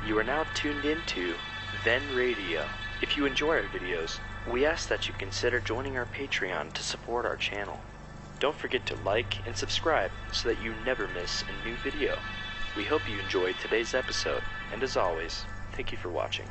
You are now tuned into Then Radio. If you enjoy our videos, we ask that you consider joining our Patreon to support our channel. Don't forget to like and subscribe so that you never miss a new video. We hope you enjoyed today's episode, and as always, thank you for watching.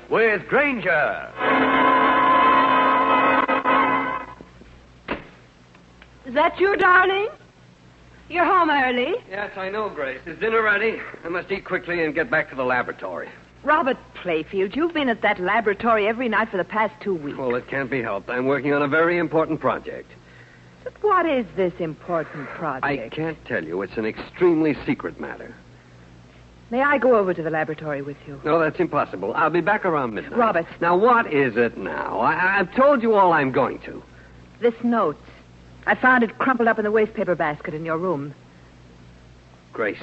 With Grainger. Is that you, darling? You're home early. Yes, I know, Grace. Is dinner ready? I must eat quickly and get back to the laboratory. Robert Playfield, you've been at that laboratory every night for the past 2 weeks. Well, it can't be helped. I'm working on a very important project. But what is this important project? I can't tell you. It's an extremely secret matter. May I go over to the laboratory with you? No, that's impossible. I'll be back around midnight. Robert. Now, what is it now? I've told you all I'm going to. This note. I found it crumpled up in the wastepaper basket in your room. Grace,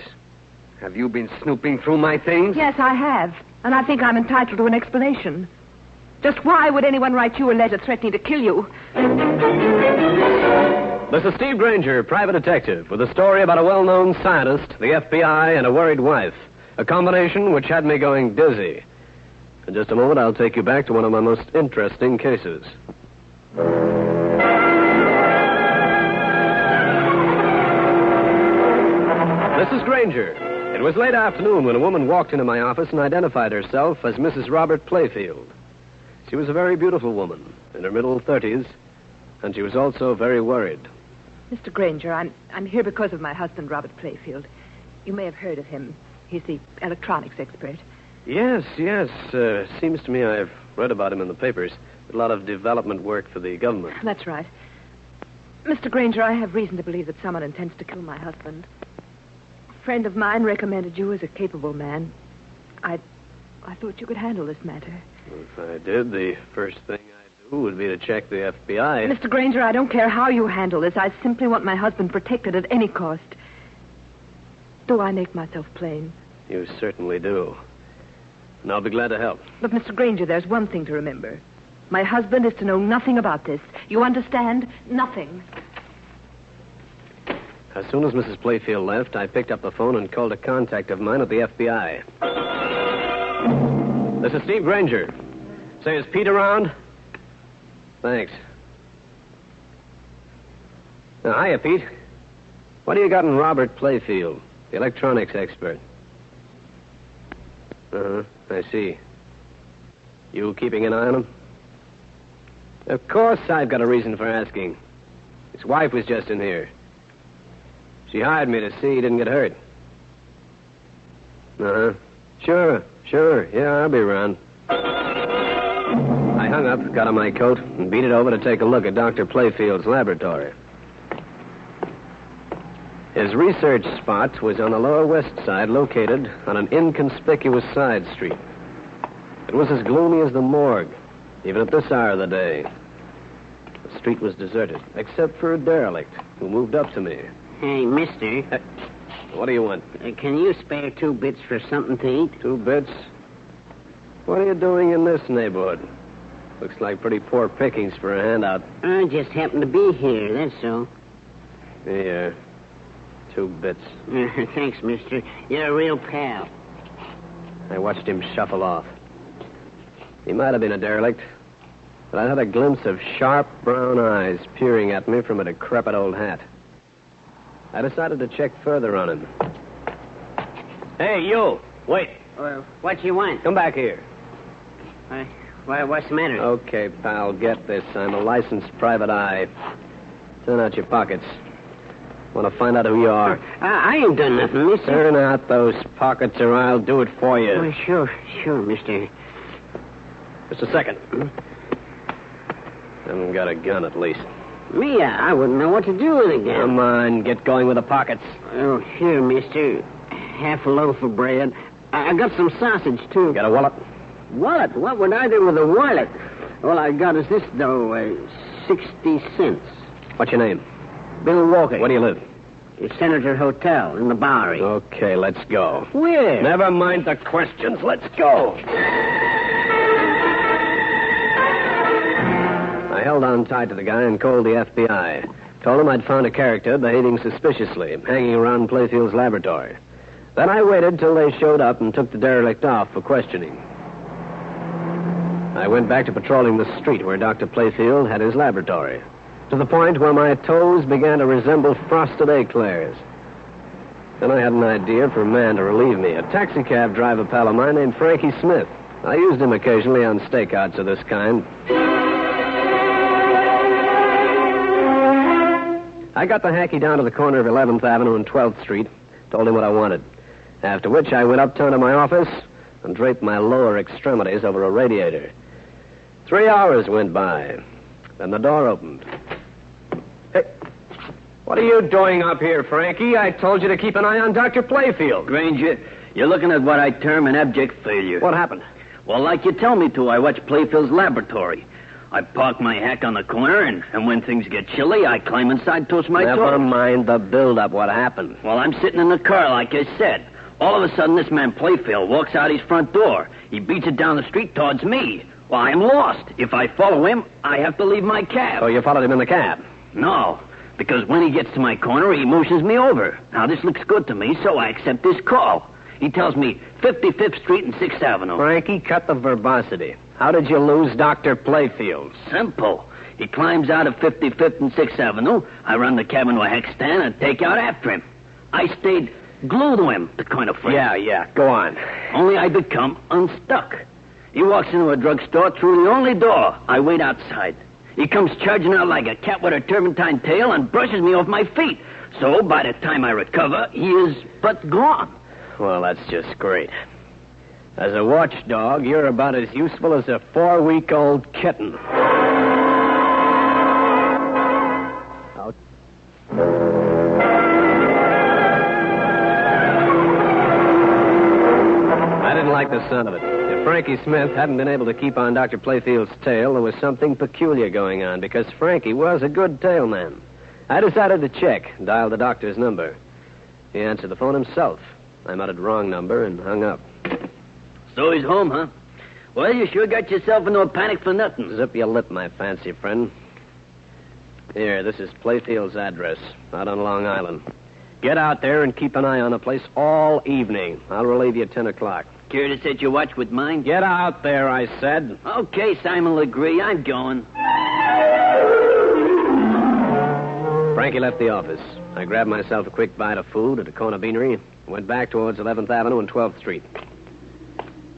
have you been snooping through my things? Yes, I have. And I think I'm entitled to an explanation. Just why would anyone write you a letter threatening to kill you? This is Steve Grainger, private detective, with a story about a well-known scientist, the FBI, and a worried wife. A combination which had me going dizzy. In just a moment, I'll take you back to one of my most interesting cases. This is Grainger. It was late afternoon when a woman walked into my office and identified herself as Mrs. Robert Playfield. She was a very beautiful woman, in her middle 30s, and she was also very worried. Mr. Grainger, I'm here because of my husband, Robert Playfield. You may have heard of him. He's the electronics expert. Yes. Seems to me I've read about him in the papers. A lot of development work for the government. That's right. Mr. Grainger, I have reason to believe that someone intends to kill my husband. A friend of mine recommended you as a capable man. I thought you could handle this matter. If I did, the first thing I'd do would be to check the FBI. Mr. Grainger, I don't care how you handle this. I simply want my husband protected at any cost. Do I make myself plain? You certainly do. And I'll be glad to help. But, Mr. Grainger, there's one thing to remember. My husband is to know nothing about this. You understand? Nothing. As soon as Mrs. Playfield left, I picked up the phone and called a contact of mine at the FBI. This is Steve Grainger. Say, is Pete around? Thanks. Now, hiya, Pete. What do you got in Robert Playfield, the electronics expert? I see. You keeping an eye on him? Of course I've got a reason for asking. His wife was just in here. She hired me to see he didn't get hurt. Sure. Yeah, I'll be around. I hung up, got on my coat, and beat it over to take a look at Dr. Playfield's laboratory. His research spot was on the Lower West Side, located on an inconspicuous side street. It was as gloomy as the morgue, even at this hour of the day. The street was deserted, except for a derelict who moved up to me. Hey, mister. What do you want? Can you spare 2 bits for something to eat? 2 bits? What are you doing in this neighborhood? Looks like pretty poor pickings for a handout. I just happened to be here, that's all. Here. 2 bits. Thanks, mister. You're a real pal. I watched him shuffle off. He might have been a derelict, but I had a glimpse of sharp brown eyes peering at me from a decrepit old hat. I decided to check further on him. Hey, you! Wait. What you want? Come back here. What's the matter? Okay, pal, get this. I'm a licensed private eye. Turn out your pockets. Want to find out who you are? I ain't done nothing, mister. Turn out those pockets or I'll do it for you. Oh, sure, mister. Just a second. Haven't got a gun, at least. Me, I wouldn't know what to do with a gun. Come on, get going with the pockets. Oh, here, mister. Half a loaf of bread. I got some sausage, too. Got a wallet? Wallet? What would I do with a wallet? All I got is this, though, 60 cents. What's your name? Bill Walker. Where do you live? The Senator Hotel in the Bowery. Okay, let's go. Where? Never mind the questions. Let's go. I held on tight to the guy and called the FBI. Told him I'd found a character behaving suspiciously, hanging around Playfield's laboratory. Then I waited till they showed up and took the derelict off for questioning. I went back to patrolling the street where Dr. Playfield had his laboratory, to the point where my toes began to resemble frosted eclairs. Then I had an idea for a man to relieve me, a taxicab driver pal of mine named Frankie Smith. I used him occasionally on stakeouts of this kind. I got the hacky down to the corner of 11th Avenue and 12th Street, told him what I wanted. After which I went uptown to my office and draped my lower extremities over a radiator. 3 hours went by. Then the door opened. Hey, what are you doing up here, Frankie? I told you to keep an eye on Dr. Playfield. Grainger, you're looking at what I term an abject failure. What happened? Well, like you tell me to, I watch Playfield's laboratory. I park my hack on the corner, and when things get chilly, I climb inside, toast my toes. Never mind the build-up. What happened? Well, I'm sitting in the car, like I said. All of a sudden, this man Playfield walks out his front door. He beats it down the street towards me. Well, I'm lost. If I follow him, I have to leave my cab. Oh, you followed him in the cab? No, because when he gets to my corner, he motions me over. Now, this looks good to me, so I accept his call. He tells me 55th Street and 6th Avenue. Frankie, cut the verbosity. How did you lose Dr. Playfield? Simple. He climbs out of 55th and 6th Avenue. I run the cab into a hack stand and take out after him. I stayed glued to him, the kind of friend. Yeah, go on. Only I become unstuck. He walks into a drugstore through the only door. I wait outside. He comes charging out like a cat with a turpentine tail and brushes me off my feet. So by the time I recover, he is but gone. Well, that's just great. As a watchdog, you're about as useful as a 4-week-old kitten. Out. I didn't like the sound of it. If Frankie Smith hadn't been able to keep on Dr. Playfield's tail, there was something peculiar going on, because Frankie was a good tailman. I decided to check, dialed the doctor's number. He answered the phone himself. I muttered wrong number and hung up. So he's home, huh? Well, you sure got yourself into a panic for nothing. Zip your lip, my fancy friend. Here, this is Playfield's address, out on Long Island. Get out there and keep an eye on the place all evening. I'll relieve you at 10 o'clock. Care to set your watch with mine? Get out there, I said. Okay, Simon Legree, I'm going. Frankie left the office. I grabbed myself a quick bite of food at a corner beanery and went back towards 11th Avenue and 12th Street.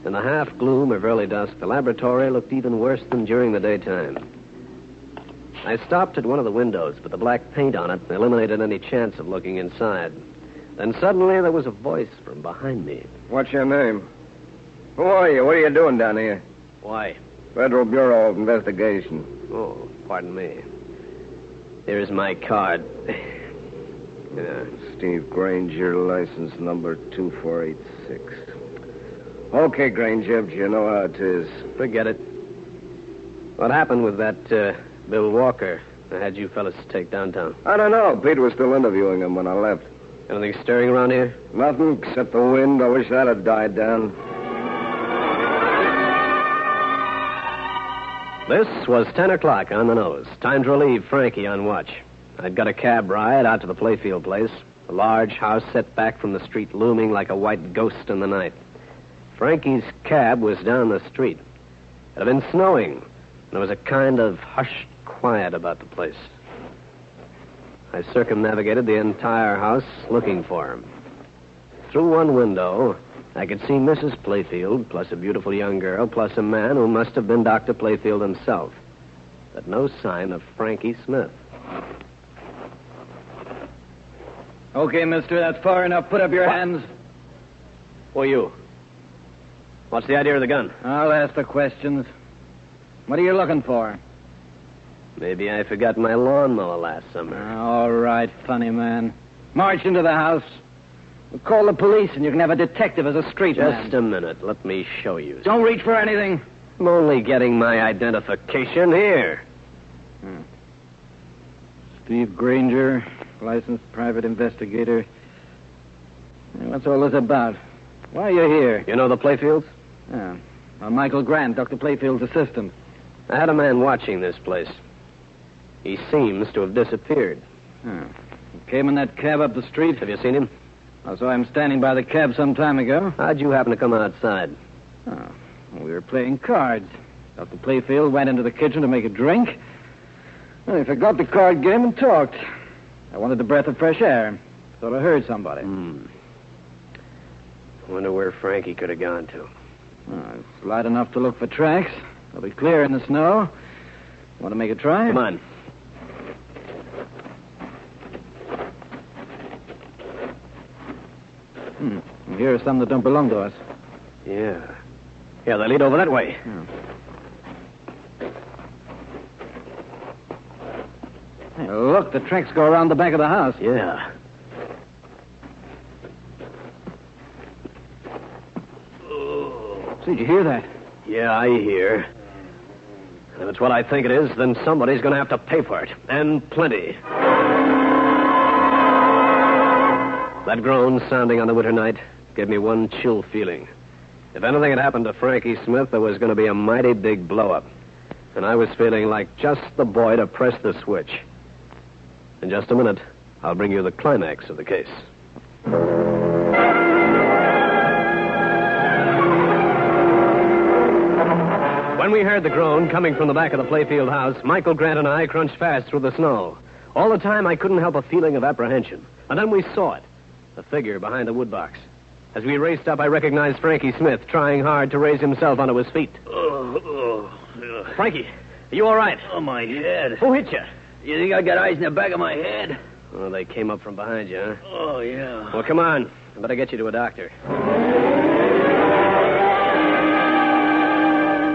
In the half-gloom of early dusk, the laboratory looked even worse than during the daytime. I stopped at one of the windows, but the black paint on it eliminated any chance of looking inside. Then suddenly there was a voice from behind me. What's your name? Who are you? What are you doing down here? Why? Federal Bureau of Investigation. Oh, pardon me. Here's my card. Yeah. Steve Grainger, license number 2486. Okay, Grainger, you know how it is. Forget it. What happened with that Bill Walker I had you fellas take downtown? I don't know. Pete was still interviewing him when I left. Anything stirring around here? Nothing except the wind. I wish that had died down. This was 10 o'clock on the nose. Time to relieve Frankie on watch. I'd got a cab ride out to the Playfield place. A large house set back from the street, looming like a white ghost in the night. Frankie's cab was down the street. It had been snowing, and there was a kind of hushed quiet about the place. I circumnavigated the entire house looking for him. Through one window, I could see Mrs. Playfield, plus a beautiful young girl, plus a man who must have been Dr. Playfield himself. But no sign of Frankie Smith. Okay, mister, that's far enough. Put up your hands. Who are you? What's the idea of the gun? I'll ask the questions. What are you looking for? Maybe I forgot my lawnmower last summer. All right, funny man. March into the house. We'll call the police, and you can have a detective as a street man. Just a minute. Let me show you. Don't reach for anything. I'm only getting my identification here. Steve Grainger, licensed private investigator. Hey, what's all this about? Why are you here? You know the Playfields? Yeah. I'm Michael Grant, Dr. Playfield's assistant. I had a man watching this place. He seems to have disappeared. Oh. He came in that cab up the street. Have you seen him? I saw him standing by the cab some time ago. How'd you happen to come outside? Oh. We were playing cards. Dr. Playfield went into the kitchen to make a drink. Well, he forgot the card game and talked. I wanted a breath of fresh air. Thought I heard somebody. Wonder where Frankie could have gone to. It's light enough to look for tracks. They'll be clear in the snow. Want to make a try? Come on. Here are some that don't belong to us. Yeah. Yeah, they lead over that way. Hey, look, the tracks go around the back of the house. Yeah. See, did you hear that? Yeah, I hear. If it's what I think it is, then somebody's going to have to pay for it. And plenty. That groan sounding on the winter night gave me one chill feeling. If anything had happened to Frankie Smith, there was going to be a mighty big blow-up. And I was feeling like just the boy to press the switch. In just a minute, I'll bring you the climax of the case. When we heard the groan coming from the back of the Playfield house, Michael Grant and I crunched fast through the snow. All the time, I couldn't help a feeling of apprehension. And then we saw it, the figure behind the woodbox. As we raced up, I recognized Frankie Smith, trying hard to raise himself onto his feet. Frankie, are you all right? Oh, my head. Who hit you? You think I got eyes in the back of my head? Oh, they came up from behind you, huh? Oh, yeah. Well, come on. I better get you to a doctor.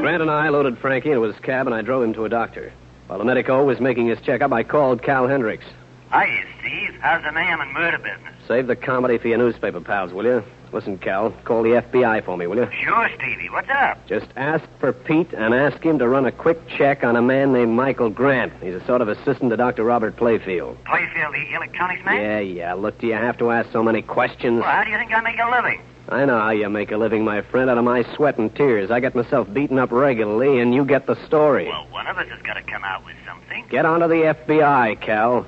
Grant and I loaded Frankie into his cab, and I drove him to a doctor. While the medico was making his checkup, I called Cal Hendricks. Hiya, Steve. How's the mayhem and murder business? Save the comedy for your newspaper pals, will you? Listen, Cal, call the FBI for me, will you? Sure, Stevie. What's up? Just ask for Pete and ask him to run a quick check on a man named Michael Grant. He's a sort of assistant to Dr. Robert Playfield. Playfield, the electronics man? Yeah. Look, do you have to ask so many questions? Well, how do you think I make a living? I know how you make a living, my friend, out of my sweat and tears. I get myself beaten up regularly, and you get the story. Well, one of us has got to come out with something. Get on to the FBI, Cal.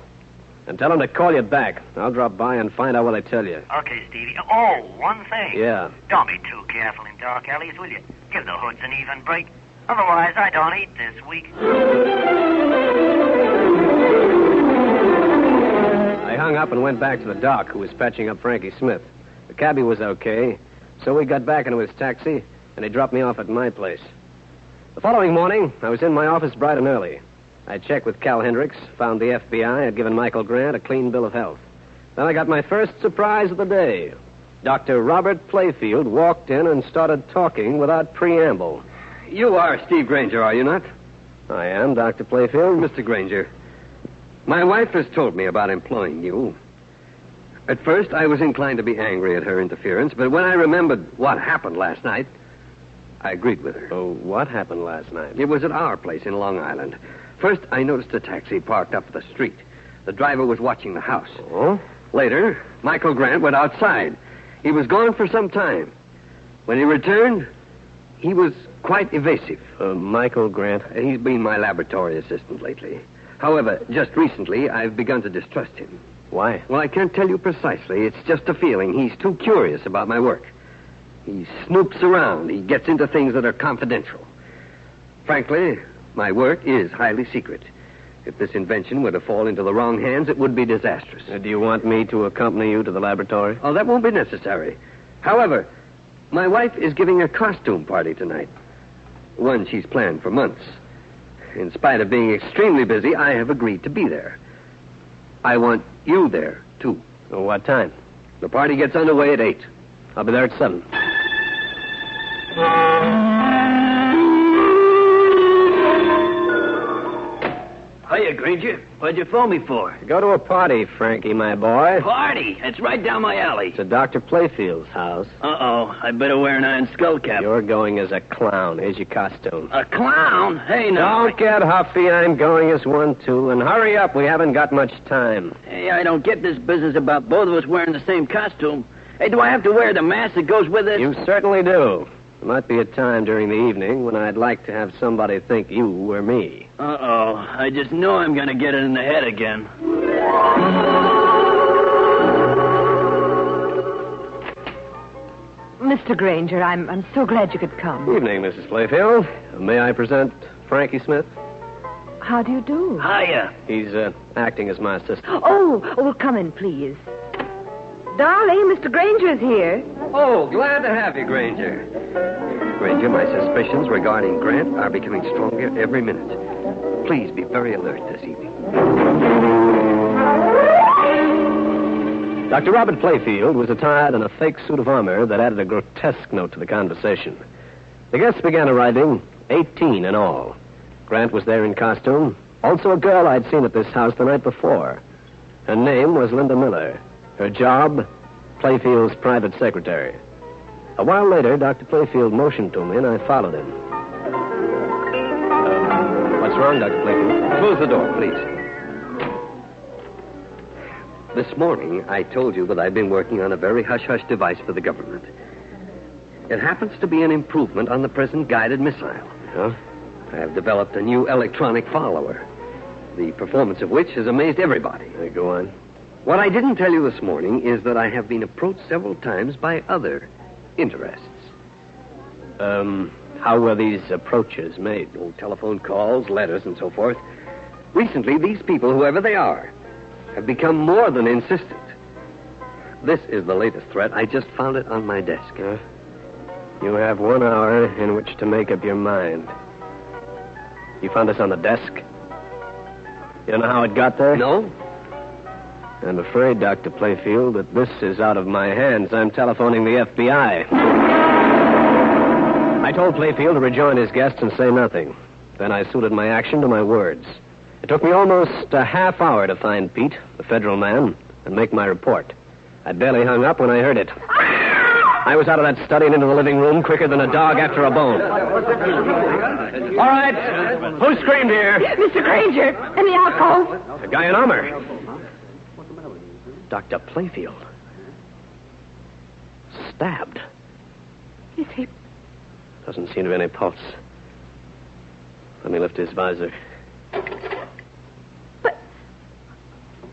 And tell them to call you back. I'll drop by and find out what they tell you. Okay, Stevie. Oh, one thing. Yeah. Don't be too careful in dark alleys, will you? Give the hoods an even break. Otherwise, I don't eat this week. I hung up and went back to the doc, who was patching up Frankie Smith. The cabbie was okay, so we got back into his taxi, and he dropped me off at my place. The following morning, I was in my office bright and early. I checked with Cal Hendricks, found the FBI had given Michael Grant a clean bill of health. Then I got my first surprise of the day. Dr. Robert Playfield walked in and started talking without preamble. You are Steve Grainger, are you not? I am, Dr. Playfield. Mr. Grainger, my wife has told me about employing you. At first, I was inclined to be angry at her interference, but when I remembered what happened last night, I agreed with her. Oh, what happened last night? It was at our place in Long Island. First, I noticed a taxi parked up the street. The driver was watching the house. Oh? Later, Michael Grant went outside. He was gone for some time. When he returned, he was quite evasive. Michael Grant? He's been my laboratory assistant lately. However, just recently, I've begun to distrust him. Why? Well, I can't tell you precisely. It's just a feeling. He's too curious about my work. He snoops around. He gets into things that are confidential. Frankly, my work is highly secret. If this invention were to fall into the wrong hands, it would be disastrous. Do you want me to accompany you to the laboratory? Oh, that won't be necessary. However, my wife is giving a costume party tonight. One she's planned for months. In spite of being extremely busy, I have agreed to be there. I want you there, too. What time? The party gets underway at 8. I'll be there at 7. Hiya, Grainger. What'd you phone me for? Go to a party, Frankie, my boy. Party? It's right down my alley. It's at Dr. Playfield's house. Uh-oh. I better wear an iron skull cap. You're going as a clown. Here's your costume. A clown? Hey, now. Don't get huffy. I'm going as one, too. And hurry up. We haven't got much time. Hey, I don't get this business about both of us wearing the same costume. Hey, do I have to wear the mask that goes with it? You certainly do. There might be a time during the evening when I'd like to have somebody think you were me. Uh-oh. I just know I'm going to get it in the head again. Mr. Grainger, I'm so glad you could come. Evening, Mrs. Playfield. May I present Frankie Smith? How do you do? Hiya. He's acting as my assistant. Oh, come in, please. Darling, Mr. Grainger's here. Oh, glad to have you, Grainger. Grainger, my suspicions regarding Grant are becoming stronger every minute. Please be very alert this evening. Dr. Robert Playfield was attired in a fake suit of armor that added a grotesque note to the conversation. The guests began arriving, 18 in all. Grant was there in costume, also a girl I'd seen at this house the night before. Her name was Linda Miller. Her job, Playfield's private secretary. A while later, Dr. Playfield motioned to me, and I followed him. What's wrong, Dr. Playfield? Close the door, please. This morning, I told you that I've been working on a very hush-hush device for the government. It happens to be an improvement on the present guided missile. Huh? I have developed a new electronic follower, the performance of which has amazed everybody. Go on. What I didn't tell you this morning is that I have been approached several times by other interests. How were these approaches made? Oh, telephone calls, letters, and so forth. Recently, these people, whoever they are, have become more than insistent. This is the latest threat. I just found it on my desk. You have 1 hour in which to make up your mind. You found this on the desk? You don't know how it got there? No. I'm afraid, Dr. Playfield, that this is out of my hands. I'm telephoning the FBI. I told Playfield to rejoin his guests and say nothing. Then I suited my action to my words. It took me almost a half hour to find Pete, the federal man, and make my report. I barely hung up when I heard it. I was out of that study and into the living room quicker than a dog after a bone. All right. Who screamed here? Mr. Grainger, in the alcove. A guy in armor. Dr. Playfield. Stabbed. Is he? Doesn't seem to be any pulse. Let me lift his visor. But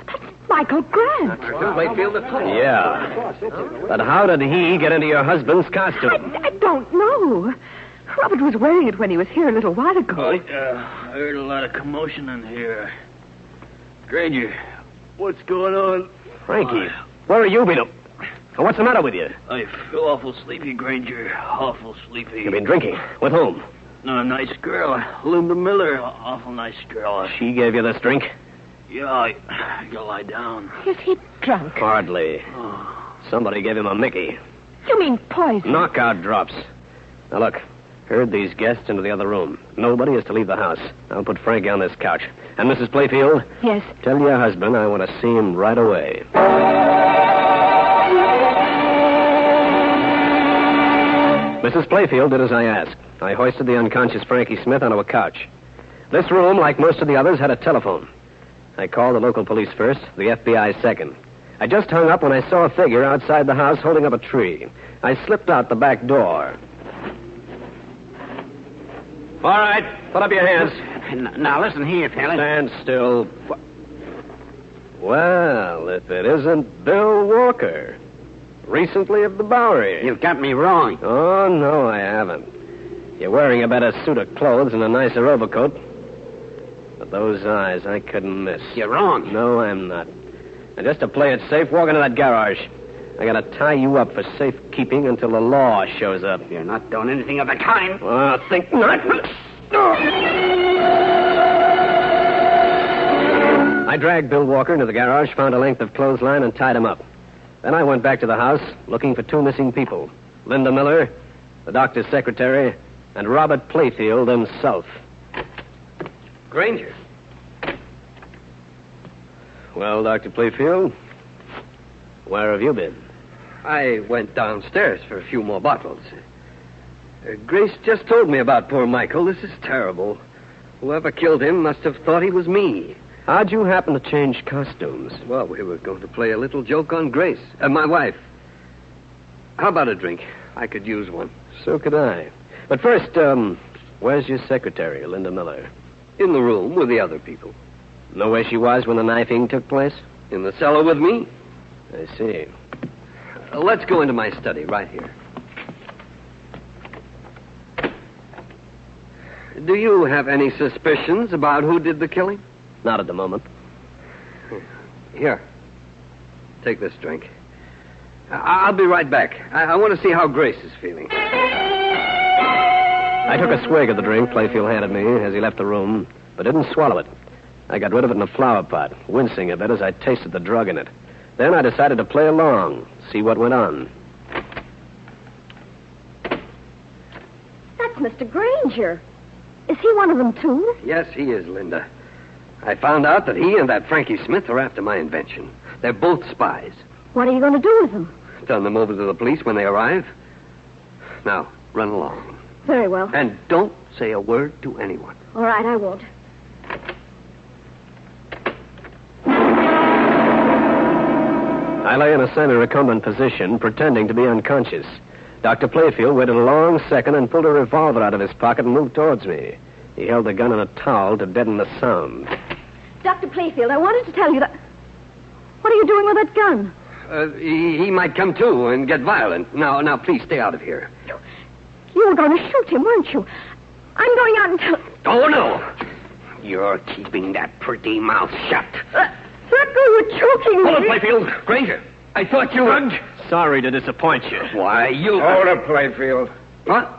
that's Michael Grant. Playfield, Yeah. But how did he get into your husband's costume? I don't know. Robert was wearing it when he was here a little while ago. I heard a lot of commotion in here. Grainger, what's going on? Frankie, where are you been? What's the matter with you? I feel awful sleepy, Grainger. Awful sleepy. You've been drinking. With whom? A nice girl. Linda Miller. Awful nice girl. She gave you this drink? Yeah, I gotta lie down. Is he drunk? Hardly. Somebody gave him a Mickey. You mean poison? Knockout drops. Now, look. Herd these guests into the other room. Nobody is to leave the house. I'll put Frankie on this couch. And Mrs. Playfield? Yes. Tell your husband I want to see him right away. Mrs. Playfield did as I asked. I hoisted the unconscious Frankie Smith onto a couch. This room, like most of the others, had a telephone. I called the local police first, the FBI second. I just hung up when I saw a figure outside the house holding up a tree. I slipped out the back door. All right, put up your hands. Now, listen here, fella. Stand still. Well, if it isn't Bill Walker, recently of the Bowery. You've got me wrong. Oh, no, I haven't. You're wearing a better suit of clothes and a nicer overcoat. But those eyes, I couldn't miss. You're wrong. No, I'm not. And just to play it safe, walk into that garage. I gotta tie you up for safekeeping until the law shows up. You're not doing anything of the kind. Well, think not. I dragged Bill Walker into the garage, found a length of clothesline, and tied him up. Then I went back to the house, looking for two missing people. Linda Miller, the doctor's secretary, and Robert Playfield himself. Grainger. Well, Dr. Playfield, where have you been? I went downstairs for a few more bottles. Grace just told me about poor Michael. This is terrible. Whoever killed him must have thought he was me. How'd you happen to change costumes? Well, we were going to play a little joke on Grace, my wife. How about a drink? I could use one. So could I. But first, where's your secretary, Linda Miller? In the room with the other people. Know where she was when the knifing took place? In the cellar with me. I see. Let's go into my study right here. Do you have any suspicions about who did the killing? Not at the moment. Here. Take this drink. I'll be right back. I want to see how Grace is feeling. I took a swig of the drink Playfield handed me as he left the room, but didn't swallow it. I got rid of it in a flower pot, wincing a bit as I tasted the drug in it. Then I decided to play along, see what went on. That's Mr. Grainger. Is he one of them, too? Yes, he is, Linda. I found out that he and that Frankie Smith are after my invention. They're both spies. What are you going to do with them? Turn them over to the police when they arrive. Now, run along. Very well. And don't say a word to anyone. All right, I won't. I lay in a semi-recumbent position, pretending to be unconscious. Dr. Playfield waited a long second and pulled a revolver out of his pocket and moved towards me. He held the gun in a towel to deaden the sound. Dr. Playfield, I wanted to tell you that... What are you doing with that gun? He might come to and get violent. Now, please stay out of here. You were going to shoot him, weren't you? I'm going out and tell... Oh, no. You're keeping that pretty mouth shut. Circle, you're choking me. Hold it, Playfield. Granger, I thought you were... Sorry to disappoint you. Why, you... Hold it, Playfield. What?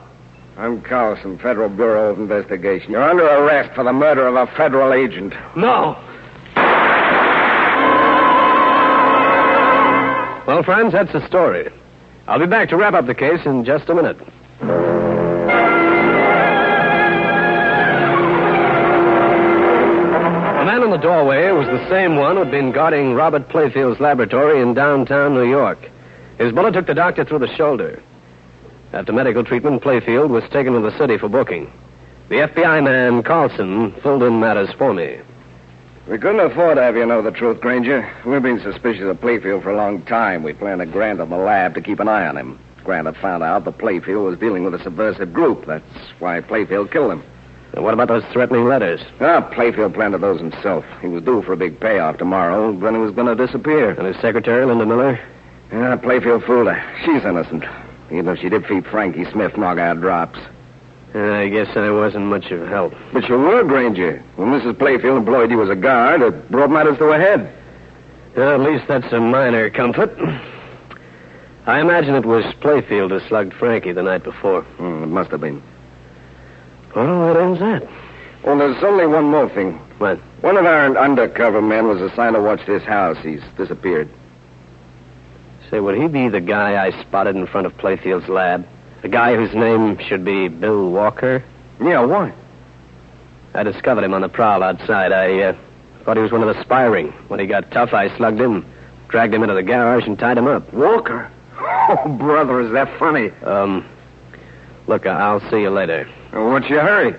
I'm Carlson, Federal Bureau of Investigation. You're under arrest for the murder of a federal agent. No. Well, friends, that's the story. I'll be back to wrap up the case in just a minute. The man in the doorway was the same one who'd been guarding Robert Playfield's laboratory in downtown New York. His bullet took the doctor through the shoulder. After medical treatment, Playfield was taken to the city for booking. The FBI man, Carlson, filled in matters for me. We couldn't afford to have you know the truth, Granger. We've been suspicious of Playfield for a long time. We planned a grant on the lab to keep an eye on him. Grant had found out that Playfield was dealing with a subversive group. That's why Playfield killed him. And what about those threatening letters? Playfield planted those himself. He was due for a big payoff tomorrow, then he was going to disappear. And his secretary, Linda Miller? Yeah, Playfield fooled her. She's innocent. Even if she did feed Frankie Smith knockout drops. I guess I wasn't much of help. But you were, Granger. When Mrs. Playfield employed you as a guard, it brought matters to a head. Well, at least that's a minor comfort. I imagine it was Playfield who slugged Frankie the night before. It must have been. Well, that ends that. Well, there's only one more thing. What? One of our undercover men was assigned to watch this house. He's disappeared. Say, would he be the guy I spotted in front of Playfield's lab? A guy whose name should be Bill Walker? Yeah, why? I discovered him on the prowl outside. I thought he was one of the spy ring. When he got tough, I slugged him, dragged him into the garage, and tied him up. Walker? Oh, brother, is that funny? Look, I'll see you later. What's your hurry?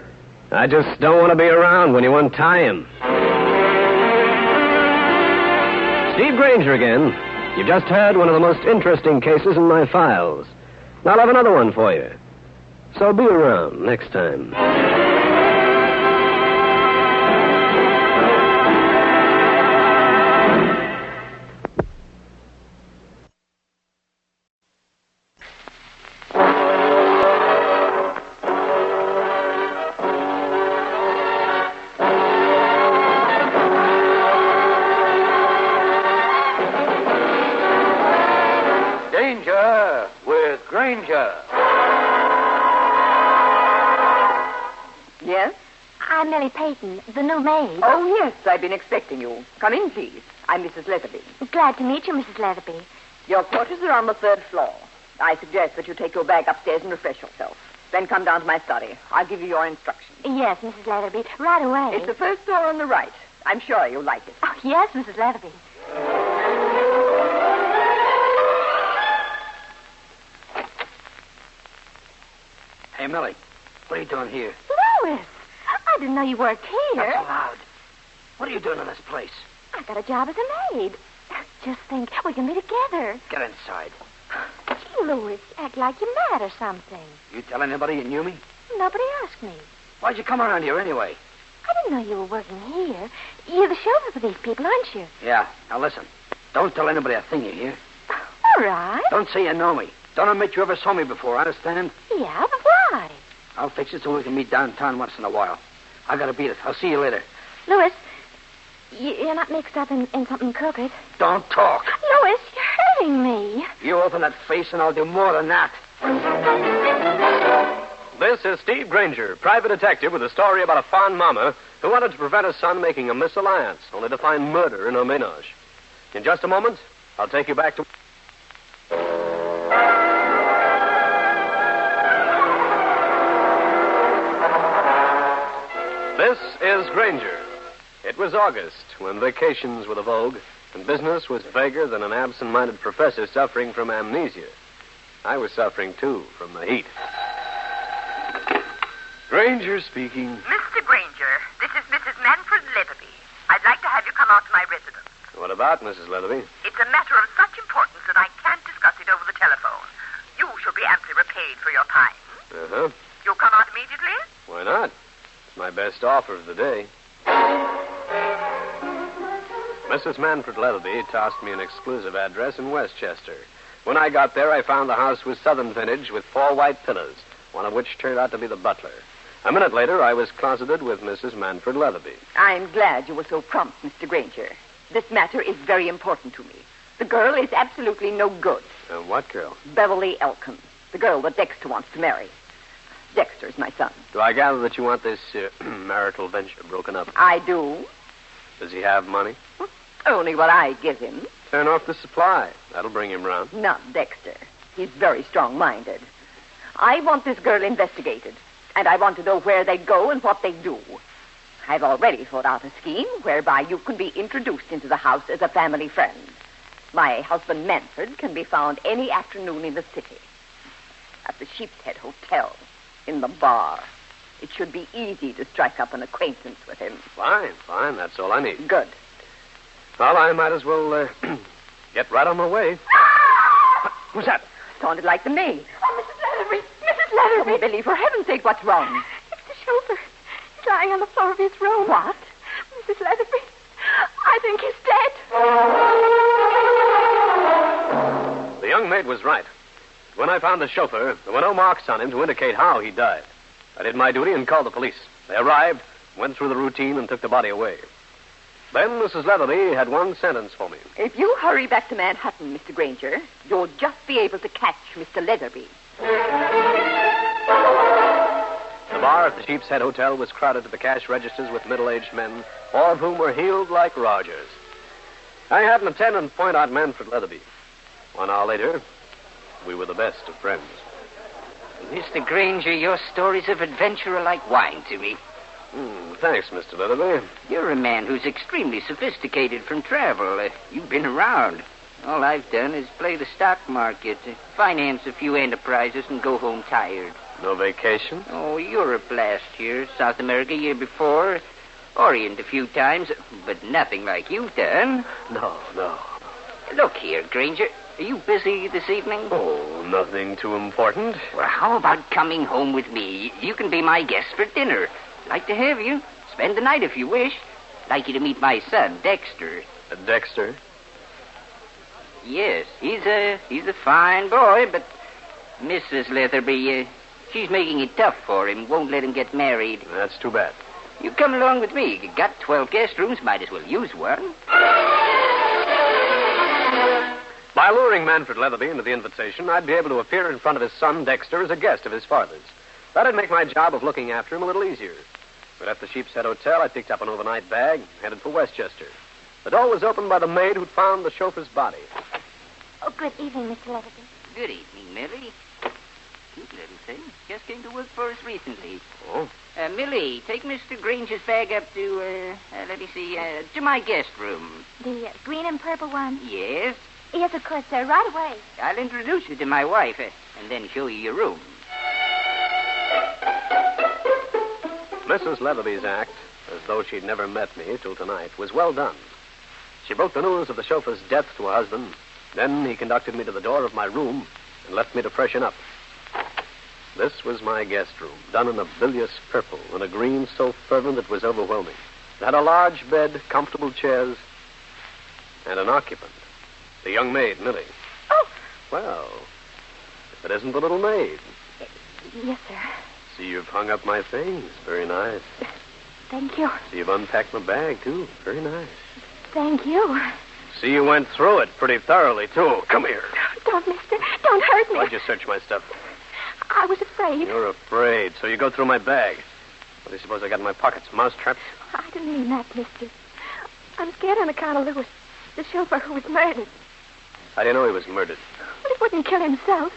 I just don't want to be around when you untie him. Steve Grainger again. You just heard one of the most interesting cases in my files. I'll have another one for you. So be around next time. Danger with Grainger. Yes? I'm Lily Peyton, the new maid. Oh, yes, I've been expecting you. Come in, please. I'm Mrs. Leatherby. Glad to meet you, Mrs. Leatherby. Your quarters are on the 3rd floor. I suggest that you take your bag upstairs and refresh yourself. Then come down to my study. I'll give you your instructions. Yes, Mrs. Leatherby, right away. It's the first door on the right. I'm sure you'll like it. Oh, yes, Mrs. Leatherby. Hey, Millie, what are you doing here? Louis, I didn't know you worked here. Not so loud. What are you doing in this place? I got a job as a maid. Just think, we can be together. Get inside. Gee, Louis, you act like you're mad or something. You tell anybody you knew me? Nobody asked me. Why'd you come around here anyway? I didn't know you were working here. You're the chauffeur for these people, aren't you? Yeah. Now listen. Don't tell anybody a thing you hear. All right. Don't say you know me. Don't admit you ever saw me before, understand? Yeah, but why? I'll fix it so we can meet downtown once in a while. I gotta beat it. I'll see you later. Louis, you're not mixed up in something crooked. Don't talk. Louis, you're hurting me. You open that face and I'll do more than that. This is Steve Grainger, private detective with a story about a fond mama who wanted to prevent her son making a misalliance, only to find murder in her ménage. In just a moment, I'll take you back to... This is Grainger. It was August when vacations were the vogue and business was vaguer than an absent-minded professor suffering from amnesia. I was suffering, too, from the heat. Grainger speaking. Mr. Grainger, this is Mrs. Manfred Leatherby. I'd like to have you come out to my residence. What about, Mrs. Leatherby? It's a matter of such importance that I can't discuss it over the telephone. You shall be amply repaid for your time. Uh-huh. You'll come out immediately? Why not? It's my best offer of the day. Mrs. Manfred Leatherby tossed me an exclusive address in Westchester. When I got there, I found the house was Southern vintage with 4 white pillars, one of which turned out to be the butler. A minute later, I was closeted with Mrs. Manfred Leatherby. I'm glad you were so prompt, Mr. Grainger. This matter is very important to me. The girl is absolutely no good. What girl? Beverly Elkin, the girl that Dexter wants to marry. Dexter's my son. Do I gather that you want this marital venture broken up? I do. Does he have money? Only what I give him. Turn off the supply. That'll bring him round. Not Dexter. He's very strong-minded. I want this girl investigated, and I want to know where they go and what they do. I've already thought out a scheme whereby you can be introduced into the house as a family friend. My husband, Manfred, can be found any afternoon in the city. At the Sheep's Head Hotel, in the bar. It should be easy to strike up an acquaintance with him. Fine. That's all I need. Good. Well, I might as well get right on my way. Who's that? Sounded like the maid. Oh, Mrs. Leatherby! Mrs. Leatherby! Oh, Billy, for heaven's sake, what's wrong? It's the chauffeur. He's lying on the floor of his room. What? Mrs. Leatherby, I think he's dead. The young maid was right. When I found the chauffeur, there were no marks on him to indicate how he died. I did my duty and called the police. They arrived, went through the routine, and took the body away. Then Mrs. Leatherby had one sentence for me. If you hurry back to Manhattan, Mr. Grainger, you'll just be able to catch Mr. Leatherby. The bar at the Sheep's Head Hotel was crowded to the cash registers with middle-aged men, all of whom were heeled like Rogers. I had an attendant point out Manfred Leatherby. 1 hour later, we were the best of friends. Mr. Grainger, your stories of adventure are like wine to me. Thanks, Mr. Leatherby. You're a man who's extremely sophisticated from travel. You've been around. All I've done is play the stock market, finance a few enterprises, and go home tired. No vacation? Oh, Europe last year, South America year before, Orient a few times, but nothing like you've done. No. Look here, Grainger. Are you busy this evening? Oh, nothing too important. Well, how about coming home with me? You can be my guest for dinner. Like to have you. Spend the night if you wish. Like you to meet my son, Dexter. Dexter? Yes, he's a fine boy, but Mrs. Leatherby, she's making it tough for him. Won't let him get married. That's too bad. You come along with me. You got 12 guest rooms. Might as well use one. By luring Manfred Leatherby into the invitation, I'd be able to appear in front of his son, Dexter, as a guest of his father's. That'd make my job of looking after him a little easier. But at the Sheep's Head Hotel, I picked up an overnight bag, headed for Westchester. The door was opened by the maid who'd found the chauffeur's body. Oh, good evening, Mr. Leatherby. Good evening, Millie. Cute little thing. Just came to work for us recently. Oh? Millie, take Mr. Grainger's bag up to, let me see, to my guest room. The green and purple one? Yes? Yes, of course, sir. Right away. I'll introduce you to my wife, and then show you your room. Mrs. Leatherby's act, as though she'd never met me till tonight, was well done. She broke the news of the chauffeur's death to her husband. Then he conducted me to the door of my room and left me to freshen up. This was my guest room, done in a bilious purple and a green so fervent it was overwhelming. It had a large bed, comfortable chairs, and an occupant, the young maid, Millie. Oh! Well, if it isn't the little maid. Yes, sir. See, you've hung up my things. Very nice. Thank you. See, you've unpacked my bag, too. Very nice. Thank you. See, you went through it pretty thoroughly, too. Come here. Don't, mister. Don't hurt me. Why'd you search my stuff? I was afraid. You're afraid, so you go through my bag. What do you suppose I got in my pockets? Mouse traps? I didn't mean that, mister. I'm scared on account of Lewis, the chauffeur who was murdered. How do you know he was murdered? Well, he wouldn't kill himself.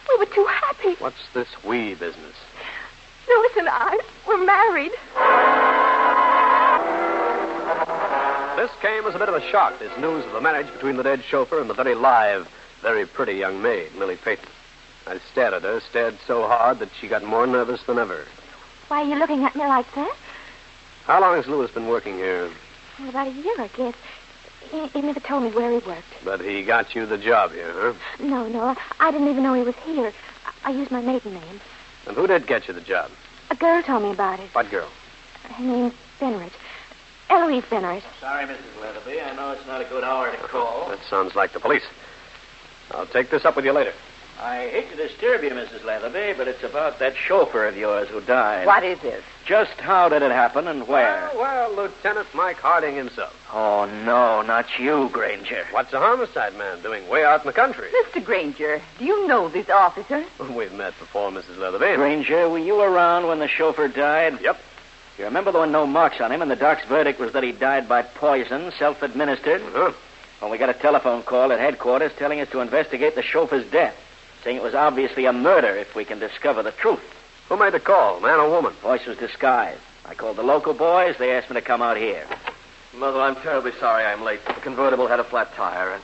We were too happy. What's this we business? Lewis and I were married. This came as a bit of a shock, this news of the marriage between the dead chauffeur and the very live, very pretty young maid, Millie Peyton. I stared at her, stared so hard that she got more nervous than ever. Why are you looking at me like that? How long has Lewis been working here? Well, about a year, I guess. He never told me where he worked. But he got you the job here, huh? No, I didn't even know he was here. I used my maiden name. And who did get you the job? A girl told me about it. What girl? Her name's Benrich. Eloise Benrich. Sorry, Mrs. Leatherby. I know it's not a good hour to call. That sounds like the police. I'll take this up with you later. I hate to disturb you, Mrs. Leatherby, but it's about that chauffeur of yours who died. What is this? Just how did it happen and where? Well, Lieutenant Mike Harding himself. Oh, no, not you, Grainger. What's a homicide man doing way out in the country? Mr. Grainger, do you know this officer? We've met before, Mrs. Leatherby. Grainger, were you around when the chauffeur died? Yep. You remember there were no marks on him, and the doc's verdict was that he died by poison, self-administered? Uh-huh. Well, we got a telephone call at headquarters telling us to investigate the chauffeur's death, saying it was obviously a murder if we can discover the truth. Who made the call, man or woman? Voice was disguised. I called the local boys. They asked me to come out here. Mother, I'm terribly sorry I'm late. The convertible had a flat tire, and...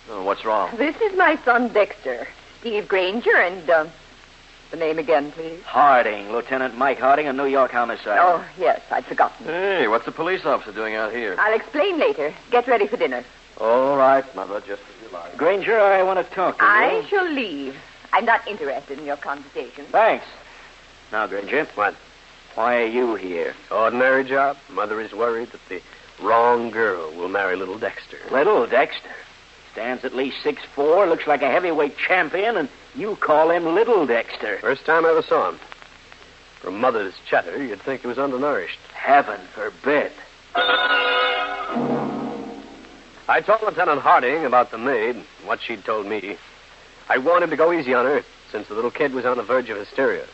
Oh, what's wrong? This is my son, Dexter. Steve Grainger, and, the name again, please. Harding, Lieutenant Mike Harding, a New York homicide. Oh, yes, I'd forgotten. Hey, what's the police officer doing out here? I'll explain later. Get ready for dinner. All right, Mother, just as you like. Grainger, I want to talk to you. I shall leave. I'm not interested in your conversation. Thanks. Now, Grainger. What? Why are you here? Ordinary job. Mother is worried that the wrong girl will marry little Dexter. Little Dexter? Stands at least 6'4", looks like a heavyweight champion, and you call him Little Dexter. First time I ever saw him. From Mother's chatter, you'd think he was undernourished. Heaven forbid. I told Lieutenant Harding about the maid and what she'd told me. I warned him to go easy on her, since the little kid was on the verge of hysteria.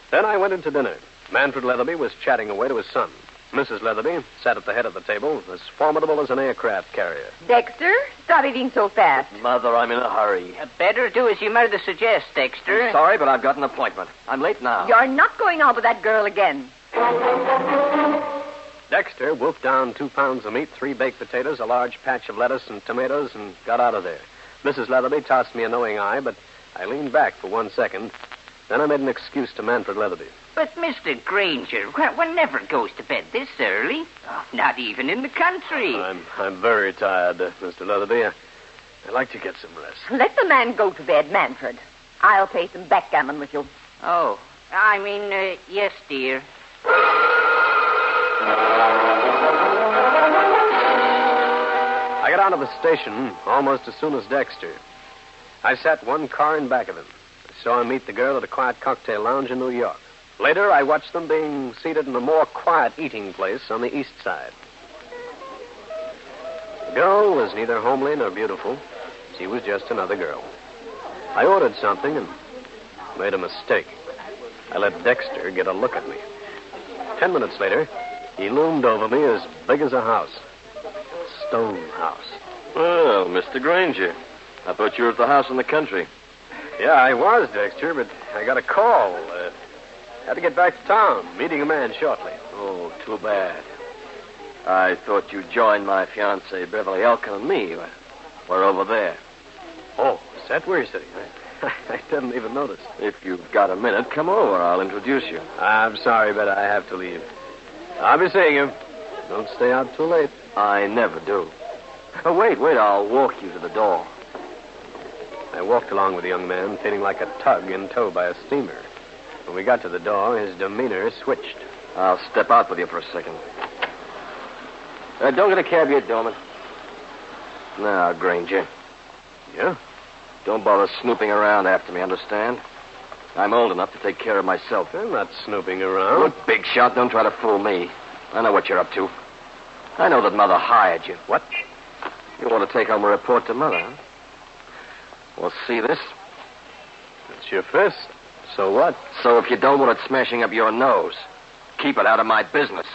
Then I went into dinner. Manfred Leatherby was chatting away to his son. Mrs. Leatherby sat at the head of the table, as formidable as an aircraft carrier. Dexter, stop eating so fast. Mother, I'm in a hurry. Better do as your mother suggests, Dexter. I'm sorry, but I've got an appointment. I'm late now. You're not going out with that girl again. Dexter wolfed down 2 pounds of meat, 3 baked potatoes, a large patch of lettuce and tomatoes, and got out of there. Mrs. Leatherby tossed me a knowing eye, but I leaned back for 1 second. Then I made an excuse to Manfred Leatherby. But, Mr. Grainger, one never goes to bed this early. Not even in the country. I'm very tired, Mr. Leatherby. I'd like to get some rest. Let the man go to bed, Manfred. I'll play some backgammon with you. Oh, I mean, yes, dear. I got out of the station almost as soon as Dexter. I sat 1 car in back of him. I saw him meet the girl at a quiet cocktail lounge in New York. Later, I watched them being seated in a more quiet eating place on the east side. The girl was neither homely nor beautiful. She was just another girl. I ordered something and made a mistake. I let Dexter get a look at me. 10 minutes later, he loomed over me as big as a house. A stone house. Well, Mr. Grainger, I thought you were at the house in the country. Yeah, I was, Dexter, but I got a call. Had to get back to town, meeting a man shortly. Oh, too bad. I thought you joined my fiancée, Beverly Elkin, and me. We're over there. Oh, is that where you're sitting? I didn't even notice. If you've got a minute, come over. I'll introduce you. I'm sorry, but I have to leave. I'll be seeing you. Don't stay out too late. I never do. Oh, wait. I'll walk you to the door. I walked along with the young man, feeling like a tug in tow by a steamer. When we got to the door, his demeanor switched. I'll step out with you for a second. Don't get a cab yet, Dorman. Now, Grainger. Yeah? Don't bother snooping around after me, understand? I'm old enough to take care of myself. I'm not snooping around. Look, big shot, don't try to fool me. I know what you're up to. I know that Mother hired you. What? You want to take home a report to Mother, huh? Well, see this? It's your fist. So what? So if you don't want it smashing up your nose, keep it out of my business.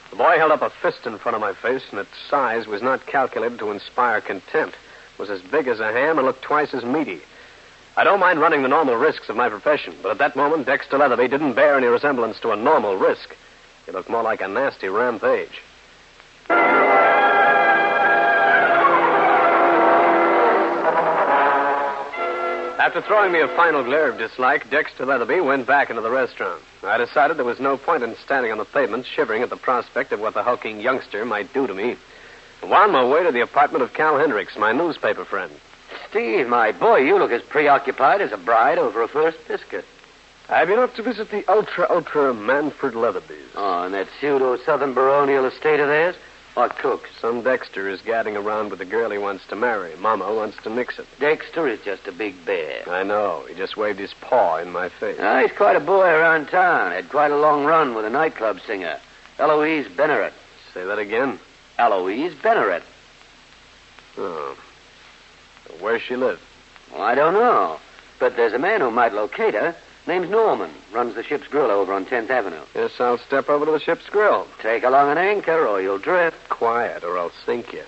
The boy held up a fist in front of my face, and its size was not calculated to inspire contempt. It was as big as a ham and looked twice as meaty. I don't mind running the normal risks of my profession, but at that moment, Dexter Leatherby didn't bear any resemblance to a normal risk. He looked more like a nasty rampage. After throwing me a final glare of dislike, Dexter Leatherby went back into the restaurant. I decided there was no point in standing on the pavement shivering at the prospect of what the hulking youngster might do to me. I wound my way to the apartment of Cal Hendricks, my newspaper friend. Steve, my boy, you look as preoccupied as a bride over a first biscuit. I've been up to visit the ultra Manfred Leatherbys. Oh, and that pseudo-southern baronial estate of theirs? What cooks? Some Dexter is gadding around with the girl he wants to marry. Mama wants to nix it. Dexter is just a big bear. I know. He just waved his paw in my face. Oh, he's quite a boy around town. Had quite a long run with a nightclub singer, Eloise Benneret. Say that again? Eloise Benneret. Oh. Where's she live? Well, I don't know. But there's a man who might locate her. Name's Norman. Runs the Ship's Grill over on 10th Avenue. Yes, I'll step over to the Ship's Grill. Take along an anchor or you'll drift. Quiet or I'll sink you.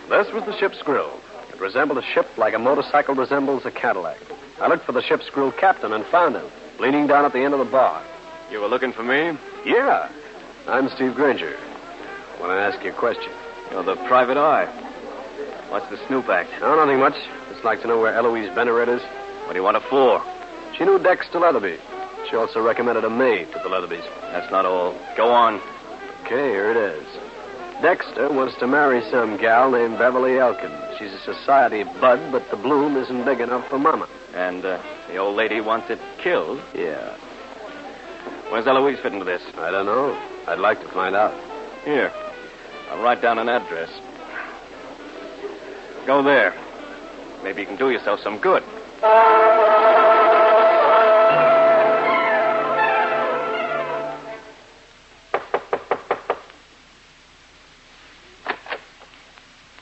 This was the Ship's Grill. It resembled a ship like a motorcycle resembles a Cadillac. I looked for the Ship's Grill captain and found him, leaning down at the end of the bar. You were looking for me? Yeah. I'm Steve Grainger. I want to ask you a question. You're the private eye. What's the snoop act? No, nothing much. Just like to know where Eloise Benneret is. What do you want it for? She knew Dexter Leatherby. She also recommended a maid to the Leatherbys. That's not all. Go on. Okay, here it is. Dexter wants to marry some gal named Beverly Elkin. She's a society bud, but the bloom isn't big enough for Mama. And the old lady wants it killed? Yeah. Where's Eloise fit into this? I don't know. I'd like to find out. Here. I'll write down an address. Go there. Maybe you can do yourself some good.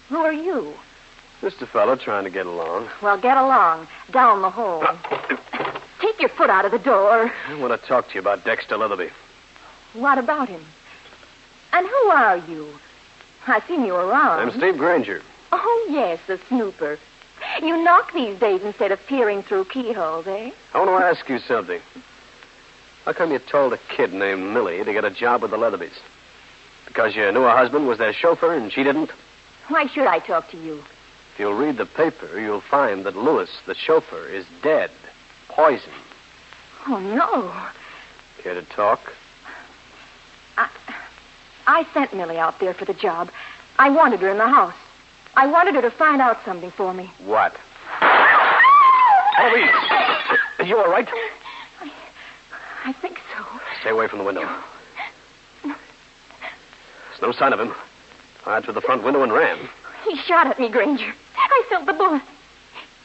Who are you? Just a fellow trying to get along. Well, get along. Down the hole. Take your foot out of the door. I want to talk to you about Dexter Leatherby. What about him? And who are you? I've seen you around. I'm Steve Grainger. Oh, yes, the snooper. You knock these days instead of peering through keyholes, eh? I want to ask you something. How come you told a kid named Millie to get a job with the Leatherbys? Because you knew her husband was their chauffeur and she didn't? Why should I talk to you? If you'll read the paper, you'll find that Lewis, the chauffeur, is dead. Poisoned. Oh, no. Care to talk? I sent Millie out there for the job. I wanted her in the house. I wanted her to find out something for me. What? Eloise! Are you all right? I think so. Stay away from the window. There's no sign of him. Fired through the front window and ran. He shot at me, Grainger. I felt the bullet.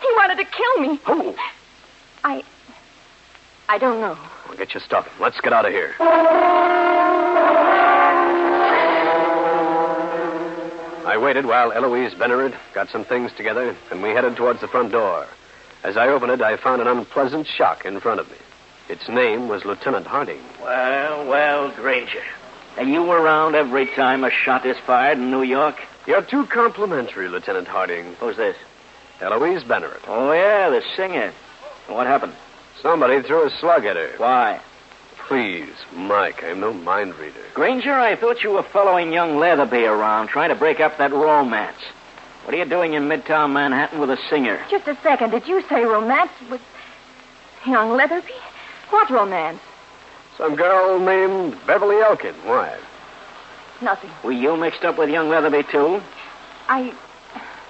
He wanted to kill me. Who? I don't know. Well, get your stuff. Let's get out of here. I waited while Eloise Benneret got some things together, and we headed towards the front door. As I opened it, I found an unpleasant shock in front of me. Its name was Lieutenant Harding. Well, Grainger. And you were around every time a shot is fired in New York? You're too complimentary, Lieutenant Harding. Who's this? Eloise Bennett. Oh, yeah, the singer. What happened? Somebody threw a slug at her. Why? Please, Mike, I'm no mind reader. Granger, I thought you were following young Leatherby around, trying to break up that romance. What are you doing in Midtown Manhattan with a singer? Just a second. Did you say romance with young Leatherby? What romance? Some girl named Beverly Elkin. Why? Nothing. Were you mixed up with young Leatherby, too?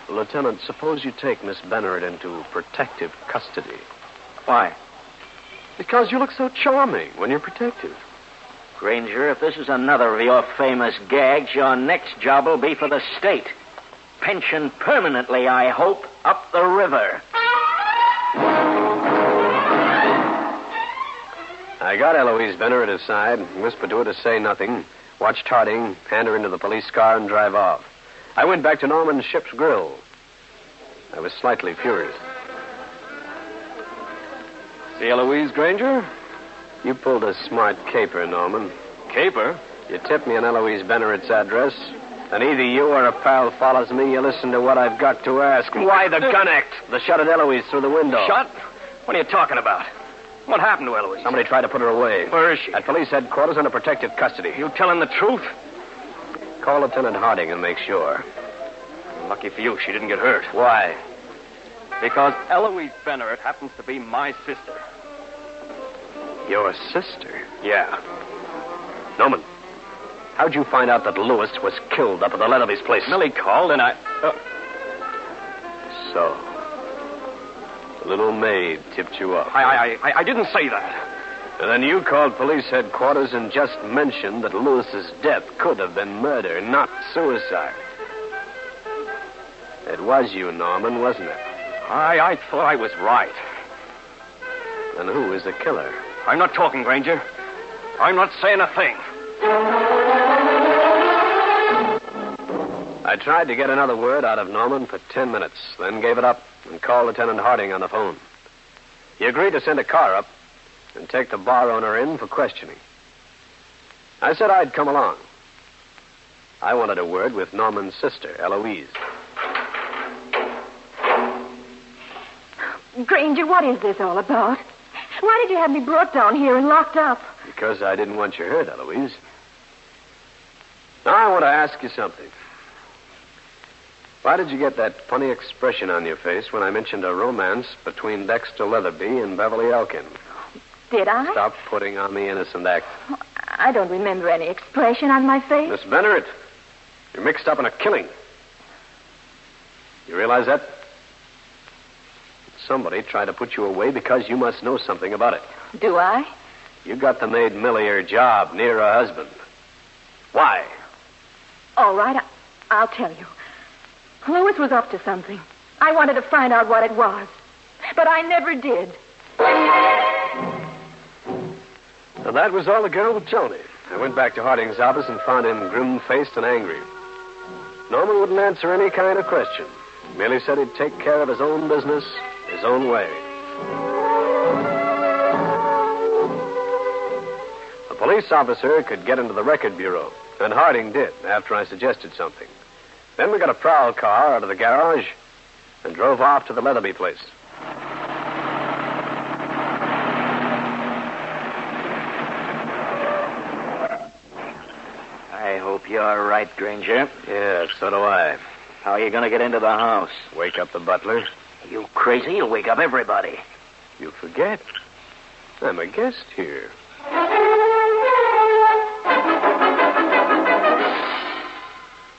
Lieutenant, suppose you take Miss Bennett into protective custody. Why? Because you look so charming when you're protective. Granger, if this is another of your famous gags, your next job will be for the state. Pension permanently, I hope, up the river. I got Eloise Bennett aside, whispered to her to say nothing, watched Harding hand her into the police car and drive off. I went back to Norman's Ship's Grill. I was slightly furious. See Eloise, Grainger? You pulled a smart caper, Norman. Caper? You tipped me on Eloise Bennett's address, and either you or a pal follows me, you listen to what I've got to ask. Why the gun act? The shot at Eloise through the window. Shot? What are you talking about? What happened to Eloise? Somebody tried to put her away. Where is she? At police headquarters under protective custody. You telling the truth? Call Lieutenant Harding and make sure. Lucky for you, she didn't get hurt. Why? Because Eloise Bennett happens to be my sister. Your sister? Yeah. Norman, how'd you find out that Lewis was killed up at the Leatherby's place? Millie called and I... So, the little maid tipped you off. I didn't say that. And then you called police headquarters and just mentioned that Lewis's death could have been murder, not suicide. It was you, Norman, wasn't it? I thought I was right. And who is the killer? I'm not talking, Grainger. I'm not saying a thing. I tried to get another word out of Norman for 10 minutes, then gave it up and called Lieutenant Harding on the phone. He agreed to send a car up and take the bar owner in for questioning. I said I'd come along. I wanted a word with Norman's sister, Eloise. Grainger, what is this all about? Why did you have me brought down here and locked up? Because I didn't want you hurt, Eloise. Now I want to ask you something. Why did you get that funny expression on your face when I mentioned a romance between Dexter Leatherby and Beverly Elkin? Did I? Stop putting on the innocent act. I don't remember any expression on my face. Miss Bennett, you're mixed up in a killing. You realize that? Somebody tried to put you away because you must know something about it. Do I? You got the maid Millie her job near her husband. Why? All right, I'll tell you. Lewis was up to something. I wanted to find out what it was. But I never did. Now, that was all the girl would tell me. I went back to Harding's office and found him grim-faced and angry. Norman wouldn't answer any kind of question. Merely said he'd take care of his own business his own way. The police officer could get into the record bureau, and Harding did after I suggested something. Then we got a prowl car out of the garage and drove off to the Leatherby place. I hope you're right, Grainger. Yeah, so do I. How are you going to get into the house? Wake up the butler. You crazy? You'll wake up everybody. You forget. I'm a guest here.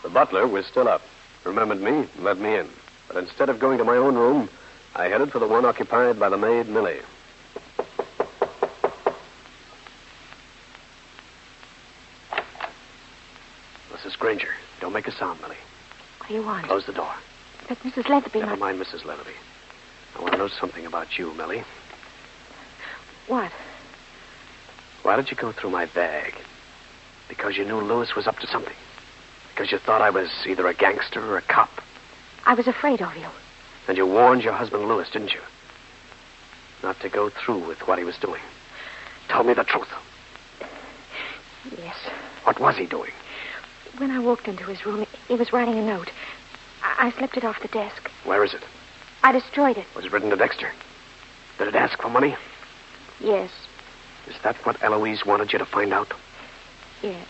The butler was still up, remembered me, and let me in. But instead of going to my own room, I headed for the one occupied by the maid, Millie. Mrs. Grainger, don't make a sound, Millie. What do you want? Close the door. But Mrs. Leatherby... Never mind Mrs. Leatherby. I want to know something about you, Millie. What? Why did you go through my bag? Because you knew Lewis was up to something? Because you thought I was either a gangster or a cop? I was afraid of you. And you warned your husband Lewis, didn't you? Not to go through with what he was doing. Tell me the truth. Yes. What was he doing? When I walked into his room, he was writing a note. I slipped it off the desk. Where is it? I destroyed it. Was it written to Dexter? Did it ask for money? Yes. Is that what Eloise wanted you to find out? Yes.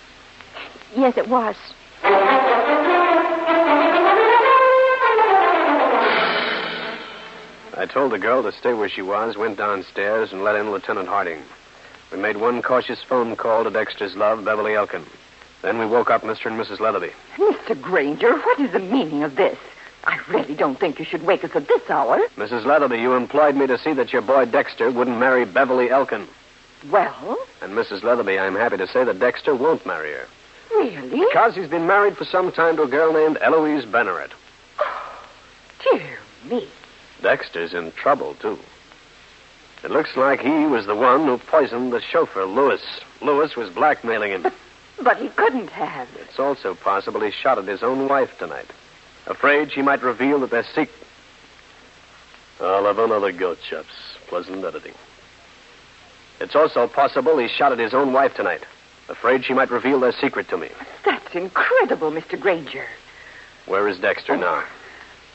Yes, it was. I told the girl to stay where she was, went downstairs, and let in Lieutenant Harding. We made one cautious phone call to Dexter's love, Beverly Elkin. Then we woke up Mr. and Mrs. Leatherby. Mr. Grainger, what is the meaning of this? I really don't think you should wake us at this hour. Mrs. Leatherby, you employed me to see that your boy Dexter wouldn't marry Beverly Elkin. Well? And Mrs. Leatherby, I'm happy to say that Dexter won't marry her. Really? Because he's been married for some time to a girl named Eloise Benneret. Dear me. Dexter's in trouble, too. It looks like he was the one who poisoned the chauffeur, Lewis. Lewis was blackmailing him. But he couldn't have. It's also possible he shot at his own wife tonight, afraid she might reveal that their secret... I'll have another go, chaps. Pleasant editing. It's also possible he shot at his own wife tonight, afraid she might reveal their secret to me. That's incredible, Mr. Grainger. Where is Dexter now?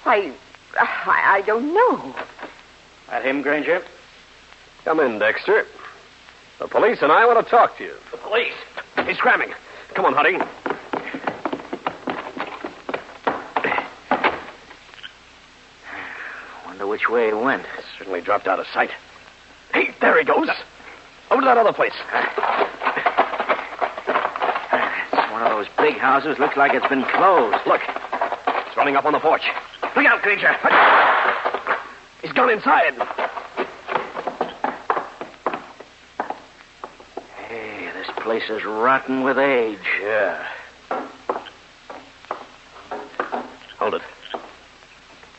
I don't know. That him, Grainger? Come in, Dexter. The police and I want to talk to you. The police? He's cramming. Come on, Harding. Wonder which way he went. Certainly dropped out of sight. Hey, there he goes. Over to that other place. It's one of those big houses. Looks like it's been closed. Look. It's running up on the porch. Look out, Grainger. He's gone inside. Hey, this place is rotten with age. Yeah. Hold it.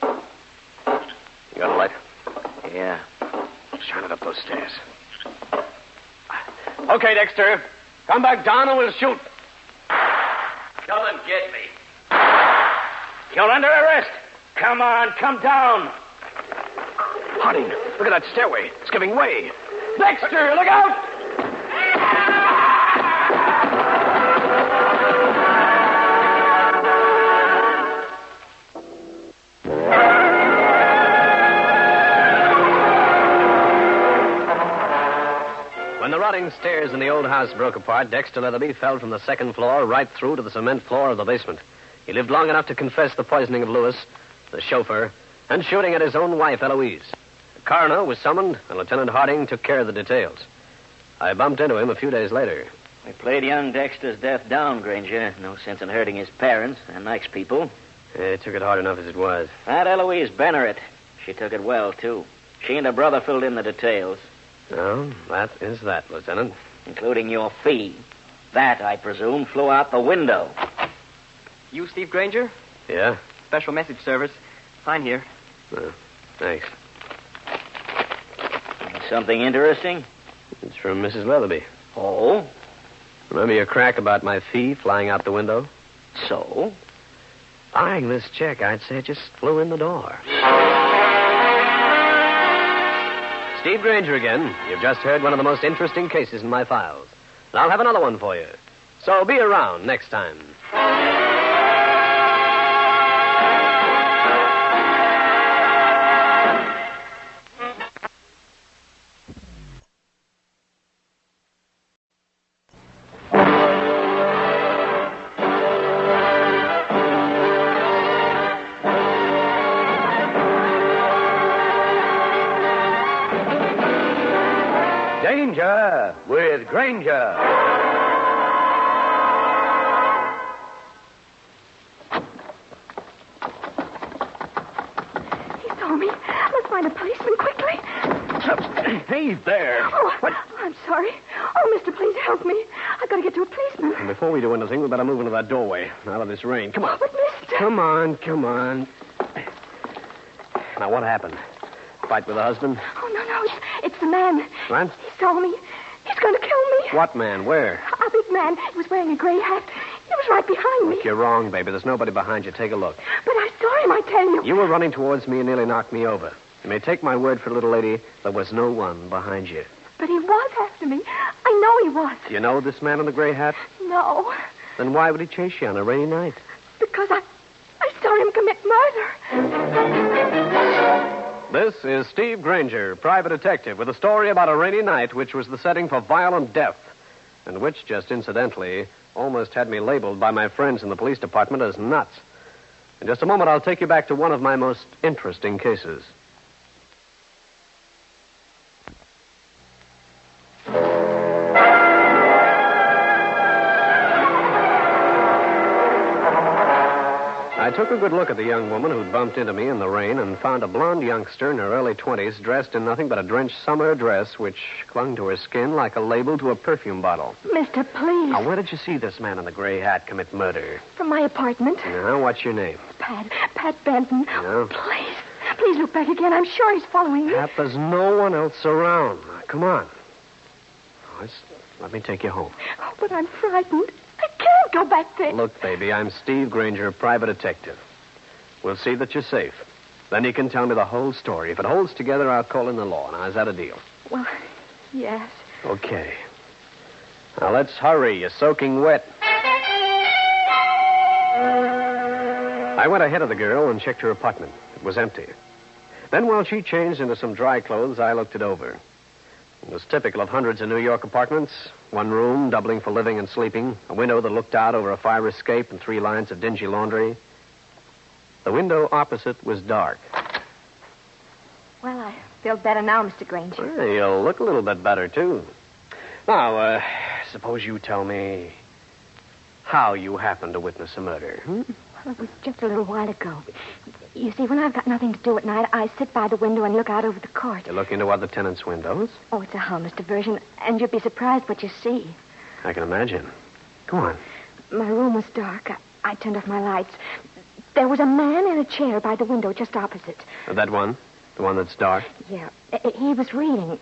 You got a light? Yeah. Shine it up those stairs. Okay, Dexter. Come back down and we'll shoot. Come and get me. You're under arrest. Come on, come down. Harding, look at that stairway. It's giving way. Dexter, look out! When the rotting stairs in the old house broke apart, Dexter Leatherby fell from the second floor right through to the cement floor of the basement. He lived long enough to confess the poisoning of Lewis, the chauffeur, and shooting at his own wife, Eloise. The coroner was summoned, and Lieutenant Harding took care of the details. I bumped into him a few days later. We played young Dexter's death down, Grainger. No sense in hurting his parents. They're nice people. He took it hard enough as it was. That Eloise Benneret, she took it well, too. She and her brother filled in the details. Oh, that is that, Lieutenant. Including your fee. That, I presume, flew out the window. You Steve Grainger? Yeah? Special message service. Sign here. Thanks. Something interesting? It's from Mrs. Leatherby. Oh? Remember your crack about my fee flying out the window? So? Buying this check, I'd say it just flew in the door. Steve Grainger again. You've just heard one of the most interesting cases in my files. And I'll have another one for you. So be around next time. Danger with Grainger. He saw me. Let's find a policeman quickly. Hey there. Oh, I'm sorry. Oh, mister, please help me. I've got to get to a policeman. And before we do anything, we better move into that doorway. Out of this rain. Come on. But, mister. Come on. Now, what happened? Fight with the husband? Oh, no. It's the man. What? He saw me. He's going to kill me. What man? Where? A big man. He was wearing a gray hat. He was right behind me. Look, you're wrong, baby. There's nobody behind you. Take a look. But I saw him, I tell you. You were running towards me and nearly knocked me over. You may take my word for it, little lady, there was no one behind you. But he was after me. I know he was. You know this man in the gray hat? No, Then why would he chase you on a rainy night? because I saw him commit murder. This is Steve Grainger, private detective, with a story about a rainy night which was the setting for violent death, and which, just incidentally, almost had me labeled by my friends in the police department as nuts. In just a moment, I'll take you back to one of my most interesting cases. I took a good look at the young woman who'd bumped into me in the rain and found a blonde youngster in her early 20s dressed in nothing but a drenched summer dress which clung to her skin like a label to a perfume bottle. Mister, please. Now, where did you see this man in the gray hat commit murder? From my apartment. Now, what's your name? Pat Benton. Yeah. Please look back again. I'm sure he's following me. Pat, there's no one else around. Now, come on. Let me take you home. Oh, but I'm frightened. I can't go back there. Look, baby, I'm Steve Grainger, private detective. We'll see that you're safe. Then you can tell me the whole story. If it holds together, I'll call in the law. Now, is that a deal? Well, yes. Okay. Now, let's hurry. You're soaking wet. I went ahead of the girl and checked her apartment. It was empty. Then, while she changed into some dry clothes, I looked it over. It was typical of hundreds of New York apartments. One room, doubling for living and sleeping. A window that looked out over a fire escape and 3 lines of dingy laundry. The window opposite was dark. Well, I feel better now, Mr. Grainger. Well, you'll look a little bit better, too. Now, suppose you tell me how you happened to witness a murder. Well, it was just a little while ago. You see, when I've got nothing to do at night, I sit by the window and look out over the court. You look into other tenants' windows? Oh, it's a harmless diversion, and you'd be surprised what you see. I can imagine. Go on. My room was dark. I turned off my lights. There was a man in a chair by the window just opposite. That one? The one that's dark? Yeah. He was reading.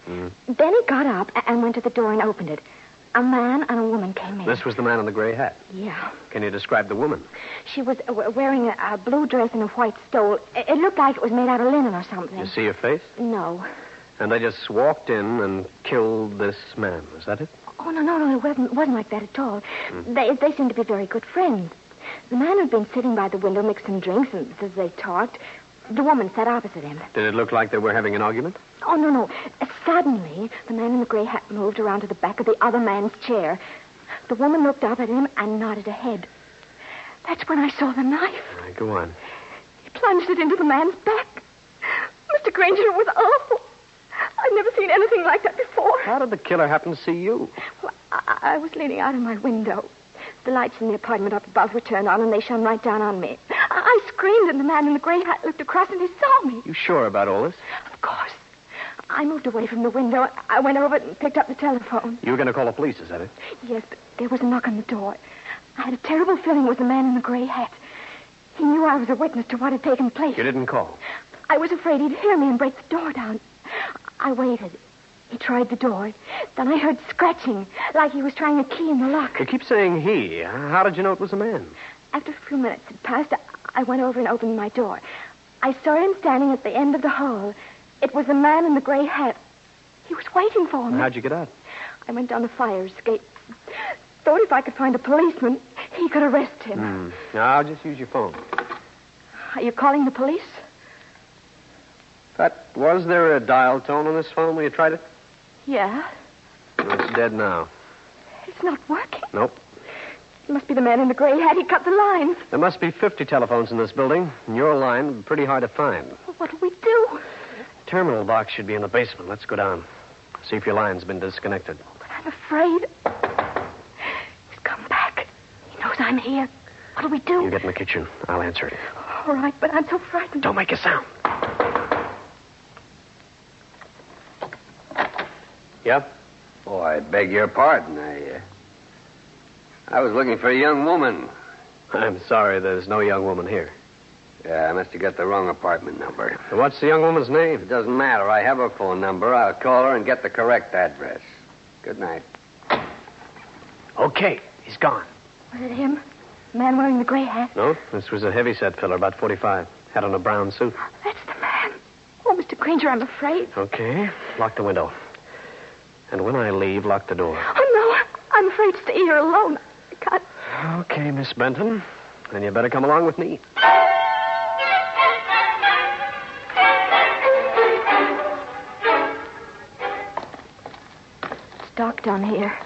Then he got up and went to the door and opened it. A man and a woman came in. This was the man in the gray hat? Yeah. Can you describe the woman? She was wearing a blue dress and a white stole. It looked like it was made out of linen or something. You see her face? No. And they just walked in and killed this man. Was that it? Oh, no. It wasn't like that at all. They seemed to be very good friends. The man had been sitting by the window mixing drinks, and as they talked, the woman sat opposite him. Did it look like they were having an argument? Oh, no. Suddenly, the man in the gray hat moved around to the back of the other man's chair. The woman looked up at him and nodded her head. That's when I saw the knife. All right, go on. He plunged it into the man's back. Mr. Grainger, it was awful. I've never seen anything like that before. How did the killer happen to see you? Well, I was leaning out of my window. The lights in the apartment up above were turned on, and they shone right down on me. I screamed, and the man in the gray hat looked across, and he saw me. You sure about all this? Of course. I moved away from the window. I went over and picked up the telephone. You were going to call the police, is that it? Yes, but there was a knock on the door. I had a terrible feeling it was the man in the gray hat. He knew I was a witness to what had taken place. You didn't call? I was afraid he'd hear me and break the door down. I waited. He tried the door. Then I heard scratching, like he was trying a key in the lock. You keep saying he. How did you know it was a man? After a few minutes had passed, I went over and opened my door. I saw him standing at the end of the hall. It was the man in the gray hat. He was waiting for me. How'd you get out? I went down the fire escape. Thought if I could find a policeman, he could arrest him. Now, I'll just use your phone. Are you calling the police? Was there a dial tone on this phone when you tried it? Yeah. It's dead now. It's not working. Nope. It must be the man in the gray hat. He cut the line. There must be 50 telephones in this building, and your line would be pretty hard to find. Well, what'll we do? Terminal box should be in the basement. Let's go down. See if your line's been disconnected. But I'm afraid. He's come back. He knows I'm here. What'll we do? You get in the kitchen. I'll answer it. All right, but I'm so frightened. Don't make a sound. Yep? Oh, I beg your pardon. I was looking for a young woman. I'm sorry, there's no young woman here. Yeah, I must have got the wrong apartment number. What's the young woman's name? It doesn't matter. I have her phone number. I'll call her and get the correct address. Good night. Okay, he's gone. Was it him? The man wearing the gray hat? No, this was a heavy-set fella, about 45. Had on a brown suit. That's the man. Oh, Mr. Grainger, I'm afraid. Okay, lock the window. And when I leave, lock the door. Oh, no. I'm afraid to stay here alone. I can't. Okay, Miss Benton. Then you better come along with me. It's dark down here.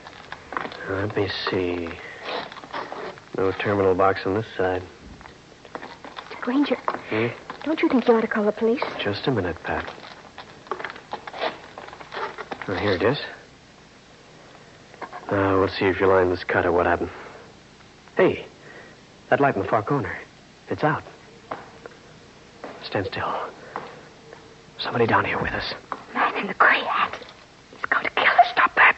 Let me see. No terminal box on this side. Mr. Grainger, don't you think you ought to call the police? Just a minute, Pat. Oh, here it is. We'll see if you line this cut or what happened. Hey, that light in the far corner. It's out. Stand still. Somebody down here with us. Man in the gray hat. He's going to kill us. Stop that.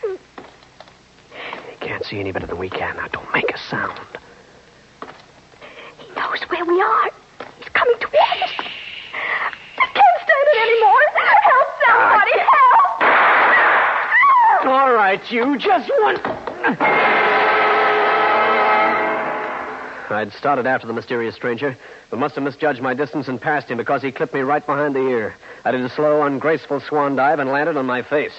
They can't see any better than we can. Now, don't make a sound. He knows where we are. He's coming to us. I can't stand it anymore. Help somebody. Help. All right, you. Just one. I'd started after the mysterious stranger, but must have misjudged my distance and passed him because he clipped me right behind the ear. I did a slow, ungraceful swan dive and landed on my face.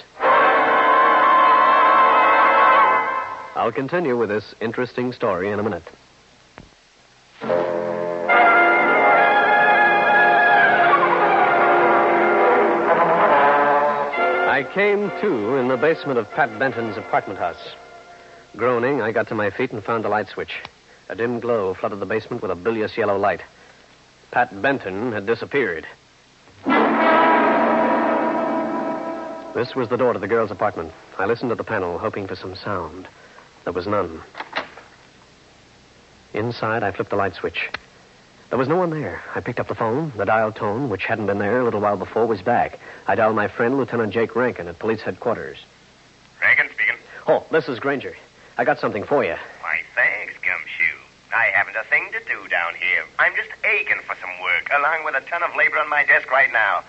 I'll continue with this interesting story in a minute. I came to in the basement of Pat Benton's apartment house. Groaning, I got to my feet and found the light switch. A dim glow flooded the basement with a bilious yellow light. Pat Benton had disappeared. This was the door to the girl's apartment. I listened to the panel, hoping for some sound. There was none. Inside, I flipped the light switch. There was no one there. I picked up the phone. The dial tone, which hadn't been there a little while before, was back. I dialed my friend, Lieutenant Jake Rankin, at police headquarters. Rankin speaking. Oh, this is Grainger. I got something for you. Why, thanks, Gumshoe. I haven't a thing to do down here. I'm just aching for some work, along with a ton of labor on my desk right now.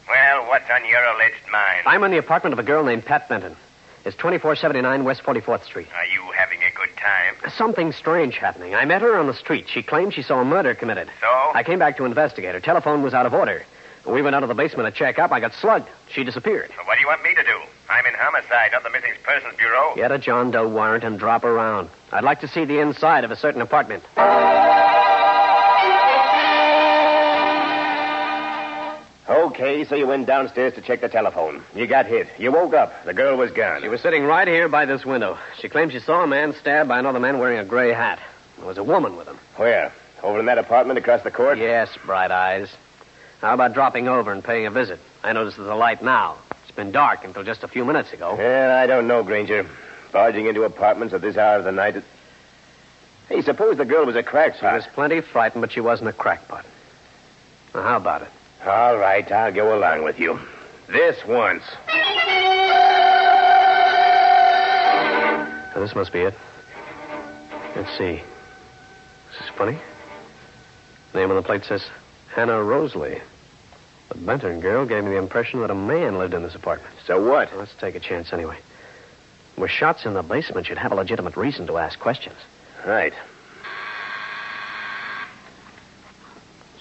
Well, what's on your alleged mind? I'm in the apartment of a girl named Pat Benton. It's 2479 West 44th Street. Are you having a good time? Something strange happening. I met her on the street. She claimed she saw a murder committed. So? I came back to investigate. Her telephone was out of order. When we went out of the basement to check up, I got slugged. She disappeared. So what do you want me to do? I'm in homicide, not the Missing Persons Bureau. Get a John Doe warrant and drop around. I'd like to see the inside of a certain apartment. Okay, so you went downstairs to check the telephone. You got hit. You woke up. The girl was gone. She was sitting right here by this window. She claimed she saw a man stabbed by another man wearing a gray hat. There was a woman with him. Where? Over in that apartment across the court? Yes, Bright Eyes. How about dropping over and paying a visit? I notice there's a light now. It's been dark until just a few minutes ago. Yeah, I don't know, Grainger. Barging into apartments at this hour of the night. Hey, suppose the girl was a crackpot. She was plenty frightened, but she wasn't a crackpot. Now, how about it? All right, I'll go along with you. This once. Now, this must be it. Let's see. This is funny. Name on the plate says Hannah Rosalie. The Benton girl gave me the impression that a man lived in this apartment. So what? Well, let's take a chance anyway. With shots in the basement, you'd have a legitimate reason to ask questions. Right.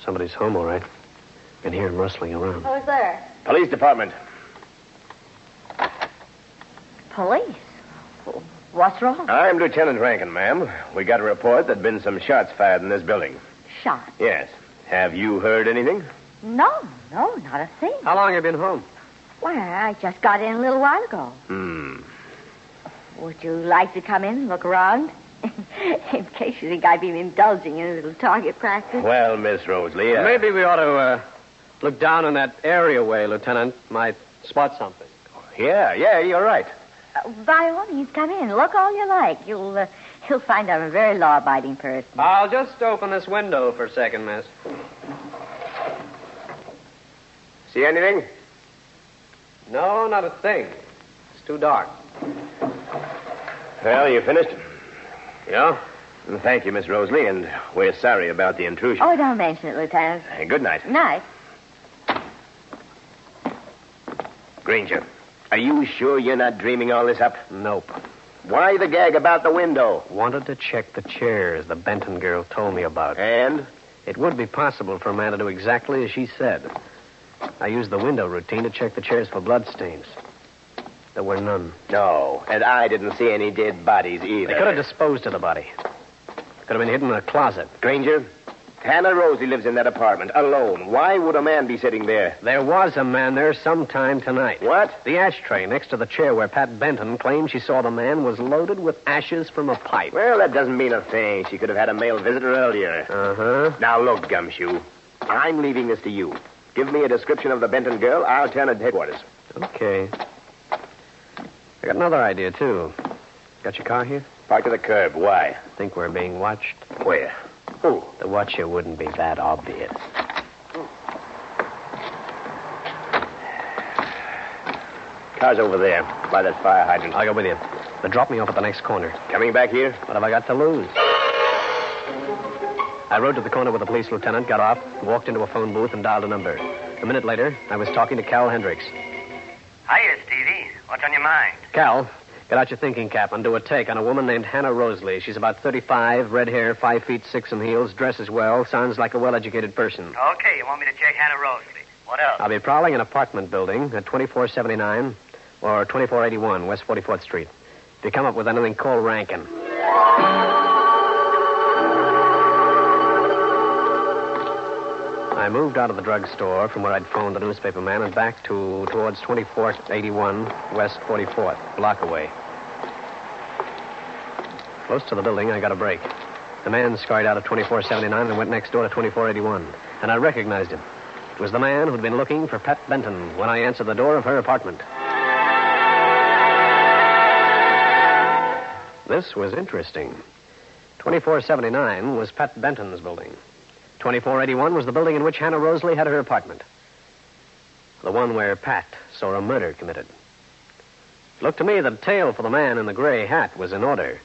Somebody's home, all right. Can hear him rustling around. Who's there? Police department. Police? What's wrong? I'm Lieutenant Rankin, ma'am. We got a report there'd been some shots fired in this building. Shot? Yes. Have you heard anything? No, not a thing. How long have you been home? Why, I just got in a little while ago. Would you like to come in and look around? In case you think I've been indulging in a little target practice. Well, Miss Rosalie, Maybe we ought to look down in that areaway, Lieutenant. Might spot something. Yeah, you're right. By all means, come in. Look all you like. You'll find I'm a very law-abiding person. I'll just open this window for a second, miss. See anything? No, not a thing. It's too dark. Well, you finished? Yeah? Thank you, Miss Rosalie, and we're sorry about the intrusion. Oh, don't mention it, Lieutenant. Good night. Night. Grainger, are you sure you're not dreaming all this up? Nope. Why the gag about the window? Wanted to check the chairs the Benton girl told me about. And? It would be possible for a man to do exactly as she said. I used the window routine to check the chairs for bloodstains. There were none. No, and I didn't see any dead bodies either. They could have disposed of the body. Could have been hidden in a closet. Granger, Hannah Rosie lives in that apartment, alone. Why would a man be sitting there? There was a man there sometime tonight. What? The ashtray next to the chair where Pat Benton claimed she saw the man was loaded with ashes from a pipe. Well, that doesn't mean a thing. She could have had a male visitor earlier. Uh-huh. Now, look, Gumshoe. I'm leaving this to you. Give me a description of the Benton girl. I'll turn at headquarters. Okay. I got another idea, too. Got your car here? Parked to the curb. Why? Think we're being watched? Where? Who? The watcher wouldn't be that obvious. Car's over there, by that fire hydrant. I'll go with you. But drop me off at the next corner. Coming back here? What have I got to lose? I rode to the corner with the police lieutenant, got off, walked into a phone booth, and dialed a number. A minute later, I was talking to Cal Hendricks. Hiya, Stevie. What's on your mind? Cal, get out your thinking cap and do a take on a woman named Hannah Rosalie. She's about 35, red hair, 5 feet 6 in heels, dresses well, sounds like a well-educated person. Okay, you want me to check Hannah Rosalie. What else? I'll be prowling an apartment building at 2479 or 2481 West 44th Street. If you come up with anything, call Rankin. I moved out of the drugstore from where I'd phoned the newspaper man and back towards 2481 West 44th, block away. Close to the building, I got a break. The man scurried out of 2479 and went next door to 2481, and I recognized him. It was the man who'd been looking for Pat Benton when I answered the door of her apartment. This was interesting. 2479 was Pat Benton's building. 2481 was the building in which Hannah Rosalie had her apartment. The one where Pat saw a murder committed. It looked to me that the tale for the man in the gray hat was in order.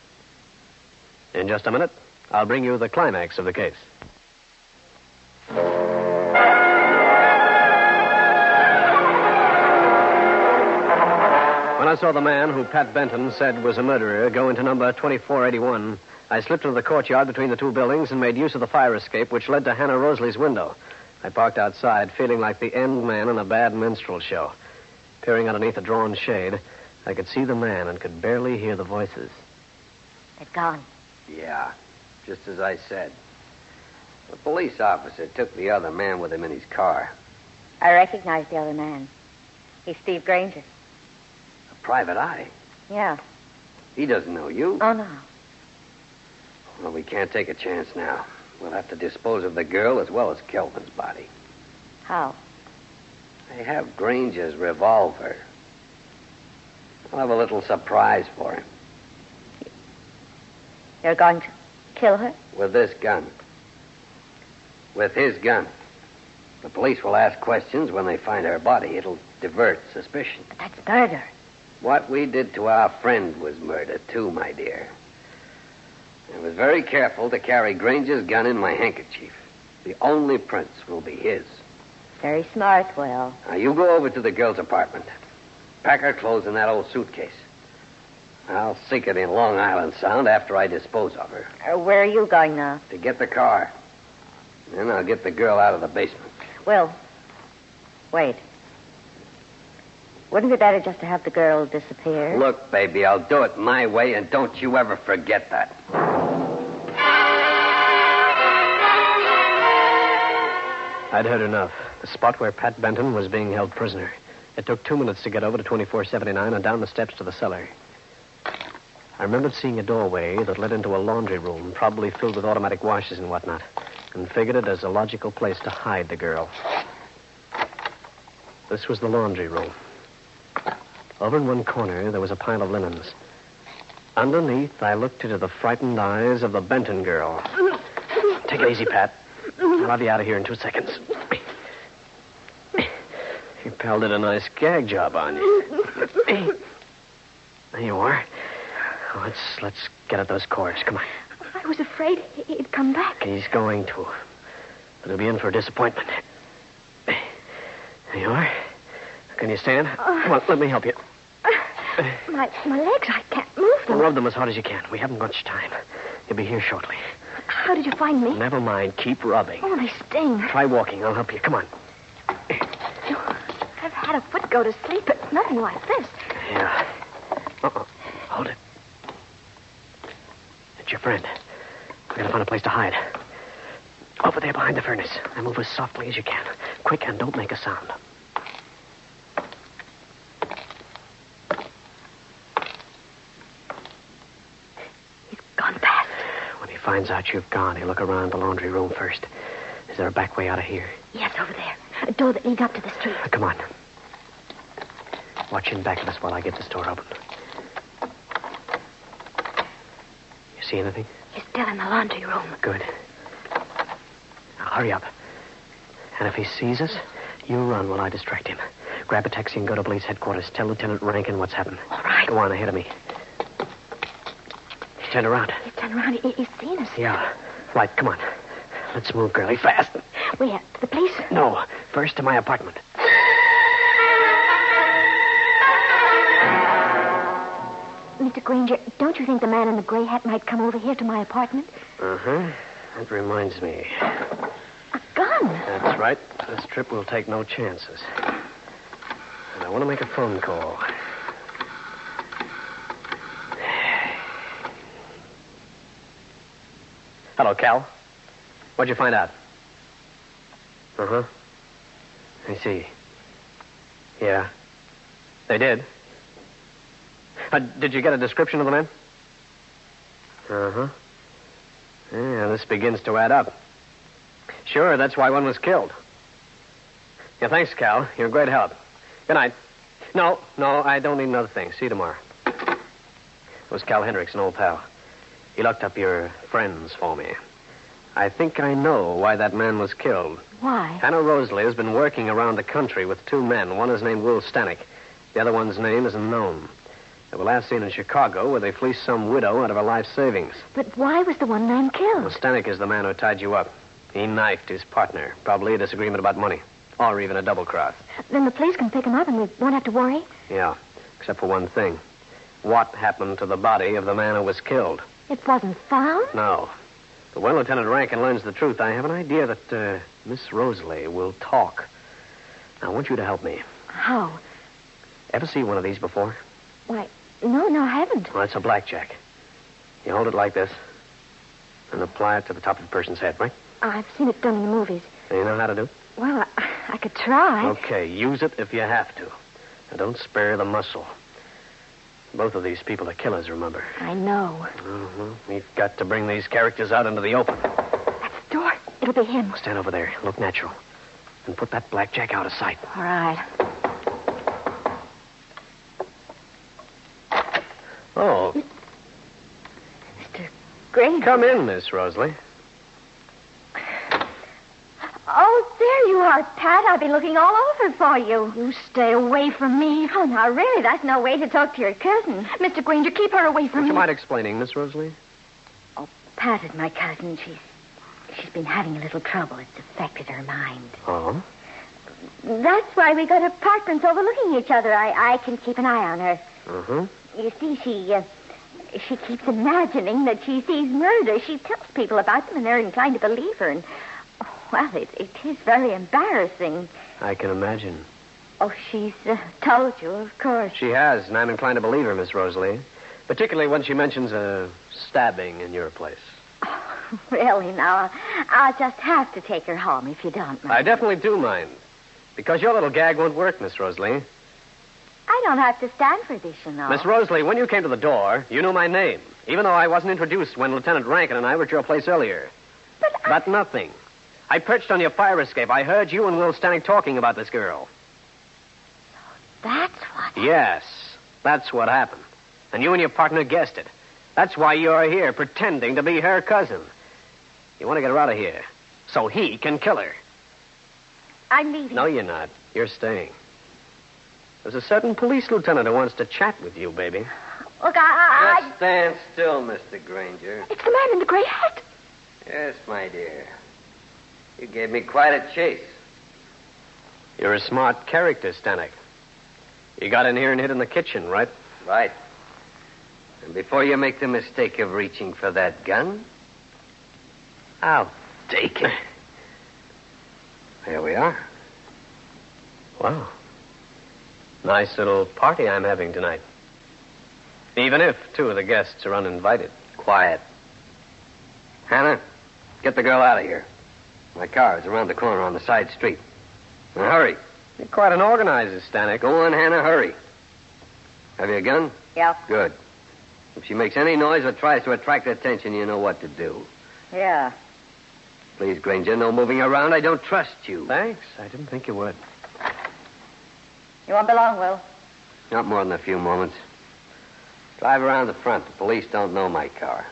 In just a minute, I'll bring you the climax of the case. When I saw the man who Pat Benton said was a murderer go into number 2481, I slipped into the courtyard between the two buildings and made use of the fire escape which led to Hannah Rosalie's window. I parked outside, feeling like the end man in a bad minstrel show. Peering underneath a drawn shade, I could see the man and could barely hear the voices. They're gone. Yeah, just as I said. The police officer took the other man with him in his car. I recognize the other man. He's Steve Grainger. A private eye? Yeah. He doesn't know you? Oh, no. Well, we can't take a chance now. We'll have to dispose of the girl as well as Kelvin's body. How? They have Grainger's revolver. I'll have a little surprise for him. You're going to kill her? With this gun. With his gun. The police will ask questions when they find her body. It'll divert suspicion. But that's murder. What we did to our friend was murder, too, my dear. I was very careful to carry Grainger's gun in my handkerchief. The only prints will be his. Very smart, Will. Now, you go over to the girl's apartment. Pack her clothes in that old suitcase. I'll sink it in Long Island Sound after I dispose of her. Where are you going now? To get the car. Then I'll get the girl out of the basement. Will, wait. Wouldn't it be better just to have the girl disappear? Look, baby, I'll do it my way, and don't you ever forget that. I'd heard enough. The spot where Pat Benton was being held prisoner. It took 2 minutes to get over to 2479 and down the steps to the cellar. I remembered seeing a doorway that led into a laundry room, probably filled with automatic washers and whatnot, and figured it as a logical place to hide the girl. This was the laundry room. Over in one corner, there was a pile of linens. Underneath, I looked into the frightened eyes of the Benton girl. Take it easy, Pat. I'll have you out of here in 2 seconds. Your pal did a nice gag job on you. There you are. Let's get at those cords. Come on. I was afraid he'd come back. He's going to. But he'll be in for a disappointment. There you are. Can you stand? Come on, let me help you. My legs, I can't move them. Rub them as hard as you can. We haven't much time. He'll be here shortly. How did you find me? Never mind. Keep rubbing. Oh, they sting. Try walking. I'll help you. Come on. I've had a foot go to sleep, but nothing like this. Yeah. Uh-oh. Hold it. It's your friend. We're going to find a place to hide. Over there behind the furnace. Now move as softly as you can. Quick, and don't make a sound. He's gone past. When he finds out you've gone, he'll look around the laundry room first. Is there a back way out of here? Yes, over there. A door that leads up to the street. Come on. Watch in back of us while I get this door open. You see anything? He's still in the laundry room. Good. Now hurry up. And if he sees us, you run while I distract him. Grab a taxi and go to police headquarters. Tell Lieutenant Rankin what's happened. All right. Go on ahead of me. He turned around. He's turned around. He's seen us. Yeah. Right, come on. Let's move, girlie, fast. Where? To the police? No. First to my apartment. Mr. Grainger, don't you think the man in the gray hat might come over here to my apartment? Uh-huh. That reminds me. A gun? That's right. This trip will take no chances. And I want to make a phone call. Hello, Cal. What'd you find out? Uh-huh. I see. Yeah. They did. Did you get a description of the man? Uh-huh. Yeah, this begins to add up. Sure, that's why one was killed. Yeah, thanks, Cal. You're a great help. Good night. No, I don't need another thing. See you tomorrow. It was Cal Hendricks, an old pal. He looked up your friends for me. I think I know why that man was killed. Why? Hannah Rosalie has been working around the country with two men. One is named Will Stanek. The other one's name isn't known. They were last seen in Chicago, where they fleeced some widow out of her life savings. But why was the one man killed? Well, Stanek is the man who tied you up. He knifed his partner. Probably a disagreement about money. Or even a double cross. Then the police can pick him up and we won't have to worry? Yeah, except for one thing. What happened to the body of the man who was killed? It wasn't found? No. But when Lieutenant Rankin learns the truth, I have an idea that Miss Rosalie will talk. Now, I want you to help me. How? Ever see one of these before? Why, no, I haven't. Well, it's a blackjack. You hold it like this and apply it to the top of the person's head, right? I've seen it done in the movies. Do you know how to do it? Well, I could try. Okay, use it if you have to. And don't spare the muscle. Both of these people are killers, remember? I know. Mm-hmm. We've got to bring these characters out into the open. That's the door. It'll be him. Stand over there. Look natural. And put that blackjack out of sight. All right. Oh. Mr. Grainger. Come in, Miss Rosalie. Oh, there you are, Pat. I've been looking all over for you. You stay away from me. Oh, now, really, that's no way to talk to your cousin. Mr. Grainger, keep her away from me. Would you mind explaining, Miss Rosalie? Oh, Pat is my cousin. She's been having a little trouble. It's affected her mind. Oh? That's why we got apartments overlooking each other. I can keep an eye on her. Mm-hmm. You see, she keeps imagining that she sees murder. She tells people about them, and they're inclined to believe her. And, well, it is very embarrassing. I can imagine. Oh, she's told you, of course. She has, and I'm inclined to believe her, Miss Rosalie. Particularly when she mentions a stabbing in your place. Oh, really, now, I'll just have to take her home if you don't mind. I definitely do mind. Because your little gag won't work, Miss Rosalie. I don't have to stand for this, you know. Miss Rosalie, when you came to the door, you knew my name. Even though I wasn't introduced when Lieutenant Rankin and I were at your place earlier. But nothing. I perched on your fire escape. I heard you and Will Stanek talking about this girl. That's what... Yes, that's what happened. And you and your partner guessed it. That's why you're here, pretending to be her cousin. You want to get her out of here, so he can kill her. I'm leaving. No, you're not. You're staying. There's a certain police lieutenant who wants to chat with you, baby. Look, Just stand still, Mr. Grainger. It's the man in the gray hat. Yes, my dear. You gave me quite a chase. You're a smart character, Stanek. You got in here and hid in the kitchen, right? Right. And before you make the mistake of reaching for that gun, I'll take it. Here we are. Wow. Nice little party I'm having tonight. Even if 2 of the guests are uninvited. Quiet. Hannah, get the girl out of here. My car is around the corner on the side street. Now, hurry. You're quite an organizer, Stanek. Go on, Hannah, hurry. Have you a gun? Yeah. Good. If she makes any noise or tries to attract attention, you know what to do. Yeah. Please, Grainger, no moving around. I don't trust you. Thanks. I didn't think you would. You won't be long, Will. Not more than a few moments. Drive around the front. The police don't know my car.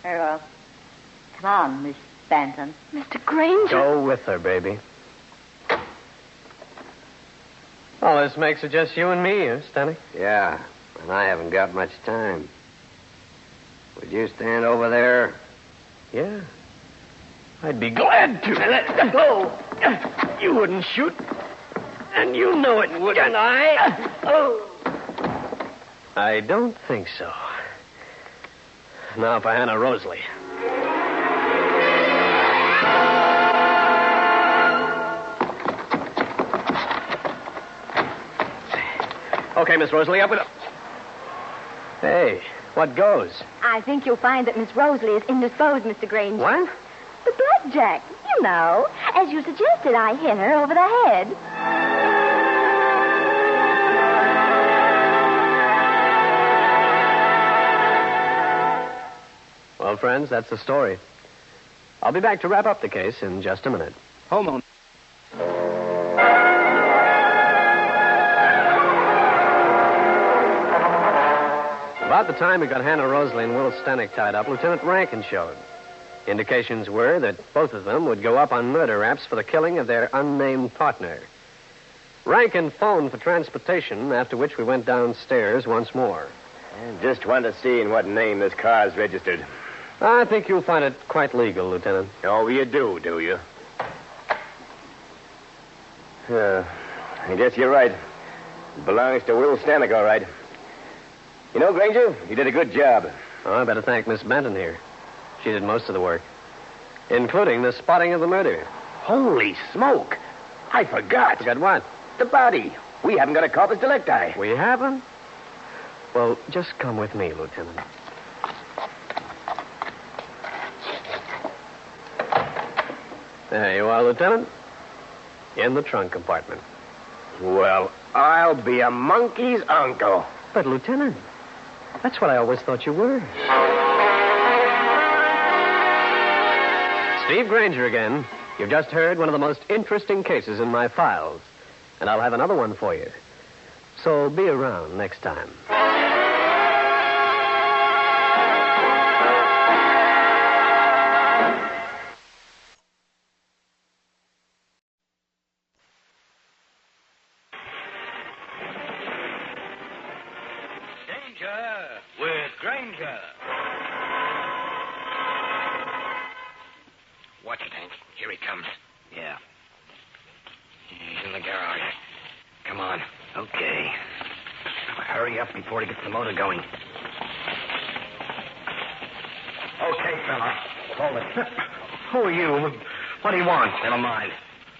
Very well. Come on, Miss Bantam. Mr. Grainger. Go with her, baby. Well, this makes it just you and me, Stanek? Yeah, and I haven't got much time. Would you stand over there? Yeah. I'd be glad to. Let go. You wouldn't shoot. And you know it, wouldn't I? Oh. I don't think so. Now for Hannah Rosalie. Okay, Miss Rosalie, up with it. Hey, what goes? I think you'll find that Miss Rosalie is indisposed, Mr. Grainger. What? The blackjack. You know. As you suggested, I hit her over the head. Well, friends, that's the story. I'll be back to wrap up the case in just a minute. Hold on. About the time we got Hannah Rosalie and Will Stanek tied up, Lieutenant Rankin showed. Indications were that both of them would go up on murder raps for the killing of their unnamed partner. Rankin phoned for transportation, after which we went downstairs once more. Just wanted to see in what name this car's registered. I think you'll find it quite legal, Lieutenant. Oh, you do you? I guess you're right. It belongs to Will Stanek, all right. You know, Grainger, you did a good job. Oh, I better thank Miss Benton here. She did most of the work, including the spotting of the murder. Holy smoke! I forgot. Forgot what? The body. We haven't got a corpus delicti. We haven't? Well, just come with me, Lieutenant. There you are, Lieutenant. In the trunk compartment. Well, I'll be a monkey's uncle. But, Lieutenant, that's what I always thought you were. Steve Grainger again. You've just heard one of the most interesting cases in my files. And I'll have another one for you. So be around next time. With Grainger. Watch it, Hank. Here he comes. Yeah. He's in the garage. Come on. Okay. Hurry up before he gets the motor going. Okay, fella. Hold it. Who are you? What do you want? Never mind.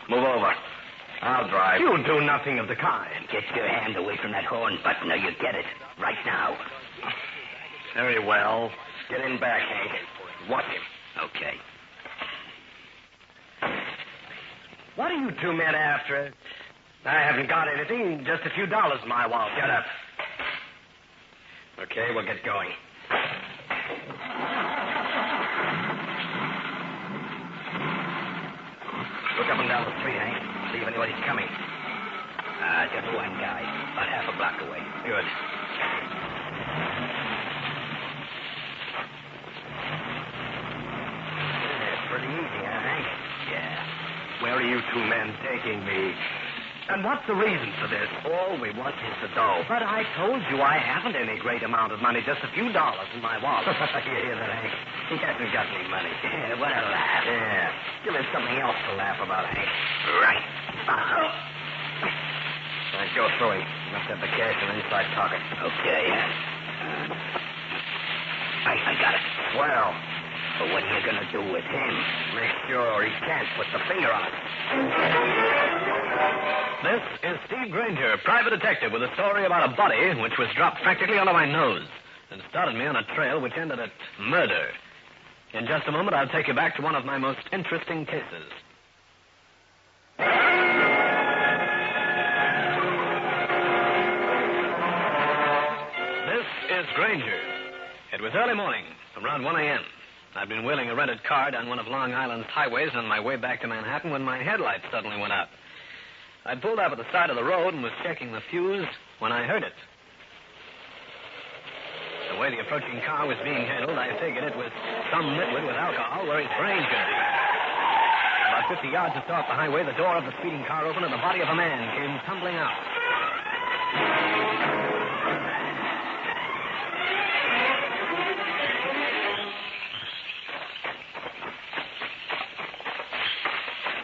Move over. I'll drive. You'll do nothing of the kind. Get your hand away from that horn button or you get it. Right now. Very well. Get in back, Hank. Watch him. Okay. What are you two men after? I haven't got anything. Just a few dollars in my wallet. Get up. Okay, we'll get going. Look up and down the street, Hank. See if anybody's coming. Just one guy. About half a block away. Good. Pretty easy, huh, Hank? Yeah. Where are you two men taking me? And what's the reason for this? All we want is the dough. But I told you I haven't any great amount of money, just a few dollars in my wallet. You hear that, Hank? He hasn't got any money. Yeah, what a laugh. Yeah. Give us something else to laugh about, Hank. Right. Go through him. Must have the cash in the inside pocket. Okay. I got it. Well. But what are you going to do with him? Make sure he can't put the finger on it. This is Steve Grainger, private detective, with a story about a body which was dropped practically under my nose and started me on a trail which ended at murder. In just a moment, I'll take you back to one of my most interesting cases. This is Grainger. It was early morning, around 1 a.m. I'd been wheeling a rented car down one of Long Island's highways on my way back to Manhattan when my headlights suddenly went out. I'd pulled up at the side of the road and was checking the fuse when I heard it. The way the approaching car was being handled, I figured it was some nitwit with alcohol where his brain should be. About 50 yards or so off the highway, the door of the speeding car opened and the body of a man came tumbling out.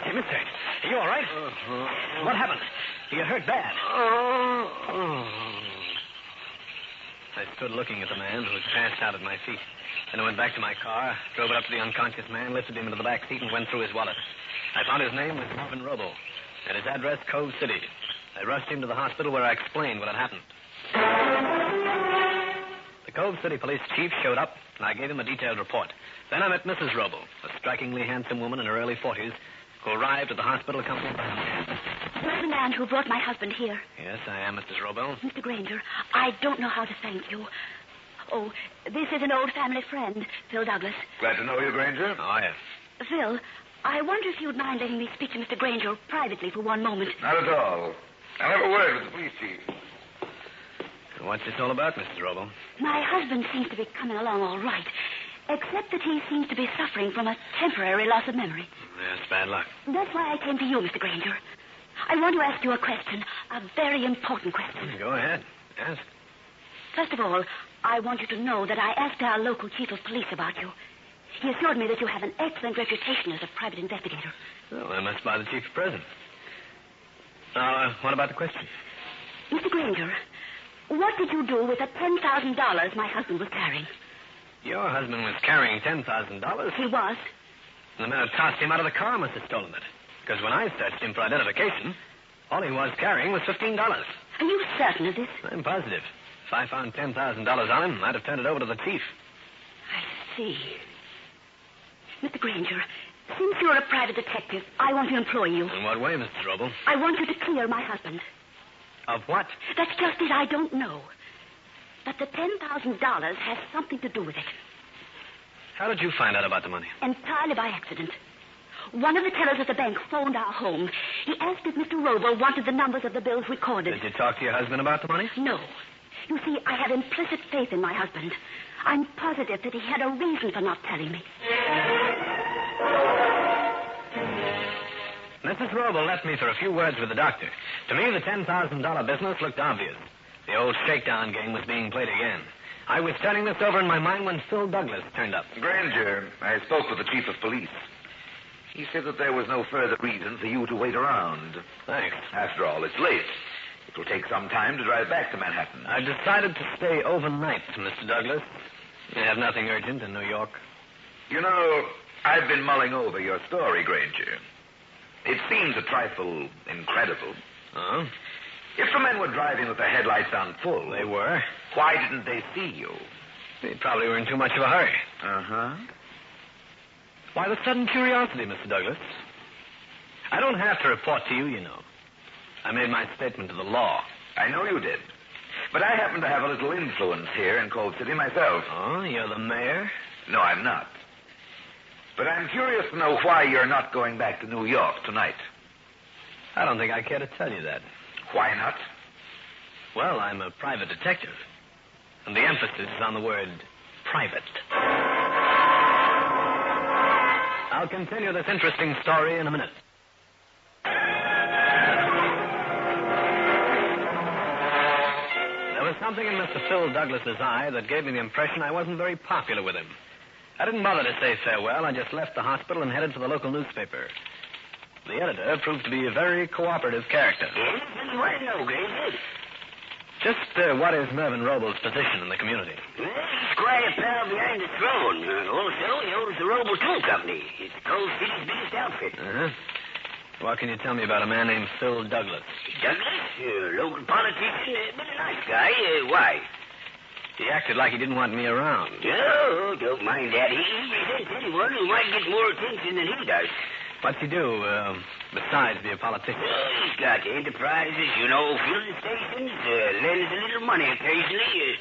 Hey, mister, are you all right? What happened? You hurt bad. I stood looking at the man who had passed out at my feet. Then I went back to my car, drove it up to the unconscious man, lifted him into the back seat, and went through his wallet. I found his name was Marvin Roble, and his address, Cove City. I rushed him to the hospital where I explained what had happened. The Cove City police chief showed up, and I gave him a detailed report. Then I met Mrs. Roble, a strikingly handsome woman in her early 40s, who arrived at the hospital accompanied by a man. You're the man who brought my husband here. Yes, I am, Mrs. Roble. Mr. Grainger, I don't know how to thank you. Oh, this is an old family friend, Phil Douglas. Glad to know you, Grainger. Oh, yes. Phil, I wonder if you'd mind letting me speak to Mr. Grainger privately for one moment. Not at all. I'll have a word with the police chief. What's this all about, Mrs. Roble? My husband seems to be coming along all right, except that he seems to be suffering from a temporary loss of memory. Yes, bad luck. That's why I came to you, Mr. Grainger. I want to ask you a question, a very important question. Go ahead. Ask. First of all, I want you to know that I asked our local chief of police about you. He assured me that you have an excellent reputation as a private investigator. Well, I must buy the chief present. Now, what about the question? Mr. Grainger, what did you do with the $10,000 my husband was carrying? Your husband was carrying $10,000? He was. The man who tossed him out of the car must have stolen it. Because when I searched him for identification, all he was carrying was $15. Are you certain of this? I'm positive. If I found $10,000 on him, I'd have turned it over to the chief. I see. Mr. Grainger, since you're a private detective, I want to employ you. In what way, Mrs. Roble? I want you to clear my husband. Of what? That's just it. I don't know. But the $10,000 has something to do with it. How did you find out about the money? Entirely by accident. One of the tellers at the bank phoned our home. He asked if Mr. Roble wanted the numbers of the bills recorded. Did you talk to your husband about the money? No. You see, I have implicit faith in my husband. I'm positive that he had a reason for not telling me. Mrs. Roble left me for a few words with the doctor. To me, the $10,000 business looked obvious. The old shakedown game was being played again. I was turning this over in my mind when Phil Douglas turned up. Grainger, I spoke with the chief of police. He said that there was no further reason for you to wait around. Thanks. After all, it's late. It will take some time to drive back to Manhattan. I've decided to stay overnight, Mr. Douglas. I have nothing urgent in New York. You know, I've been mulling over your story, Grainger. It seems a trifle incredible. Oh? If the men were driving with their headlights on full... They were. Why didn't they see you? They probably were in too much of a hurry. Uh-huh. Why the sudden curiosity, Mr. Douglas? I don't have to report to you, you know. I made my statement to the law. I know you did. But I happen to have a little influence here in Cold City myself. Oh, you're the mayor? No, I'm not. But I'm curious to know why you're not going back to New York tonight. I don't think I care to tell you that. Why not? Well, I'm a private detective. And the emphasis is on the word private. I'll continue this interesting story in a minute. There was something in Mr. Phil Douglas's eye that gave me the impression I wasn't very popular with him. I didn't bother to say farewell. I just left the hospital and headed for the local newspaper. The editor proved to be a very cooperative character. Yes, what do you want to know, Grainger? Just what is Mervyn Roble's position in the community? Well, he's quite a pal behind the throne. Also, he owns the Roble Tool Company. It's Cold City's biggest outfit. Uh-huh. What can you tell me about a man named Phil Douglas? Douglas? Local politician? But a nice guy. Why? He acted like he didn't want me around. Oh, don't mind that. He resents anyone who might get more attention than he does. What's he do, besides be a politician? He's got enterprises, filling stations, lends a little money occasionally.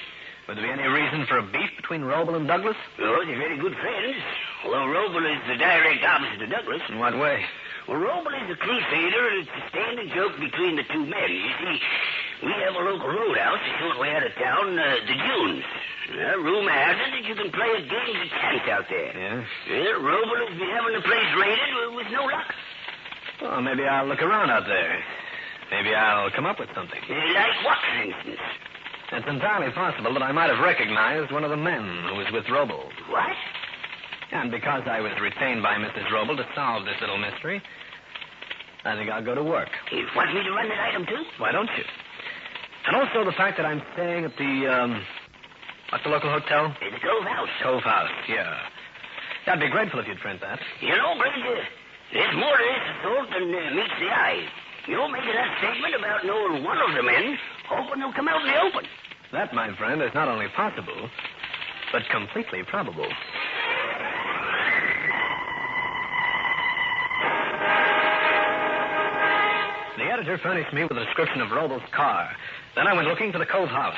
Would there be any reason for a beef between Roble and Douglas? Oh, they're very good friends. Although Roble is the direct opposite of Douglas. In what way? Well, Roble is a crusader, and it's a standing joke between the two men. You see, we have a local roadhouse a short way out of town, the Dunes. Rumor has it that you can play a game of chance out there. Yeah? Roble has been having the place raided with no luck. Well, maybe I'll look around out there. Maybe I'll come up with something. Like what, for instance? It's entirely possible that I might have recognized one of the men who was with Roble. What? And because I was retained by Mrs. Roble to solve this little mystery, I think I'll go to work. You want me to run that item, too? Why don't you? And also the fact that I'm staying at the, what's the local hotel? The Cove House. Cove House, yeah. I'd be grateful if you'd print that. Grainger, there's more to this assault than meets the eye. You're making that statement about knowing one of the men, hoping they'll come out in the open. That, my friend, is not only possible, but completely probable. The editor furnished me with a description of Roble's car. Then I went looking for the Cove House.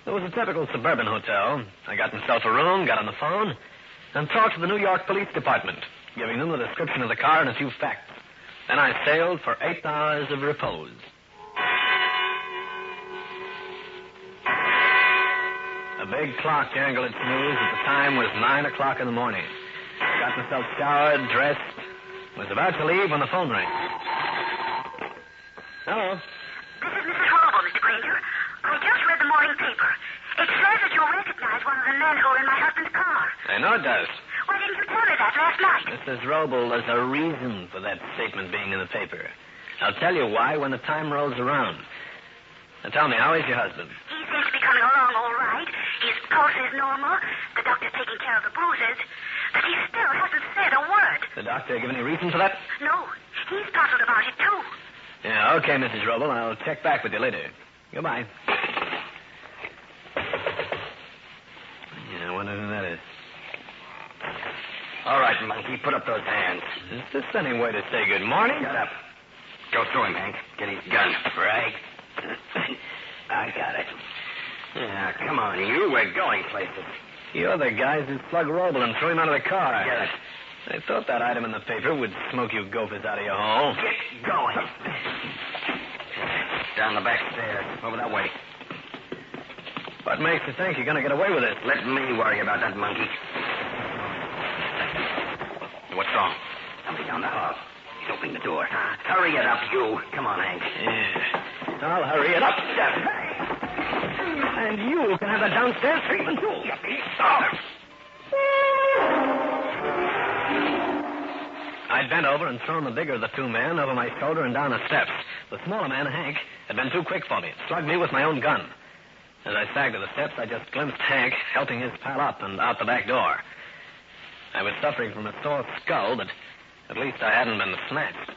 It was a typical suburban hotel. I got myself a room, got on the phone, and talked to the New York Police Department, giving them the description of the car and a few facts. Then I sailed for 8 hours of repose. A big clock jangled its news at the time was 9 o'clock in the morning. Got myself showered, dressed, was about to leave when the phone rang. Hello. This is Mrs. Roble, Mr. Grainger. I just read the morning paper. It says that you recognize one of the men who were in my husband's car. I know it does. Why didn't you tell me that last night? Mrs. Roble, there's a reason for that statement being in the paper. I'll tell you why when the time rolls around. Now tell me, how is your husband? He seems to be coming along all right. His pulse is normal. The doctor's taking care of the bruises. But he still hasn't said a word. The doctor give any reason for that? No. He's puzzled about it, too. Yeah, okay, Mrs. Roble. I'll check back with you later. Goodbye. Yeah, I wonder who that is. All right, monkey, put up those hands. Is this any way to say good morning? Shut up. Go through him, Hank. Get his gun. Right. I got it. Yeah, come on, you. We're going places. You're the guys who slugged Roble and threw him out of the car. Get it. I thought that item in the paper would smoke you gophers out of your hole. Get going. Down the back stairs. Over that way. What makes you think you're going to get away with it? Let me worry about that monkey. What's wrong? Somebody down the hall. He's opening the door. Hurry it up, you. Come on, Hank. Yeah. I'll hurry it up. And you can have that downstairs treatment, too. I'd bent over and thrown the bigger of the two men over my shoulder and down the steps. The smaller man, Hank, had been too quick for me. Slugged me with my own gun. As I sagged to the steps, I just glimpsed Hank helping his pal up and out the back door. I was suffering from a sore skull, but at least I hadn't been snatched.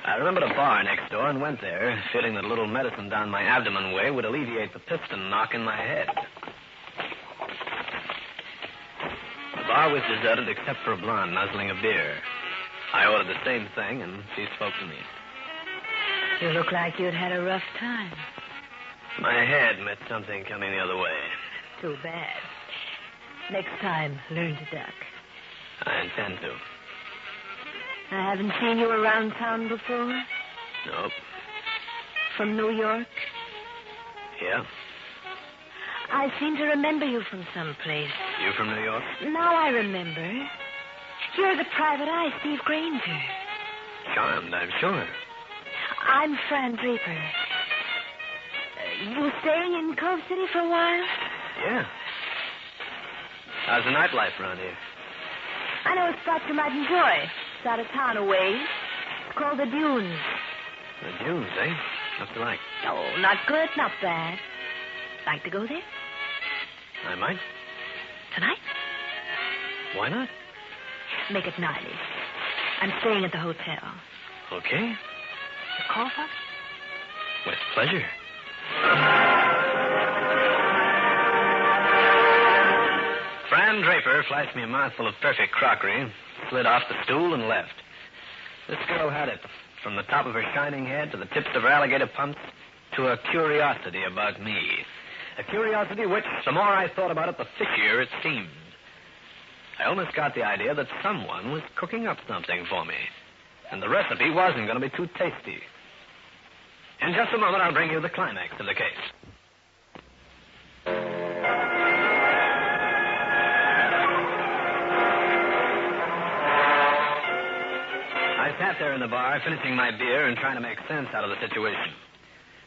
I remembered a bar next door and went there, feeling that a little medicine down my abdomen way would alleviate the piston knock in my head. The bar was deserted except for a blonde nuzzling a beer. I ordered the same thing, and she spoke to me. You look like you'd had a rough time. My head met something coming the other way. Too bad. Next time, learn to duck. I intend to. I haven't seen you around town before? Nope. From New York? Yeah. I seem to remember you from someplace. You from New York? Now I remember. You're the private eye, Steve Grainger. Charmed, I'm sure. I'm Fran Draper. You staying in Cove City for a while? Yeah. How's the nightlife around here? I know a spot you might enjoy. It's out of town a ways. It's called the Dunes. The Dunes, eh? What's it like? Oh, not good, not bad. Like to go there? I might. Tonight? Why not? Make it 90. I'm staying at the hotel. Okay. You call for? With pleasure. Fran Draper flashed me a mouthful of perfect crockery, slid off the stool, and left. This girl had it, from the top of her shining head to the tips of her alligator pumps, to a curiosity about me. A curiosity which, the more I thought about it, the fishier it seemed. I almost got the idea that someone was cooking up something for me, and the recipe wasn't going to be too tasty. In just a moment, I'll bring you the climax of the case. I sat there in the bar, finishing my beer and trying to make sense out of the situation.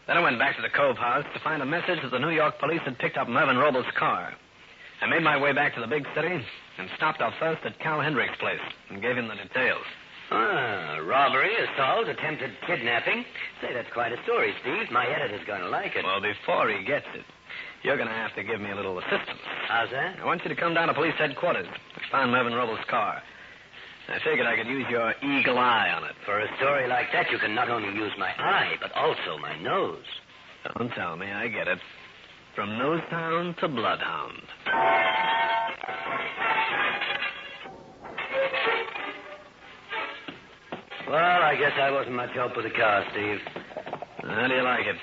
Then I went back to the Cove House to find a message that the New York police had picked up Mervyn Robles' car. I made my way back to the big city and stopped off first at Cal Hendrick's place and gave him the details. Robbery, assault, attempted kidnapping. Say, that's quite a story, Steve. My editor's going to like it. Well, before he gets it, you're going to have to give me a little assistance. How's that? I want you to come down to police headquarters. I found Mervyn Robles' car. I figured I could use your eagle eye on it. For a story like that, you can not only use my eye, but also my nose. Don't tell me, I get it. From Nosetown to Bloodhound. Well, I guess I wasn't much help with the car, Steve. How do you like it?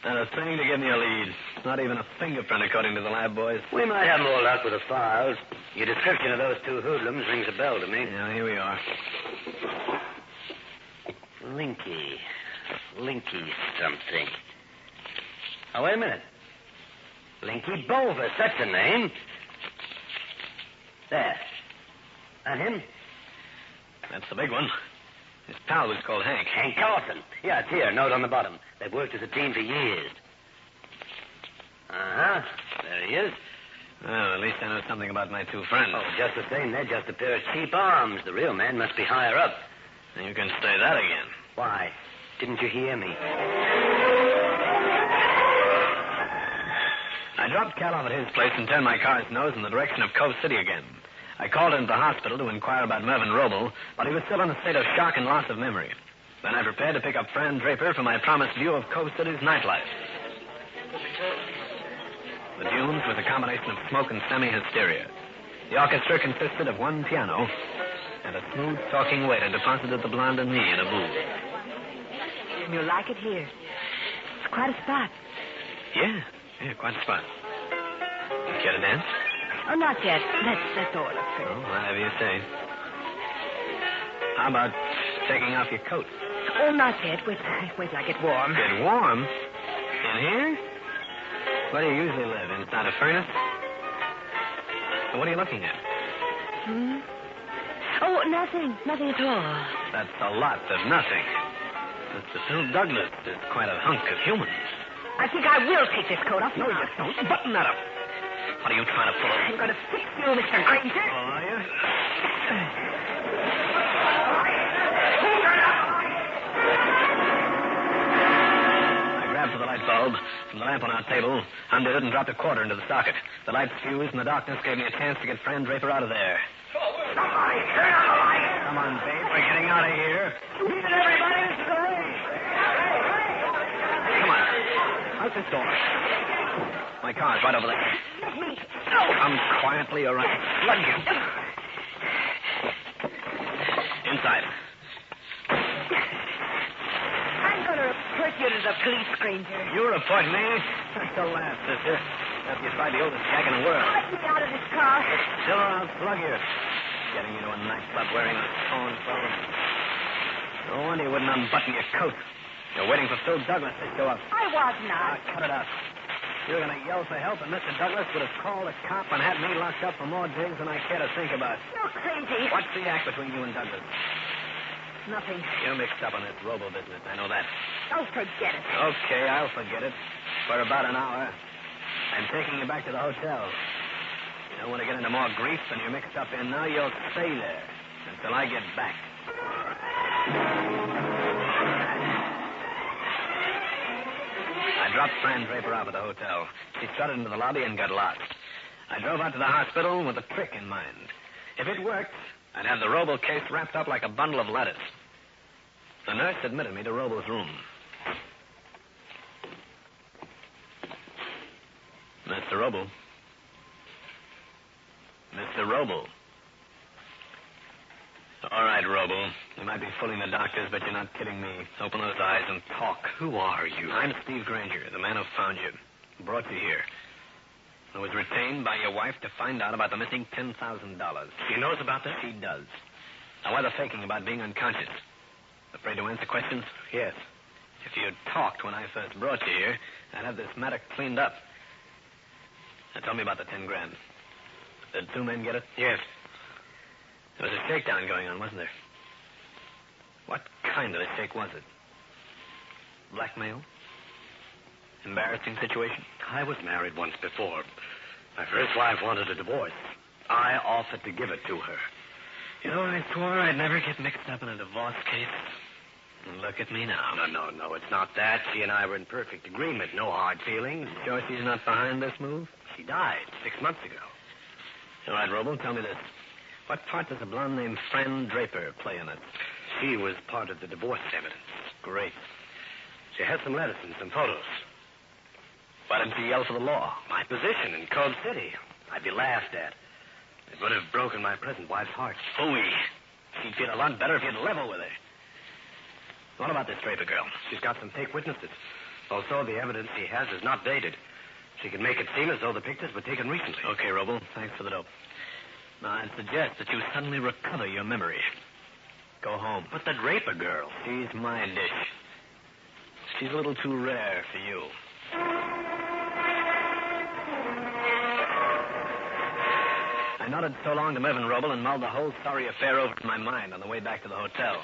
Not a thing to give me a lead. Not even a fingerprint, according to the lab boys. We might have more luck with the files. Your description of those two hoodlums rings a bell to me. Yeah, here we are. Linky something. Oh, wait a minute. Linky Bolvis, that's a name. There. That him? That's the big one. His pal was called Hank. Hank Carson. Yeah, it's here. Note on the bottom. They've worked as a team for years. Uh-huh. There he is. Well, at least I know something about my two friends. Oh, just the same, they're just a pair of cheap arms. The real man must be higher up. You can say that again. Why? Didn't you hear me? I dropped Cal off at his place and turned my car's nose in the direction of Cove City again. I called into the hospital to inquire about Mervyn Roble, but he was still in a state of shock and loss of memory. Then I prepared to pick up Fran Draper for my promised view of Cove City's nightlife. The Dunes was a combination of smoke and semi-hysteria. The orchestra consisted of one piano and a smooth-talking waiter deposited the blonde and me in a booth. And you'll like it here. It's quite a spot. Yeah, quite a spot. Care to dance? Oh, not yet. That's all. Oh, whatever you say. How about taking off your coat? Oh, not yet. Wait till I get warm. Get warm? In here? Where do you usually live? Inside a furnace? What are you looking at? Oh, nothing. Nothing at all. That's a lot of nothing. Mr. Phil Douglas is quite a hunk of human. I think I will take this coat off. No, you don't. Button that up. What are you trying to pull? I'm going to fix you, Mr. Grainger. Oh, are you? I grabbed for the light bulb from the lamp on our table, undid it, and dropped a quarter into the socket. The lights fused, and the darkness gave me a chance to get Fran Draper out of there. Somebody, turn on the light! Come on, babe. We're getting out of here. Leave it, everybody. This is the race. Come on. Out this door. My car's right over there. Let me. Come quietly, all right. Let you. Inside. I'm going to report you to the police, Grainger. You report me? That's the last, sister. After you tried the oldest gag in the world. Let me out of this car. Still around, slug you. Getting into a nightclub wearing a torn clothes. No wonder you wouldn't unbutton your coat. You're waiting for Phil Douglas to show up. I was not. Cut it out. You're going to yell for help, and Mr. Douglas would have called a cop and had me locked up for more days than I care to think about. You're crazy. What's the act between you and Douglas? Nothing. You're mixed up on this robo business. I know that. Oh, forget it. Okay, I'll forget it. For about an hour. I'm taking you back to the hotel. You don't want to get into more grief than you're mixed up in now. You'll stay there until I get back. I dropped Fran Draper out of the hotel. She strutted into the lobby and got lost. I drove out to the hospital with a trick in mind. If it worked, I'd have the Roble case wrapped up like a bundle of lettuce. The nurse admitted me to Roble's room. Mr. Roble. Mr. Roble. All right, Roble. You might be fooling the doctors, but you're not kidding me. Open those eyes and talk. Who are you? I'm Steve Grainger, the man who found you. Brought you here. I was retained by your wife to find out about the missing $10,000. She knows about that? She does. Now, why the faking about being unconscious? Afraid to answer questions? Yes. If you'd talked when I first brought you here, I'd have this matter cleaned up. Now, tell me about the 10 grand. Did 2 men get it? Yes. There was a shakedown going on, wasn't there? What kind of a shake was it? Blackmail? Embarrassing situation? I was married once before. My first wife wanted a divorce. I offered to give it to her. You know, I swore I'd never get mixed up in a divorce case. And look at me now. No, it's not that. She and I were in perfect agreement. No hard feelings. Sure she's not behind this move? She died 6 months ago. All right, Roble, tell me this. What part does a blonde named Fran Draper play in it? She was part of the divorce evidence. Great. She has some letters and some photos. Why didn't she yell for the law? My position in Cold City. I'd be laughed at. It would have broken my present wife's heart. Phony. She'd feel a lot better if you'd level with her. What about this Draper girl? She's got some fake witnesses. Also, the evidence she has is not dated. She can make it seem as though the pictures were taken recently. Okay, Roble. Thanks for the dope. Now, I'd suggest that you suddenly recover your memory. Go home. But the Draper girl. She's my dish. She's a little too rare for you. I nodded so long to Mervyn Roble and mulled the whole sorry affair over in my mind on the way back to the hotel.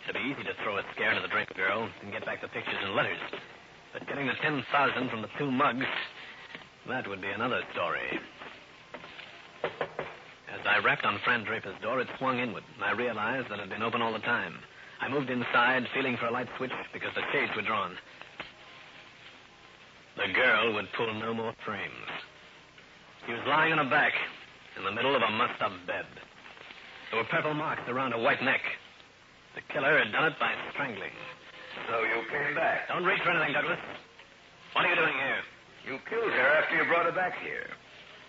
It'd be easy to throw a scare into the Draper girl and get back the pictures and letters. But getting the 10,000 from the 2 mugs, that would be another story. As I rapped on Fran Draper's door, it swung inward, and I realized that it had been open all the time. I moved inside, feeling for a light switch because the shades were drawn. The girl would pull no more frames. She was lying on her back in the middle of a mussed-up bed. There were purple marks around her white neck. The killer had done it by strangling. So you came back? Don't reach for anything, Douglas. What are you doing here? You killed her after you brought her back here.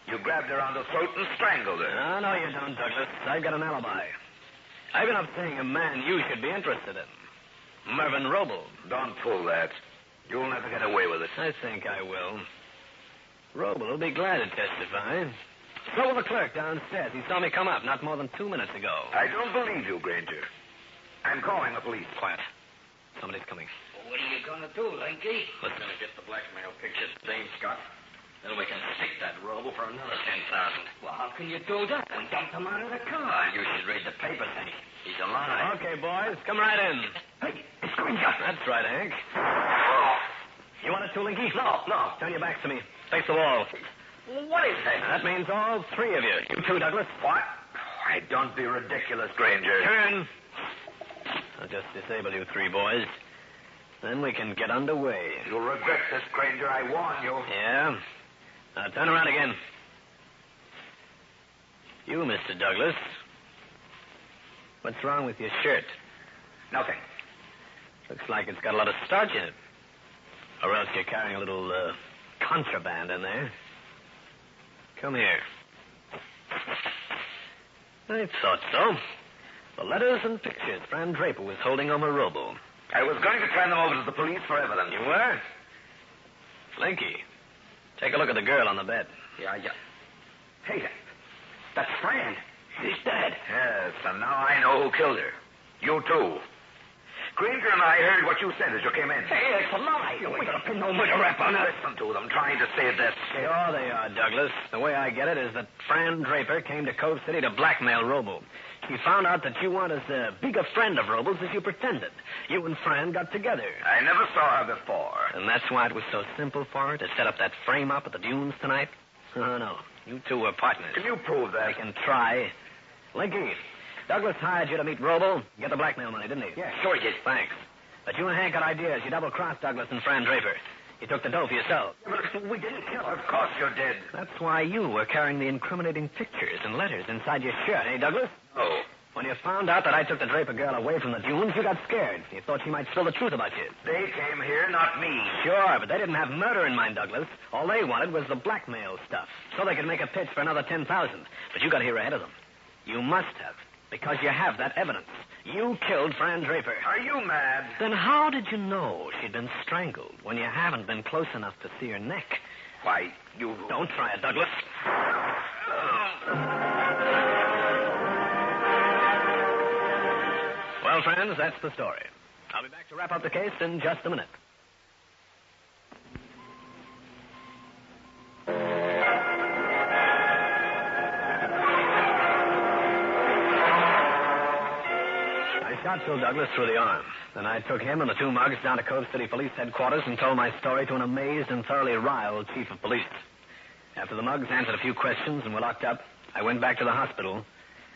You grabbed her around the throat and strangled her. No, you don't, Douglas. I've got an alibi. I've been up seeing a man you should be interested in. Mervyn Roble. Don't pull that. You'll never get away with it. I think I will. Roble will be glad to testify. So will the clerk downstairs. He saw me come up not more than 2 minutes ago. I don't believe you, Grainger. I'm calling the police. Quiet. Somebody's coming. Well, what are you going to do, Linky? We're going to get the blackmail pictures, Dame Scott. Then we can stick that Roble for another 10,000. Well, how can you do that? We dumped him out of the car. You should read the papers, Hank. He's alive. Okay, boys, come right in. Hey, it's Grainger. That's right, Hank. You want it too, Linky? No. Turn your backs to me. Face the wall. What is that? That means all 3 of you. You too, Douglas. What? Why, don't be ridiculous, Grainger. Turn. I'll just disable you 3 boys. Then we can get underway. You'll regret this, Grainger. I warn you. Yeah? Now, turn around again. You, Mr. Douglas. What's wrong with your shirt? Nothing. Looks like it's got a lot of starch in it. Or else you're carrying a little, contraband in there. Come here. I thought so. The letters and pictures Fran Draper was holding on her Roble. I was going to turn them over to the police for evidence. You were? Linky, take a look at the girl on the bed. Yeah. Hey, that's Fran. She's dead. Yes, and now I know who killed her. You too. Grainger and I heard what you said as you came in. Hey, it's a lie. We got to pin no murder rap on her. Listen to them trying to save their skin. Sure they are, Douglas. The way I get it is that Fran Draper came to Cove City to blackmail Roble. She found out that you weren't as big a friend of Roble's as you pretended. You and Fran got together. I never saw her before. And that's why it was so simple for her to set up that frame-up at the dunes tonight? Oh, no. You two were partners. Can you prove that? I can try. Linky, Douglas hired you to meet Roble, get the blackmail money, didn't he? Yeah, sure he did. Thanks. But you and Hank got ideas. You double-crossed Douglas and Fran Draper. You took the dough for yourself. We didn't kill her. Of course you're dead. That's why you were carrying the incriminating pictures and letters inside your shirt, eh, Douglas? Oh. When you found out that I took the Draper girl away from the dunes, you got scared. You thought she might spill the truth about you. They came here, not me. Sure, but they didn't have murder in mind, Douglas. All they wanted was the blackmail stuff, so they could make a pitch for another 10,000. But you got here ahead of them. You must have, because you have that evidence. You killed Fran Draper. Are you mad? Then how did you know she'd been strangled when you haven't been close enough to see her neck? Why, you... Don't try it, Douglas. Well, friends, that's the story. I'll be back to wrap up the case in just a minute. I shot Phil Douglas through the arm. Then I took him and the two mugs down to Cove City Police Headquarters and told my story to an amazed and thoroughly riled chief of police. After the mugs answered a few questions and were locked up, I went back to the hospital,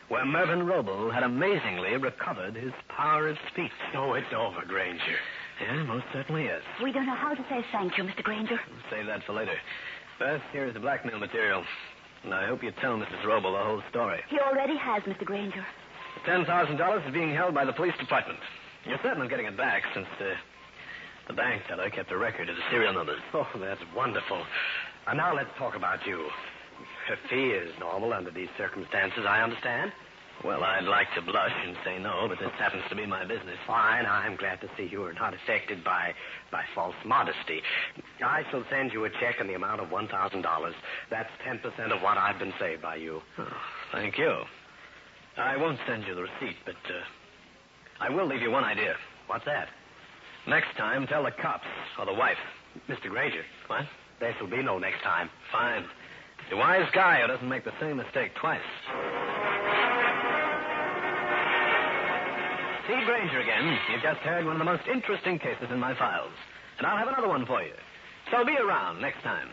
where Mervyn Roble had amazingly recovered his power of speech. Oh, it's over, Grainger. Yeah, most certainly is. We don't know how to say thank you, Mr. Grainger. Save that for later. First, here's the blackmail material. And I hope you tell Mrs. Roble the whole story. He already has, Mr. Grainger. The $10,000 is being held by the police department. You're certain of getting it back since the bank teller kept a record of the serial numbers. Oh, that's wonderful. And now let's talk about you. Her fee is normal under these circumstances, I understand. Well, I'd like to blush and say no, but this happens to be my business. Fine. I'm glad to see you are not affected by false modesty. I shall send you a check in the amount of $1,000. That's 10% of what I've been saved by you. Oh, thank you. I won't send you the receipt, but I will leave you one idea. What's that? Next time, tell the cops or the wife. Mr. Grainger. What? There shall be no next time. Fine. The wise guy who doesn't make the same mistake twice. See Grainger again. You've just heard one of the most interesting cases in my files. And I'll have another one for you. So be around next time.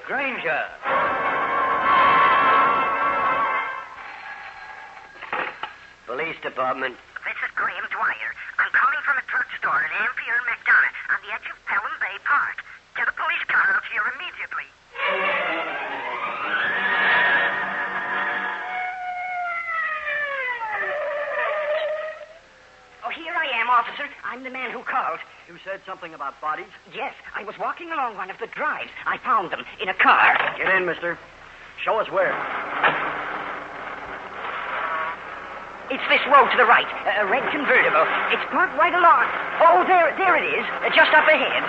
Grainger. Police department. This is Graham Dwyer. I'm calling from a drugstore in Ampere and McDonough on the edge of Pelham Bay Park. Get a police car out here immediately. Oh, here I am, officer. I'm the man who called. You said something about bodies? Yes, I was walking along one of the drives. I found them in a car. Get in, mister. Show us where. It's this road to the right, a red convertible. It's parked right along. Oh, there it is, just up ahead.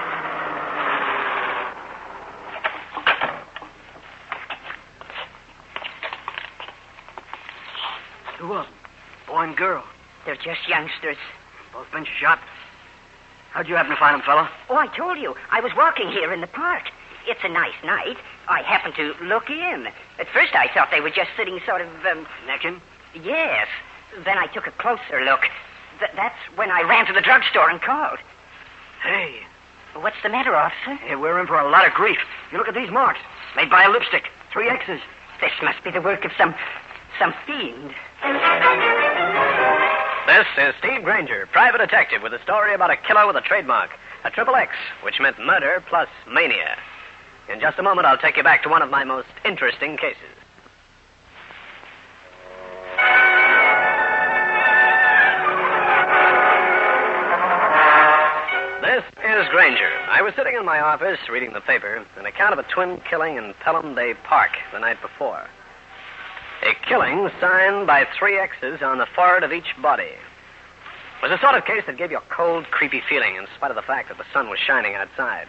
Who of them? Boy and girl. They're just youngsters. Both been shot. How'd you happen to find them, fella? Oh, I told you. I was walking here in the park. It's a nice night. I happened to look in. At first I thought they were just sitting sort of, necking? Yes. Then I took a closer look. That's when I ran to the drugstore and called. Hey. What's the matter, officer? Hey, we're in for a lot of grief. You look at these marks. Made by a lipstick. 3 X's. This must be the work of some fiend. This is Steve Grainger, private detective, with a story about a killer with a trademark, a triple X, which meant murder plus mania. In just a moment, I'll take you back to one of my most interesting cases. This is Grainger. I was sitting in my office reading the paper, an account of a twin killing in Pelham Bay Park the night before. A killing signed by 3 X's on the forehead of each body. It was the sort of case that gave you a cold, creepy feeling in spite of the fact that the sun was shining outside.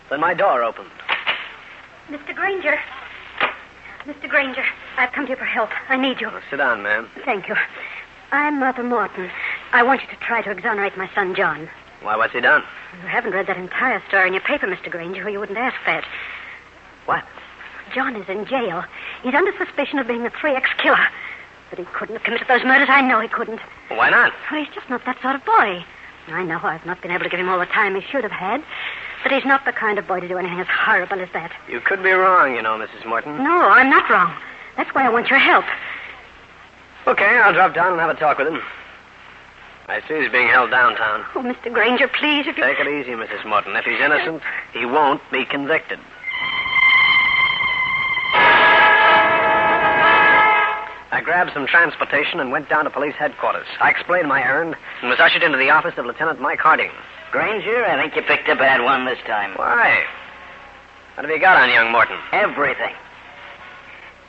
Then my door opened. Mr. Grainger. Mr. Grainger, I've come here for help. I need you. Well, sit down, ma'am. Thank you. I'm Mother Morton. I want you to try to exonerate my son, John. Why, what's he done? You haven't read that entire story in your paper, Mr. Grainger, or you wouldn't ask that. What? John is in jail. He's under suspicion of being a 3X killer. But he couldn't have committed those murders. I know he couldn't. Well, why not? Well, he's just not that sort of boy. I know I've not been able to give him all the time he should have had. But he's not the kind of boy to do anything as horrible as that. You could be wrong, you know, Mrs. Morton. No, I'm not wrong. That's why I want your help. Okay, I'll drop down and have a talk with him. I see he's being held downtown. Oh, Mr. Grainger, please, if you... Take it easy, Mrs. Morton. If he's innocent, he won't be convicted. I grabbed some transportation and went down to police headquarters. I explained my errand and was ushered into the office of Lieutenant Mike Harding. Grainger, I think you picked a bad one this time. Why? What have you got on young Morton? Everything.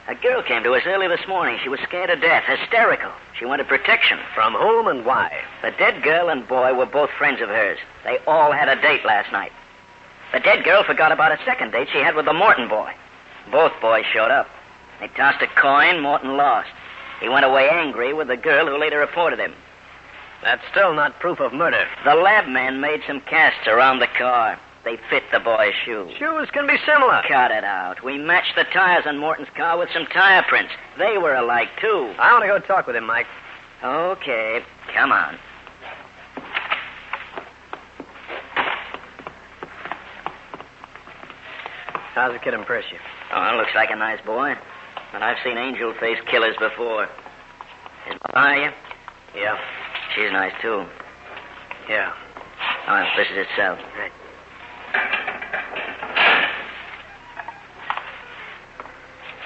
A girl came to us early this morning. She was scared to death, hysterical. She wanted protection. From whom and why? The dead girl and boy were both friends of hers. They all had a date last night. The dead girl forgot about a second date she had with the Morton boy. Both boys showed up. They tossed a coin. Morton lost. He went away angry with the girl who later reported him. That's still not proof of murder. The lab man made some casts around the car. They fit the boy's shoes. Shoes can be similar. Cut it out. We matched the tires on Morton's car with some tire prints. They were alike, too. I want to go talk with him, Mike. Okay. Come on. How's the kid impress you? Oh, looks like a nice boy. But I've seen angel-faced killers before. Is Paula you? Yeah. She's nice, too. Yeah. Oh, this is his cell. Right.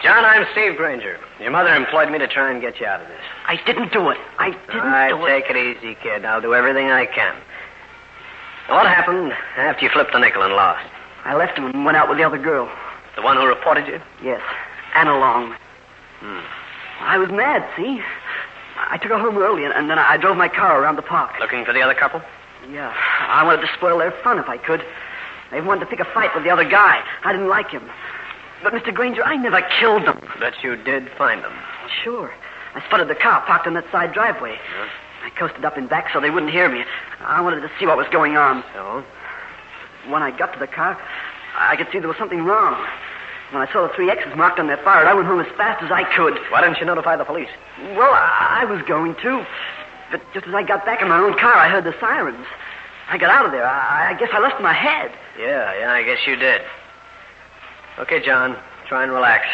John, I'm Steve Grainger. Your mother employed me to try and get you out of this. I didn't do it. I didn't do it. Take it easy, kid. I'll do everything I can. Now, what happened after you flipped the nickel and lost? I left him and went out with the other girl. The one who reported you? Yes. Anna Long. I was mad, see? I took her home early, and then I drove my car around the park. Looking for the other couple? Yeah. I wanted to spoil their fun if I could. They wanted to pick a fight with the other guy. I didn't like him. But, Mr. Grainger, I never killed them. But you did find them. Sure. I spotted the car parked on that side driveway. Yeah. I coasted up in back so they wouldn't hear me. I wanted to see what was going on. So? When I got to the car, I could see there was something wrong. When I saw the 3 X's marked on their fire, I went home as fast as I could. Why didn't you notify the police? Well, I was going to. But just as I got back in my own car, I heard the sirens. I got out of there. I guess I lost my head. Yeah, I guess you did. Okay, John, try and relax.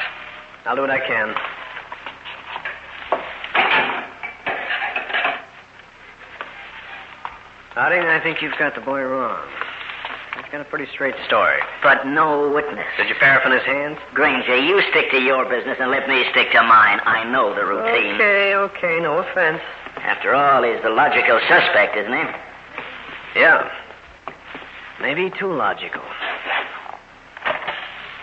I'll do what I can. Harding, I think you've got the boy wrong. He's got a pretty straight story. But no witness. Did you paraffin his hands? Grainger, you stick to your business and let me stick to mine. I know the routine. Okay, no offense. After all, he's the logical suspect, isn't he? Yeah. Maybe too logical.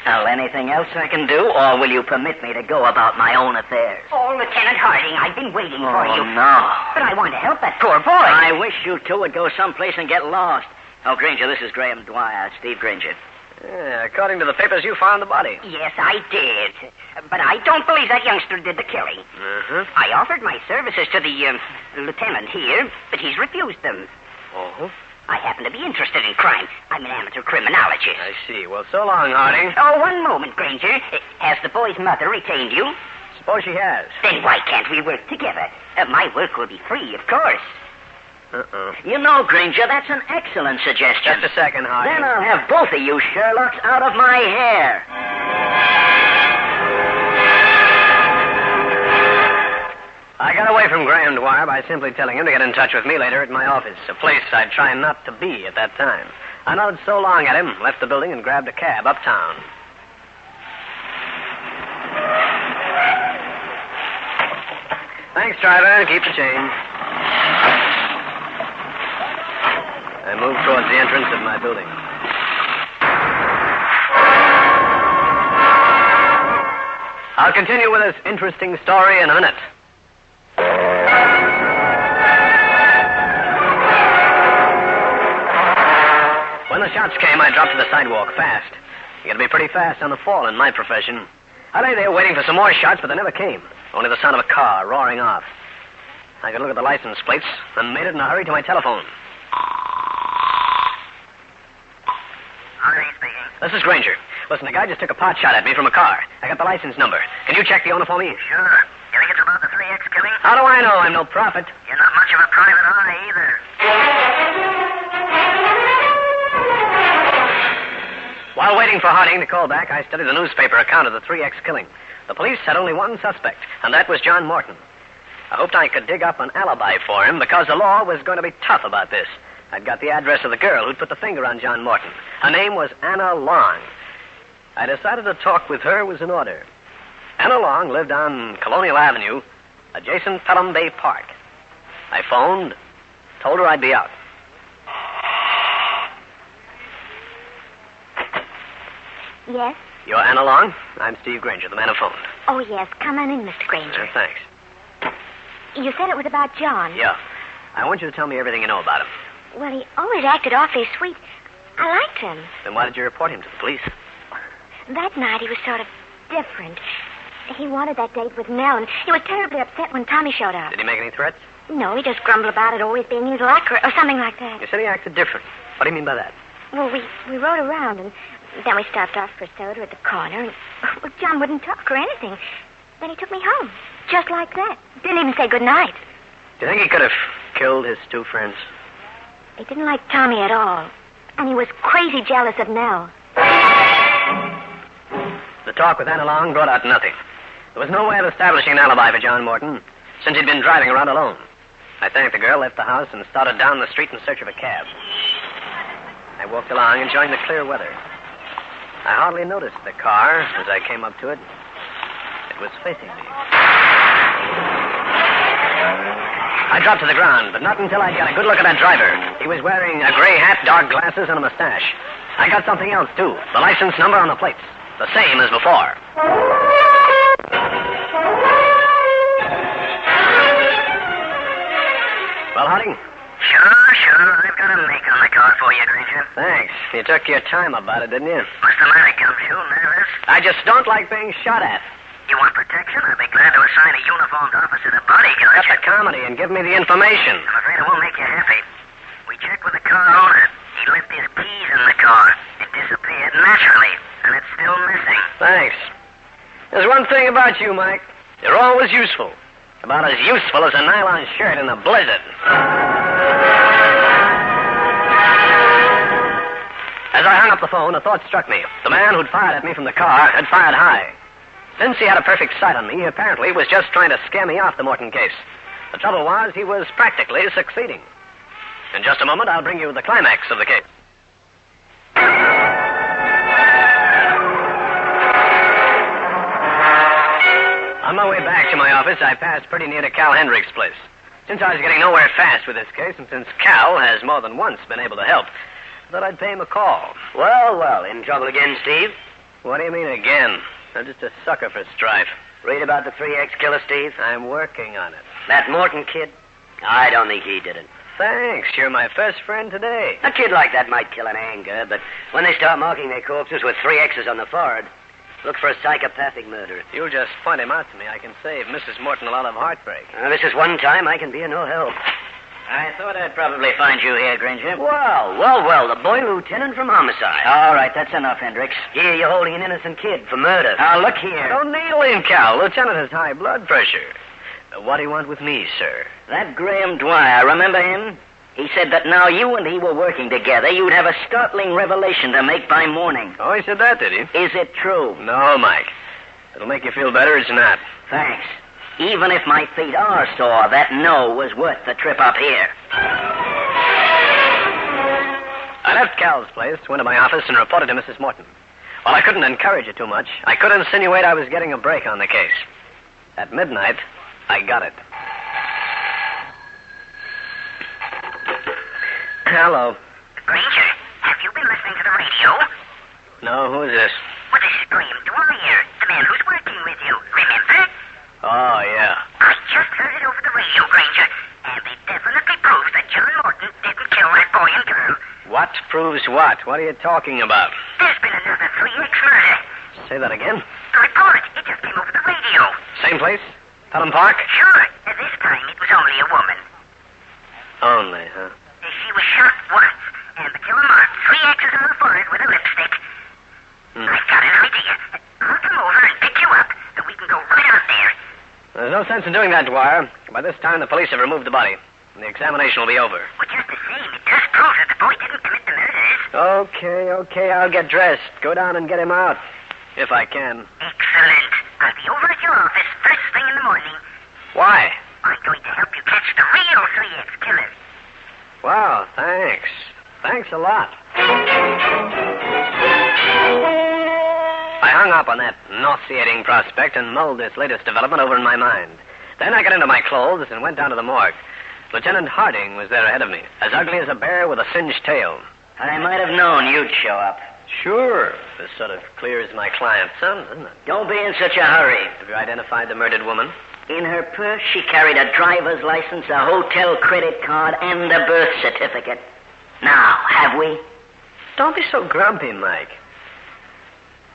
Well, anything else I can do, or will you permit me to go about my own affairs? Oh, Lieutenant Harding, I've been waiting for you. No. But I want to help that poor boy. I wish you two would go someplace and get lost. Oh, Grainger, this is Graham Dwyer, Steve Grainger. Yeah, according to the papers, you found the body. Yes, I did. But I don't believe that youngster did the killing. Uh-huh. I offered my services to the lieutenant here, but he's refused them. Oh? I happen to be interested in crime. I'm an amateur criminologist. I see. Well, so long, Harding. Oh, one moment, Grainger. Has the boy's mother retained you? Suppose she has. Then why can't we work together? My work will be free, of course. You know, Grainger, that's an excellent suggestion. Just a second, Harding. Then I'll have both of you Sherlocks out of my hair. I got away from Graham Dwyer by simply telling him to get in touch with me later at my office, a place I'd try not to be at that time. I nodded so long at him, left the building, and grabbed a cab uptown. Thanks, driver. Keep the change. I moved towards the entrance of my building. I'll continue with this interesting story in a minute. When the shots came, I dropped to the sidewalk fast. You gotta be pretty fast on the fall in my profession. I lay there waiting for some more shots, but they never came. Only the sound of a car roaring off. I could look at the license plates and made it in a hurry to my telephone. Arnie speaking. This is Grainger. Listen, the guy just took a pot shot at me from a car. I got the license number. Can you check the owner for me? Sure. You think it's about the 3X killing? How do I know? I'm no prophet. You're not much of a private eye either. While waiting for Harding to call back, I studied the newspaper account of the 3X killing. The police had only one suspect, and that was John Morton. I hoped I could dig up an alibi for him because the law was going to be tough about this. I'd got the address of the girl who'd put the finger on John Morton. Her name was Anna Long. I decided a talk with her was in order. Anna Long lived on Colonial Avenue, adjacent Pelham Bay Park. I phoned, told her I'd be out. Yes? You're Anna Long? I'm Steve Grainger, the man who phoned. Oh, yes. Come on in, Mr. Grainger. Thanks. You said it was about John. Yeah. I want you to tell me everything you know about him. Well, he always acted awfully sweet. I liked him. Then why did you report him to the police? That night, he was sort of different. He wanted that date with Nell, and he was terribly upset when Tommy showed up. Did he make any threats? No, he just grumbled about it always being his luck or something like that. You said he acted different. What do you mean by that? Well, we rode around, and then we stopped off for soda at the corner, and well, John wouldn't talk or anything. Then he took me home, just like that. Didn't even say good night. Do you think he could have killed his two friends? He didn't like Tommy at all, and he was crazy jealous of Nell. The talk with Anna Long brought out nothing. There was no way of establishing an alibi for John Morton, since he'd been driving around alone. I thanked the girl, left the house, and started down the street in search of a cab. I walked along, enjoying the clear weather. I hardly noticed the car as I came up to it. It was facing me. I dropped to the ground, but not until I got a good look at that driver. He was wearing a gray hat, dark glasses, and a mustache. I got something else, too. The license number on the plates. The same as before. Well, Harding? Sure. I've got a make on the car for you, Grainger. Thanks. You took your time about it, didn't you? What's the matter, Gumshoe? Nervous? I just don't like being shot at. You want protection? I'd be glad to assign a uniformed officer to bodyguard you. Cut the comedy and give me the information. I'm afraid it won't make you happy. We checked with the car owner. He left his keys in the car. It disappeared naturally, and it's still missing. Thanks. There's one thing about you, Mike. You're always useful. About as useful as a nylon shirt in a blizzard. As I hung up the phone, a thought struck me. The man who'd fired at me from the car had fired high. Since he had a perfect sight on me, he apparently was just trying to scare me off the Morton case. The trouble was, he was practically succeeding. In just a moment, I'll bring you the climax of the case. On my way back to my office, I passed pretty near to Cal Hendrick's place. Since I was getting nowhere fast with this case, and since Cal has more than once been able to help, I thought I'd pay him a call. Well, in trouble again, Steve? What do you mean again? I'm just a sucker for strife. Read about the 3X killer, Steve? I'm working on it. That Morton kid? I don't think he did it. Thanks. You're my first friend today. A kid like that might kill in anger, but when they start marking their corpses with 3 X's on the forehead, look for a psychopathic murderer. If you'll just point him out to me, I can save Mrs. Morton a lot of heartbreak. This is one time I can be of no help. I thought I'd probably find you here, Grainger. Well, the boy lieutenant from homicide. All right, that's enough, Hendricks. Here, you're holding an innocent kid for murder. Now, look here. Don't needle him, Cal. Lieutenant has high blood pressure. What do you want with me, sir? That Graham Dwyer, remember him? He said that now you and he were working together, you'd have a startling revelation to make by morning. Oh, he said that, did he? Is it true? No, Mike. It'll make you feel better, it's not. Thanks. Even if my feet are sore, that no was worth the trip up here. I left Cal's place, went to my office, and reported to Mrs. Morton. While I couldn't encourage her too much, I could insinuate I was getting a break on the case. At midnight, I got it. Hello. Grainger, have you been listening to the radio? No, who is this? Well, this is Graham Dwyer, the man who's working with you. Remember? Oh, yeah. I just heard it over the radio, Grainger, and it definitely proves that John Morton didn't kill that boy and girl. What proves what? What are you talking about? There's been another 3X murder. Say that again? The report. It just came over the radio. Same place? Pelham Park? Sure. This time it was only a woman. sense in doing that, Dwyer. By this time, the police have removed the body, and the examination will be over. Well, just the same, it does prove that the boy didn't commit the murders. Okay, I'll get dressed. Go down and get him out. If I can. Excellent. I'll be over at your office first thing in the morning. Why? I'm going to help you catch the real 3X killer. Wow, thanks. Thanks a lot. I hung up on that nauseating prospect and mulled this latest development over in my mind. Then I got into my clothes and went down to the morgue. Lieutenant Harding was there ahead of me, as ugly as a bear with a singed tail. I might have known you'd show up. Sure. This sort of clears my client's son, doesn't it? Don't be in such a hurry. Have you identified the murdered woman? In her purse, she carried a driver's license, a hotel credit card, and a birth certificate. Now, have we? Don't be so grumpy, Mike.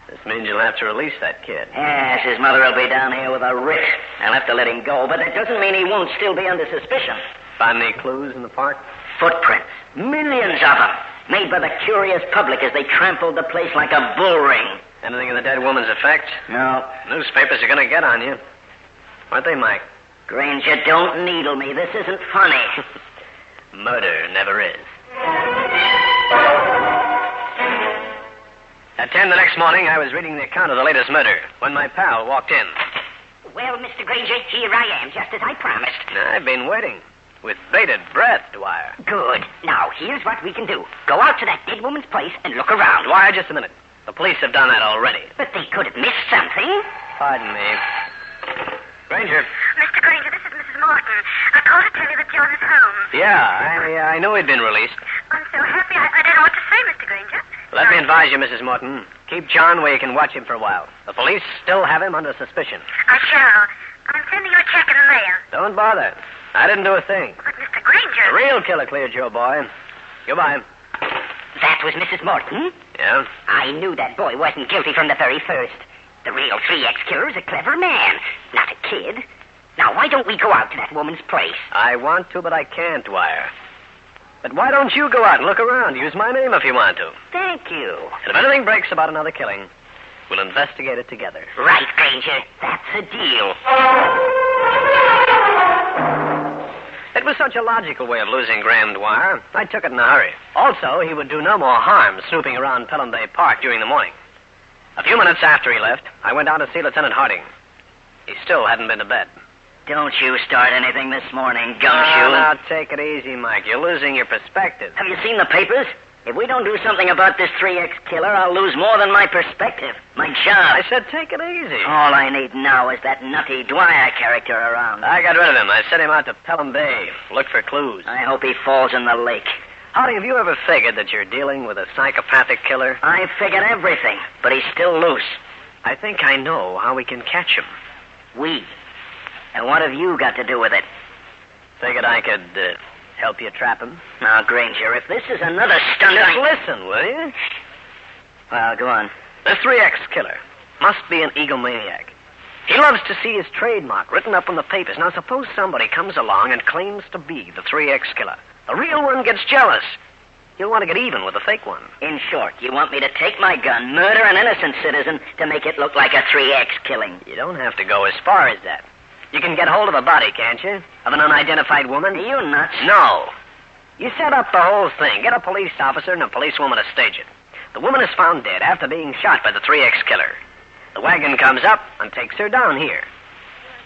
This means you'll have to release that kid. Yes, his mother will be down here with a writ. I'll have to let him go, but that doesn't mean he won't still be under suspicion. Find any clues in the park? Footprints. Millions of them. Made by the curious public as they trampled the place like a bull ring. Anything in the dead woman's effect? No. Newspapers are going to get on you. Aren't they, Mike? Grainger, don't needle me. This isn't funny. Murder never is. At 10 the next morning, I was reading the account of the latest murder when my pal walked in. Well, Mr. Grainger, here I am, just as I promised. I've been waiting. With bated breath, Dwyer. Good. Now, here's what we can do. Go out to that dead woman's place and look around. Dwyer, just a minute. The police have done that already. But they could have missed something. Pardon me. Grainger. Mr. Grainger, this is Mrs. Morton. I called to tell you that John is home. Yeah, I knew he'd been released. I'm so happy. I don't know what to say, Mr. Grainger. Let me advise you, Mrs. Morton. Keep John where you can watch him for a while. The police still have him under suspicion. I shall. I'm sending you a check in the mail. Don't bother. I didn't do a thing. But, Mr. Grainger... The real killer cleared your boy. Goodbye. That was Mrs. Morton? Yeah? I knew that boy wasn't guilty from the very first. The real 3X killer is a clever man, not a kid. Now, why don't we go out to that woman's place? I want to, but I can't, Dwyer. But why don't you go out and look around? Use my name if you want to. Thank you. And if anything breaks about another killing, we'll investigate it together. Right, Grainger. That's a deal. It was such a logical way of losing Graham Dwyer, I took it in a hurry. Also, he would do no more harm snooping around Pelham Bay Park during the morning. A few minutes after he left, I went down to see Lieutenant Harding. He still hadn't been to bed. Don't you start anything this morning, gumshoe. Now, take it easy, Mike. You're losing your perspective. Have you seen the papers? If we don't do something about this 3X killer, I'll lose more than my perspective. My job. I said take it easy. All I need now is that nutty Dwyer character around. I got rid of him. I sent him out to Pelham Bay. Look for clues. I hope he falls in the lake. Harding, have you ever figured that you're dealing with a psychopathic killer? I figured everything, but he's still loose. I think I know how we can catch him. We? And what have you got to do with it? Figured I could help you trap him. Now, Grainger, if this is another stunt... Just listen, will you? Well, go on. The 3X killer must be an egomaniac. He loves to see his trademark written up in the papers. Now, suppose somebody comes along and claims to be the 3X killer. The real one gets jealous. He'll want to get even with the fake one. In short, you want me to take my gun, murder an innocent citizen, to make it look like a 3X killing? You don't have to go as far as that. You can get hold of a body, can't you? Of an unidentified woman? Are you nuts? No. You set up the whole thing. Get a police officer and a policewoman to stage it. The woman is found dead after being shot by the 3X killer. The wagon comes up and takes her down here.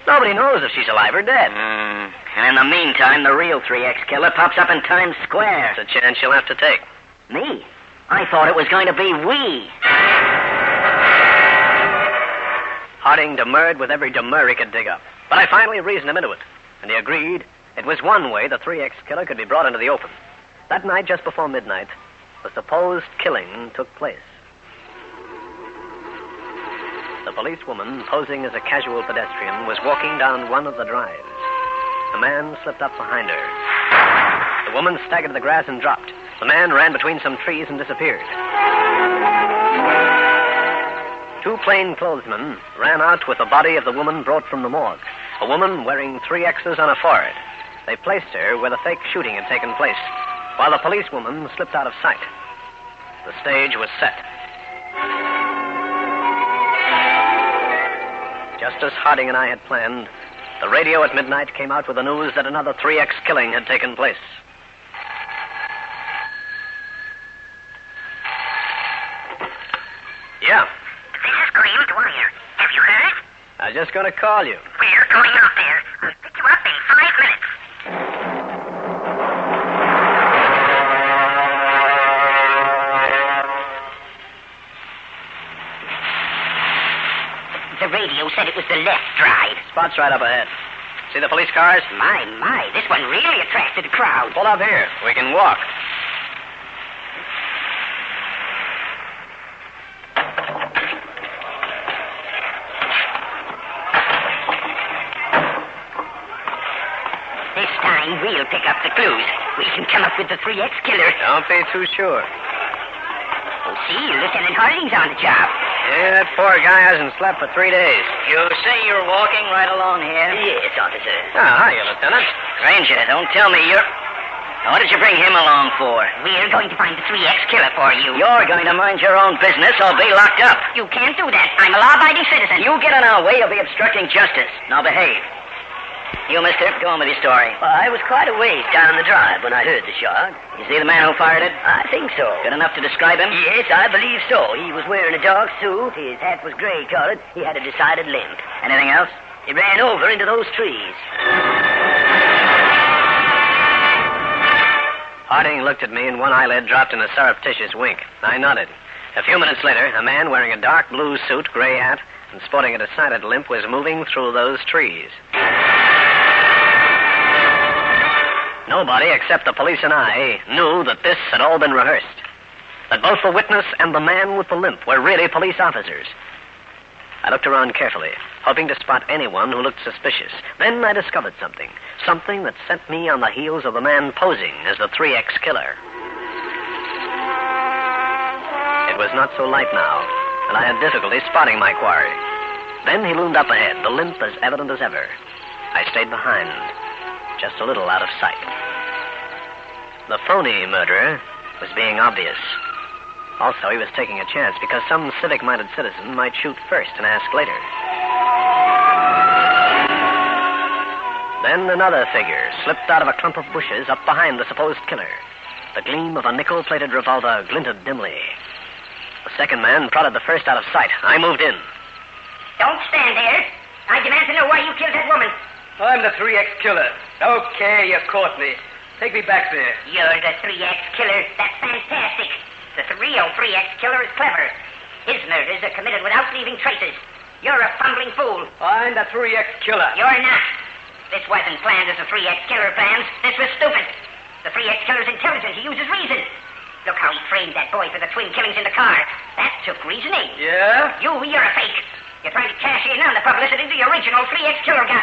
Nobody knows if she's alive or dead. And in the meantime, the real 3X killer pops up in Times Square. It's a chance you'll have to take. Me? I thought it was going to be we. Harding demurred with every demur he could dig up. But I finally reasoned him into it, and he agreed it was one way the 3X killer could be brought into the open. That night, just before midnight, the supposed killing took place. The policewoman, posing as a casual pedestrian, was walking down one of the drives. A man slipped up behind her. The woman staggered to the grass and dropped. The man ran between some trees and disappeared. Two plainclothesmen ran out with the body of the woman brought from the morgue. A woman wearing 3 X's on her forehead. They placed her where the fake shooting had taken place, while the policewoman slipped out of sight. The stage was set. Just as Harding and I had planned, The radio at midnight came out with the news that another 3X killing had taken place. Yeah. This is Graham Dwyer. Have you heard? I was just going to call you. We're going out there. I'll pick you up in 5 minutes. The radio said it was the left drive. Spot's right up ahead. See the police cars? My, this one really attracted a crowd. Pull up here. We can walk. This time we'll pick up the clues. We can come up with the 3X killer. Don't be too sure. Oh, see, Lieutenant Harding's on the job. Yeah, that poor guy hasn't slept for 3 days. You say you're walking right along here? Yes, officer. Ah, hiya, Lieutenant. Granger, don't tell me you're... Now, what did you bring him along for? We're going to find the 3X killer for you. You're going to mind your own business or be locked up. You can't do that. I'm a law-abiding citizen. You get in our way, you'll be obstructing justice. Now, behave. You, mister, go on with your story. Well, I was quite a ways down the drive when I heard the shot. You see the man who fired it? I think so. Good enough to describe him? Yes, I believe so. He was wearing a dark suit. His hat was gray-colored. He had a decided limp. Anything else? He ran over into those trees. Harding looked at me and one eyelid dropped in a surreptitious wink. I nodded. A few minutes later, a man wearing a dark blue suit, gray hat, and sporting a decided limp was moving through those trees. Nobody except the police and I knew that this had all been rehearsed. That both the witness and the man with the limp were really police officers. I looked around carefully, hoping to spot anyone who looked suspicious. Then I discovered something. Something that sent me on the heels of the man posing as the 3X killer. It was not so light now, and I had difficulty spotting my quarry. Then he loomed up ahead, the limp as evident as ever. I stayed behind, just a little out of sight. The Phony murderer was being obvious. Also, he was taking a chance because some civic-minded citizen might shoot first and ask later. Then another figure slipped out of a clump of bushes up behind the supposed killer. The gleam of a nickel-plated revolver glinted dimly. The second man prodded the first out of sight. I moved in. Don't stand there. I demand to know why you killed that woman. I'm the 3X killer. Okay, you caught me. Take me back there. You're the 3X killer. That's fantastic. The real 3X killer is clever. His murders are committed without leaving traces. You're a fumbling fool. I'm the 3X killer. You're not. This wasn't planned as a 3X killer plans. This was stupid. The 3X killer's intelligent. He uses reason. Look how he framed that boy for the twin killings in the car. That took reasoning. Yeah? You're a fake. You're trying to cash in on the publicity the original 3X killer got.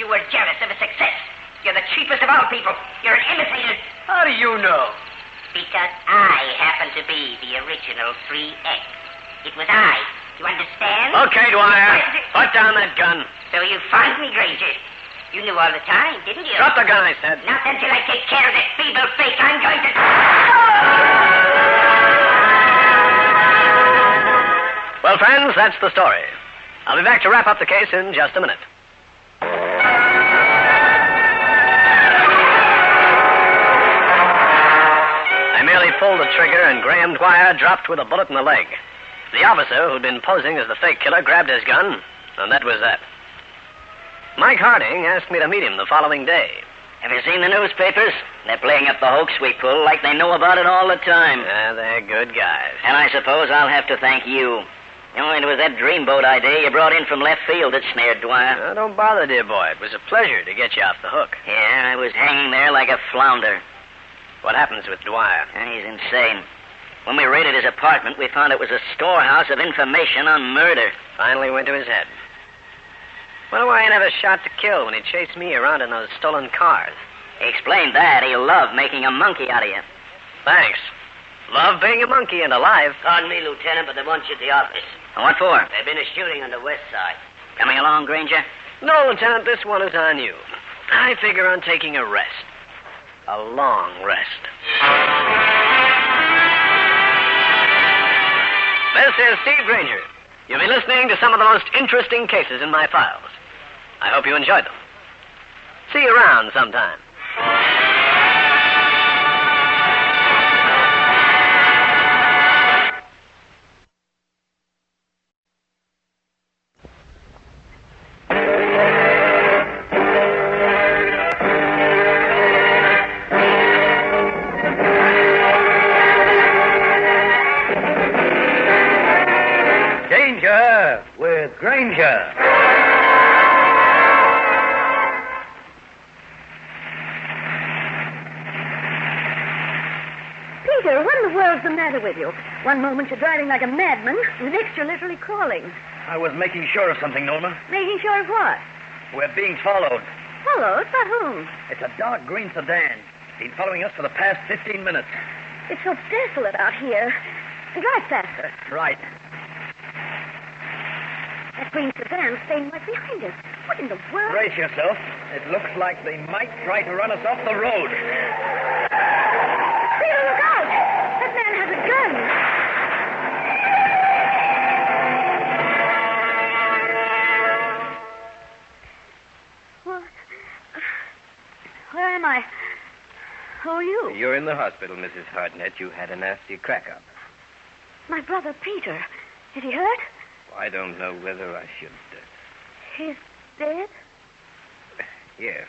You were jealous of his success. You're the cheapest of all people. You're an imitator. How do you know? Because I happen to be the original 3X. It was I. You understand? Okay, Dwyer. Put down that gun. So you found me, Grainger. You knew all the time, didn't you? Drop the gun, I said. Not until I take care of that feeble fake. I'm going to... Well, friends, that's the story. I'll be back to wrap up the case in just a minute. I merely pulled the trigger and Graham Dwyer dropped with a bullet in the leg. The officer who'd been posing as the fake killer grabbed his gun, and that was that. Mike Harding asked me to meet him the following day. Have you seen the newspapers? They're playing up the hoax we pull like they know about it all the time. Yeah, they're good guys. And I suppose I'll have to thank you. It was that dreamboat idea you brought in from left field that snared Dwyer. Don't bother, dear boy. It was a pleasure to get you off the hook. Yeah, I was hanging there like a flounder. What happens with Dwyer? He's insane. When we raided his apartment, we found it was a storehouse of information on murder. Finally went to his head. Wonder why he never shot to kill when he chased me around in those stolen cars. He explained that. He loved making a monkey out of you. Thanks. Love being a monkey and alive. Pardon me, Lieutenant, but they want you at the office. What for? There's been a shooting on the west side. Coming along, Grainger? No, Lieutenant, this one is on you. I figure on taking a rest. A long rest. This is Steve Grainger. You'll be listening to some of the most interesting cases in my files. I hope you enjoyed them. See you around sometime. Danger with Grainger. Peter, what in the world's the matter with you? One moment you're driving like a madman, the next you're literally crawling. I was making sure of something, Norma. Making sure of what? We're being followed. Followed? By whom? It's a dark green sedan. Been following us for the past 15 minutes. It's so desolate out here. Drive faster. Right. That green sedan's staying right behind us. What in the world? Brace yourself. It looks like they might try to run us off the road. Peter, look out! That man has a gun. Well, where am I? Who are you? You're in the hospital, Mrs. Hartnett. You had a nasty crack-up. My brother Peter. Is he hurt? I don't know whether I should... He's dead? Yes.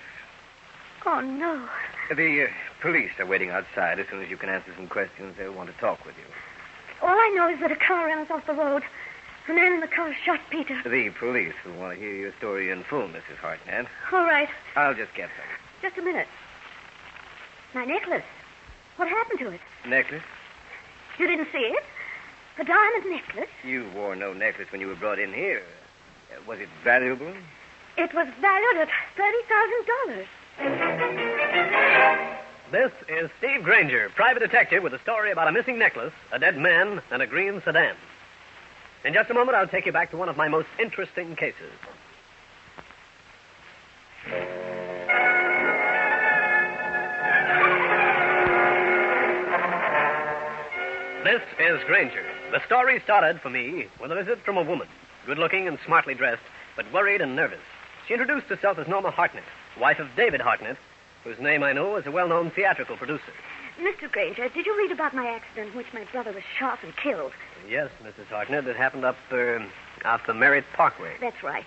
Oh, no. The police are waiting outside. As soon as you can answer some questions, they'll want to talk with you. All I know is that a car ran us off the road. The man in the car shot Peter. The police will want to hear your story in full, Mrs. Hartnett. All right. I'll just get them. Just a minute. My necklace. What happened to it? Necklace? You didn't see it? The diamond necklace? You wore no necklace when you were brought in here. Was it valuable? It was valued at $30,000. This is Steve Grainger, private detective with a story about a missing necklace, a dead man, and a green sedan. In just a moment, I'll take you back to one of my most interesting cases. This is Grainger. The story started for me with a visit from a woman, good-looking and smartly dressed, but worried and nervous. She introduced herself as Norma Hartnett, wife of David Hartnett, whose name I know as a well-known theatrical producer. Mr. Grainger, did you read about my accident in which my brother was shot and killed? Yes, Mrs. Hartnett. It happened up the Merritt Parkway. That's right.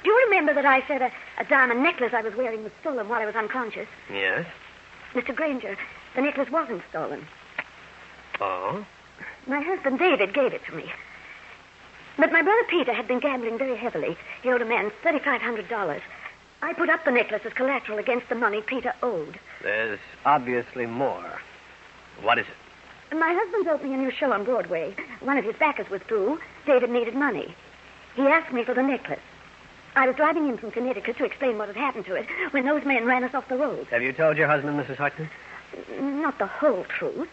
Do you remember that I said a diamond necklace I was wearing was stolen while I was unconscious? Yes. Mr. Grainger, the necklace wasn't stolen. Oh? My husband David gave it to me. But my brother Peter had been gambling very heavily. He owed a man $3,500. I put up the necklace as collateral against the money Peter owed. There's obviously more. What is it? My husband's opening a new show on Broadway. One of his backers was through. David needed money. He asked me for the necklace. I was driving in from Connecticut to explain what had happened to it when those men ran us off the road. Have you told your husband, Mrs. Hartnett? Not the whole truth.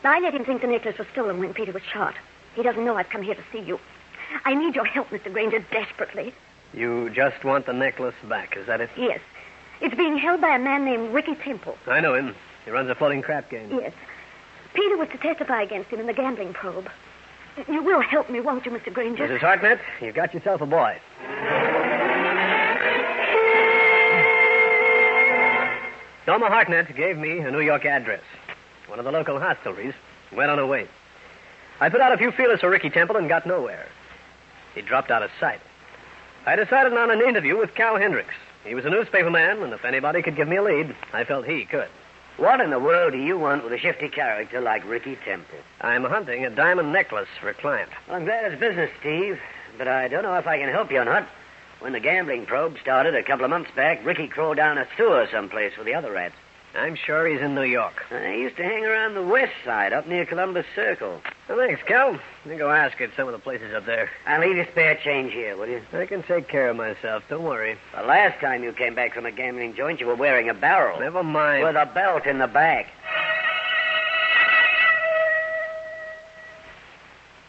I let him think the necklace was stolen when Peter was shot. He doesn't know I've come here to see you. I need your help, Mr. Grainger, desperately. You just want the necklace back, is that it? Yes. It's being held by a man named Ricky Temple. I know him. He runs a floating crap game. Yes. Peter was to testify against him in the gambling probe. You will help me, won't you, Mr. Grainger? Mrs. Hartnett, you've got yourself a boy. Norma Hartnett gave me a New York address. One of the local hostelries. Went on her way. I put out a few feelers for Ricky Temple and got nowhere. He dropped out of sight. I decided on an interview with Cal Hendricks. He was a newspaper man, and if anybody could give me a lead, I felt he could. What in the world do you want with a shifty character like Ricky Temple? I'm hunting a diamond necklace for a client. Well, I'm glad it's business, Steve, but I don't know if I can help you or not. When the gambling probe started a couple of months back, Ricky crawled down a sewer someplace with the other rats. I'm sure he's in New York. He used to hang around the west side, up near Columbus Circle. Well, thanks, Cal. You go ask at some of the places up there. I'll leave you spare change here, will you? I can take care of myself. Don't worry. The last time you came back from a gambling joint, you were wearing a barrel. Never mind. With a belt in the back.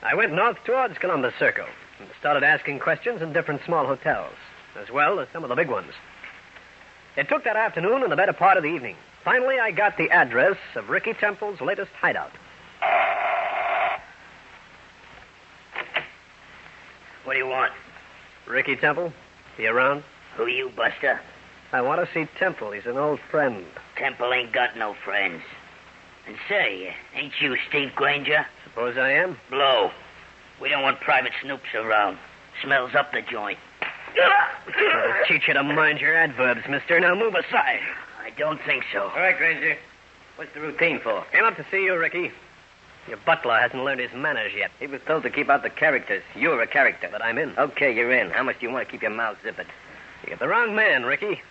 I went north towards Columbus Circle and started asking questions in different small hotels, as well as some of the big ones. It took that afternoon and the better part of the evening. Finally, I got the address of Ricky Temple's latest hideout. What do you want? Ricky Temple? He around? Who are you, Buster? I want to see Temple. He's an old friend. Temple ain't got no friends. And say, ain't you Steve Grainger? Suppose I am. Blow. We don't want private snoops around. Smells up the joint. I'll teach you to mind your adverbs, mister. Now move aside. I don't think so. All right, Grainger. What's the routine for? Came up to see you, Ricky. Your butler hasn't learned his manners yet. He was told to keep out the characters. You're a character. But I'm in. Okay, you're in. How much do you want to keep your mouth zipped? You got the wrong man, Ricky.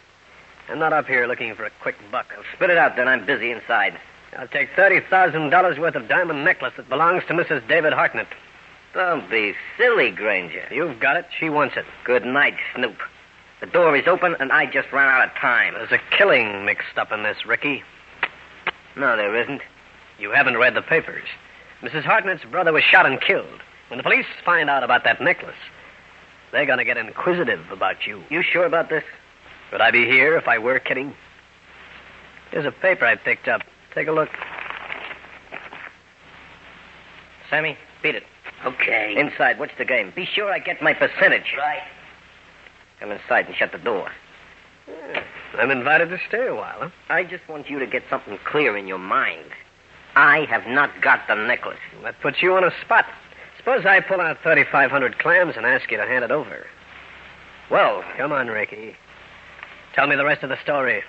I'm not up here looking for a quick buck. I'll spit it out, then I'm busy inside. I'll take $30,000 worth of diamond necklace that belongs to Mrs. David Hartnett. Don't be silly, Grainger. You've got it. She wants it. Good night, Snoop. The door is open, and I just ran out of time. There's a killing mixed up in this, Ricky. No, there isn't. You haven't read the papers. Mrs. Hartnett's brother was shot and killed. When the police find out about that necklace, they're going to get inquisitive about you. You sure about this? Would I be here if I were kidding? Here's a paper I picked up. Take a look. Sammy, beat it. Okay. Inside, what's the game? Be sure I get my percentage. Right. Come inside and shut the door. I'm invited to stay a while, huh? I just want you to get something clear in your mind. I have not got the necklace. That puts you on a spot. Suppose I pull out 3,500 clams and ask you to hand it over. Well, come on, Ricky. Tell me the rest of the story.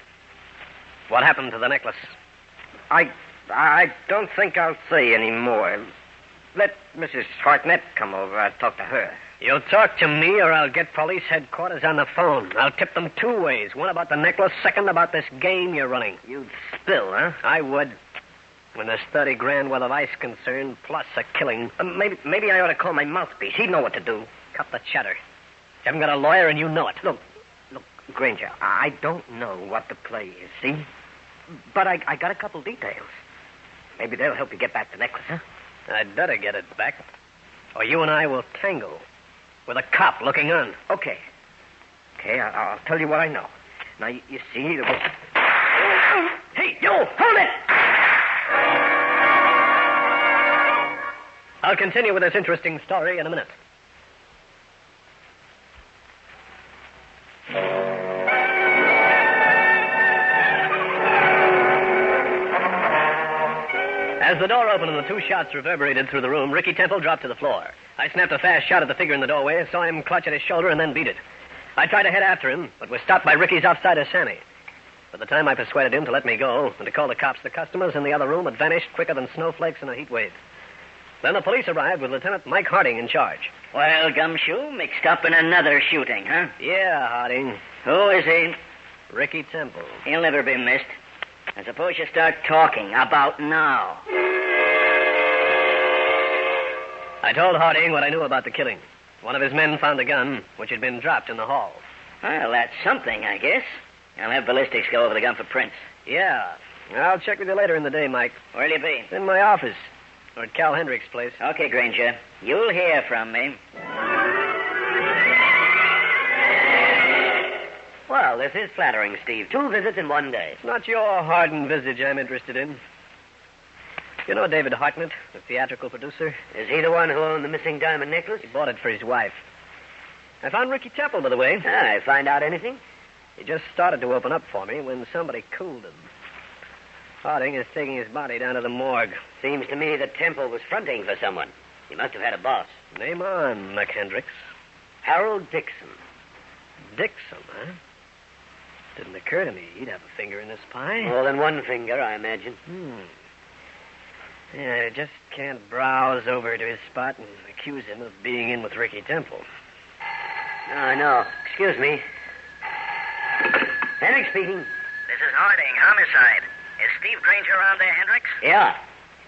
What happened to the necklace? I don't think I'll say any more. Let Mrs. Hartnett come over. I'll talk to her. You'll talk to me or I'll get police headquarters on the phone. I'll tip them two ways. One about the necklace, second about this game you're running. You'd spill, huh? I would. When there's 30 grand worth of ice concerned, plus a killing. Maybe I ought to call my mouthpiece. He'd know what to do. Cut the chatter. You haven't got a lawyer and you know it. Look, Grainger, I don't know what the play is, see? But I got a couple details. Maybe they'll help you get back the necklace, huh? I'd better get it back. Or you and I will tangle. With a cop looking on. Okay, I'll tell you what I know. Now, you see... Hey, you! Hold it! I'll continue with this interesting story in a minute. As the door opened and the two shots reverberated through the room, Ricky Temple dropped to the floor. I snapped a fast shot at the figure in the doorway, saw him clutch at his shoulder, and then beat it. I tried to head after him, but was stopped by Ricky's offsider, Sammy. By the time I persuaded him to let me go and to call the cops, the customers in the other room had vanished quicker than snowflakes in a heat wave. Then the police arrived with Lieutenant Mike Harding in charge. Well, Gumshoe, mixed up in another shooting, huh? Yeah, Harding. Who is he? Ricky Temple. He'll never be missed. I suppose you start talking about now. I told Harding what I knew about the killing. One of his men found a gun, which had been dropped in the hall. Well, that's something, I guess. I'll have ballistics go over the gun for prints. Yeah. I'll check with you later in the day, Mike. Where'll you be? In my office. Or at Cal Hendricks' place. Okay, Grainger. You'll hear from me. Well, this is flattering, Steve. 2 visits in 1 day. It's not your hardened visage I'm interested in. You know David Hartnett, the theatrical producer? Is he the one who owned the missing diamond necklace? He bought it for his wife. I found Ricky Temple, by the way. I find out anything? He just started to open up for me when somebody cooled him. Harding is taking his body down to the morgue. Seems to me that Temple was fronting for someone. He must have had a boss. Name on, McHendricks. Harold Dixon. Dixon, huh? Didn't occur to me he'd have a finger in this pie. More than one finger, I imagine. Yeah, I just can't browse over to his spot and accuse him of being in with Ricky Temple. No. Excuse me. Hendricks speaking. This is Harding, homicide. Is Steve Grainger around there, Hendricks? Yeah.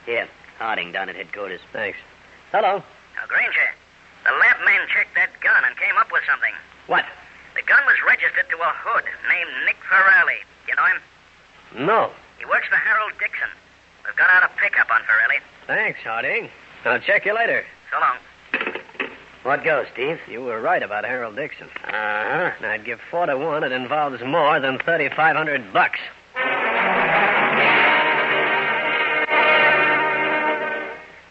Here, Harding down at headquarters. Thanks. Hello. Now, Grainger, the lab men checked that gun and came up with something. What? The gun was registered to a hood named Nick Farrelly. You know him? No. He works for Harold Dixon. We've got out a pickup on Farrelly. Thanks, Harding. I'll check you later. So long. What goes, Steve? You were right about Harold Dixon. Uh-huh. I'd give 4 to 1 it involves more than $3,500.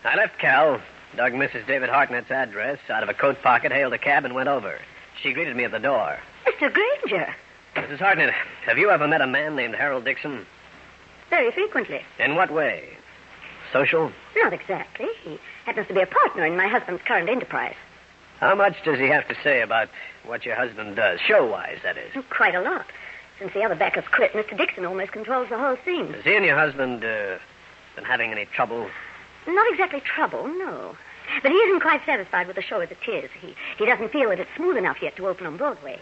I left Cal, dug Mrs. David Hartnett's address out of a coat pocket, hailed a cab, and went over. She greeted me at the door. Mr. Grainger. Mrs. Hartnett, have you ever met a man named Harold Dixon? Very frequently. In what way? Social? Not exactly. He happens to be a partner in my husband's current enterprise. How much does he have to say about what your husband does? Show-wise, that is. Quite a lot. Since the other backers quit, Mr. Dixon almost controls the whole thing. Has he and your husband been having any trouble? Not exactly trouble, no. But he isn't quite satisfied with the show as it is. He doesn't feel that it's smooth enough yet to open on Broadway.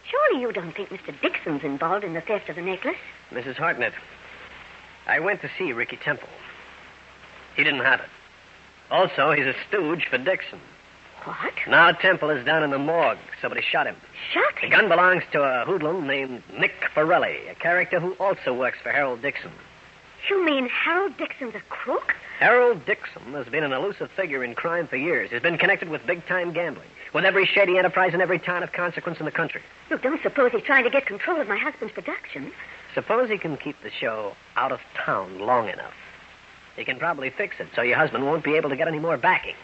Surely you don't think Mr. Dixon's involved in the theft of the necklace? Mrs. Hartnett, I went to see Ricky Temple. He didn't have it. Also, he's a stooge for Dixon. What? Now Temple is down in the morgue. Somebody shot him. Shot him? The gun belongs to a hoodlum named Nick Farrelly, a character who also works for Harold Dixon. You mean Harold Dixon's a crook? Harold Dixon has been an elusive figure in crime for years. He's been connected with big-time gambling, with every shady enterprise in every town of consequence in the country. Look, don't suppose he's trying to get control of my husband's production. Suppose he can keep the show out of town long enough. He can probably fix it so your husband won't be able to get any more backing.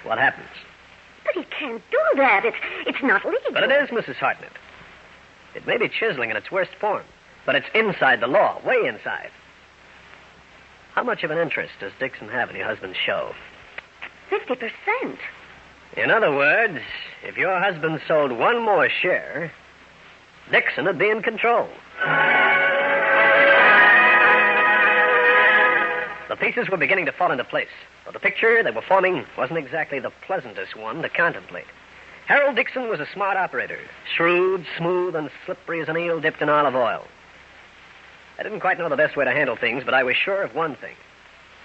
What happens? But he can't do that. It's not legal. But it is, Mrs. Hartnett. It may be chiseling in its worst form, but it's inside the law, way inside. How much of an interest does Dixon have in your husband's show? 50%. In other words, if your husband sold one more share, Dixon would be in control. The pieces were beginning to fall into place, but the picture they were forming wasn't exactly the pleasantest one to contemplate. Harold Dixon was a smart operator, shrewd, smooth, and slippery as an eel dipped in olive oil. I didn't quite know the best way to handle things, but I was sure of one thing.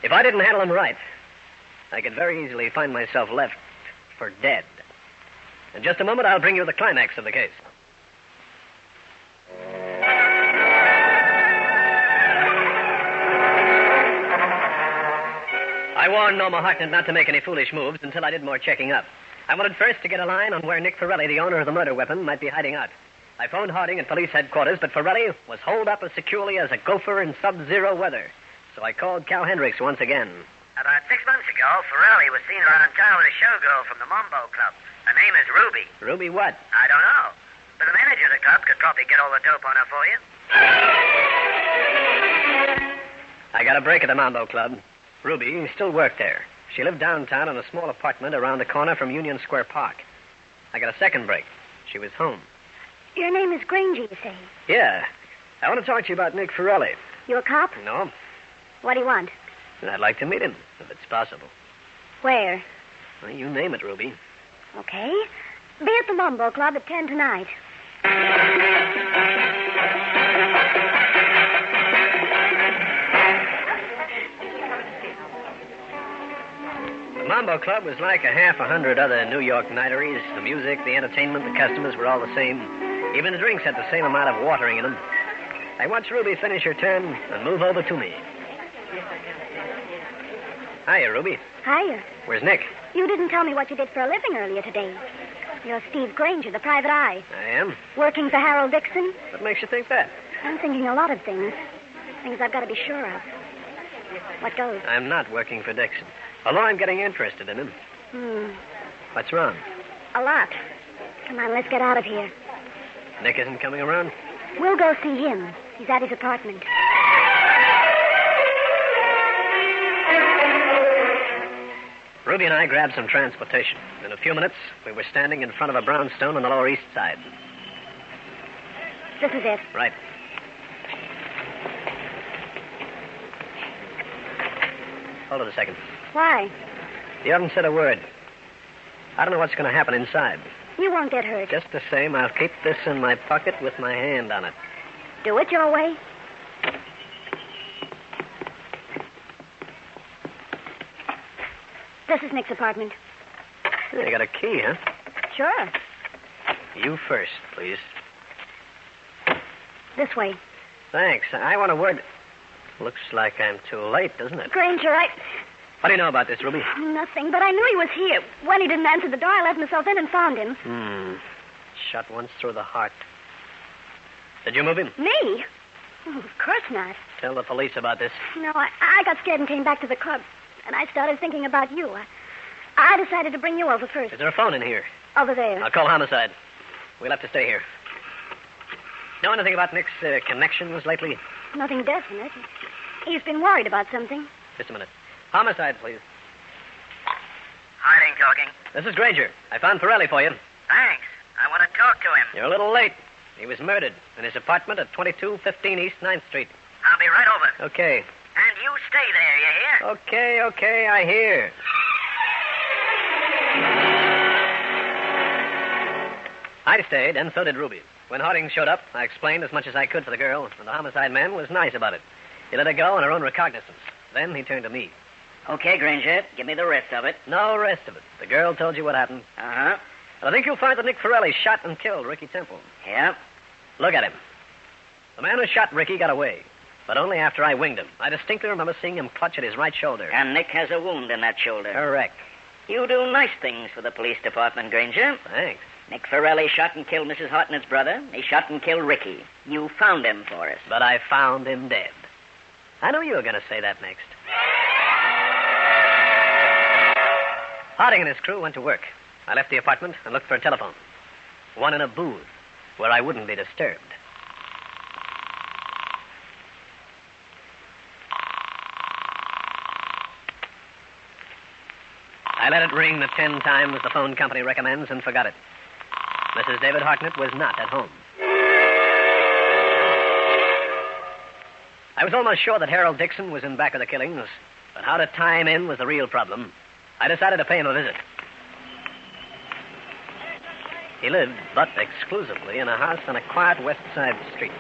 If I didn't handle him right, I could very easily find myself left for dead. In just a moment, I'll bring you the climax of the case. I warned Norma Hartnett not to make any foolish moves until I did more checking up. I wanted first to get a line on where Nick Farrelly, the owner of the murder weapon, might be hiding out. I phoned Harding at police headquarters, but Farrelly was holed up as securely as a gopher in sub-zero weather. So I called Cal Hendricks once again. About 6 months ago, Farrelly was seen around town with a showgirl from the Mambo Club. Her name is Ruby. Ruby what? I don't know. But the manager of the club could probably get all the dope on her for you. I got a break at the Mambo Club. Ruby still worked there. She lived downtown in a small apartment around the corner from Union Square Park. I got a second break. She was home. Your name is Grainger, you say? Yeah. I want to talk to you about Nick Farrelly. You a cop? No. What do you want? I'd like to meet him, if it's possible. Where? Well, you name it, Ruby. Okay. Be at the Mambo Club at 10 tonight. The Mambo Club was like 100 other New York nighteries. The music, the entertainment, the customers were all the same. Even the drinks had the same amount of watering in them. I watched Ruby finish her turn and move over to me. Hiya, Ruby. Hiya. Where's Nick? You didn't tell me what you did for a living earlier today. You're Steve Grainger, the private eye. I am. Working for Harold Dixon? What makes you think that? I'm thinking a lot of things. Things I've got to be sure of. What goes? I'm not working for Dixon. Although I'm getting interested in him. What's wrong? A lot. Come on, let's get out of here. Nick isn't coming around? We'll go see him. He's at his apartment. Ruby and I grabbed some transportation. In a few minutes, we were standing in front of a brownstone on the Lower East Side. This is it. Right. Hold it a second. Why? You haven't said a word. I don't know what's going to happen inside. You won't get hurt. Just the same, I'll keep this in my pocket with my hand on it. Do it your way. This is Nick's apartment. You got a key, huh? Sure. You first, please. This way. Thanks. I want a word. Looks like I'm too late, doesn't it? Grainger, What do you know about this, Ruby? Nothing, but I knew he was here. When he didn't answer the door, I let myself in and found him. Shot once through the heart. Did you move him? Me? Oh, of course not. Tell the police about this. No, I got scared and came back to the club. And I started thinking about you. I decided to bring you over first. Is there a phone in here? Over there. I'll call homicide. We'll have to stay here. Know anything about Nick's connections lately? Nothing definite. He's been worried about something. Just a minute. Homicide, please. Harding talking. This is Grainger. I found Pirelli for you. Thanks. I want to talk to him. You're a little late. He was murdered in his apartment at 2215 East 9th Street. I'll be right over. Okay. And you stay there, you hear? Okay, I hear. I stayed, and so did Ruby. When Harding showed up, I explained as much as I could to the girl, and the homicide man was nice about it. He let her go on her own recognizance. Then he turned to me. Okay, Grainger, give me the rest of it. No rest of it. The girl told you what happened. Uh-huh. And I think you'll find that Nick Pirelli shot and killed Ricky Temple. Yeah? Look at him. The man who shot Ricky got away, but only after I winged him. I distinctly remember seeing him clutch at his right shoulder. And Nick has a wound in that shoulder. Correct. You do nice things for the police department, Grainger. Thanks. Nick Pirelli shot and killed Mrs. Hartnett's brother. He shot and killed Ricky. You found him for us. But I found him dead. I knew you were going to say that next. Harding and his crew went to work. I left the apartment and looked for a telephone. One in a booth where I wouldn't be disturbed. I let it ring the 10 times the phone company recommends and forgot it. Mrs. David Hartnett was not at home. I was almost sure that Harold Dixon was in back of the killings, but how to tie him in was the real problem. I decided to pay him a visit. He lived, but exclusively, in a house on a quiet west side street.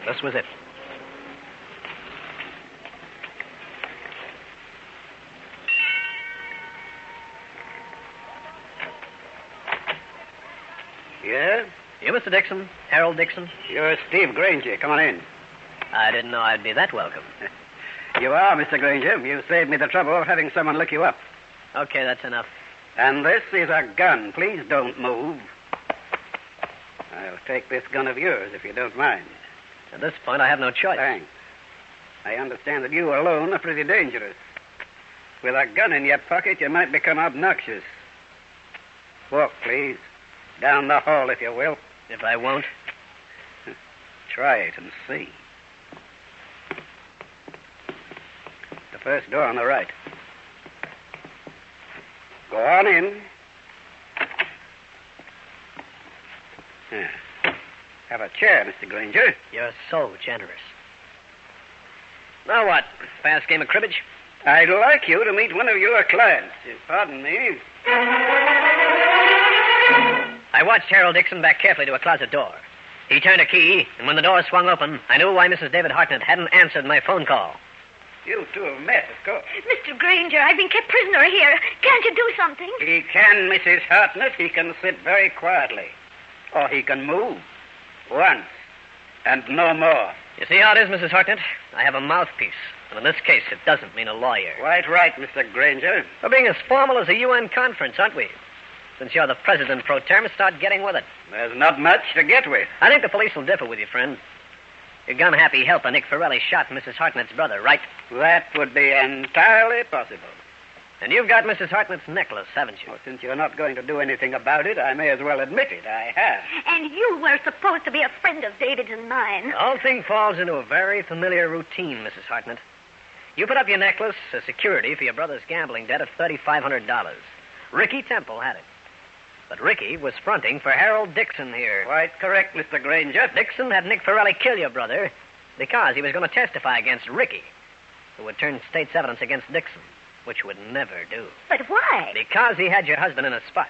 This was it. Yeah? You, Mr. Dixon? Harold Dixon? You're Steve Grainger. Come on in. I didn't know I'd be that welcome. You are, Mr. Grainger. You saved me the trouble of having someone look you up. Okay, that's enough. And this is a gun. Please don't move. I'll take this gun of yours, if you don't mind. At this point, I have no choice. Thanks. I understand that you alone are pretty dangerous. With a gun in your pocket, you might become obnoxious. Walk, please. Down the hall, if you will. If I won't? Try it and see. The first door on the right. Go on in. Have a chair, Mr. Grainger. You're so generous. Now what? Fast game of cribbage? I'd like you to meet one of your clients. Pardon me. I watched Harold Dixon back carefully to a closet door. He turned a key, and when the door swung open, I knew why Mrs. David Hartnett hadn't answered my phone call. You two have met, of course. Mr. Grainger, I've been kept prisoner here. Can't you do something? He can, Mrs. Hartnett. He can sit very quietly. Or he can move. Once. And no more. You see how it is, Mrs. Hartnett? I have a mouthpiece. And in this case, it doesn't mean a lawyer. Quite right, Mr. Grainger. We're being as formal as a UN conference, aren't we? Since you're the president pro tem, start getting with it. There's not much to get with. I think the police will differ with you, friend. Your gun-happy helper, Nick Pirelli, shot Mrs. Hartnett's brother, right? That would be entirely possible. And you've got Mrs. Hartnett's necklace, haven't you? Well, since you're not going to do anything about it, I may as well admit it. I have. And you were supposed to be a friend of David's and mine. The whole thing falls into a very familiar routine, Mrs. Hartnett. You put up your necklace as security for your brother's gambling debt of $3,500. Ricky Temple had it. But Ricky was fronting for Harold Dixon here. Quite correct, Mr. Grainger. Dixon had Nick Pirelli kill your brother because he was going to testify against Ricky, who would turn state's evidence against Dixon, which would never do. But why? Because he had your husband in a spot.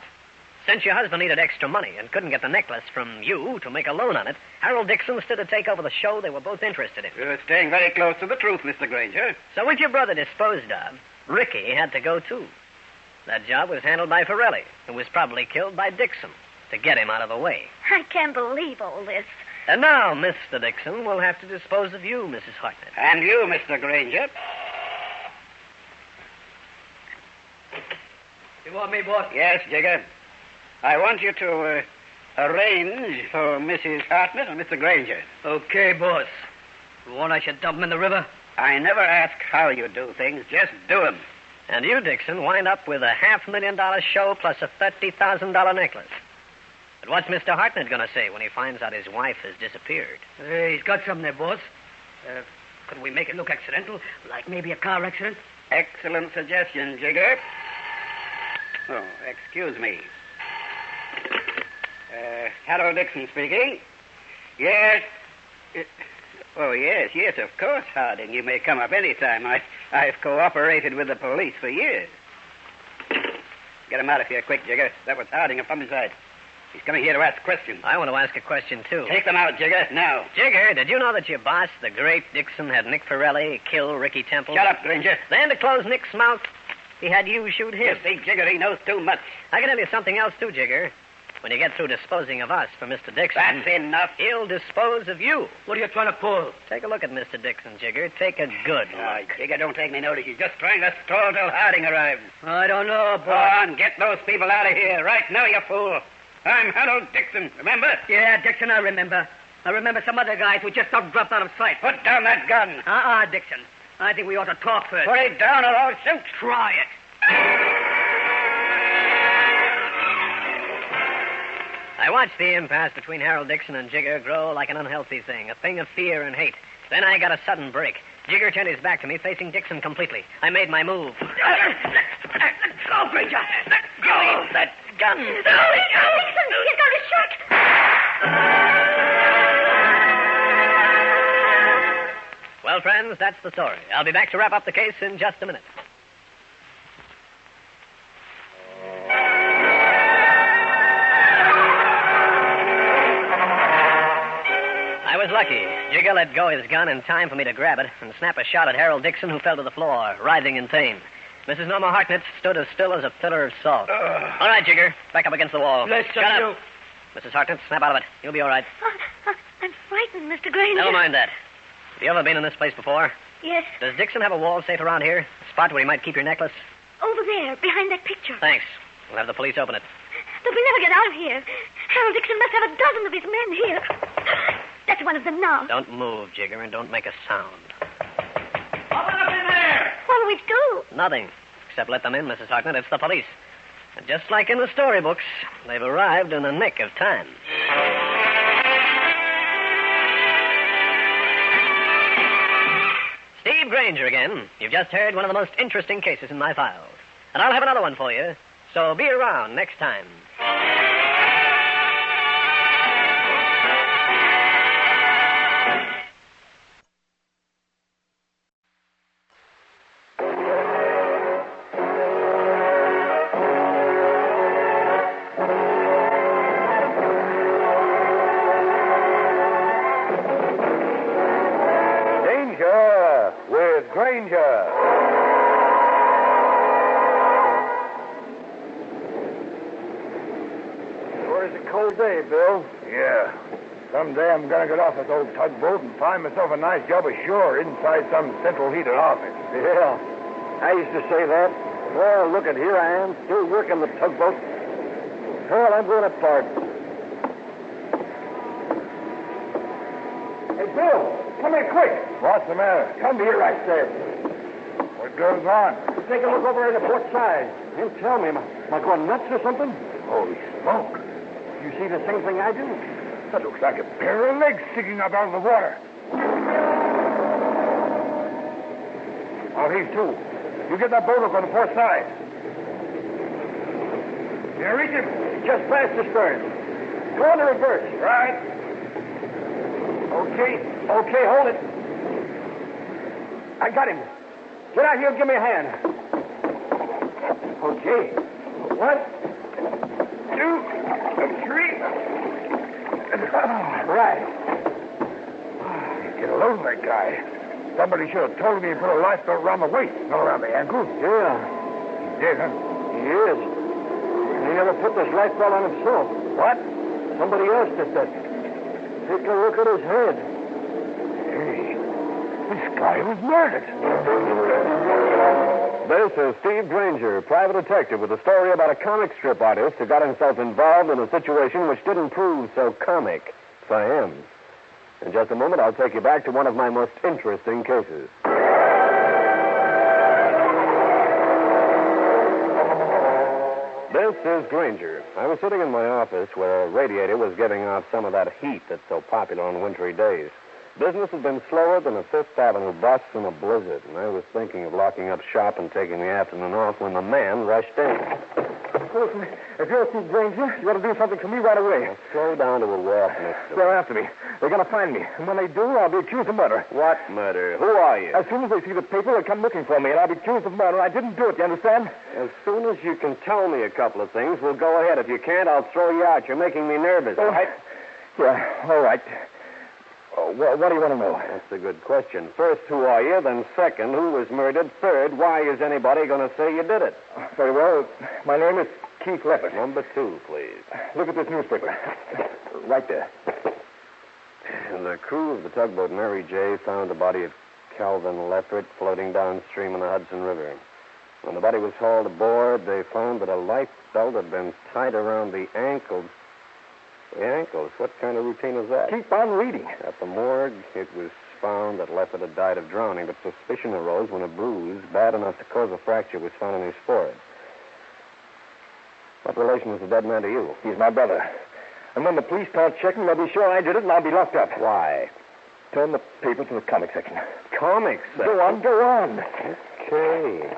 Since your husband needed extra money and couldn't get the necklace from you to make a loan on it, Harold Dixon stood to take over the show they were both interested in. You're staying very close to the truth, Mr. Grainger. So with your brother disposed of, Ricky had to go too. That job was handled by Pirelli, who was probably killed by Dixon to get him out of the way. I can't believe all this. And now, Mr. Dixon will have to dispose of you, Mrs. Hartnett. And you, Mr. Grainger. You want me, boss? Yes, Jigger. I want you to arrange for Mrs. Hartnett and Mr. Grainger. Okay, boss. You want I should dump him in the river? I never ask how you do things. Just do them. And you, Dixon, wind up with a $500,000 show plus a $30,000 necklace. But what's Mr. Hartnett going to say when he finds out his wife has disappeared? He's got something there, boss. Could we make it look accidental? Like maybe a car accident? Excellent suggestion, Jigger. Oh, excuse me. Harold Dixon speaking. Yes. Oh, yes, of course, Harding. You may come up any time. I've cooperated with the police for years. Get him out of here quick, Jigger. That was Harding of homicide. He's coming here to ask questions. I want to ask a question, too. Take them out, Jigger, now. Jigger, did you know that your boss, the great Dixon, had Nick Pirelli kill Ricky Temple? Shut up, Grainger. Then to close Nick's mouth, he had you shoot him. You see, Jigger, he knows too much. I can tell you something else, too, Jigger. When you get through disposing of us for Mr. Dixon... That's enough. He'll dispose of you. What are you trying to pull? Take a look at Mr. Dixon, Jigger. Take a good look. Jigger, don't take me notice. He's just trying to stall till Harding arrives. I don't know, Go on, get those people out of here. Right now, you fool. I'm Harold Dixon, remember? Yeah, Dixon, I remember. I remember some other guys who just got dropped out of sight. Put down that gun. Dixon. I think we ought to talk first. Put it down or I'll shoot. Try it. I watched the impasse between Harold Dixon and Jigger grow like an unhealthy thing, a thing of fear and hate. Then I got a sudden break. Jigger turned his back to me, facing Dixon completely. I made my move. Let go, Grainger. Let go. Leave that gun. Dixon, he's going to shoot. Well, friends, that's the story. I'll be back to wrap up the case in just a minute. I was lucky. Jigger let go his gun in time for me to grab it and snap a shot at Harold Dixon, who fell to the floor, writhing in pain. Mrs. Norma Hartnett stood as still as a pillar of salt. All right, Jigger. Back up against the wall. Shut up. Mrs. Hartnett, snap out of it. You'll be all right. I'm frightened, Mr. Grainger. Never mind that. Have you ever been in this place before? Yes. Does Dixon have a wall safe around here? A spot where he might keep your necklace? Over there, behind that picture. Thanks. We'll have the police open it. But we'll never get out of here. Harold Dixon must have a dozen of his men here. That's one of them now. Don't move, Jigger, and don't make a sound. Open up in there! What'll we do? Nothing. Except let them in, Mrs. Hartnett. It's the police. And just like in the storybooks, they've arrived in the nick of time. Steve Grainger again. You've just heard one of the most interesting cases in my files. And I'll have another one for you. So be around next time. Grainger. Sure is a cold day, Bill. Yeah. Someday I'm going to get off this old tugboat and find myself a nice job ashore inside some central heated office. Yeah. I used to say that. Well, look at here I am, still working the tugboat. Well, I'm going apart. Hey, Bill, come here quick. What's the matter? Come here, I said. What goes on? Take a look over at the port side. You tell me, am I going nuts or something? Holy smoke. You see the same thing I do? That looks like a pair of legs sticking up out of the water. Oh, he's two. You get that boat up on the port side. You reach him? Just past the stern. Go on the reverse. Right. Okay, hold it. I got him. Get out here and give me a hand. Okay. 1, 2, 3. Right. Get a load of that guy. Somebody should have told me he put a lifebelt around the waist, not around the ankles. Yeah. He did, huh? He is. He never put this lifebelt on himself. What? Somebody else did that. Take a look at his head. Hey, this guy was murdered. This is Steve Grainger, private detective, with a story about a comic strip artist who got himself involved in a situation which didn't prove so comic for him. In just a moment, I'll take you back to one of my most interesting cases. This is Grainger. I was sitting in my office where a radiator was giving off some of that heat that's so popular on wintry days. Business had been slower than a Fifth Avenue bus in a blizzard, and I was thinking of locking up shop and taking the afternoon off when the man rushed in. Listen, if you're Steve Grainger, you ought to do something for me right away. Now, slow down to a walk, mister. They're after me. They're going to find me. And when they do, I'll be accused of murder. What murder? Who are you? As soon as they see the paper, they'll come looking for me, and I'll be accused of murder. I didn't do it, you understand? As soon as you can tell me a couple of things, we'll go ahead. If you can't, I'll throw you out. You're making me nervous, all right? Yeah, all right. What do you want to know? That's a good question. First, who are you? Then second, who was murdered? Third, why is anybody going to say you did it? Very well. My name is Keith Leffert. Number 2, please. Look at this newspaper. Right there. The crew of the tugboat Mary J. found the body of Calvin Leffert floating downstream in the Hudson River. When the body was hauled aboard, they found that a life belt had been tied around the ankles. The ankles? What kind of routine is that? Keep on reading. At the morgue, it was found that Leffert had died of drowning, but suspicion arose when a bruise bad enough to cause a fracture was found in his forehead. What relation is the dead man to you? He's my brother. And when the police start checking, they'll be sure I did it, and I'll be locked up. Why? Turn the paper to the comic section. Comic section? Go on. Okay.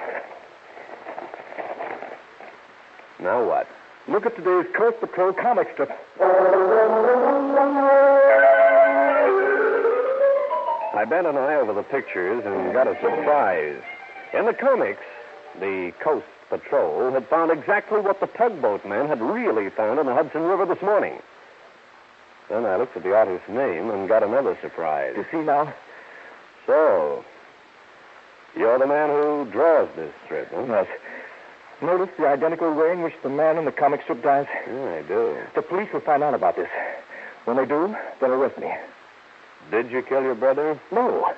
Now what? Look at today's Coast Patrol comic strip. I bent an eye over the pictures and got a surprise. In the comics, the Coast Patrol had found exactly what the tugboat men had really found in the Hudson River this morning. Then I looked at the artist's name and got another surprise. You see now? So, you're the man who draws this strip, huh? Yes. Notice the identical way in which the man in the comic strip dies? Yeah, I do. The police will find out about this. When they do, they'll arrest me. Did you kill your brother? No.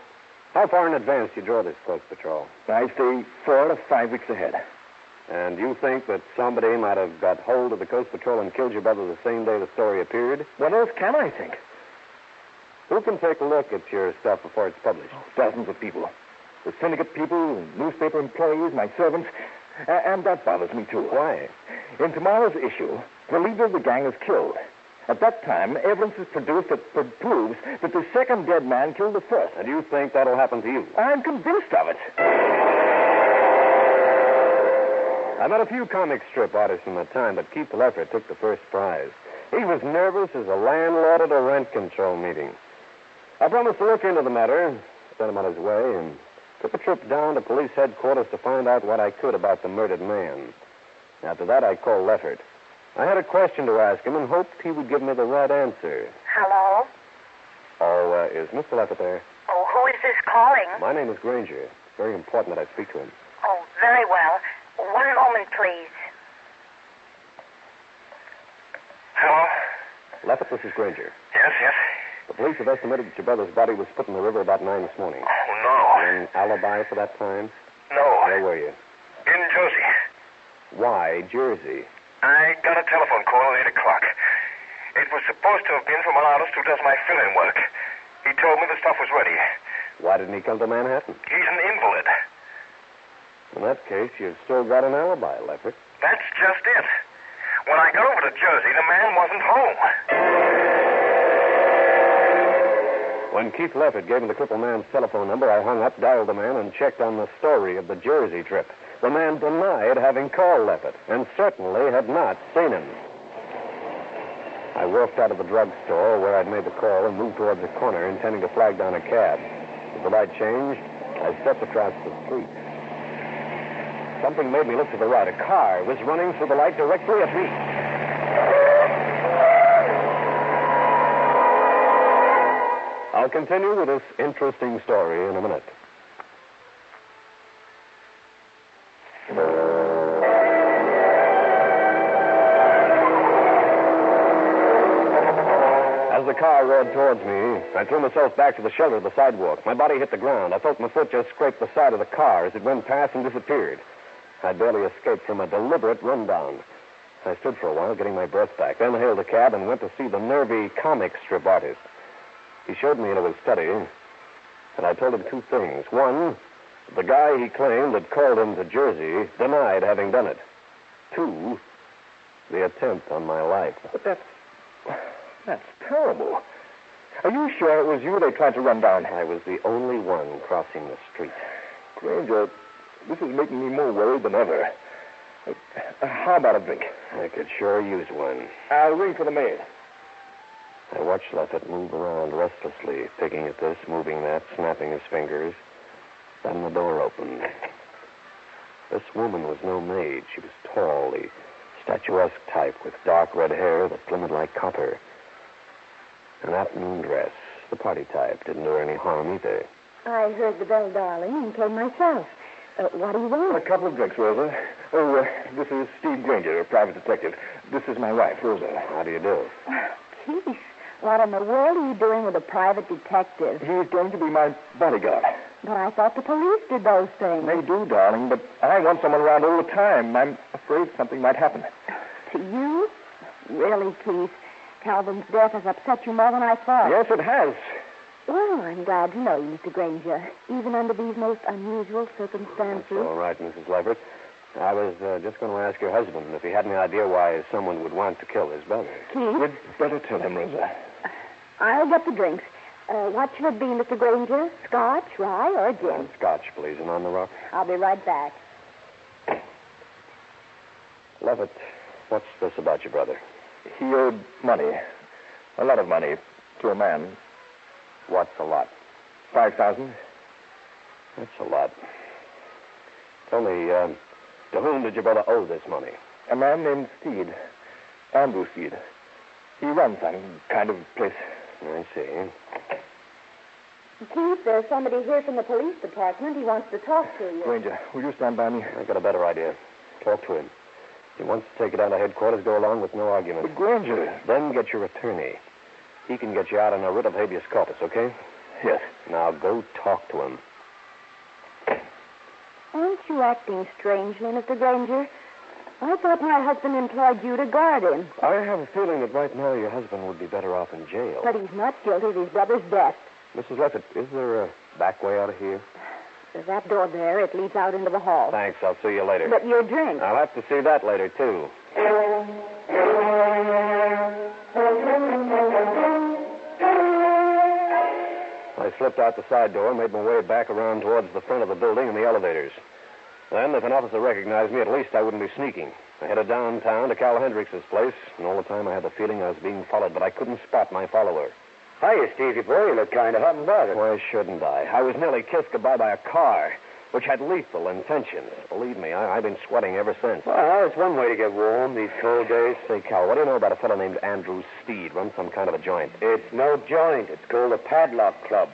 How far in advance do you draw this Coast Patrol? I stay 4 to 5 weeks ahead. And you think that somebody might have got hold of the Coast Patrol and killed your brother the same day the story appeared? What else can I think? Who can take a look at your stuff before it's published? Dozens of people. The syndicate people, newspaper employees, my servants. And that bothers me, too. Why? In tomorrow's issue, the leader of the gang is killed. At that time, evidence is produced that proves that the second dead man killed the first. And you think that'll happen to you? I'm convinced of it. I met a few comic strip artists in that time, but Keith Leffert took the first prize. He was nervous as a landlord at a rent control meeting. I promised to look into the matter, sent him on his way, and took a trip down to police headquarters to find out what I could about the murdered man. After that, I called Leffert. I had a question to ask him and hoped he would give me the right answer. Hello? Oh, is Mr. Leffert there? Oh, who is this calling? My name is Grainger. It's very important that I speak to him. Oh, very well. 1 moment, please. Hello? Leffert, this is Grainger. Yes. The police have estimated that your brother's body was put in the river about 9 this morning. Oh, no. An alibi for that time? No. Where were you? In Jersey. Why Jersey? I got a telephone call at 8 o'clock. It was supposed to have been from an artist who does my fill-in work. He told me the stuff was ready. Why didn't he come to Manhattan? He's an invalid. In that case, you've still got an alibi, Leffert. That's just it. When I got over to Jersey, the man wasn't home. When Keith Leffert gave me the crippled man's telephone number, I hung up, dialed the man, and checked on the story of the Jersey trip. The man denied having called Leffert, and certainly had not seen him. I walked out of the drugstore where I'd made the call and moved towards the corner, intending to flag down a cab. As the light changed, I stepped across the street. Something made me look to the right. A car was running through the light directly at me. I'll continue with this interesting story in a minute. As the car roared towards me, I threw myself back to the shelter of the sidewalk. My body hit the ground. I felt my foot just scrape the side of the car as it went past and disappeared. I barely escaped from a deliberate rundown. I stood for a while, getting my breath back, then hailed a cab and went to see the nervy comic strip artist. He showed me into his study, and I told him 2 things. One, the guy he claimed had called him to Jersey denied having done it. 2, The attempt on my life. But that's terrible. Are you sure it was you they tried to run down? I was the only one crossing the street. Grainger, this is making me more worried than ever. How about a drink? I could sure use one. I'll ring for the maid. I watched Lessick move around restlessly, picking at this, moving that, snapping his fingers. Then the door opened. This woman was no maid. She was tall, the statuesque type, with dark red hair that glimmered like copper. An afternoon dress, the party type, didn't do her any harm either. I heard the bell, darling, and came myself. What do you want? A couple of drinks, Rosa. Oh, this is Steve Grainger, a private detective. This is my wife, Rosa. How do you do? Geez, what in the world are you doing with a private detective? He's going to be my bodyguard. But I thought the police did those things. They do, darling, but I want someone around all the time. I'm afraid something might happen. To you? Really, Keith? Calvin's death has upset you more than I thought. Yes, it has. Well, I'm glad to know you, Mr. Grainger, even under these most unusual circumstances. That's all right, Mrs. Levert. I was just going to ask your husband if he had any idea why someone would want to kill his brother. Keith? You'd better tell him, Rosa. I'll get the drinks. What should it be, Mr. Grainger? Scotch, rye, or gin? Scotch, please, and on the rock. I'll be right back. Levitt, what's this about your brother? He owed money. A lot of money to a man. What's a lot? 5,000. That's a lot. Tell me, to whom did your brother owe this money? A man named Steed. Andrew Steed. He runs some kind of place. I see. Keith, there's somebody here from the police department. He wants to talk to you. Grainger, will you stand by me? I got a better idea. Talk to him. If he wants to take it down to headquarters, go along with no argument. But Grainger... Then get your attorney. He can get you out on a writ of habeas corpus, okay? Yes. Now go talk to him. Aren't you acting strangely, Mr. Grainger? I thought my husband employed you to guard him. I have a feeling that right now your husband would be better off in jail. But he's not guilty of his brother's death. Mrs. Leffett, is there a back way out of here? There's that door there. It leads out into the hall. Thanks. I'll see you later. But your drink. I'll have to see that later, too. I slipped out the side door and made my way back around towards the front of the building and the elevators. Then, if an officer recognized me, at least I wouldn't be sneaking. I headed downtown to Cal Hendricks' place, and all the time I had the feeling I was being followed, but I couldn't spot my follower. Hiya, Stevie boy. You look kind of hot and bothered. Why shouldn't I? I was nearly kissed goodbye by a car, which had lethal intentions. Believe me, I've been sweating ever since. Well, it's one way to get warm these cold days. Say, Cal, what do you know about a fellow named Andrew Steed? Runs some kind of a joint. It's no joint. It's called a Padlock Club.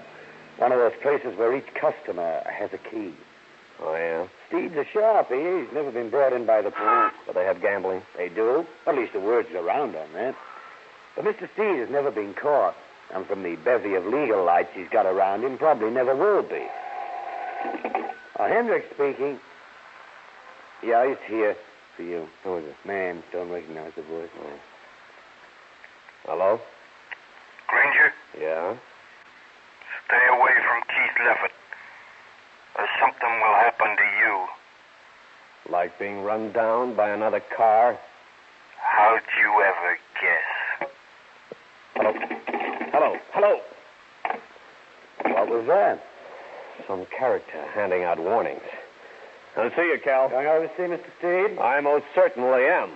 One of those places where each customer has a key. Oh, yeah? Steed's a sharpie. He's never been brought in by the police. But they have gambling? They do. At least the word's around on that. But Mr. Steed has never been caught. And from the bevy of legal lights he's got around him, probably never will be. Hendricks speaking. Yeah, he's here for you. Who is it? Man, don't recognize the voice. Oh. Hello? Grainger? Yeah? Stay away from Keith Leffett. Or something will happen to you. Like being run down by another car? How'd you ever guess? Hello? Hello? Hello? What was that? Some character handing out warnings. I'll see you, Cal. Going over to see Mr. Steed? I most certainly am.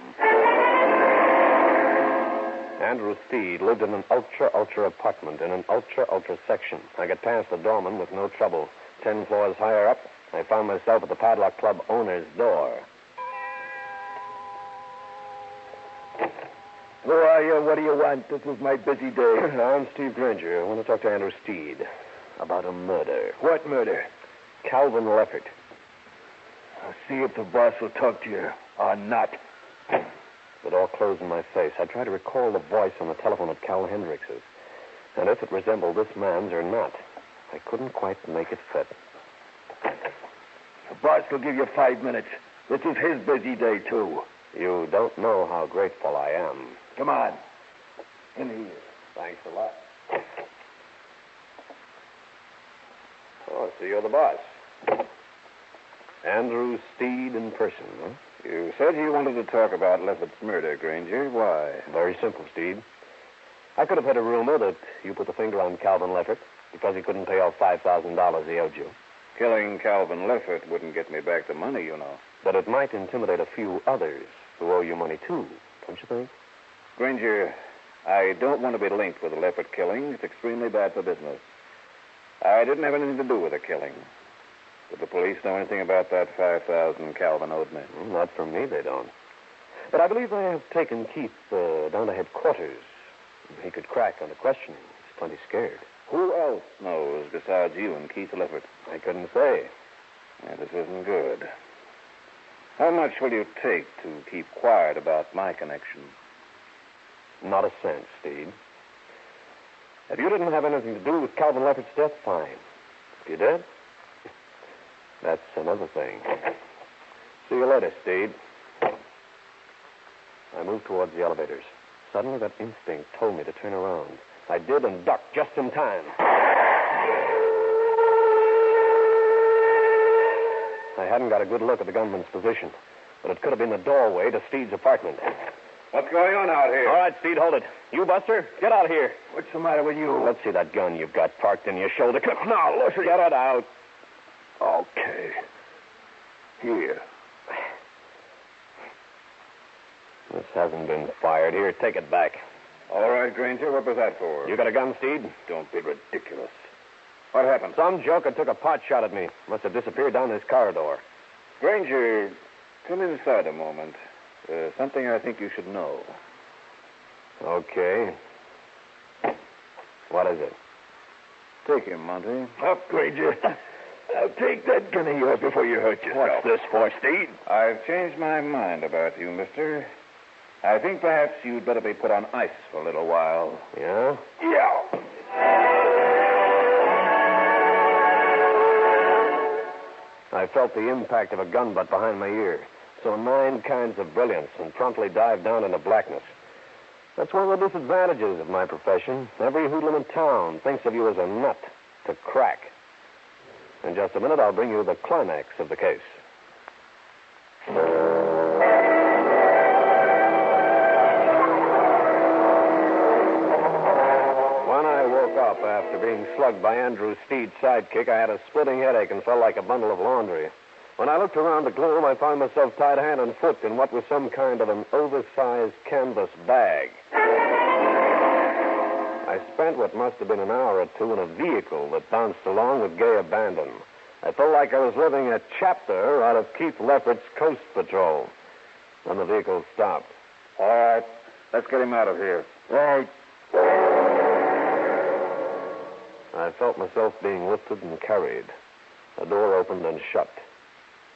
Andrew Steed lived in an ultra apartment in an ultra section. I got past the doorman with no trouble. 10 floors higher up, I found myself at the Padlock Club owner's door. Who are you? What do you want? This is my busy day. I'm Steve Grainger. I want to talk to Andrew Steed about a murder. What murder? Calvin Leffert. I'll see if the boss will talk to you or not. The door closed in my face. I tried to recall the voice on the telephone at Cal Hendricks's, and if it resembled this man's or not. I couldn't quite make it fit. The boss will give you 5 minutes. This is his busy day, too. You don't know how grateful I am. Come on. In here. Thanks a lot. Oh, so you're the boss. Andrew Steed in person, huh? You said you wanted to talk about Lefferts' murder, Grainger. Why? Very simple, Steed. I could have had a rumor that you put the finger on Calvin Leffert because he couldn't pay off $5,000 he owed you. Killing Calvin Leffert wouldn't get me back the money, you know. But it might intimidate a few others who owe you money, too, don't you think? Grainger, I don't want to be linked with the Leffert killing. It's extremely bad for business. I didn't have anything to do with the killing. Did the police know anything about that $5,000 Calvin owed me? Not from me, they don't. But I believe I have taken Keith down to headquarters. He could crack under questioning. He's plenty scared. Who else knows besides you and Keith Leffert? I couldn't say. Yeah, this isn't good. How much will you take to keep quiet about my connection? Not a cent, Steed. If you didn't have anything to do with Calvin Leffert's death, fine. If you did, that's another thing. See you later, Steed. I moved towards the elevators. Suddenly, that instinct told me to turn around. I did and ducked just in time. I hadn't got a good look at the gunman's position, but it could have been the doorway to Steed's apartment. What's going on out here? All right, Steed, hold it. You, Buster, get out here. What's the matter with you? Let's see that gun you've got parked in your shoulder. Now, listen. Get it out. Okay. Here. This hasn't been fired. Here, take it back. All right, Grainger, what was that for? You got a gun, Steed? Don't be ridiculous. What happened? Some joker took a pot shot at me. Must have disappeared down this corridor. Grainger, come inside a moment. Something I think you should know. Okay. What is it? Take him, Monty. Up, Grainger. Now take that gun of yours before you hurt yourself. What's this for, Steed? I've changed my mind about you, mister. I think perhaps you'd better be put on ice for a little while. Yeah? Yeah. I felt the impact of a gun butt behind my ear. Saw 9 kinds of brilliance and promptly dived down into blackness. That's one of the disadvantages of my profession. Every hoodlum in town thinks of you as a nut to crack. In just a minute, I'll bring you the climax of the case. When I woke up after being slugged by Andrew Steed's sidekick, I had a splitting headache and felt like a bundle of laundry. When I looked around the gloom, I found myself tied hand and foot in what was some kind of an oversized canvas bag. I spent what must have been an hour or two in a vehicle that bounced along with gay abandon. I felt like I was living a chapter out of Keith Leffert's Coast Patrol. Then the vehicle stopped. All right, let's get him out of here. Right. I felt myself being lifted and carried. A door opened and shut.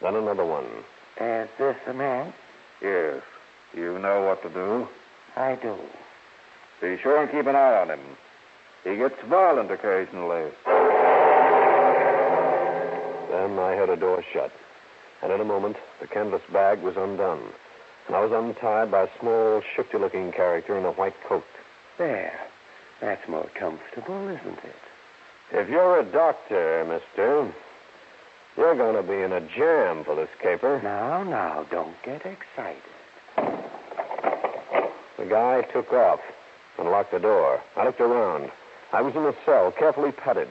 Then another one. Is this the man? Yes. You know what to do? I do. Be sure and keep an eye on him. He gets violent occasionally. Then I heard a door shut. And in a moment, the canvas bag was undone. And I was untied by a small, shifty-looking character in a white coat. There. That's more comfortable, isn't it? If you're a doctor, mister, you're going to be in a jam for this caper. Now, don't get excited. The guy took off and locked the door. I looked around. I was in a cell, carefully padded.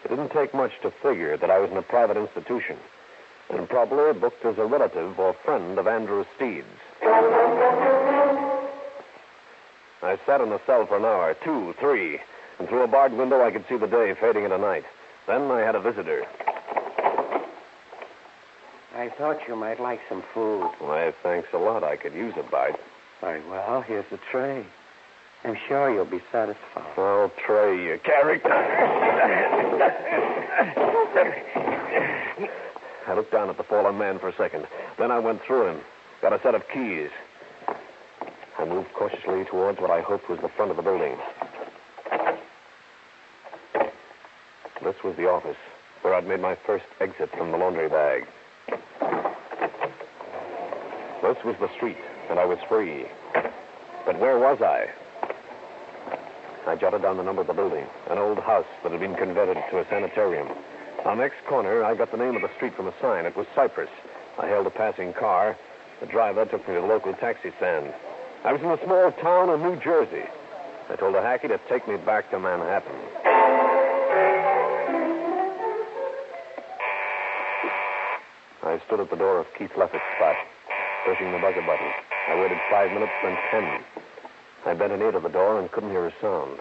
It didn't take much to figure that I was in a private institution, and probably booked as a relative or friend of Andrew Steed's. I sat in the cell for an hour, 2, 3, and through a barred window I could see the day fading into night. Then I had a visitor. I thought you might like some food. Why, thanks a lot. I could use a bite. Very well, here's the tray. I'm sure you'll be satisfied. I'll tray you, character. I looked down at the fallen man for a second. Then I went through him. Got a set of keys. I moved cautiously towards what I hoped was the front of the building. This was the office, where I'd made my first exit from the laundry bag. This was the street, and I was free. But where was I? I jotted down the number of the building, an old house that had been converted to a sanitarium. On the next corner, I got the name of the street from a sign. It was Cypress. I hailed a passing car. The driver took me to the local taxi stand. I was in a small town in New Jersey. I told a hacky to take me back to Manhattan. I stood at the door of Keith Leffitt's spot, pushing the buzzer button. I waited 5 minutes, then 10. I bent an ear to the door and couldn't hear a sound.